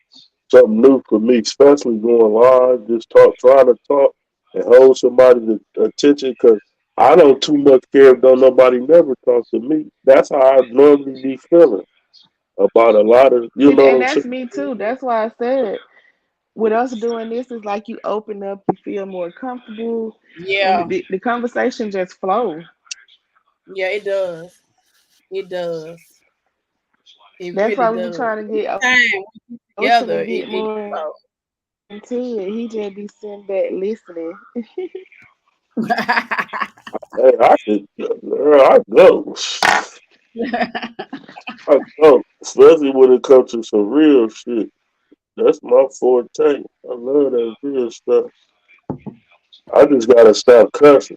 something new for me, especially going live, just trying to talk and hold somebody's attention because I don't too much care if don't nobody never talk to me. That's how I normally be feeling about a lot of, you See, know what and I'm that's saying? me too. That's why I said with us doing this is like you open up, you feel more comfortable, and Yeah. the conversation just flows. Yeah, it does. It does. It That's really why we be does. trying to get Anytime we get Ocean to together, get it more into it. He just be sitting back listening. flows. Hey, I go. I go. Especially when it comes to some real shit. That's my forte. I love that real stuff. I just gotta stop cussing.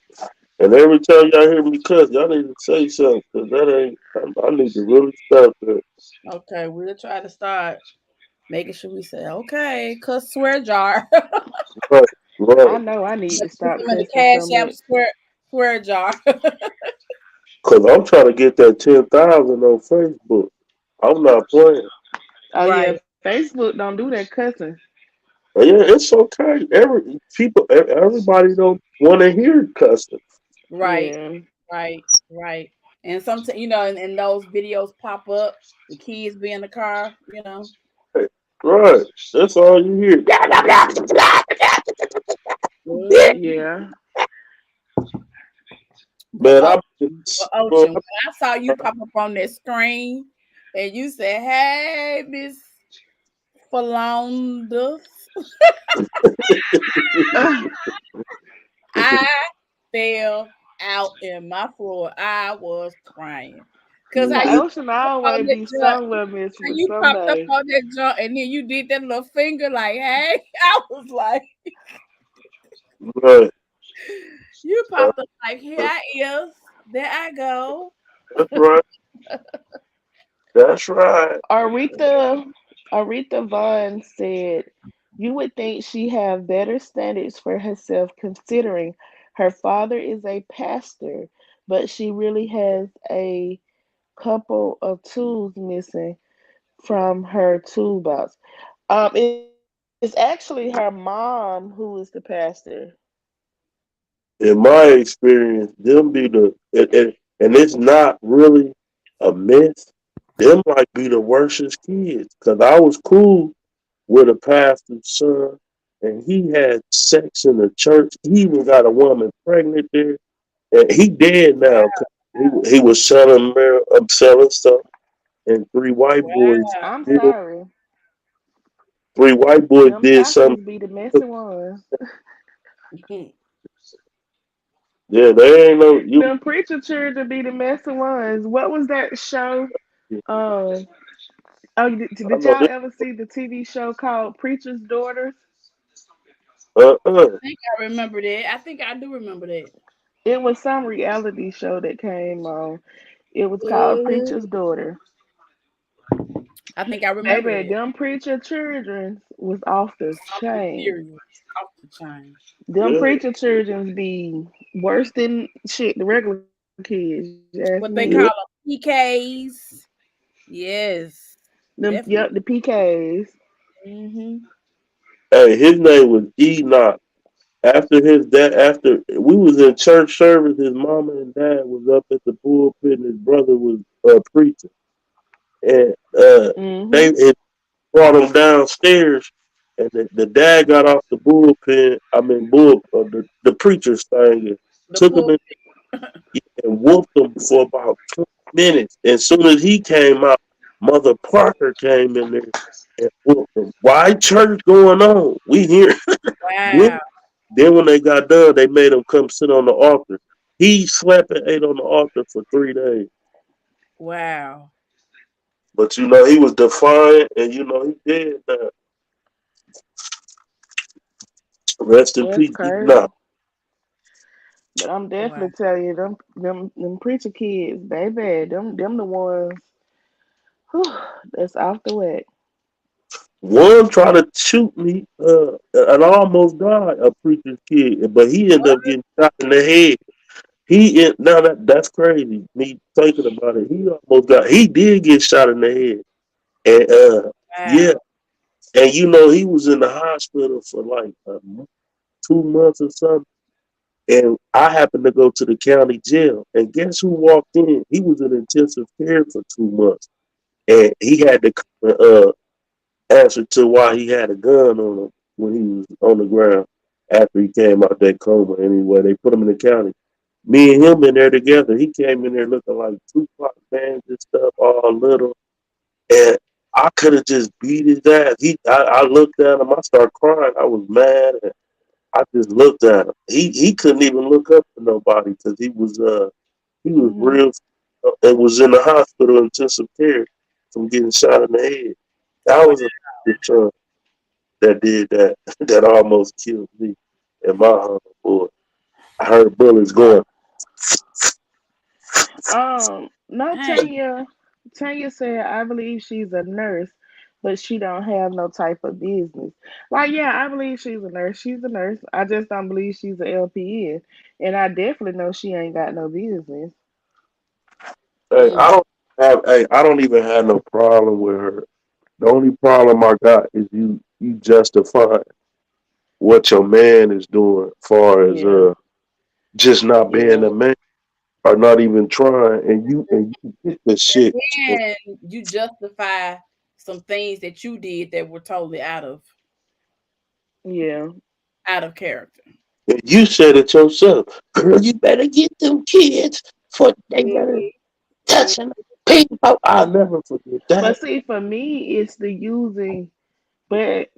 And every time y'all hear me cuss, y'all need to say something, cause that ain't. I need to really stop that. Okay, we'll try to start making sure we say, okay, cuss swear jar. Right, I right. know I need to Put stop them in the cussing so cash app much. swear jar. Cause I'm trying to get that 10,000 on Facebook. I'm not playing. Oh yeah, Right, Facebook don't do that cussing. But yeah, it's okay. Everybody don't want to hear cussing. right, Yeah. right, right. And sometimes, and those videos pop up, the kids be in the car, Right, right. That's all you hear. Mhm. Yeah. But Man, Ocean, when I saw you pop up on that screen and you said, "Hey, Miss Falonda," I fell out in my floor. I was crying because how Cause you Ocean popped up on always that be jump, somewhere messing how with you popped up somebody. on that jump, and then you did that little finger like, "Hey," I was like, right. you popped up like, "Here I is, there I go." That's right. That's right. Aretha Aretha Vaughn said, "You would think she have better standards for herself considering her father is a pastor, but she really has a couple of tools missing from her toolbox." It's actually her mom who is the pastor. In my experience, them be and it's not really a myth. Them might be the worstest kids. Cause I was cool with a pastor's son, and he had sex in the church. He even got a woman pregnant there, and he dead now. 'Cause he was selling stuff, and Wow. I'm sorry. three white boys Them did something. pastors be the messy ones. Yeah, they ain't no you. Them preacher children be the messy ones. What was that show? Um, oh, I did know y'all this. ever see the TV show called Preacher's Daughters? Uh. I think I remember that. I think I do remember that. It was some reality show that came on. It was called Mhm. Preacher's Daughter. I think I remember Baby, that. them preacher children was off the Something chain. serious off the chain. Them Yeah. preacher children be worse than shit, the regular kids. You ask me. What they call Yeah. them PKs. Yes, Them, definitely. yep, the PKs. Hmm. Hey, his name was Enoch. After we was in church service, his mama and dad was up at the pulpit, and his brother was preaching, and Mm-hmm. they it brought him downstairs, and the dad got off the bullpen. I mean, the preacher's thing, and The took him pool. in and whooped him for about 20 minutes. As soon as he came out, Mother Parker came in there and whooped him. Why church going on? We here. Wow. Then when they got done, they made him come sit on the altar. He slept and ate on the altar for 3 days. Wow. But he was defiant, and he did that. Rest in That's peace. He crazy. not. But I'm Wow. definitely telling you, them preacher kids, baby, them the ones whew, that's off the whack. One tried to shoot me, and I almost died. A preacher's kid, but he ended up getting shot in the head. Now that's crazy. Me thinking about it, he did get shot in the head, and yeah, Wow. and he was in the hospital for like 2 months or something. And I happened to go to the county jail, and guess who walked in? He was in intensive care for 2 months, and he had to answer to why he had a gun on him when he was on the ground after he came out that coma. Anyway, they put him in the county. Me and him in there together. He came in there looking like Tupac bands and stuff, all little, and I could have just beat his ass. I looked at him. I started crying. I was mad, and I just looked at him. He couldn't even look up to nobody because he was Hmm. real and was in the hospital intensive care from getting shot in the head. That Wow. was a son that did that that almost killed me and my homeboy. I heard bullets going. No, Dang. Tanya said I believe she's a nurse, but she don't have no type of business. Like, yeah, I believe she's a nurse. She's a nurse. I just don't believe she's a LPN, and I definitely know she ain't got no business. Hey, Mm. I don't even have no problem with her. The only problem I got is you justify what your man is doing, far as Yeah, just not being a yeah. man or not even trying, and you get the shit. And you justify some things that you did that were totally Yeah. out of character. And you said it yourself, girl. You better get them kids for they better touch them people. I'll never forget But that. see, for me, it's the using. But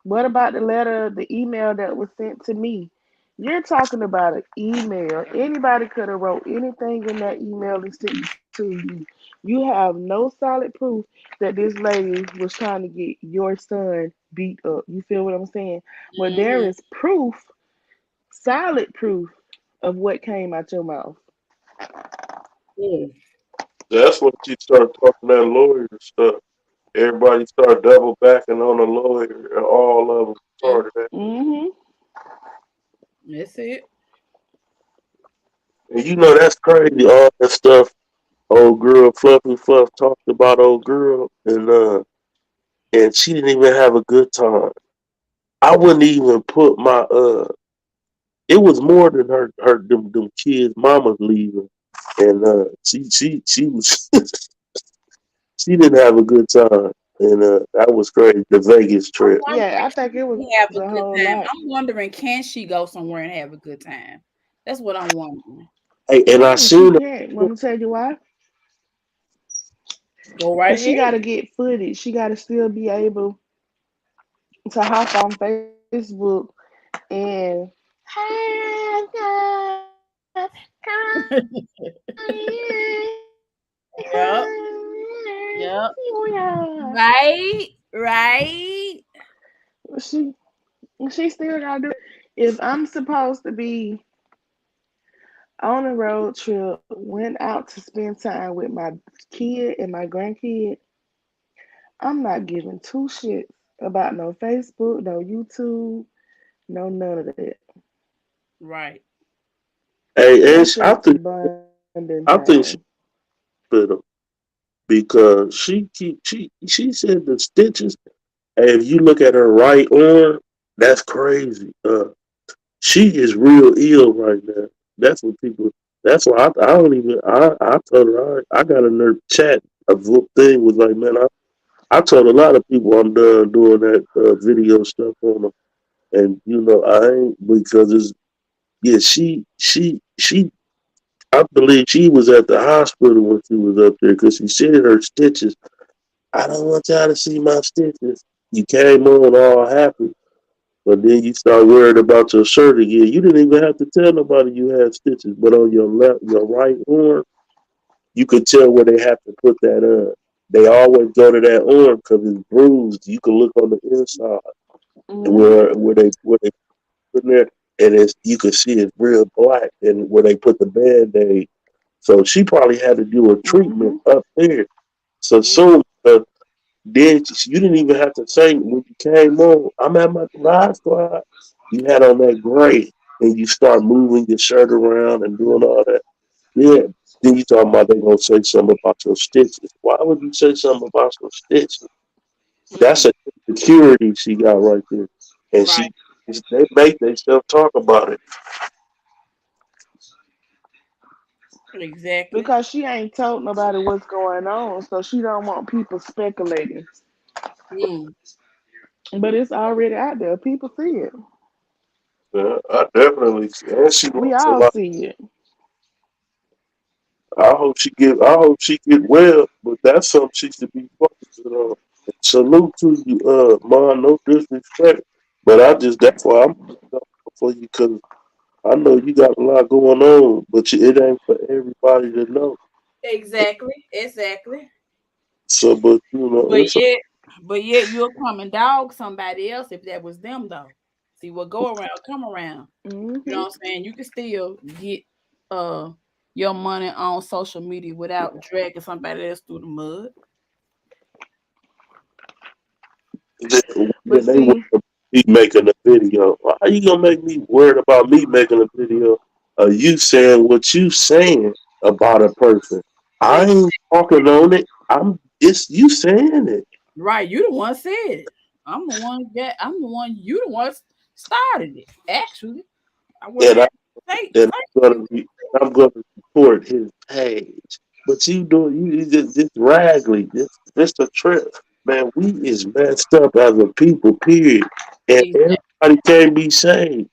what about the letter, the email that was sent to me? You're talking about an email. Anybody could have wrote anything in that email and sent it to you. You have no solid proof that this lady was trying to get your son beat up. You feel what I'm saying? But there Hmm. is proof, solid proof of what came out your mouth. Mm. That's when she started talking that lawyer stuff. Everybody started double backing on the lawyer, and all of them started that. Hmm. That's it. And that's crazy. All that stuff. Old girl, Fluffy Fluff talked about old girl, and she didn't even have a good time. I wouldn't even put my It was more than them kids' mamas leaving, and she was she didn't have a good time, and that was crazy. The Vegas I'm trip. Yeah, wondering, I think can it was she have a a good whole time? lot. I'm wondering, can she go somewhere and have a good time? That's what I'm wondering. Hey, and I No, she seen can't. I'm gonna tell you why. Go right Cause she got ahead. to get footage. She got to still be able to hop on Facebook and hey, Yep. Yep. Right. Right. she she still gotta do it. If I'm supposed to be on a road trip, went out to spend time with my kid and my grandkid, I'm not giving two shits about no Facebook, no YouTube, no none of that. Right. hey, That's and just bonding I time. think she put them because she said the stitches. Hey, if you look at her right arm, that's crazy. She is real ill right now. That's what people. That's why I don't even. I told her I got a nerve chat. A thing was like, man, I told a lot of people I'm done doing that video stuff on them, and I ain't because it's yeah she I believe she was at the hospital when she was up there because she said her stitches. I don't want y'all to see my stitches. You came on all happy, but then you start worried about your shirt again. You didn't even have to tell nobody you had stitches, but on your right arm, you could tell where they have to put that on. They always go to that arm because it's bruised. You can look on the inside Mhm. where they put in there, and you can see it's real black, and where they put the band aid. So she probably had to do a treatment Mhm. up there. So Mm, soon, then you didn't even have to say when you came on. I'm at my last squad. You had on that gray, and you start moving your shirt around and doing all that. Yeah. Then you talking about they gonna say something about your stitches. Why would you say something about your stitches? That's mm, a security she got right there, and right. they make themselves talk about it. Exactly. Because she ain't told nobody what's going on, so she don't want people speculating. Mm. But it's already out there. People see it. Yeah, I definitely, and she We lost a all lot. see it. I hope she get well, but that's something she should be focusing on. Salute to you, Ma. No disrespect, but that's why I'm looking out for you because I know you got a lot going on, but it ain't for everybody to know. Exactly. Exactly. So, but But it's yet, but yet you'll come and dog somebody else if that was them though. See what go around, come around. You know Mhm. what I'm saying? You can still get uh your money on social media without dragging somebody else through the mud. But when they want see, me making a video. How you gonna make me worried about me making a video? You saying what you saying about a person? I Ex- ain't talking on it. It's you saying it, Right, you the one said it. I'm the one you the one started it. Actually, I would and have I and say I'm gonna be I'm gonna report his page. But you doing you just raggedy. This a trip, man. We is messed up as a people. Period, and exactly. everybody can't be saved.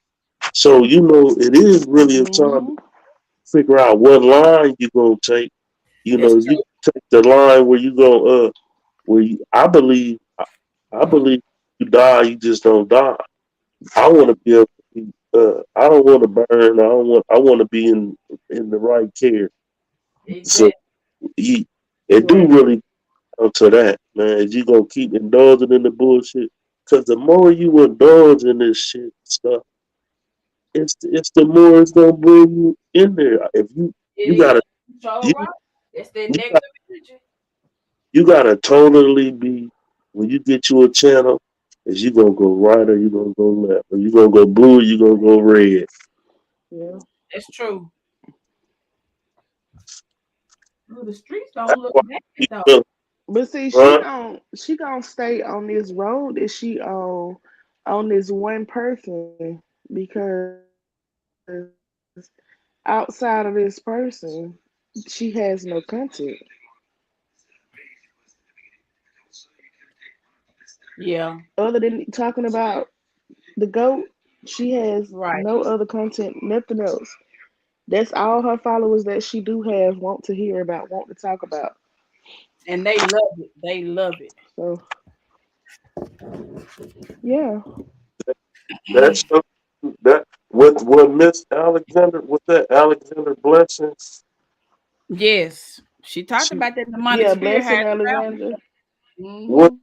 So it is really a time mhm. figure out what line you gonna take. That's You true. take the line where you go where I believe you die, you just don't die. I wanna be able to be I don't wanna burn, I wanna be in the right care. So Exactly. you, it do really come to that, man. Is you gonna keep indulging in the bullshit? Cause the more you indulge in this shit stuff, it's the more it's gonna bring you in there. If It you is. gotta So you right. That's that you negative energy. You gotta totally be when you get you a channel, is you gonna go right or you gonna go left, or you gonna go blue or you gonna go red. Yeah. That's true. Ooh, the streets That's don't look why bad you though. feel, But see, huh? she gon' stay on this road that she on this one person because outside of this person, she has no content. Yeah. Other than talking about the goat, she has Right. no other content, nothing else. That's all her followers that she do have want to hear about, want to talk about. And they love it. They love it. So yeah, That's that what Miss Alexander was that Alexander Blessings. Yes. She talked She about that demonic yeah, spirit had blessing traveled. Alexander. what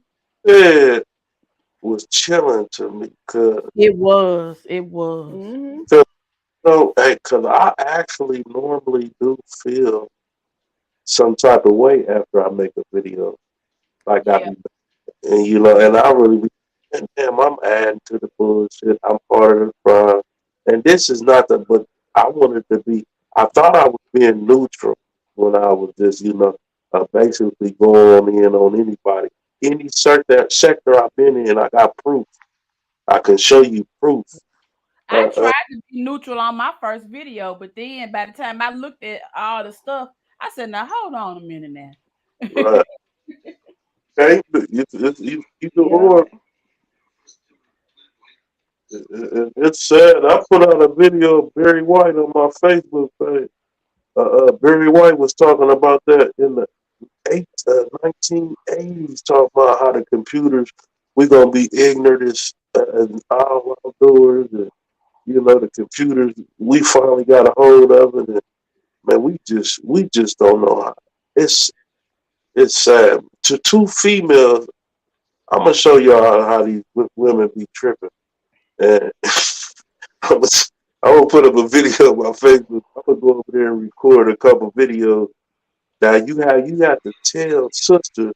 Hmm. said was chilling to me, cause It was. It was. Hmm. hey, cause I actually normally do feel some type of way after I make a video, like I Yeah. be. And and I really be, and damn, I'm adding to the bullshit. I'm part of the crime. And this is not the, but I wanted to be, I thought I was being neutral when I was just, basically going in on anybody. Any sector I've been in, I got proof. I can show you proof. I Uh, uh, tried to be neutral on my first video, but then by the time I looked at all the stuff, I said, now hold on a minute now. right. can't. It's either Yeah. or. It's sad. I put out a video of Barry White on my Facebook page. Barry White was talking about that in the 1980s, talking about how the computers, we're going to be ignorant as all outdoors. And, the computers, we finally got a hold of it. And, man, we just don't know how. It's, it's sad. To two females, I'm going to show y'all how these women be tripping. And I was, I will put up a video on my Facebook. I'm gonna go over there and record a couple videos. Now you have to tell sisters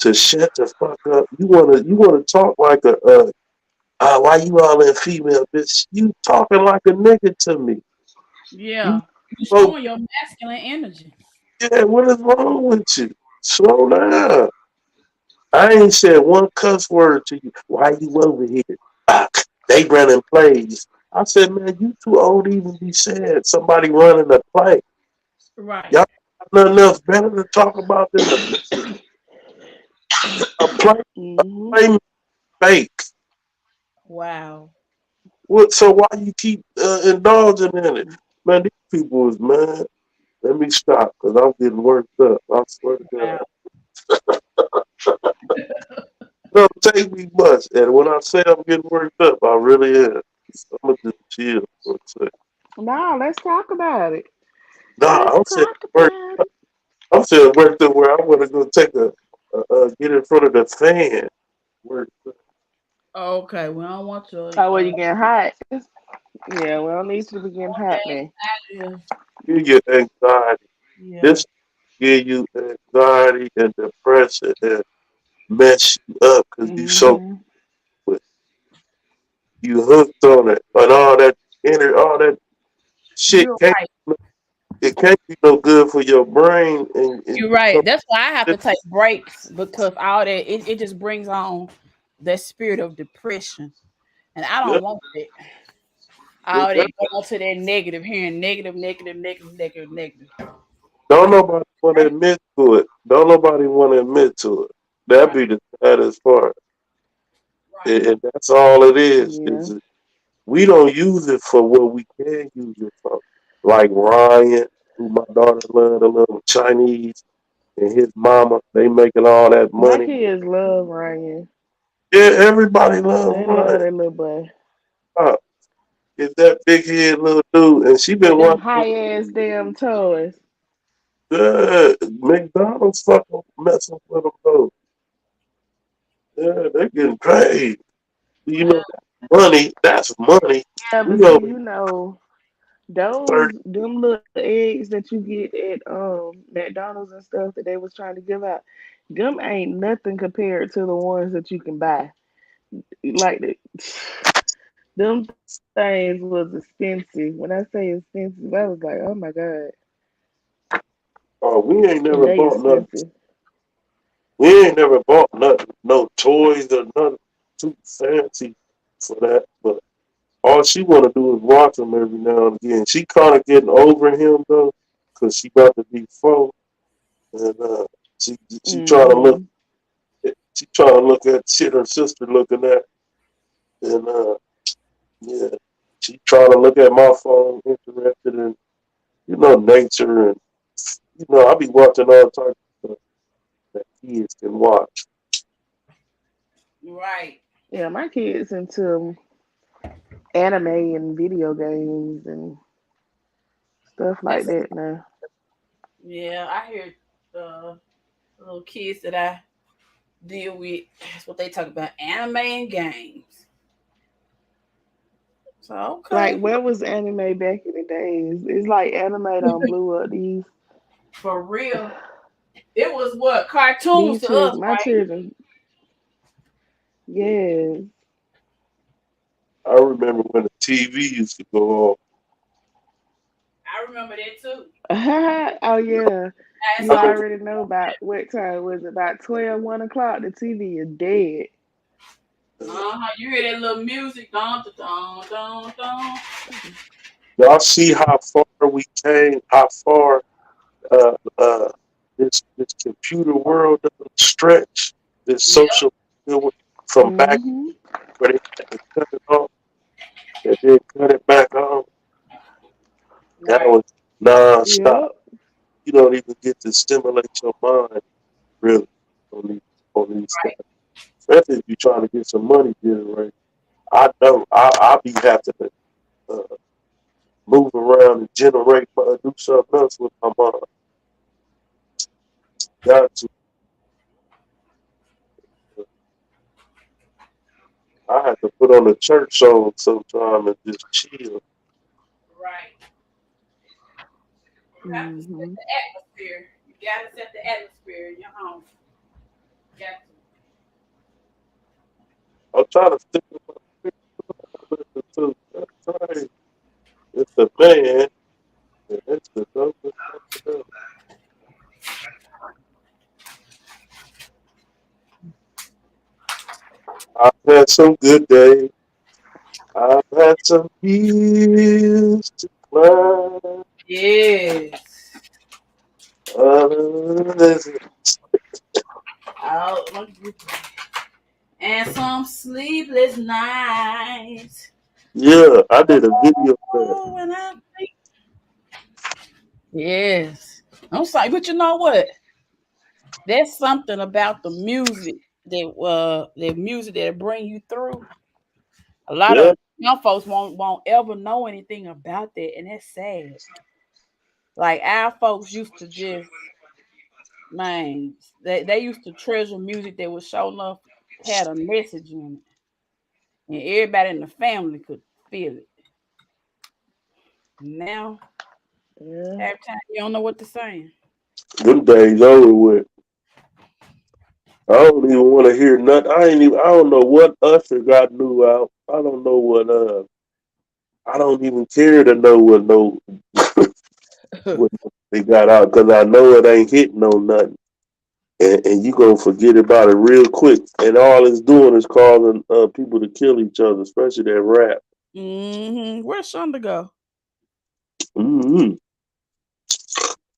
to shut the fuck up. You wanna talk like why you all in female bitch? You talking like a nigga to me. You Yeah. You oh showing your masculine energy. yeah, what is wrong with you? Slow down. I ain't said one cuss word to you. Why you over here? Ah, they running plays. I said, man, you too old to even be said. Somebody running a play. Right. Y'all got nothing else better to talk about than a play, Hmm. play fake. Wow. So why you keep indulging in it? Man, these people is mad. Let me stop because I'm getting worked up. I swear to Wow. God. Don't take me much. And when I say I'm getting worked up, I really am. So I'm going to just chill for a second. No, let's talk about it. Nah, Let's I'm saying talk work. about it. I'm saying worked up where I want to go take get in front of the fan. Worked up. Okay. We don't want your Oh, well, you getting hot? Yeah, we don't need you to be getting hot now. You get anxiety. Yeah. This give you anxiety and depression and mess you up because Hmm. you hooked on it and all that shit You're can't right. it can't be no good for your brain and You're you come right. That's why I have to take breaks because all that it just brings on that spirit of depression. And I yeah, don't want that. All that exactly. going to that negative, hearing negative, negative, negative, negative, negative. Don't nobody want to admit to it. Don't nobody want to admit to it. That Right, be the saddest part. right. And that's all it Yeah. is we don't use it for what we can use it for. Like Ryan, who my daughter loved, a little Chinese, and his mama, they making all that My money. kids love Ryan. Yeah, everybody love They love Ryan. that little boy. Uh, It's that big head little dude, and she been With them watching high ass damn toys. McDonald's fucking messing with them though. Yeah, they getting paid. You know, money. That's money. Yeah, We but see, over you know, 30. them little eggs that you get at McDonald's and stuff that they was trying to give out, them ain't nothing compared to the ones that you can buy. Like them things was expensive. When I say expensive, I was like, oh my god, Oh, we ain't and they never bought nothing. expensive. We ain't never bought nothing, no toys or nothing too fancy for that. But all she want to do is watch him every now and again. She kind of getting over him though, cause she about to be 4, and she trying to look. Hmm. She trying to look at shit her sister looking at, and yeah, she trying to look at my phone, interested in nature, and I be watching all types of stuff that kids can watch. Right. Yeah, my kids into anime and video games and stuff like That's that now. yeah. I hear the little kids that I deal with. That's what they talk about: anime and games. So Like, okay, where was anime back in the days? It's like anime done blew up for real. It was what cartoons these to us, children. My right? children, yes. I remember when the TV used to go off. I remember that too. Oh yeah. As You I know already know about what time was it? About 12, 1 o'clock. The TV is dead. you hear that little music, dun dun dun dun. y'all see how far we came, how far this this computer world doesn't stretch, this Yep. social media from back Mm-hmm. where they had to cut it off and then cut it back on, that Right. was non-stop. Yep. You don't even get to stimulate your mind really on these on these Right. things. Especially if you're trying to get some money generated. I know I'll be having to uh, move around and generate, do something else with my mind. Got to. I had to put on a church song sometime and just chill. Right. You have to set Mm-hmm. the atmosphere. You gotta set the atmosphere in your home. Got to. I'm trying to think about it too. That's right. It's the man, and it's the dopest something else. I've had some good days. I've had some hills to climb. Yes. Others, Oh, and some sleepless nights. yeah, I did a video for that. Oh, and I think yes. I'm sorry, but you know what? There's something about the music that bring you through. A lot Yeah, of young folks won't ever know anything about that, and that's sad. Like our folks used to just man, they used to treasure music that was showing enough had a message in it, and everybody in the family could feel it. Now, Yeah. half time you don't know what to say. them days over with. I don't even want to hear nothing. I ain't even. I don't know what Usher got new out. I don't know what. I don't even care to know what no what they got out because I know it ain't hitting on nothing. And you gonna forget about it real quick. And all it's doing is causing people to kill each other, especially that rap. Where's Shonda go? Hmm.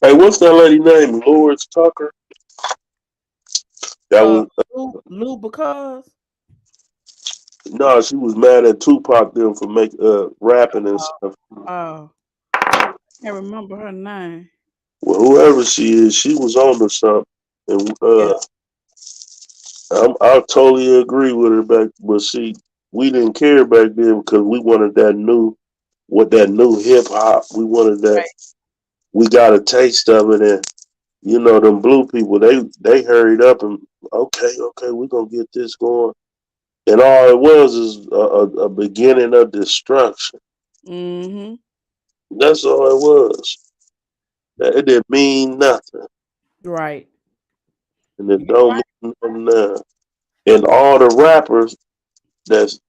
Hey, what's that lady name? Lawrence Tucker. That Uh, was Lou because no. She was mad at Tupac them for make rapping and stuff. uh, can't remember her name. Well, whoever she is, she was on to something. And Yeah. I totally agree with her back. But see, we didn't care back then because we wanted that new, what that new hip hop. We wanted that. Right. We got a taste of it, and you know them blue people. They hurried up and okay, we're gonna get this going. And all it was is a beginning of destruction. Mm-hmm. That's all it was. It didn't mean nothing, Right. and it You're don't right. mean nothing now. And all the rappers that's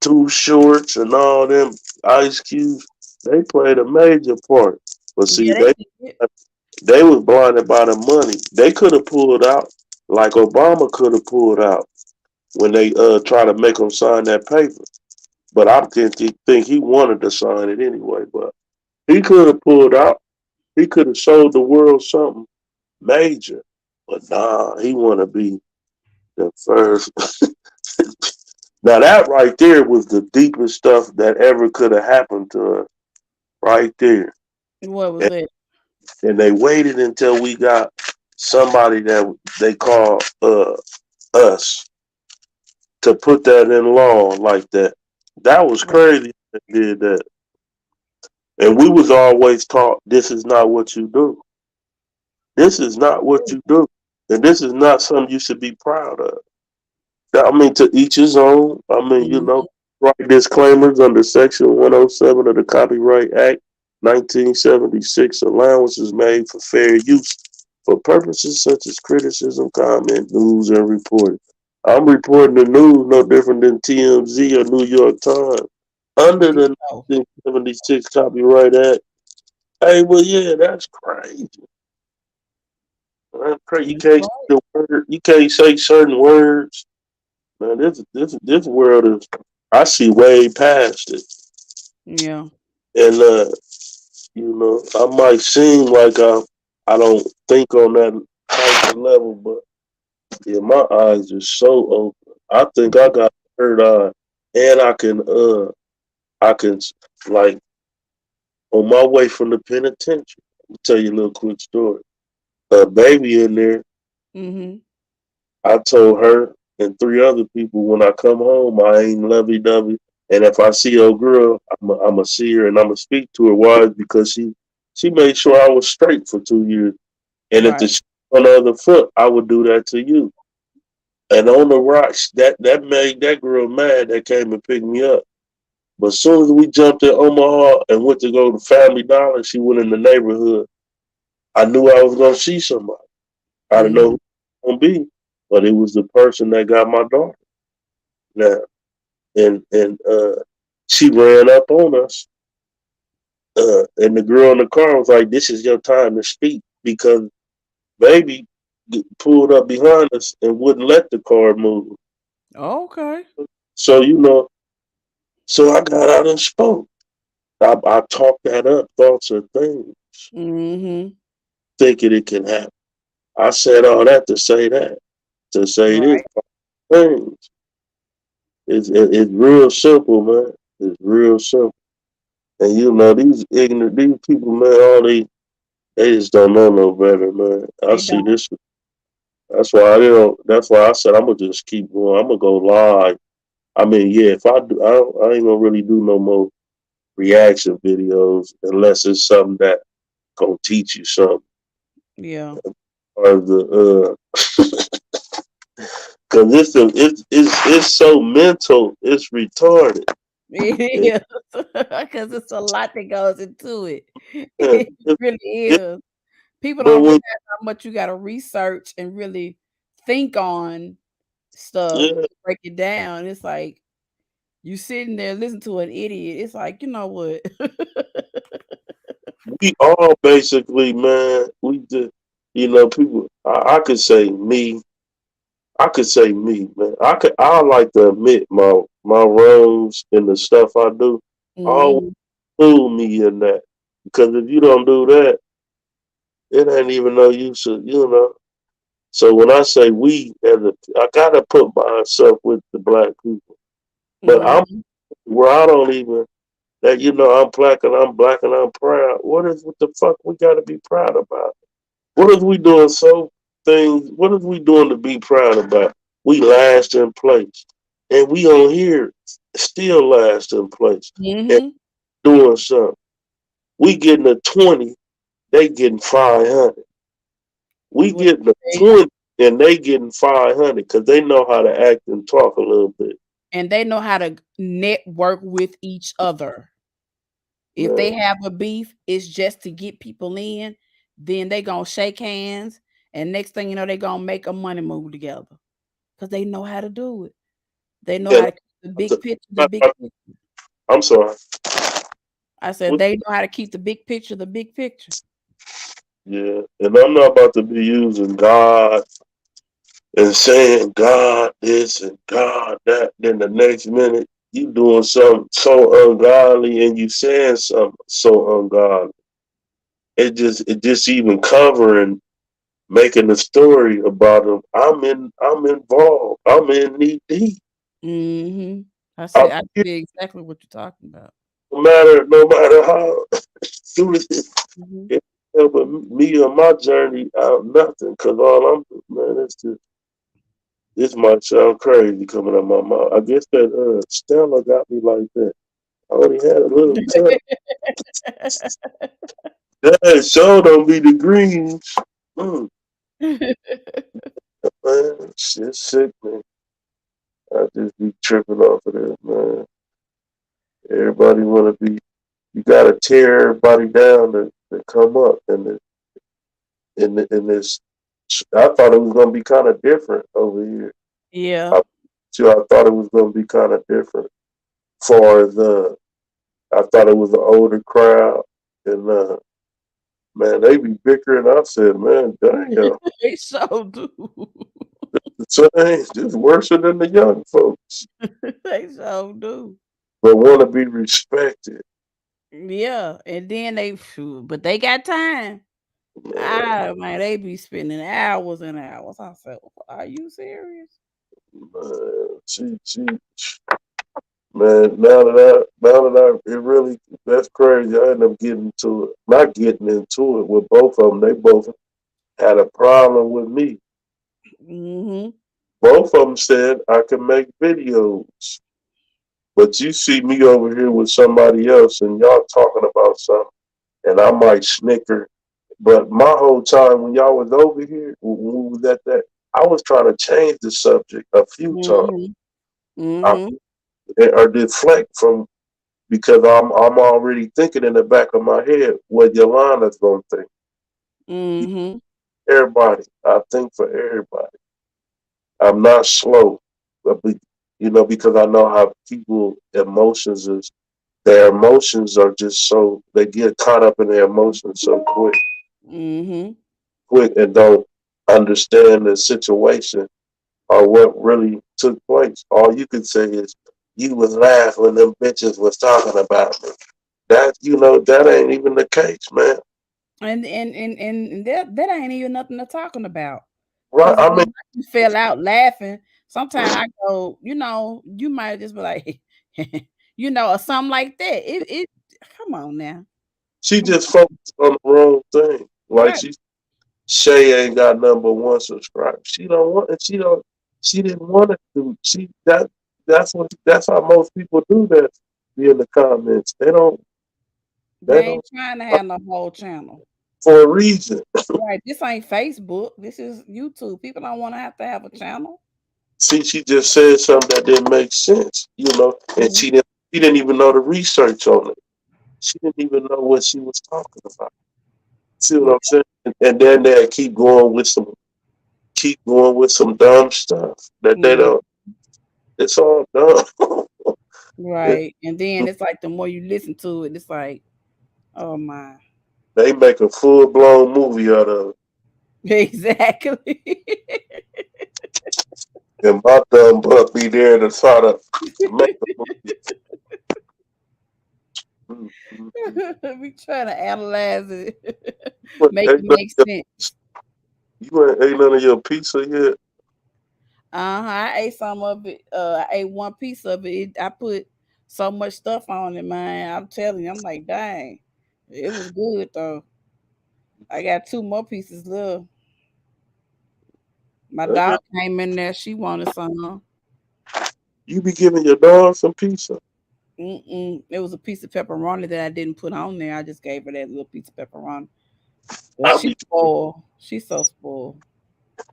Too Shorts and all them Ice Cubes, they played a major part. But see, Yeah, they did. they was blinded by the money. They could have pulled out, like Obama could have pulled out when they try to make him sign that paper. But I didn't think he wanted to sign it anyway. But he could have pulled out. He could have showed the world something major. But nah, he want to be the first. Now that right there was the deepest stuff that ever could have happened to us, right there. What was And, that? and they waited until we got somebody that they call us to put that in law like that. That was crazy. That they did that, and we was always taught this is not what you do. This is not what you do, and this is not something you should be proud of. I mean, to each his own. I mean, Mhm. write disclaimers under Section 107 of the Copyright Act 1976. Allowance is made for fair use for purposes such as criticism, comment, news, and reporting. I'm reporting the news no different than TMZ or New York Times under the Oh, 1976 Copyright Act. Hey, well, yeah, that's crazy. That's crazy. You that's can't say right. the word. You can't say certain words. Man, this world is. I see way past it, Yeah. and I might seem like I don't think on that. different level, but yeah, my eyes are so open. I think I got a third eye, and I can like on my way from the penitentiary. I'll tell you a little quick story. A baby in there. Mhm. I told her and three other people when I come home, I ain't lovey dovey. And if I see a girl, I'm a see her and I'm going to speak to her. Why? Because she made sure I was straight for 2 years. And if the Right. shit on the other foot, I would do that to you. And on the rocks, that made that girl mad that came and picked me up. But as soon as we jumped in Omaha and went to go to Family Dollar, she went in the neighborhood. I knew I was going to see somebody. I didn't know who Mhm. it was going to be, but it was the person that got my daughter. Now, and she ran up on us. And the girl in the car was like, "This is your time to speak," because baby pulled up behind us and wouldn't let the car move. Okay. So so I got out and spoke. I talked that up, thoughts and things, Mhm. thinking it can happen. I said all that to say this Right. things. It's real simple, man. It's real simple. And these ignorant these people, man, they just don't know no better, man. I They see don't. this. That's why I don't. That's why I said I'm gonna just keep going. I'm gonna go live. I mean, yeah, if I do, I ain't gonna really do no more reaction videos unless it's something that gonna teach you something. Yeah. Or the because it's so mental. It's retarded. It It, is. Because it's a lot that goes into it. it, It really it, is. People but don't realize when how much you gotta research and really think on stuff yeah, to break it down. It's like you sitting there listening to an idiot. It's like, you know what? we all basically, man, we just people. I could say me. I could say me, man. I like to admit my wrongs in the stuff I do. Always Mhm. include me in that. Because if you don't do that, it ain't even no use. So when I say we I gotta put myself with the black people. But I'm Mhm. where I don't even that I'm black and I'm proud. What the fuck we gotta be proud about? What is we doing what is we doing to be proud about? We last in place. And we on here still last in place. And Mhm. doing something. We getting a 20, they getting 500. We What getting a they 20 and they getting 500 because they know how to act and talk a little bit. and they know how to network with each other. If they Man, have a beef, it's just to get people in. Then they gonna shake hands, and next thing you know, they gonna make a money move together because they know how to do it. They know yeah, how to keep the big picture. The big picture. I'm sorry. I said What, they know how to keep the big picture. The big picture. yeah, and I'm not about to be using God and saying God this and God that. Then the next minute you doing something so ungodly and you saying something so ungodly. It just even covering making the story about him. I'm involved. I'm in knee deep. Mm-hmm. I I it see exactly what you're talking about. no matter how through this Hmm. it helping me on my journey out nothing because all I'm man, it's just this might sound crazy coming out my mouth. I guess that Stella got me like that. I only had a little touch. That show don't be the greens. Mm, man, shit sick, man. I just be tripping off of this, man. Everybody wanna be you gotta tear everybody down to come up in this I thought it was gonna be kinda different over here. Yeah. I, I thought it was gonna be kinda different for the I thought it was an older crowd and man, they be bickering. I said, man, damn, They so do. it's just worse than the young folks. They so do. But want to be respected. Yeah, and then they, phew, but they got time. Man, Ah, man, they be spending hours and hours. I said, "Are you serious?" she, man. It really, that's crazy. I ended up getting into it, not getting into it with both of them. They both had a problem with me. Mm-hmm. Both of them said I can make videos, but you see me over here with somebody else, and y'all talking about something, and I might snicker. But my whole time when y'all was over here, when we was at that, I was trying to change the subject a few times, Mm-hmm. I, Mm-hmm. or deflect from because I'm already thinking in the back of my head what Yolana's gonna think. Mm-hmm. Everybody, I think for everybody. I'm not slow, but because I know how people emotions is. Their emotions are just so they get caught up in their emotions so Mm-hmm. quick, and don't understand the situation or what really took place. All you can say is you was laughing when them bitches was talking about me. That that ain't even the case, man. And that ain't even nothing to talking about. Right? Cause if I mean, you fell out laughing, sometimes I go, you might just be like, or something like that. It come on now. she Come just focused on the wrong thing. on. Like Right. Shay ain't got number one subscribers. She don't want it. She don't. She didn't want to do. That's how most people do that. Be in the comments. They don't. They They ain't don't trying to have no whole channel. for a reason. Right. This ain't Facebook. This is YouTube. People don't want to have a channel. See, she just said something that didn't make sense. And Mhm. She didn't even know the research on it. She didn't even know what she was talking about. See what I'm saying? And then they keep going with some dumb stuff that they Mhm. don't. It's all dumb. It, Right. And then it's like the more you listen to it, it's like, oh my. they make a full blown movie out of it. Exactly. And my dumb butt be there to try to make the movie. We trying to analyze it, You make ain't it none make of sense. you ain't ate none of your pizza yet. I ate some of it. I ate one piece of it. I put so much stuff on it, man. I'm telling you, I'm like, dang, it was good though. I got two more pieces left. My Okay. dog came in there. She wanted some. You be giving your dog some pizza. Mm-mm. It was a piece of pepperoni that I didn't put on there. I just gave her that little piece of pepperoni. But I she's be spoiled. She's so spoiled.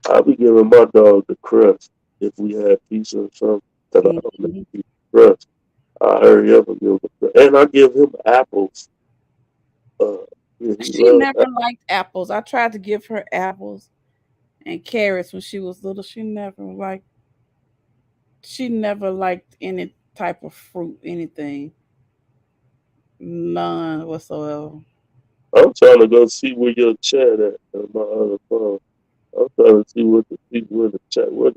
I be giving my dog the crust if we had pizza or something. Cause I don't Hmm. eat crust. I hurry up and give him the crust. And I give him apples. Uh, yeah, he She loves never liked apples. I tried to give her apples and carrots when she was little. She never liked any type of fruit, anything. None whatsoever. I'm trying to go see where your chat at on my other phone. I'm trying to see what the people in the chat what's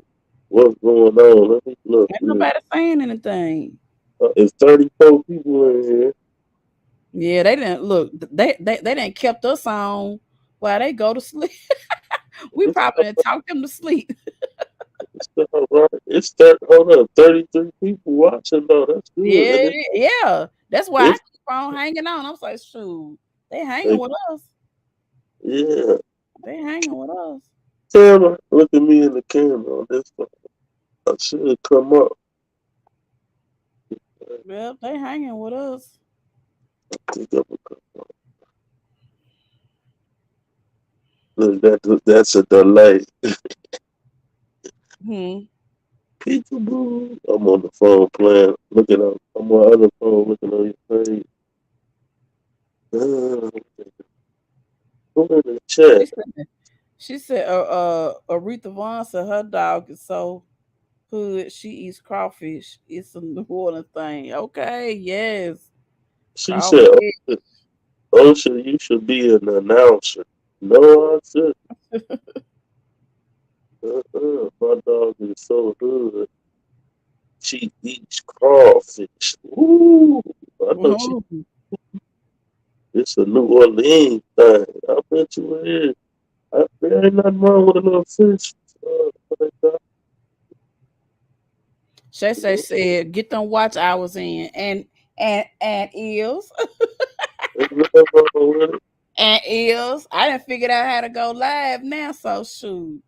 going on. Let me look Ain't real. nobody saying anything. It's 34 people in here. Yeah, they didn't look. They didn't kept us on while they go to sleep. We It's probably didn't talk them to sleep. it's all right. Hold up, 33 people watching though. That's good. And Yeah, it's yeah. That's why I it's keep on hanging on. I was like, shoot, they hanging like, with us. yeah. They hanging with us. Camera, look at me in the camera on this one. I should come up. Well, they hanging with us. Pick up look, that's a delay. Hmm. Peekaboo. I'm on the phone playing, looking up. I'm on the other phone looking on your page. Uh, Go in the She chat. said, Aretha Vaughn said her dog is so hood. She eats crawfish. It's a New Orleans thing. Okay, yes, She said, crawfish. Ocean, you should be an announcer. No, I said, my dog is so good. She eats crawfish. Ooh, I know she Mhm. It's a New Orleans thing. I bet you it is. There ain't nothing wrong with a little fish. Like that. Shay Shay said, "Get them watch hours in," and eels There's nothing wrong with it. and eels. I didn't figure out how to go live now. So shoot,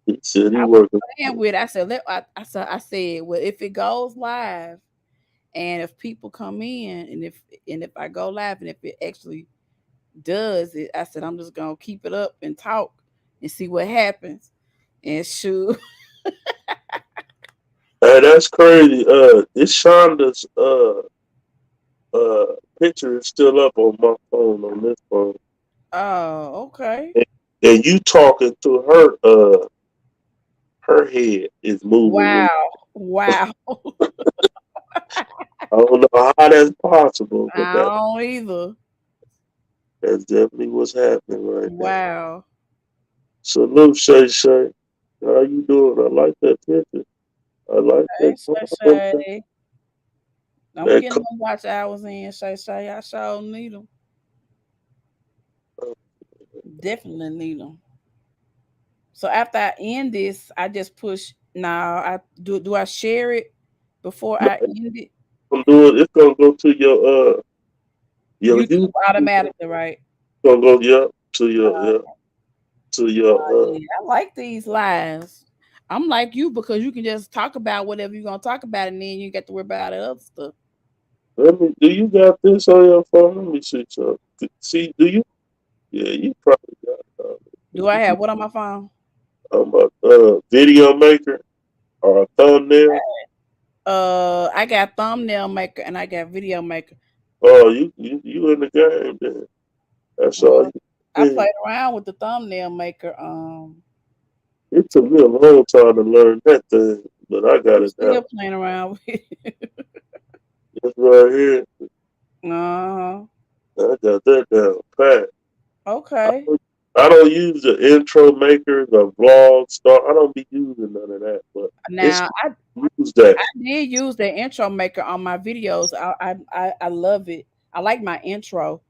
He said he I was working. playing with. It. I said, I said, well, if it goes live, and if people come in, and if I go live, and if it actually does it, I said I'm just gonna keep it up and talk and see what happens. And shoot, Hey, that's crazy. This Shonda's uh picture is still up on my phone on this phone, oh, okay, and, and you talking to her. Her head is moving. wow, wow. I don't know how that's possible, but I don't either. that's definitely what's happening right now. Wow. Salute, Shay Shay. How you doing? I like that picture. I like Hey, that. Shay That, Shay. I'm that getting them watch hours in, Shay Shay. I sure need them. Definitely need them. So after I end this, I just push. Now I do. Do I share it before no, I end it? I'm doing. It's gonna go to your YouTube YouTube. automatically, right? Gonna go to your to your Yeah, I like these lives. I'm like you because you can just talk about whatever you're gonna talk about, and then you get to worry about the other stuff. Let me. Do you got this on your phone? Let me see something. See, do you? Yeah, you probably got. Do I have what on my phone? A video maker or a thumbnail. I got thumbnail maker and I got video maker. Oh, you in the game then? That's all Well, you I need. played around with the thumbnail maker. It took me a long time to learn that thing, but I got I'm it down. still playing around with it. It's right here. Uh-huh. I got that down pat. I Okay. don't, I don't use the intro makers or vlog start. I don't be using none of that, but it's Now use that. I did use the intro maker on my videos. I love it. I like my intro.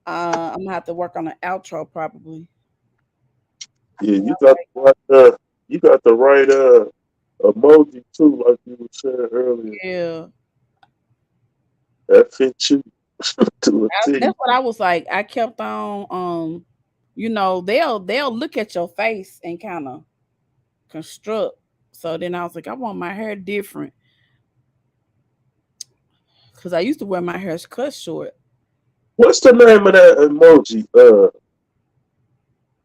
I'm gonna have to work on an outro probably. Yeah, But I you got the right emoji too, like you were saying earlier. yeah. That fits you to a T. That's what I was like. I kept on they'll look at your face and kind of construct. So then I was like, I want my hair different because I used to wear my hair cut short. What's the name of that emoji?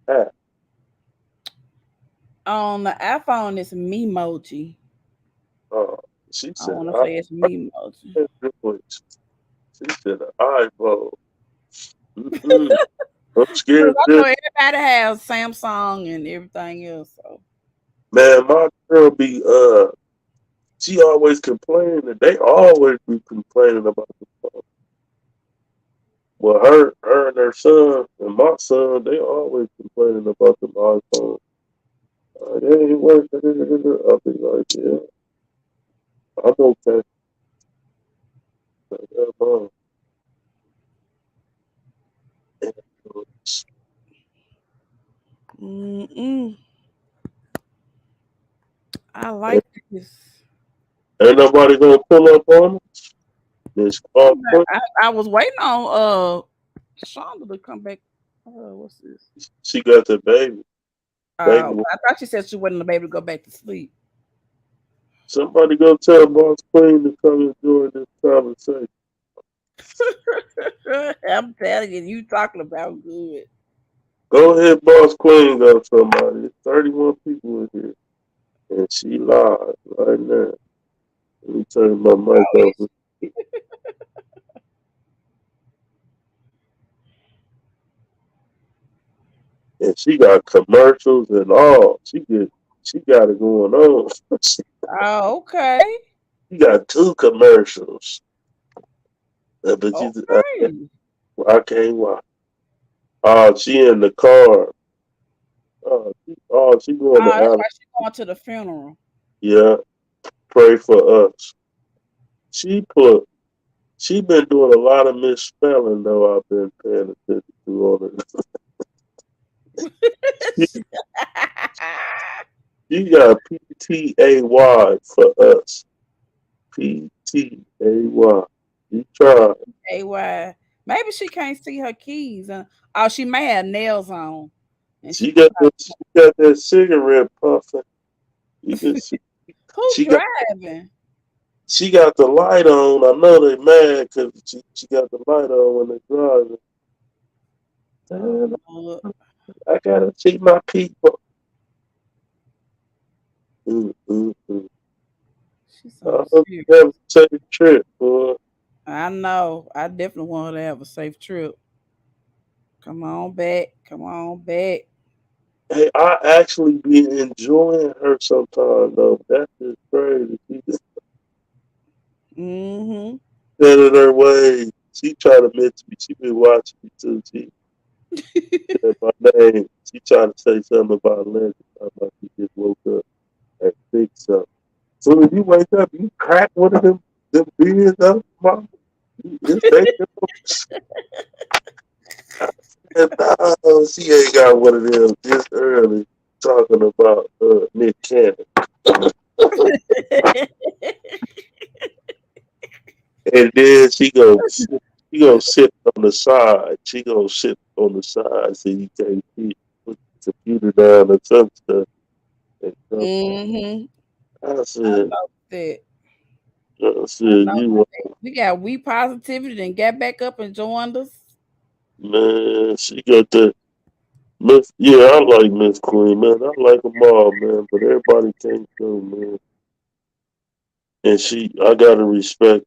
App. On the iPhone, it's Memoji. Uh, she I said, want to I say it's Memoji. She said, iPhone. Mm-mm. I'm Because scared. I know everybody has Samsung and everything else. So Man, my girl be she always complaining. They always be complaining about the phone. Well, her and her son and my son, they always complaining about the iPhone. They ain't working. I'll be like, yeah, I'm okay. Yeah, mom. mm-mm, I like this. Ain't nobody gonna pull up on her. This car quick. I was waiting on Shonda to come back. What's this? She got the baby. Baby, I thought she said she wasn't able to go back to sleep. somebody go tell Boss Queen to come and join this conversation. I'm telling you, you talking about good. Go ahead, Boss Queen, go somebody. It's 31 people in here. And she live right now. Let me turn my mic Oh, over. And she got commercials and all. She got it going on. she oh, okay. got two commercials. But Okay. I can't watch. Oh, she in the car. She going to That's Alabama. why she's going to the funeral. Yeah, pray for us. She put She been doing a lot of misspelling though. I've been paying attention to on it. She, she got PTAY for us. PTAY. You try. AY. Maybe she can't see her keys. Oh, she may have nails on, and She she got that cigarette puffing. You can see who she got driving? she got the light on. I know they mad because she got the light on when they driving. Oh Man, Lord, I gotta see my people. Mm, mm, mm. she's I so hope you have serious. a safe trip, boy. I know. I definitely want her to have a safe trip. Come on back. Come on back. Hey, I actually be enjoying her sometimes though. That's just crazy. She just Mm-hmm. set in her way. She try to mention me. She been watching me too. She said my name. She trying to say something about legend. I'm like, she just woke up and think something. So when you wake up, you crack one of them beers up, mama. It's they and no, she ain't got one of them this early talking about Nick Cannon. And then she go sit on the side. She gonna sit on the side so you can't see. Put the computer down or some stuff. And stuff. Mm-hmm. I I said, know that. I I said, know you that. We got we positivity and got back up and joined us. man, she got that Miss. Yeah, I like Miss Queen, man. I like them all, man. But everybody can't go, man. And I gotta respect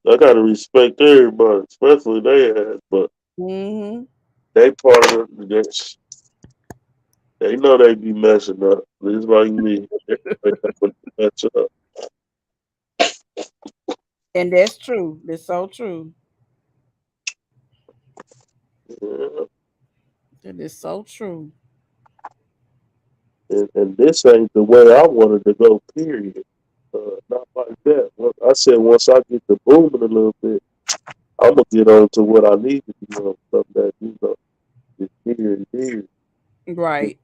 everybody, especially they ass. But Mm-hmm. they part of that. They know they be messing up. Just like me. Everybody know when they mess up. And that's true. That's so true. Yeah. That is so true. And this ain't the way I wanted to go. Period. Not like that. I said once I get the booming a little bit, I'm gonna get on to what I need to be on. Something that is here and here. Right.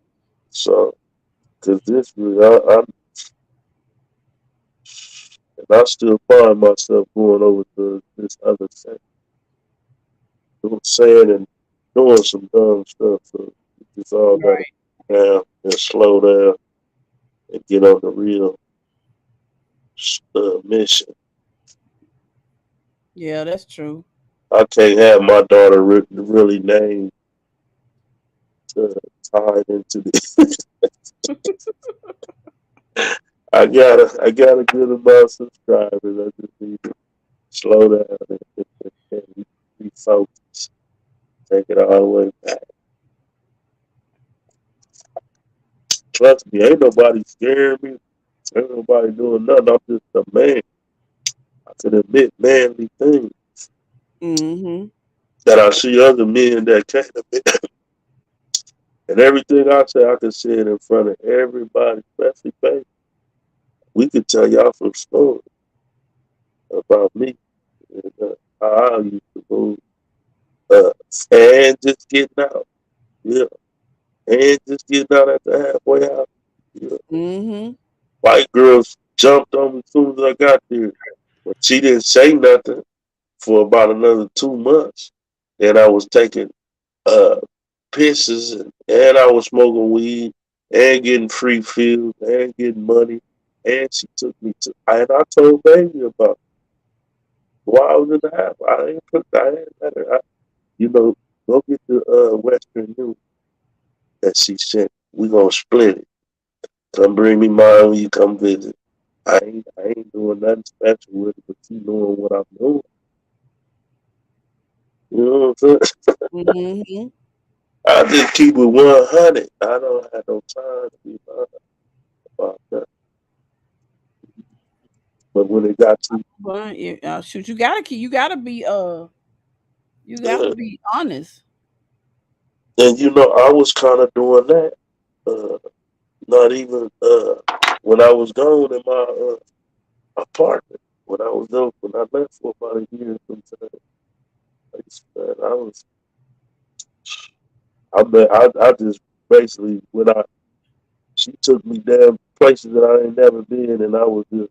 So, cause this, and I still find myself going over to this other thing, saying and doing some dumb stuff. So we just all gotta Right. down and slow down and get on the real mission. Yeah, that's true. I can't have my daughter really named uh, tied into this. I gotta get about subscribers. I just need to slow down and be focused. Take it all the way back. Trust me, ain't nobody scaring me. Ain't nobody doing nothing. I'm just a man. I can admit manly things Mm-hmm. that I see other men that can't admit. And everything I say, I can say it in front of everybody, especially baby. We could tell y'all some stories about me and how I used to move. Uh, and just getting out. Yeah. And just getting out at the halfway house. Yeah. Mm-hmm. White girls jumped on me as soon as I got there. But she didn't say nothing for about another 2 months. And I was taking uh pisses and I was smoking weed and getting free pills and getting money. And she took me to and I told baby about it. While I was in the house. I ain't put I ain't let her go get the Western Union that she sent. We gonna split it. Come bring me mine when you come visit. I ain't doing nothing special with it, but you knowing what I'm doing. You know what I'm saying? Mm-hmm. I just keep it 100. I don't have no time to be honest about that. But when it got too Well, yeah, shoot, you gotta keep. You got to good, be honest. and I was kind of doing that. Uh, not even when I was gone in my apartment. When I was up, when I left for about a year sometime. Man, I just basically when I she took me down places that I ain't never been, and I was just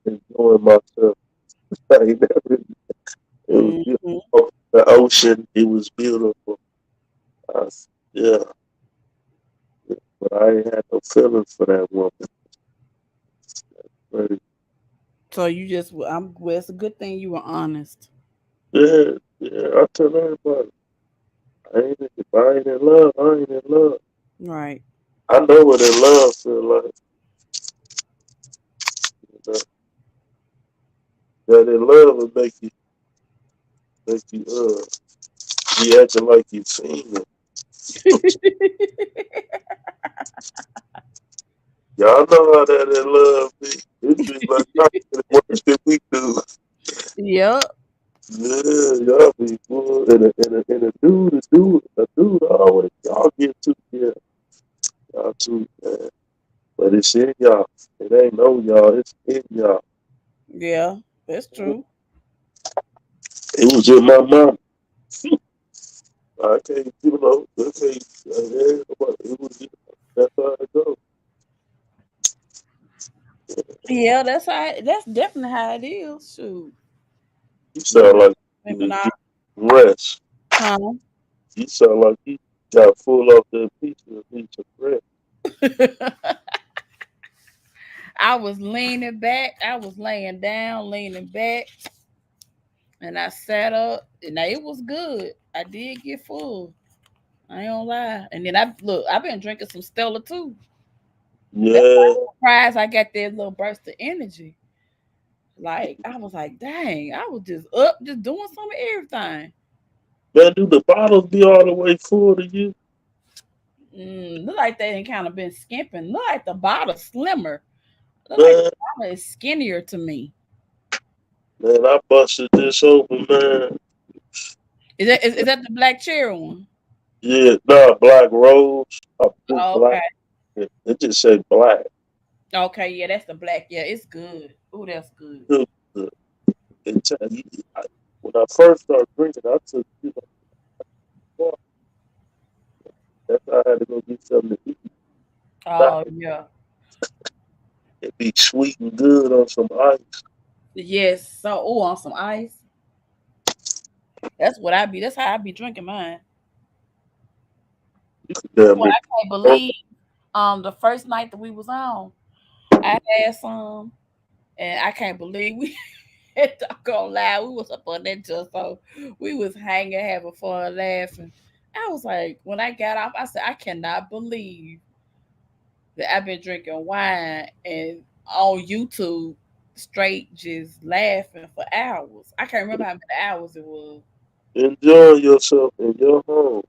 enjoying myself. I ain't never, it was Mhm. beautiful. The ocean, it was beautiful. Yeah, but I ain't had no feelings for that woman. But, So you just, well, it's a good thing you were honest. yeah, yeah. I tell everybody, if I ain't in love, I ain't in love. Right. I know what in love feel like. You know, that in love will make you be acting like you seen it. Y'all know how that in love be. It be like I get it worse than we do. Yep. Yeah, y'all be good. And a dude always y'all get too yeah, y'all too man. But it's in y'all. It ain't no y'all. It's in y'all. Yeah. That's true. It was in my mouth. I can't, I can't. Yeah, but it was. That's how it goes. Yeah, that's definitely how it is. Shoot. You Them sound like you women need are, to rest. huh? You sound like you got full off that pizza and need some rest. I was leaning back. I was laying down, leaning back, and I sat up. And now it was good. I did get full. I ain't gonna lie. And then I've been drinking some Stella too. That's why Yeah, I'm surprised I got that little burst of energy. Like I was like, dang, I was just up, just doing some of everything. man. Do the bottles be all the way full to you? Look like they ain't kind of been skimping. Look like the bottle slimmer. Look like the Man, bottle is skinnier to me. man, I busted this open, man. Is that the black cherry one? Yeah, nah, black rose. I put Oh, black. okay. It just say black. Okay, yeah, that's the black. Yeah, it's good. Oh, that's good. Look, look, it tell you, I, when I first started drinking, I took well, that's why I had to go get something to eat. Nah, Oh yeah. it be sweet and good on some ice. Yes. So on some ice. That's what I be. That's how I be drinking mine. You could damn Well, near I can't throw believe the first night that we was on, I had some, and I can't believe we not gonna lie, we was up on that just so we was hanging, having fun, laughing. I was like, when I got off, I said, I cannot believe that I've been drinking wine and on YouTube straight just laughing for hours. I can't remember how many hours it was. enjoy yourself in your home.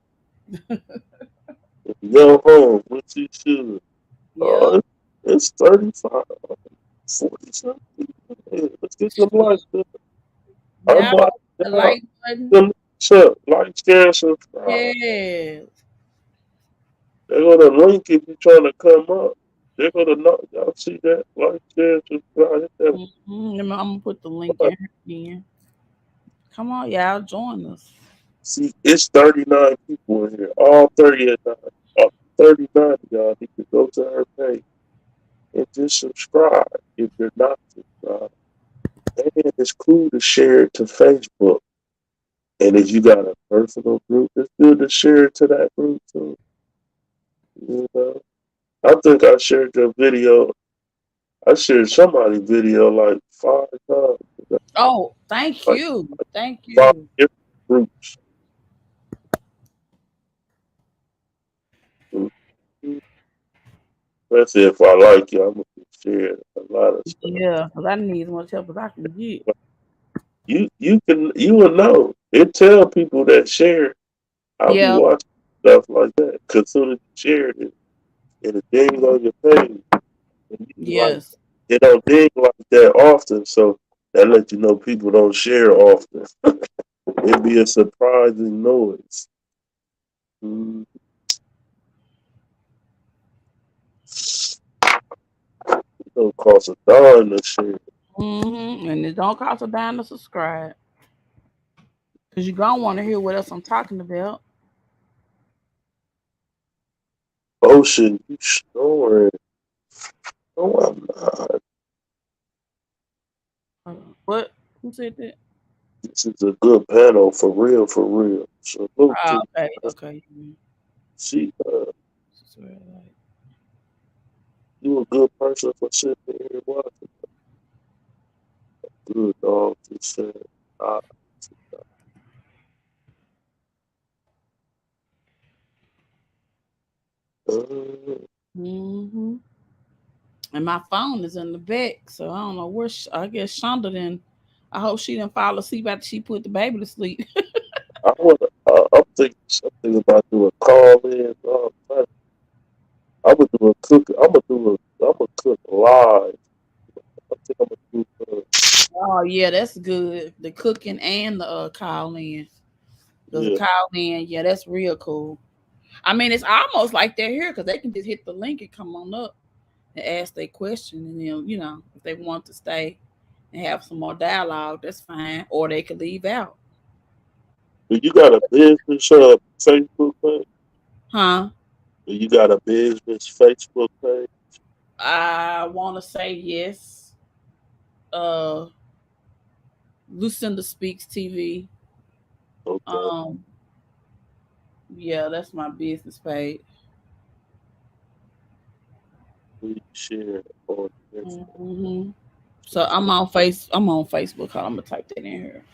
In your home, what you should. Yep. Oh, it's 35, 40 something. Yeah, let's get some likes. I'm Now like, the yeah, like button. them, so, like, share, subscribe. Yes. They're gonna link if you're trying to come up. They're gonna know. Y'all see that? Like, share, subscribe. Hit that I'm gonna put the link in button. here again. Come on, y'all, join us. See, it's 39 people in here. All 39. 39 of y'all need to go to her page and just subscribe if you're not subscribed. And it's cool to share it to Facebook. And if you got a personal group, it's good to share it to that group too. You know, I think I shared your video. I shared somebody's video like 5 times. Oh, thank Like you. Thank five you. different groups. Mhm. Especially if I like you, I'm gonna share a lot of stuff. Yeah, because I need as much help as I can get. You will know. It tell people that share. I'll be Yeah. watching stuff like that. Cause soon as you share it, it'll ding on your page. And you be like, Yes. it don't ding like that often, so that lets you know people don't share often. It'd be a surprising noise. Mm, it don't cost a dime to share. And it don't cost a dime to subscribe. Cause you gonna want to hear what else I'm talking about. Ocean, you snoring. No, I'm not. What? Who said that? This is a good panel for real, for real. Salute to Oh, you. okay, okay. She, Swear, like, you a good person for sitting here watching. Good dog. Just said, ah, uh, mm-hmm. And my phone is in the back, so I don't know where. I guess Shonda then. I hope she didn't fall asleep after she put the baby to sleep. I want. I'm thinking something about doing call in. I would do a cook. I'm gonna do a. I'm gonna cook live. I think I'm gonna do. Oh yeah, that's good. The cooking and the call in. Cause the Yeah. call in, yeah, that's real cool. I mean, it's almost like they're here because they can just hit the link and come on up and ask their question, and then if they want to stay and have some more dialogue, that's fine. Or they could leave out, Do you got a business Facebook page? huh? Do you got a business Facebook page? I want to say yes. Uh, Lucinda Speaks TV. Okay. Um, yeah, that's my business page. Please share on Instagram. Hmm. So I'm on Facebook. Hold on, I'm gonna type that in here.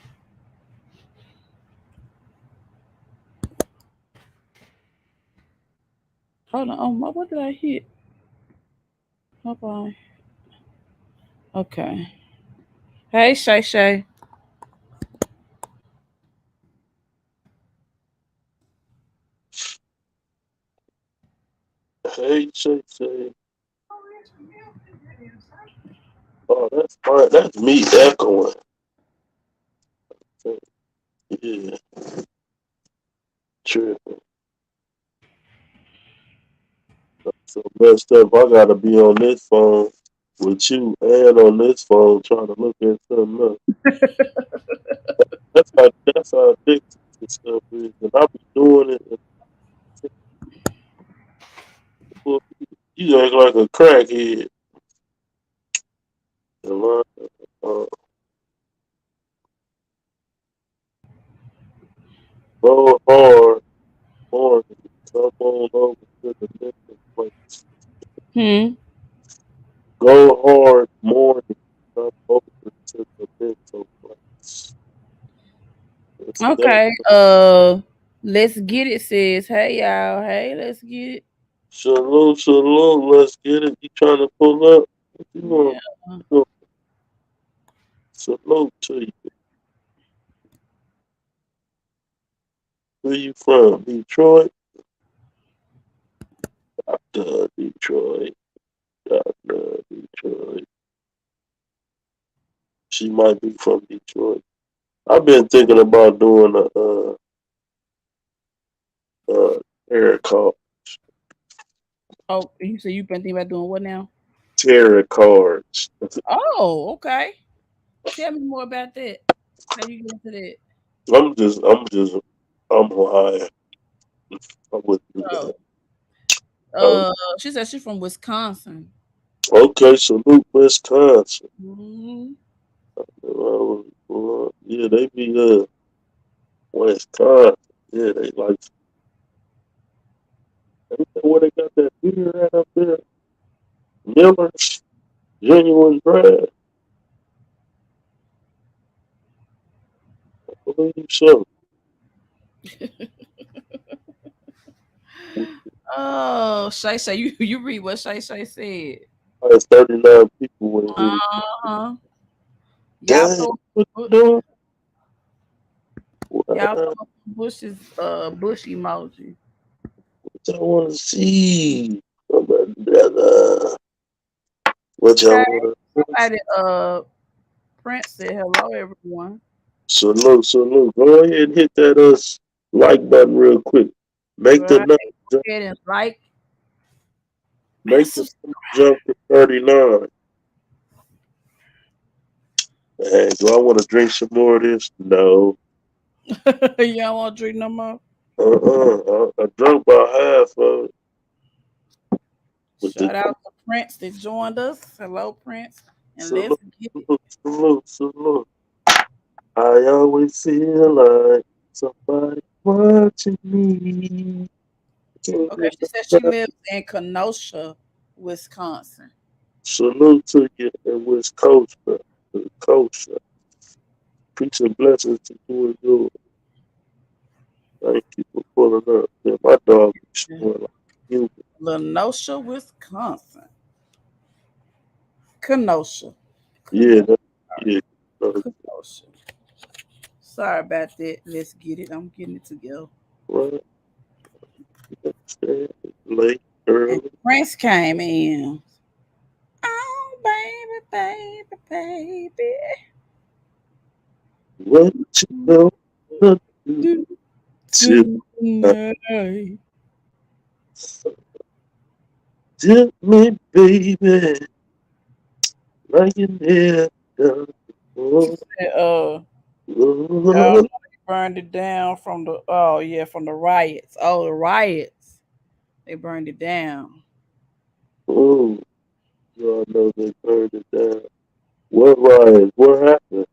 Hold on. Oh, what did I hit? Hold on. Okay. Hey, Shay Shay. Hey, say. Oh, that's fine. That's me echoing. Yeah, tripping. So messed up. I gotta be on this phone with you and on this phone trying to look at something else. That's how addicted this stuff is. And I be doing it. And well, you act like a crackhead. Uh, go hard, morning. Come on over to the mental place. Hmm. Go hard, morning. Come over to the mental place. It's that. Okay. Let's get it. Says, hey y'all. Hey, let's get it. Salute, salute. Let's get it. You trying to pull up? What you want? Yeah. Salute to you. Where you from? Detroit? Detroit. Detroit. She might be from Detroit. I've been thinking about doing a tarot card. Oh, you said you've been thinking about doing what now? Tarot cards. Oh, okay. Tell me more about that. How you get into that? I'm high. I wouldn't do Oh, that. Um, uh, she said she's from Wisconsin. okay, salute Wisconsin. Hmm. Yeah, they be Wisconsin. Yeah, they like. Ain't that where they got that beer at up there? Miller's Genuine Bread. I believe so. Oh, Shay Shay, you read what Shay Shay said. There's 39 people in Uh here. huh. Y'all Dang, throw what you doing? y'all What throw Bush's bush emoji. y'all want to see? Oh, my brother. What y'all Okay. want to see? Somebody Prince said hello everyone. Salute, salute. Go ahead and hit that like button real quick. Make the Right. number jump, Go ahead and like and make the subscribe. number jump to 39. Hey, do I want to drink some more of this? No. You don't want to drink no more? I drunk about half of it. With the Shout out to Prince that joined us. Hello, Prince. And let's salute, get it. salute. I always feel like somebody watching me. Can't Okay, get she said she enough. lives in Kenosha, Wisconsin. Salute to you and West Coast, the coast. Peace and blessings to you and yours. Thank you for pulling up. Yeah, my dog is snoring like you. Kenosha, Wisconsin. Kenosha. Yeah, Kenosha. yeah. Uh, Kenosha. Sorry about that. Let's get it. I'm getting it together. well, understand. Late, And early. Prince came in. Oh, baby, baby, baby. What you gonna do Do to tonight. tell me, baby, like you never done She before? said, y'all know Oh, they burned it down from the, oh, yeah, from the riots. Oh, the riots. They burned it down. oh, y'all know they burned it down. What riot? What happened?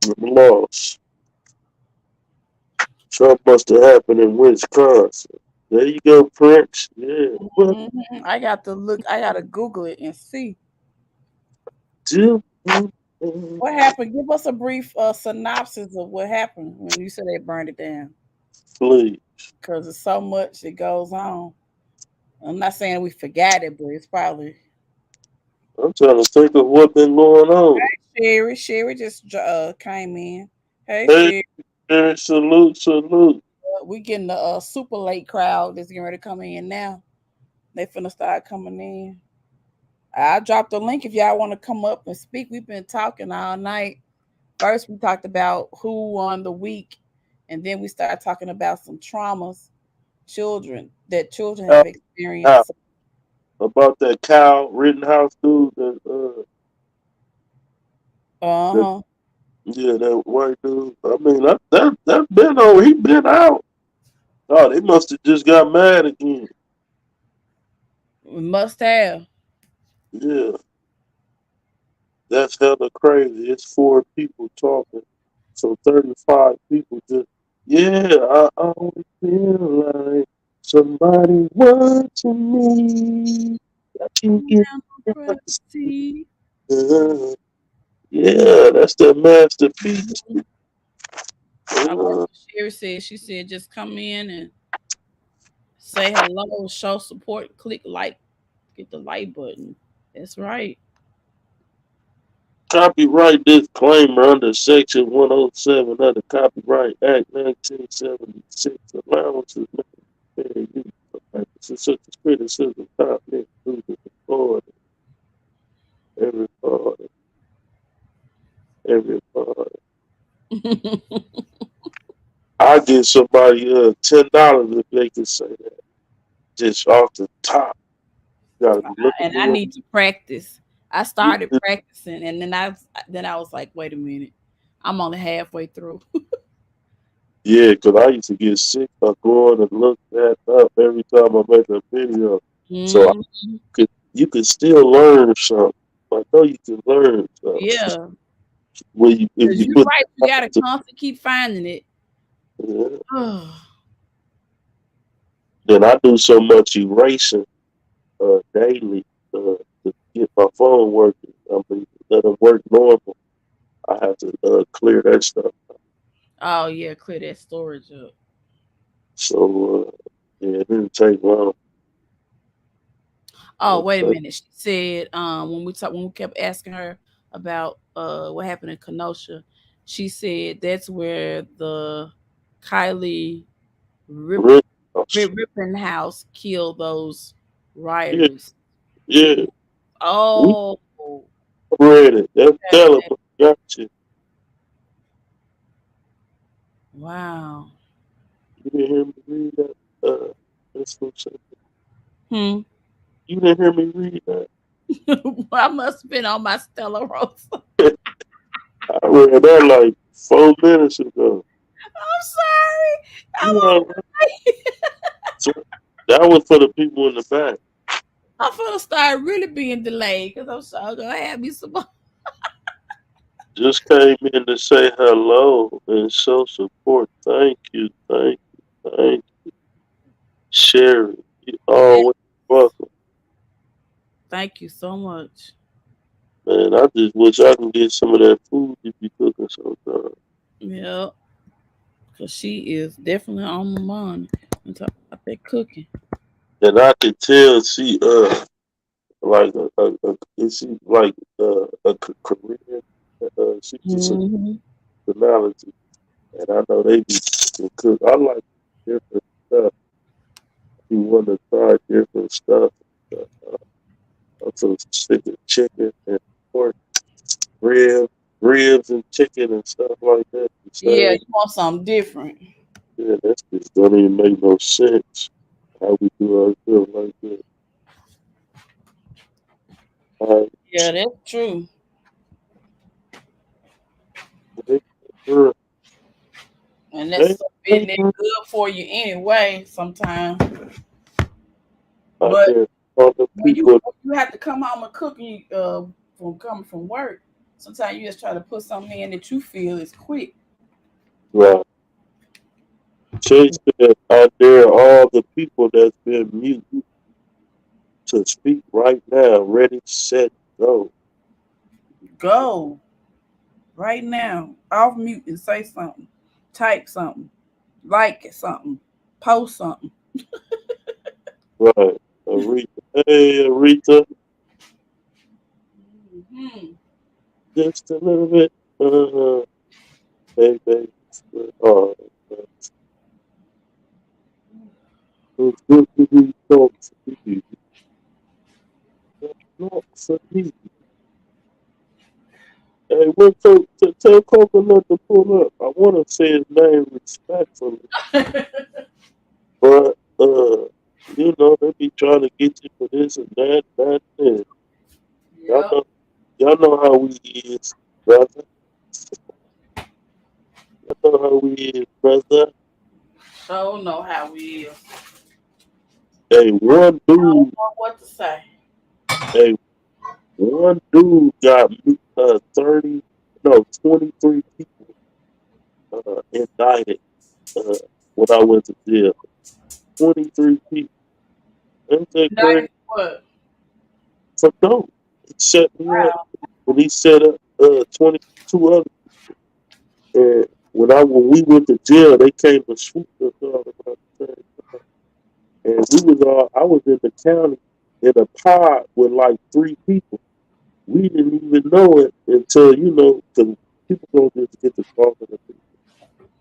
I'm lost. Trump must have happened in Wisconsin. There you go, Prince. Yeah. What I got to look, I got to Google it and see. do? What happened? Give us a brief synopsis of what happened when you said they burned it down. Please. Because there's so much that goes on. I'm not saying we forgot it, but it's probably. I'm trying to think of what been going on. Sherry just came in. Hey, Hey, Sherry. hey, salute, salute. We getting the super late crowd that's getting ready to come in now. They finna start coming in. I dropped the link if y'all want to come up and speak. We've been talking all night. First, we talked about who won the week, and then we started talking about some traumas children How, have how experienced. about that Kyle Rittenhouse dude? Uh That huh. yeah, that white dude. I mean, that been on. He been out. Oh, they must have just got mad again. Must have. Yeah, that's hella crazy. It's four people talking, so 35 people just. Yeah, I always feel like somebody watching me. I can get. Democracy. Uh, yeah, that's the masterpiece. I like Uh, what Sherry said. She said just come in and say hello, show support, click like, get the like button. That's right. copyright disclaimer under Section 107 of the Copyright Act 1976. Allowances may be fair use for purposes such as criticism, comment, including recording, everybody, everybody. I give somebody $10 if they can say that. Just off the top. You gotta be looking And I around. need to practice. I started practicing, and then I was like, wait a minute, I'm only halfway through. Yeah, because I used to get sick of going and look that up every time I make a video. So I Mm, you could still learn something. I know you can learn something. yeah, When you, if because you you're put right. You gotta constantly keep finding it. yeah. Oh, Then I do so much erasing daily to get my phone working. I mean, let it work normal. I have to clear that stuff. oh yeah, clear that storage up. So yeah, it didn't take long. Oh, It wait a take- minute. She said when we kept asking her about what happened in Kenosha, she said that's where the Kylie Rip, Red House. Rittenhouse killed those Yeah, rioters. yeah. We Oh, read it. That okay. Taliban got you. Wow. You didn't hear me read that. That's what I'm saying. Hmm. You didn't hear me read that. I must have been on my Stella Rosa. I read that like 4 minutes ago. I'm sorry. I'm You on all the way. so that was for the people in the back. I'm gonna start really being delayed because I'm sure gonna have me some more. Just came in to say hello and show support. Thank you, thank you, thank you. Sherry, you Yeah, always welcome. thank you so much. Man, I just wish I can get some of that food you be cooking sometimes. Yeah, because she is definitely on my mind. I'm talking about that cooking. And I could tell she like is she like Korean? She's just a Hmm. personality, and I know they be can cook. I like different stuff. You want to try different stuff. Uh, also stick with chicken and pork, ribs and chicken and stuff like that. The Yeah, same. you want something different. Yeah, that's just don't even make no sense. How we do ourselves like that. I Yeah, that's true. make her, And that's hey, so isn't it good for you anyway sometimes. I But guess all the when you people you have to come home and cook and from coming from work, sometimes you just try to put something in that you feel is quick. right. Chase said, I dare all the people that's been mute to speak right now. Ready, set, go. Go right now, off mute and say something, type something, like something, post something. Right. Aretha. Hey, Aretha. Hmm. Just a little bit. Uh, hey, baby. Oh, it's good to be talked to you. Not for me. Hey, tell Coconut to pull up. I want to say his name respectfully, but they be trying to get you for this and that, and y'all Yep. know, y'all know how we is, brother. Y'all know how we is, brother. So know how we is. Hey, one Don't dude, know what to say. hey, one dude got 30, no, 23 people indicted uh, when I went to jail. 23 people. Ain't that crazy? Indicted for what? For dope. He set me up, Wow. and he set up 22 others. And when we went to jail, they came and swooped us all about the same time. And I was in the county in a pod with like 3 people. We didn't even know it until, the people don't just get to talking to people.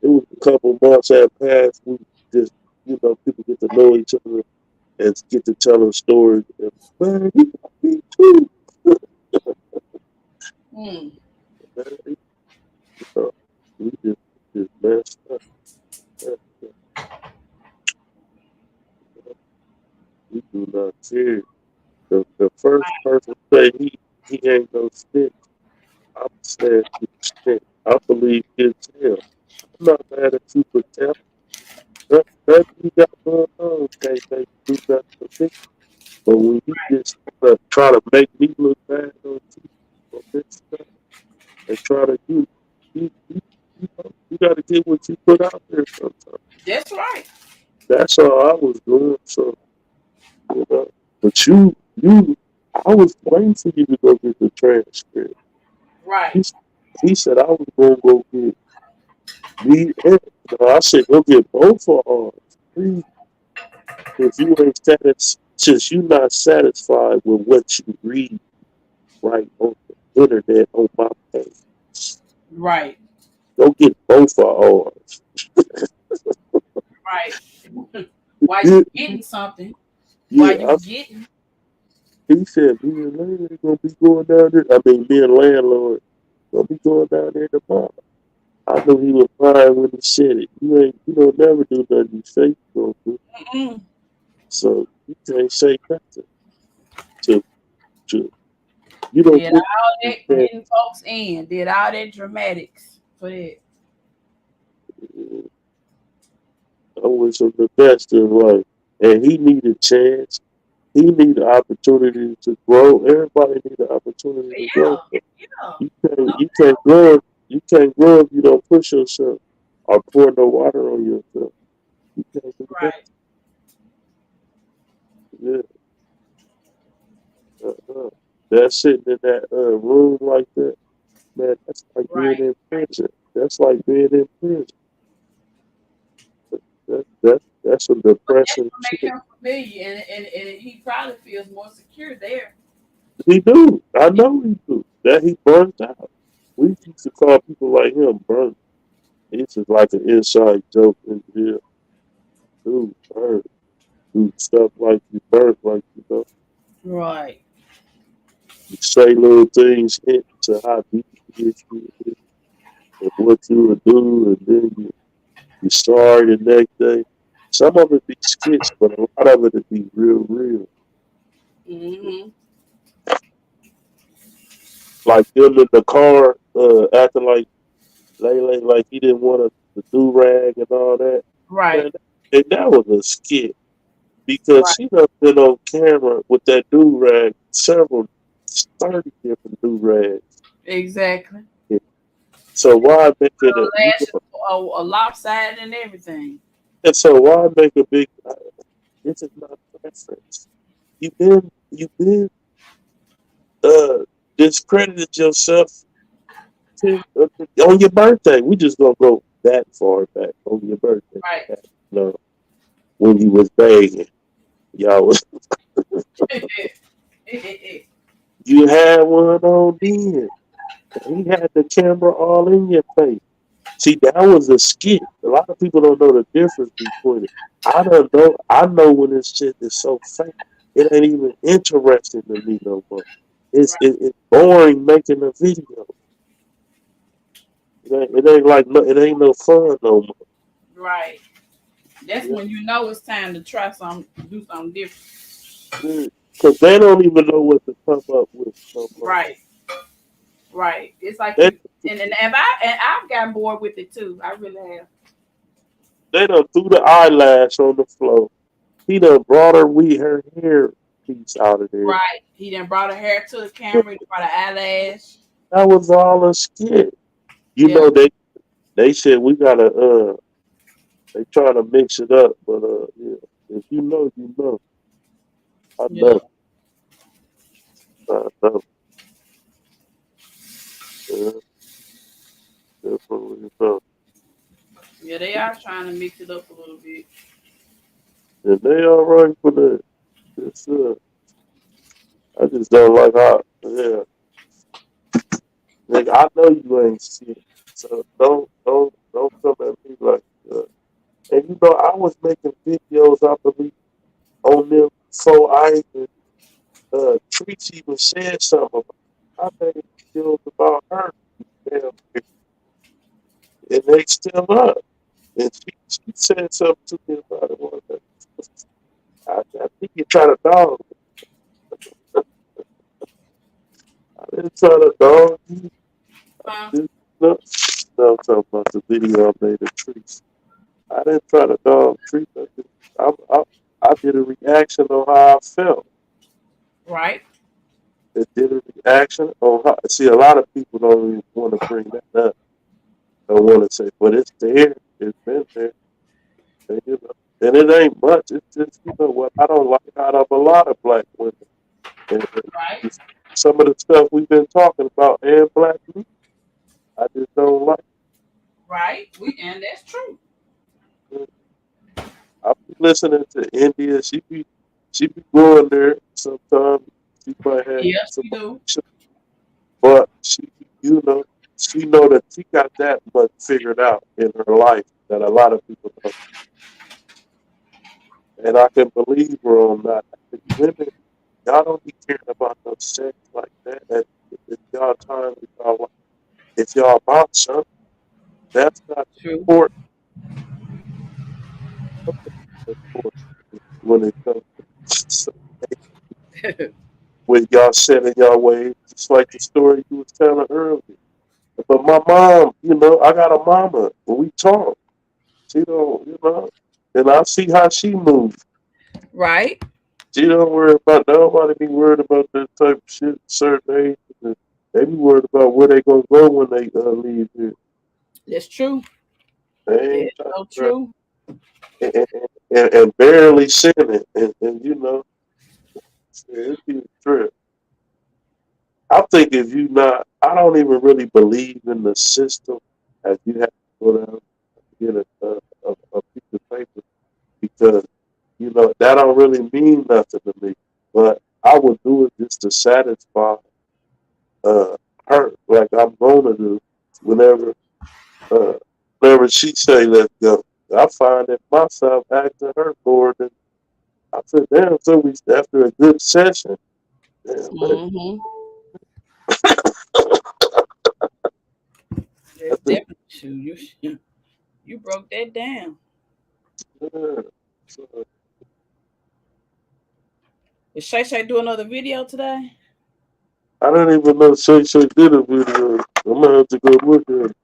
It was a couple months had passed. We just, people get to know each other and get to telling stories. And, man, he got me too. Hmm. Man, uh, we just messed up. Man. We do not care. The first person say he ain't no snitch. I'm saying he's a snitch. I believe his hell. I'm not mad at you for telling. That you got going on can't make you do nothing for me. But when you just try to make me look bad on TV on this stuff and try to you got to get what you put out there sometimes. That's right. That's all I was doing. So, you know. But you, I was waiting for you to go get the transcript. Right. He, he said I was going to go get me and I said go get both of ours. Please, if you ain't since you not satisfied with what you read right on the internet on my page, Right. go get both of ours. Right. While you Yeah, getting something, while yeah. you getting. He said me and landlord gonna be going down there. I mean, me and landlord gonna be going down there tomorrow. I knew he was lying when he said it. You don't never do nothing you say you gonna do. Mm-mm. So you can't say nothing to you don't Did get all you that can't getting folks in. Did all that dramatics for that. I wish him the best in life. And he needed a chance. He needed opportunity to grow. Everybody need an opportunity to grow. Yeah, yeah. You No, can't you can't grow you can't grow if you don't push yourself or pour no water on yourself. You can't do that. right, Yeah. Uh-uh. That sitting in that room like that, man, that's like being right. in prison. That's like being in prison. That's some But that's depressing what make shit. him familiar, and he probably feels more secure there. He do. I know he do. That he burnt out. We used to call people like him burnt. It's just like an inside joke in here. Dude, burnt. Do stuff like you burnt, like Right. you say little things hint to how deep the issue is and what you would do, and then you sorry the next day. Some of it be skits, but a lot of it be real, real. Mm-hmm. Like him in the car, acting like Lele, like he didn't want the do rag and all that. Right. Man, and that was a skit because Right. she done been on camera with that do rag, several 30 different do rags. Exactly. So why make it a you Lashes, know? a lopsided and everything. And so why make a big? This is my preference. You been uh discredited yourself on your birthday. We just gonna go that far back on your birthday. Right. You know, when you was begging, y'all was you had one on then. And he had the camera all in your face. See, that was a skit. A lot of people don't know the difference between it. I don't know. I know when this shit is so fake. It ain't even interesting to me no more. It's boring making a video. It ain't like no, it ain't no fun no more. Right. That's Yeah. when you know it's time to try something, do something different. Because they don't even know what to come up with no more. Right. Right. It's like They, you and I've gotten bored with it too. I really have. they done threw the eyelash on the floor. He done brought her hair piece out of there. Right. He then brought her hair to the camera, he brought her eyelash. That was all a skit. You Yeah. know, they said we gotta they trying to mix it up, but yeah. If you know, you know. I Yeah. know. I know. Yeah, definitely know. Yeah, they are trying to mix it up a little bit. And they all right for that. It's I just don't like how yeah. Nigga, I know you ain't shit. So don't come at me like and you know I was making videos I believe on them before I even Treats even said something about I made videos about her damn and they still up. And she said something to me about it one day. I think you try to dog me. I didn't try to dog you. I Huh? didn't no, no, I'm talking about the video I made of Treats. I didn't try to dog Treats. I did a reaction on how I felt. Right. It did a reaction on how. See, a lot of people don't even want to bring that up. Don't want to say, but it's there. It's been there. And, you know, and it ain't much. It's just what I don't like out of a lot of black women. And Right. just some of the stuff we've been talking about and black people, I just don't like. Right. And that's true. It. I be listening to India. She be going there sometimes. She might have Yes, some we do. emotion, but she know that she got that much figured out in her life that a lot of people don't. And I can believe her on that. Women, y'all don't be caring about no sex like that. And if y'all time, if y'all about something, that's not True. important. Important when it comes to so, when y'all set in y'all ways, just like the story you was telling earlier. But my mom, I got a mama, and we talk. She don't, you know. And I see how she moves. Right? She don't worry about nobody be worried about that type of shit. Certain ages, and they be worried about where they gonna go when they leave here. That's true. They That's ain't trying so to true. and, and barely sinning, and you know, it be a trip. I think if you not, I don't even really believe in the system as you have to go down and get a piece of paper because you know that don't really mean nothing to me. But I would do it just to satisfy uh, her, like I'm gonna do whenever uh, whenever she say let's go. I find it myself asking her for it, and I said, damn. So we after a good session, damn, man, Mm-hmm. That's that's definitely true. You broke that down. yeah. So, Did Shay Shay do another video today? I didn't even know Shay Shay did a video. I'm gonna have to go look at it.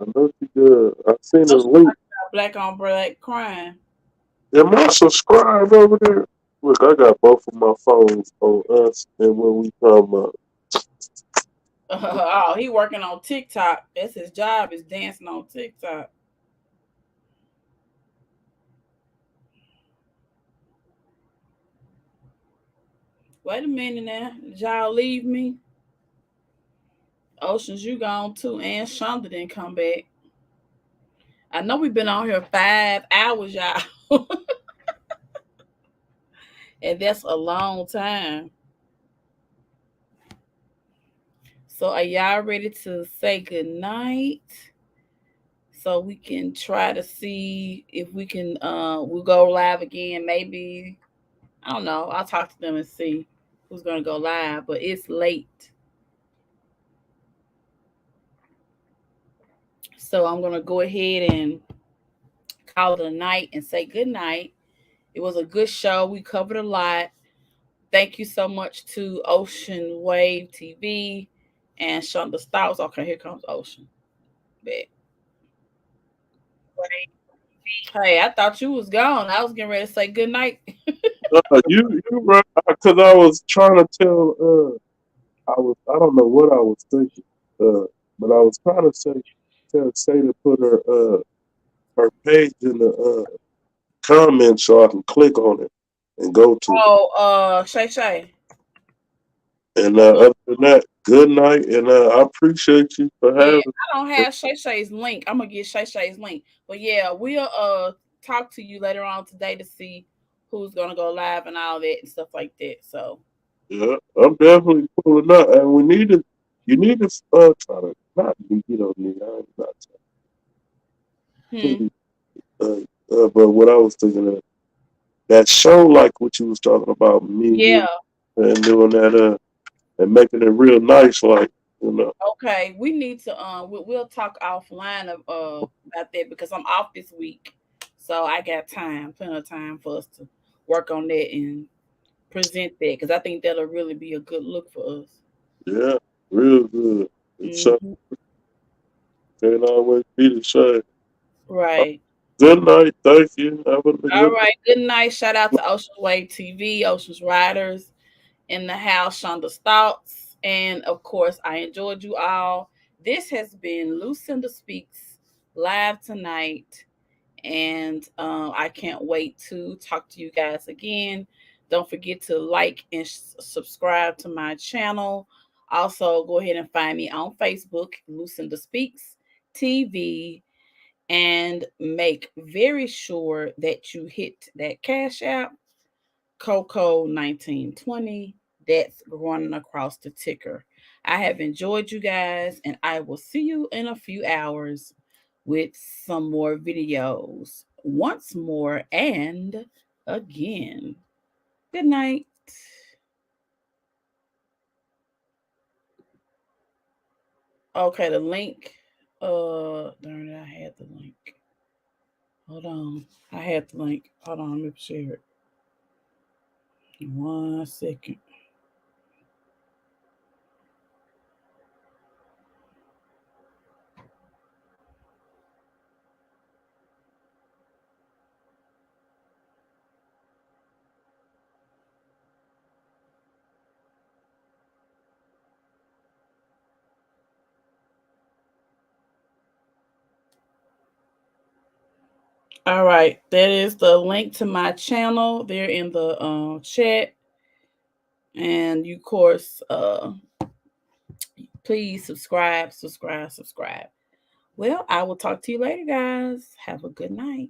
I know she did. I seen Oh, a she link. talked about black on black crime. Am I subscribed over there? Look, I got both of my phones on us, and when we talking about, Oh, he working on TikTok. That's his job is dancing on TikTok. Wait a minute now. Did y'all leave me? Oceans, you gone too. And Shonda didn't come back. I know we've been on here 5 hours, y'all. And that's a long time. So are y'all ready to say good night? So we can try to see if we can we'll go live again. Maybe I don't know. I'll talk to them and see who's gonna go live. But it's late. So I'm gonna go ahead and call it a night and say good night. It was a good show. We covered a lot. Thank you so much to Ocean Wave TV and Shonda Stars. Okay, here comes Ocean. Bet. Hey, I thought you was gone. I was getting ready to say good night. you right because I was trying to tell. I don't know what I was thinking. But I was trying to tell Say to put her page in the comments so I can click on it and go to it. Oh, Shay Shay. And other than that, good night, and I appreciate you for Yeah, having. I don't have Shay Shay's link. I'm gonna get Shay Shay's link. But yeah, we'll talk to you later on today to see who's gonna go live and all that and stuff like that. So Yeah, I'm definitely pulling up, and we need to. You need to try to not me. You know me. I'm not hmm. trying to. But what I was thinking of that show, like what you was talking about, me, you, Yeah. and doing that, and making it real nice, like you know. Okay. We need to we'll talk offline of about that because I'm off this week. So I got time, plenty of time for us to work on that and present that because I think that'll really be a good look for us. Yeah, real good. It's so Hmm. can't always be the same. Right. Good night. Thank you. Have a All good right. Good night. Shout out to Ocean Wave TV, Ocean's Riders in the house, Shonda's Thoughts. And of course, I enjoyed you all. This has been Lucinda Speaks live tonight. And I can't wait to talk to you guys again. Don't forget to like and subscribe to my channel. Also, go ahead and find me on Facebook, Lucinda Speaks TV, and make very sure that you hit that cash app Coco 1920 that's running across the ticker. I have enjoyed you guys, and I will see you in a few hours with some more videos. Once more and again. Good night. Okay, the link. Darn it, I had the link. Hold on. I had the link. Hold on, let me share it. 1 second. All right, that is the link to my channel there in the chat, and you, of course, please subscribe. Well, I will talk to you later, guys. Have a good night.